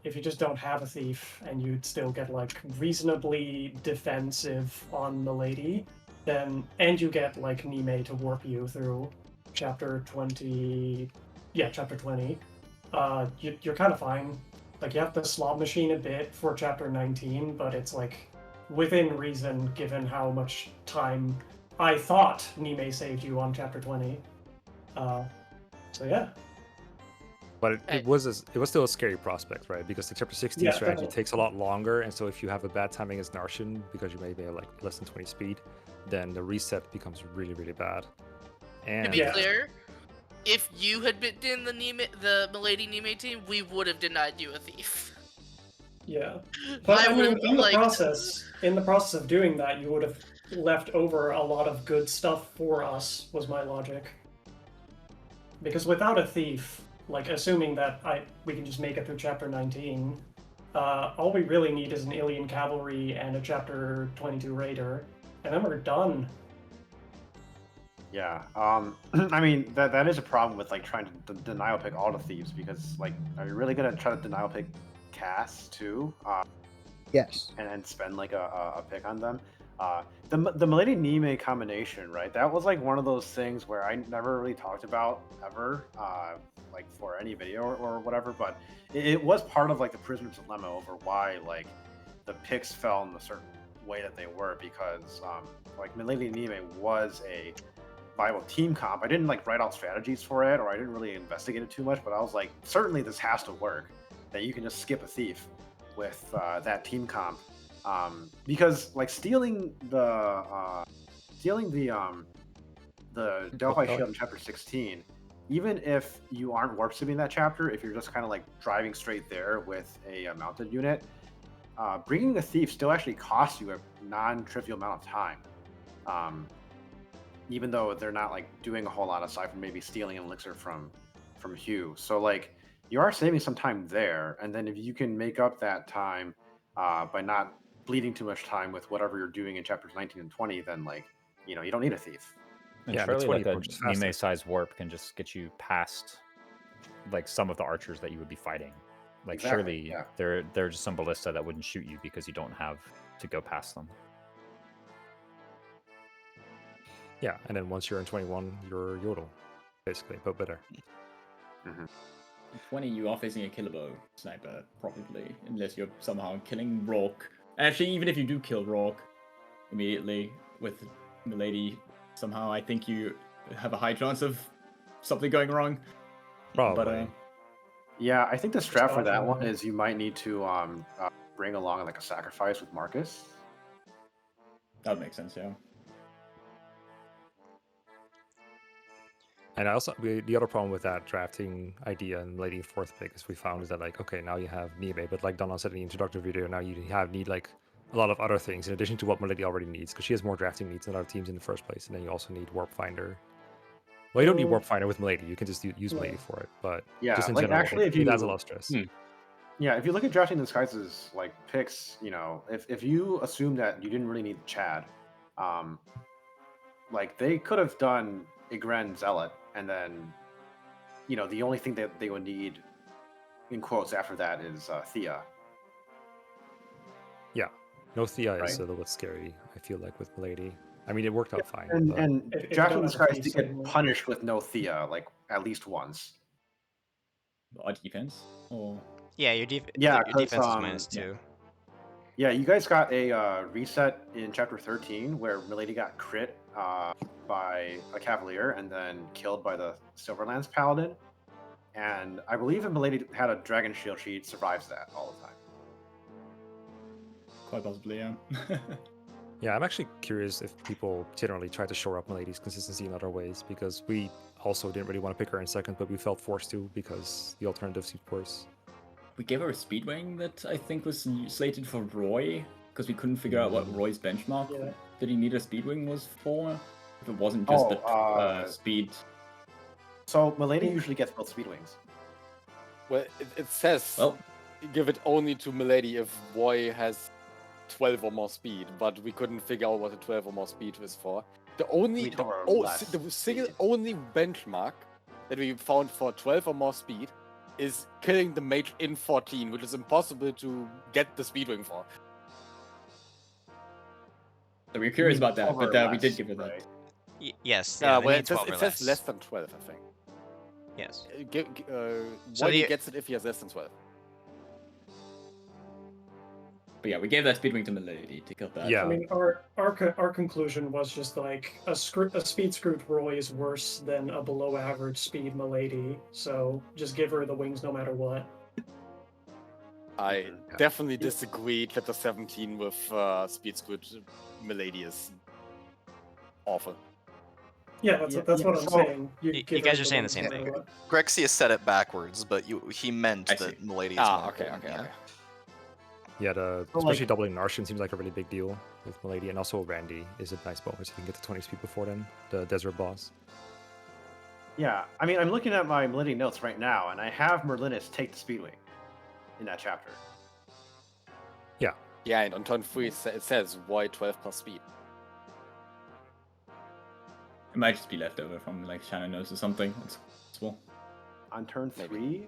if you just don't have a thief and you'd still get like reasonably defensive on Milady, then and you get like Nime to warp you through chapter 20. Yeah, chapter 20. You're kind of fine. Like you have to slot machine a bit for chapter 19, but it's like within reason given how much time I thought Nime saved you on chapter 20. So yeah. But it was still a scary prospect, right? Because the chapter 16 strategy takes a lot longer, and so if you have a bad timing as Narshan, because you maybe have like less than 20 speed, then the reset becomes really, really bad. And to be clear, if you had been in the Milady Nime team, we would have denied you a thief. Yeah, but I mean, in the process of doing that, you would have left over a lot of good stuff for us. Was my logic? Because without a thief, like assuming that we can just make it through chapter 19, all we really need is an alien cavalry and a chapter 22 raider, and then we're done. Yeah, I mean that is a problem with like trying to denial pick all the thieves, because like are you really gonna try to denial pick Cass too? Yes. And spend like a pick on them. The Milady Nime combination, right? That was like one of those things where I never really talked about ever, like for any video or whatever. But it was part of like the prisoner's dilemma over why like the picks fell in the certain way that they were, because like Milady Nime was a viable team comp. I didn't like write out strategies for it, or I didn't really investigate it too much, but I was like, certainly this has to work, that you can just skip a thief with that team comp, because like stealing the Delphi Shield in chapter 16, even if you aren't warp simming that chapter, if you're just kind of like driving straight there with a mounted unit, bringing a thief still actually costs you a non-trivial amount of time. Even though they're not like doing a whole lot aside from maybe stealing an elixir from Hugh. So like you are saving some time there, and then if you can make up that time by not bleeding too much time with whatever you're doing in chapters 19 and 20, then like you don't need a thief. And surely like a Nime size warp can just get you past like some of the archers that you would be fighting. Like surely there's just some ballista that wouldn't shoot you because you don't have to go past them. Yeah, and then once you're in 21, you're Yodel, basically, but better. In 20, you are facing a killer bow sniper, probably, unless you're somehow killing Rourke. Actually, even if you do kill Rourke immediately with Milady, somehow I think you have a high chance of something going wrong. Probably. But, yeah, I think the strat for that one is you might need to bring along like a sacrifice with Marcus. That would make sense, yeah. And also, the other problem with that drafting idea and leading fourth pick is we found is that like, okay, now you have Nime, but like Donna said in the introductory video, now you need like a lot of other things in addition to what Milady already needs, because she has more drafting needs than other teams in the first place. And then you also need Warp Finder. Well, you don't need Warp Finder with Milady. You can just use Milady for it. But yeah, just in like general, actually, if you adds a lot of stress. Yeah, if you look at drafting disguises like picks, if you assume that you didn't really need Chad, like they could have done Igren Zealot, and then the only thing that they would need in quotes after that is Thea. Yeah, no Thea is a little bit scary, I feel like, with Milady. I mean, it worked out fine. And drafting disguise did get punished with no Thea like at least once. Our defense, or yeah, your defense is -2. Yeah, you guys got a reset in chapter 13 where Milady got crit by a Cavalier and then killed by the Silverlands Paladin. And I believe if Milady had a Dragon Shield, she survives that all the time. Quite possibly, yeah. Yeah, I'm actually curious if people generally try to shore up Milady's consistency in other ways, because we also didn't really want to pick her in second, but we felt forced to because the alternative seemed worse. we gave her a speedwing that I think was slated for Roy, because we couldn't figure out what Roy's benchmark that he needed a speedwing was for. If it wasn't just the speed. So Milady usually gets both speed wings. Well, it says give it only to Milady if Roy has 12 or more speed, but we couldn't figure out what the 12 or more speed was for. The only only benchmark that we found for 12 or more speed is killing the mage in 14, which is impossible to get the speedwing for. So we're curious about that, but we did give it that. Yes. Yeah, Yeah, well, it says less than 12, I think. Yes. So he gets it if he has less than 12. But yeah, we gave that speedwing to Milady to kill that. I mean, our conclusion was just like a speed screwed Roy is worse than a below average speed Milady, so just give her the wings no matter what. I definitely disagree. Chapter 17 with speed screwed Milady is awful. Yeah, that's what I'm saying. You guys are saying the same thing. Grexius said it backwards, but he meant that Milady is more important. Yeah, especially doubling Narshan seems like a really big deal with Milady, and also Randy is a nice bonus if you can get to 20 speed before then, the desert boss. Yeah, I mean, I'm looking at my Milady notes right now, and I have Merlinus take the Speedwing in that chapter. Yeah. Yeah, and on turn 3 it says Y 12 plus speed. It might just be left over from like Shannon knows or something. It's possible. On turn 3?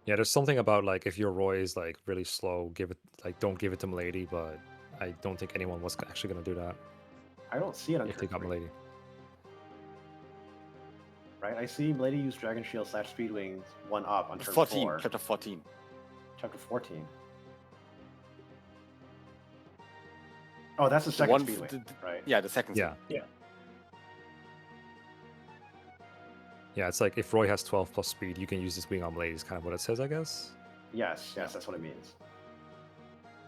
Yeah, there's something about like if your Roy is like really slow, don't give it to Milady, but I don't think anyone was actually gonna do that. I don't see it on if they got Milady. Right, I see Milady use Dragon Shield / Speedwing 1 up on turn 14, 4. Chapter 14. Chapter 14. Oh, that's the second Speedwing, right? Yeah, the second. Yeah. Yeah. Yeah, it's like if Roy has 12 plus speed, you can use this wing on Milady, is kind of what it says, I guess. Yes, that's what it means.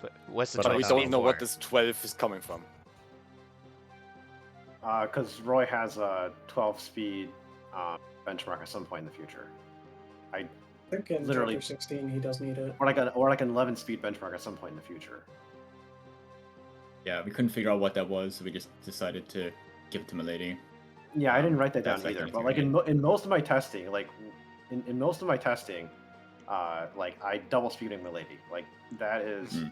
But what's the But we don't know what this 12 is coming from. Because Roy has a 12 speed benchmark at some point in the future. I think in literally chapter 16 he does need it. Or like an 11 speed benchmark at some point in the future. Yeah, we couldn't figure out what that was, so we just decided to give it to Milady. Yeah, I didn't write that down either. But like in most of my testing, like in most of my testing, like I double speeding Milady. Like that is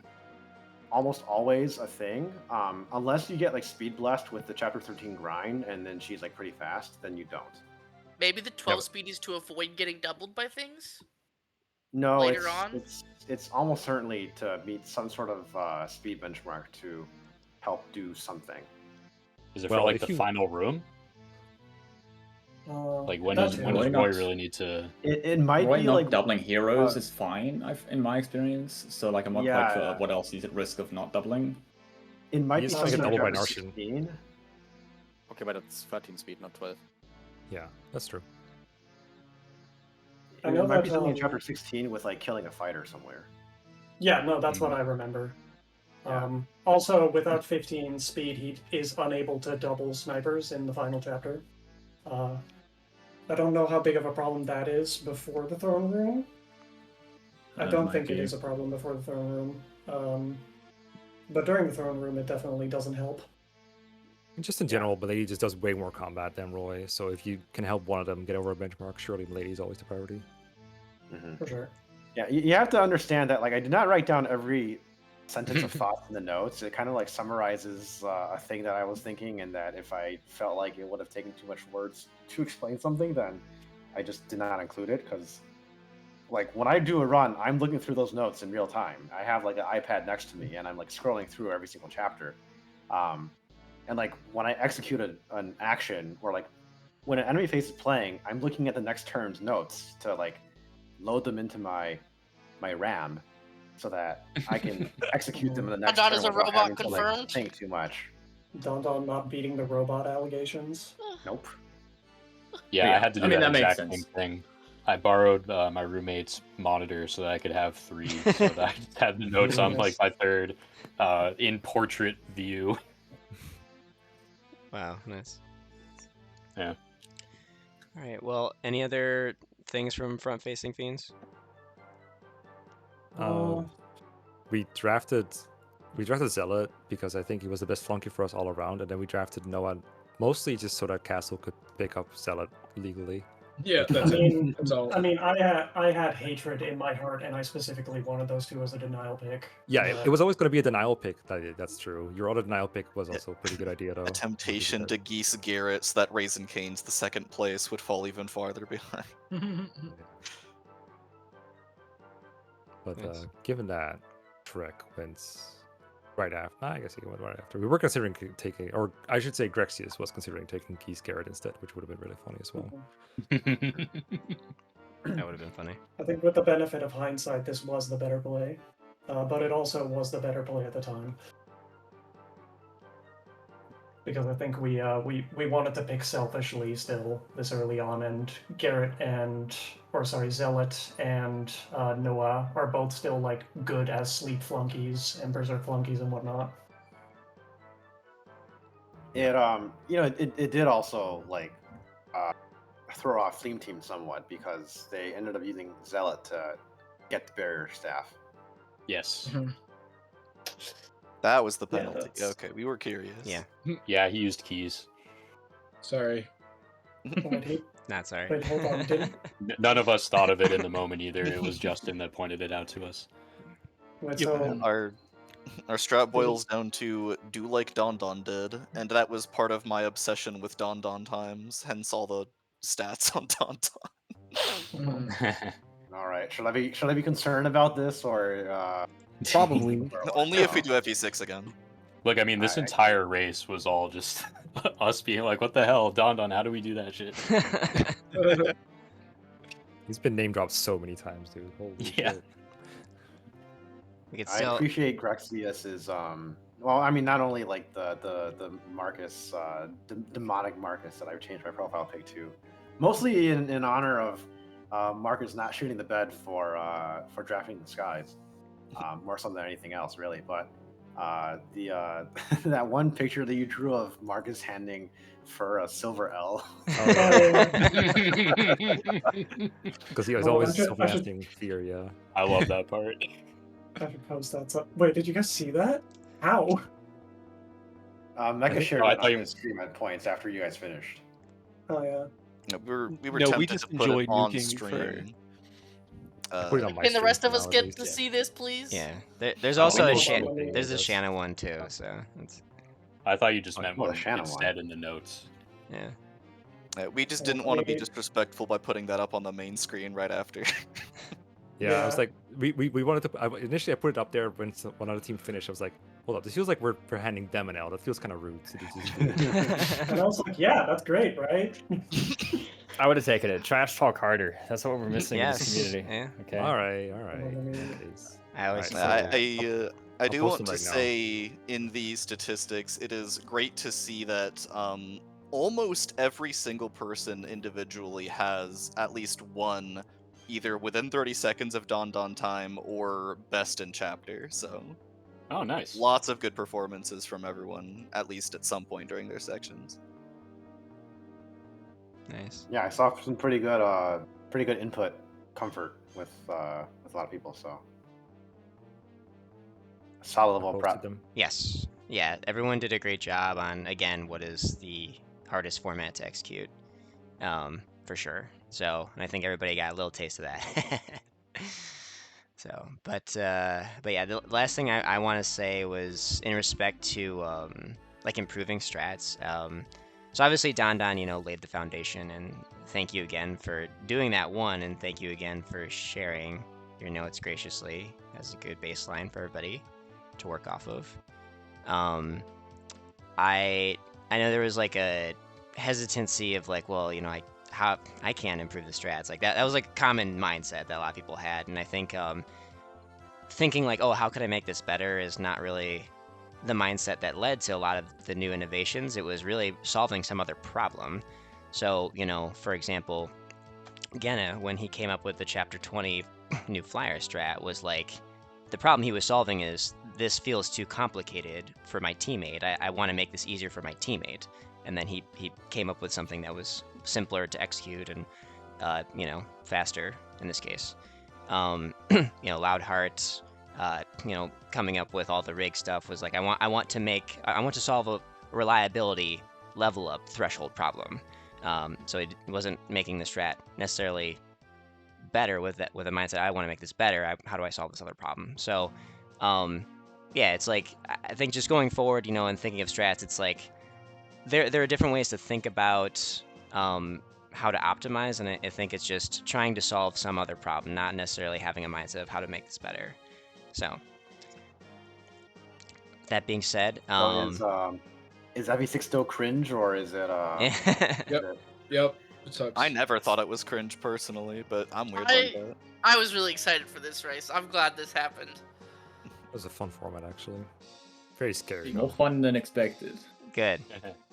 almost always a thing. Unless you get like speed blessed with the chapter 13 grind, and then she's like pretty fast, then you don't. Maybe the 12 speed is to avoid getting doubled by things. No, later on. It's almost certainly to meet some sort of speed benchmark to help do something. Is it for like the final room? Like when does Roy really need to? It might Roy be not like doubling heroes is fine, in my experience. So like I'm not quite sure what else he's at risk of not doubling. It might be something double by Narshan. Narshan. Okay, but it's 13 speed, not 12. Yeah, that's true. I know it might that, be something in chapter 16 with like killing a fighter somewhere. Yeah, no, that's what I remember. Also, without 15 speed, he is unable to double snipers in the final chapter. I don't know how big of a problem that is before the throne room. I don't think it is a problem before the throne room. But during the throne room, it definitely doesn't help. Just in general, Milady just does way more combat than Roy, so if you can help one of them get over a benchmark, surely Milady is always the priority. For sure. Yeah, you have to understand that like I did not write down every sentence of thoughts in the notes. It kind of like summarizes a thing that I was thinking, and that if I felt like it would have taken too much words to explain something, then I just did not include it. Because like when I do a run, I'm looking through those notes in real time. I have like an iPad next to me, and I'm like scrolling through every single chapter. And like when I execute an action, or like when an enemy face is playing, I'm looking at the next turn's notes to like load them into my RAM, so that I can execute them in the next Don turn is a without robot having to, like, confirmed? think too much. Don not beating the robot allegations. Nope. Yeah, I had to do that makes exact same thing. I borrowed my roommate's monitor so that I could have 3, so that I just had the notes on like my third in portrait view. Wow, nice. Yeah. All right. Well, any other things from front-facing fiends? We drafted Zealot because I think he was the best flunky for us all around, and then we drafted Noah mostly just so that Castle could pick up Zealot legally. Yeah, I mean, that's all. I had hatred in my heart, and I specifically wanted those two as a denial pick. Yeah, it was always going to be a denial pick. That's true. Your other denial pick was also a pretty good idea, though. A temptation to Geese Garrett so that Raisin Cane's the second place would fall even farther behind. But given that Trek went right after, I guess he went right after. We were considering taking, or I should say, Grexius was considering taking Geese Garrett instead, which would have been really funny as well. That would have been funny. I think with the benefit of hindsight, this was the better play, but it also was the better play at the time. Because I think we wanted to pick selfishly still this early on, and Zealot and Noah are both still like good as sleep flunkies and berserk flunkies and whatnot. It did also like throw off Theme Team somewhat because they ended up using Zealot to get the barrier staff. Yes. That was the penalty. Okay, we were curious. Yeah. Yeah, he used keys. Sorry. Not sorry. Wait, hold on. None of us thought of it in the moment either. It was Justin that pointed it out to us. Our strat boils down to do like Don Don did, and that was part of my obsession with Don Don times, hence all the stats on Don Don. All right, should I be concerned about this or Probably. Only if we do FE6 again. Look, I mean, this entire race was all just us being like, what the hell, Don Don, how do we do that shit? He's been name dropped so many times, dude. Holy shit. I appreciate Grexius's well, I mean, not only like the Marcus, demonic Marcus that I've changed my profile pic to, mostly in honor of Marcus not shooting the bed for drafting the skies, more so than anything else, really. But the that one picture that you drew of Marcus handing for a silver L. Because he was always self-lasting fear, yeah. I love that part. I should post that. Wait, did you guys see that? How? Mecca shared it on his stream at points after you guys finished. Oh yeah. No, we were No, tempted we just to put it enjoyed on nuking stream. Put it on my Can the rest stream of us now, at get least. to see this, please? Yeah. There's also we a will. there's a Shanna one too, so it's... I thought you just meant well, what Shanna it one. said in the notes. Yeah. We just didn't want to be disrespectful by putting that up on the main screen right after. Yeah, I was like, we wanted to. Initially, I put it up there when one other team finished. I was like, hold up, this feels like we're handing them an L. That feels kind of rude. To And I was like, yeah, that's great, right? I would have taken it. Trash talk harder. That's what we're missing in Yes. this community. Yeah. Okay. All right. I always I do post want them to right now. say in these statistics, it is great to see that almost every single person individually has at least one, either within 30 seconds of Don Don time or best in chapter. So, oh, nice. Lots of good performances from everyone, at least at some point during their sections. Nice. Yeah, I saw some pretty good input comfort with a lot of people. So, solid level of prep. Yes. Yeah, everyone did a great job on, again, what is the hardest format to execute, for sure. So, and I think everybody got a little taste of that. So, but yeah, the last thing I want to say was in respect to like improving strats. So obviously Don Don, laid the foundation, and thank you again for doing that one, and thank you again for sharing your notes graciously as a good baseline for everybody to work off of. I know there was like a hesitancy of like, well, how I can't improve the strats. Like that was like a common mindset that a lot of people had, and I think thinking like, oh, how could I make this better is not really the mindset that led to a lot of the new innovations. It was really solving some other problem. So, for example, Genna, when he came up with the chapter 20 new flyer strat, was like, the problem he was solving is this feels too complicated for my teammate. I want to make this easier for my teammate. And then he came up with something that was simpler to execute and you know, faster in this case. You know, Loudheart, you know, coming up with all the rig stuff was like, I want to solve a reliability level up threshold problem. So it wasn't making the strat necessarily better with a mindset. I want to make this better. How do I solve this other problem? So, yeah, it's like I think just going forward, you know, and thinking of strats, it's like there are different ways to think about how to optimize, and I think it's just trying to solve some other problem, not necessarily having a mindset of how to make this better. So, that being said, is FE6 still cringe, or is it? Yep. It sucks. I never thought it was cringe personally, but I'm weird like that. I was really excited for this race. I'm glad this happened. It was a fun format, actually. Very scary. More fun than expected. Good.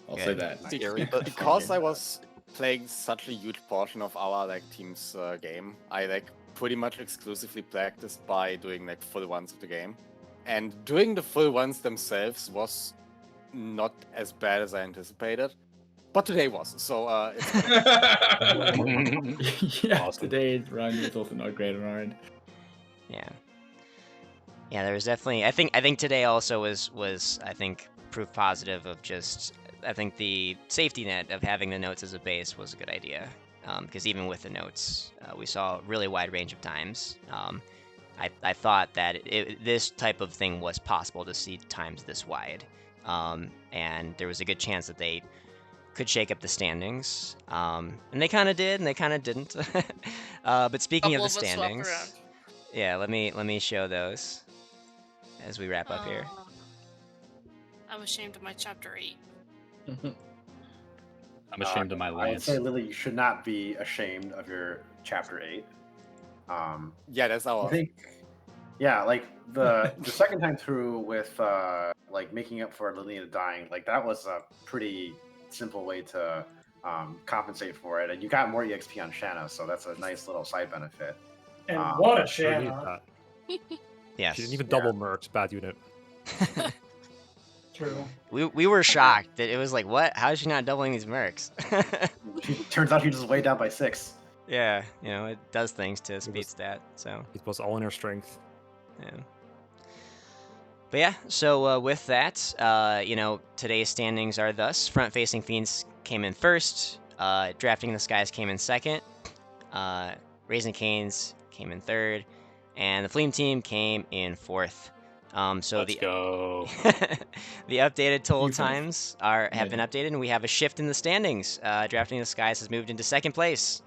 I'll say that. Scary, but because I was playing such a huge portion of our team's game, I pretty much exclusively practiced by doing full ones of the game, and doing the full ones themselves was not as bad as I anticipated, but today was. So yeah, today's round was also not great on our end. Yeah. Yeah, there was definitely. I think today also was I think proof positive of just. I think the safety net of having the notes as a base was a good idea, because even with the notes, we saw a really wide range of times. I thought that this type of thing was possible to see times this wide, and there was a good chance that they could shake up the standings, and they kind of did, and they kind of didn't. But speaking of the standings, yeah, let me show those as we wrap up here. I'm ashamed of my chapter 8. I'm ashamed of my I would lance. say, Lily, you should not be ashamed of your chapter 8. Yeah, that's our. I think, yeah, like the second time through with making up for Lillian dying, that was a pretty simple way to compensate for it, and you got more EXP on Shanna, so that's a nice little side benefit. And what a Shanna! Yes. She didn't even double mercs. Bad unit. True. We were shocked that it was like, what? How is she not doubling these mercs? Turns out she's just way down by 6. Yeah, you know, it does things to speed stat, so. It was all in her strength. Yeah. But yeah, so with that, you know, today's standings are thus. Front-facing Fiends came in first. Drafting in the Skies came in second. Raising Canes came in third. And the Fleam team came in fourth. So Let's go. the updated total times have been updated, and we have a shift in the standings. Drafting the Skies has moved into second place.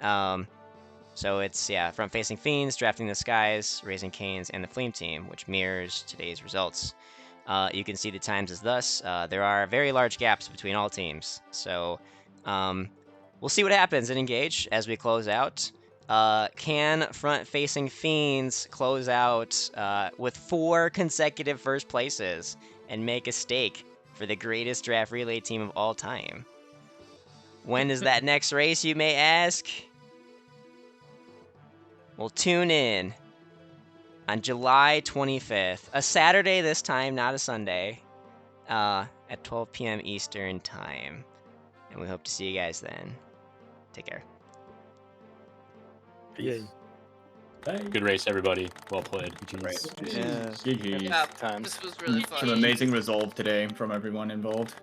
So it's, Front-facing Fiends, Drafting the Skies, Raising Canes, and the Fleam team, which mirrors today's results. You can see the times as thus. There are very large gaps between all teams. So we'll see what happens in Engage as we close out. Can Front-facing Fiends close out with 4 consecutive first places and make a stake for the greatest draft relay team of all time? When is that next race, you may ask? Well, tune in on July 25th, a Saturday this time, not a Sunday, at 12 p.m. Eastern Time. And we hope to see you guys then. Take care. Peace. Good race, everybody. Well played. GG's. Yeah, this was really fun. Some amazing resolve today from everyone involved.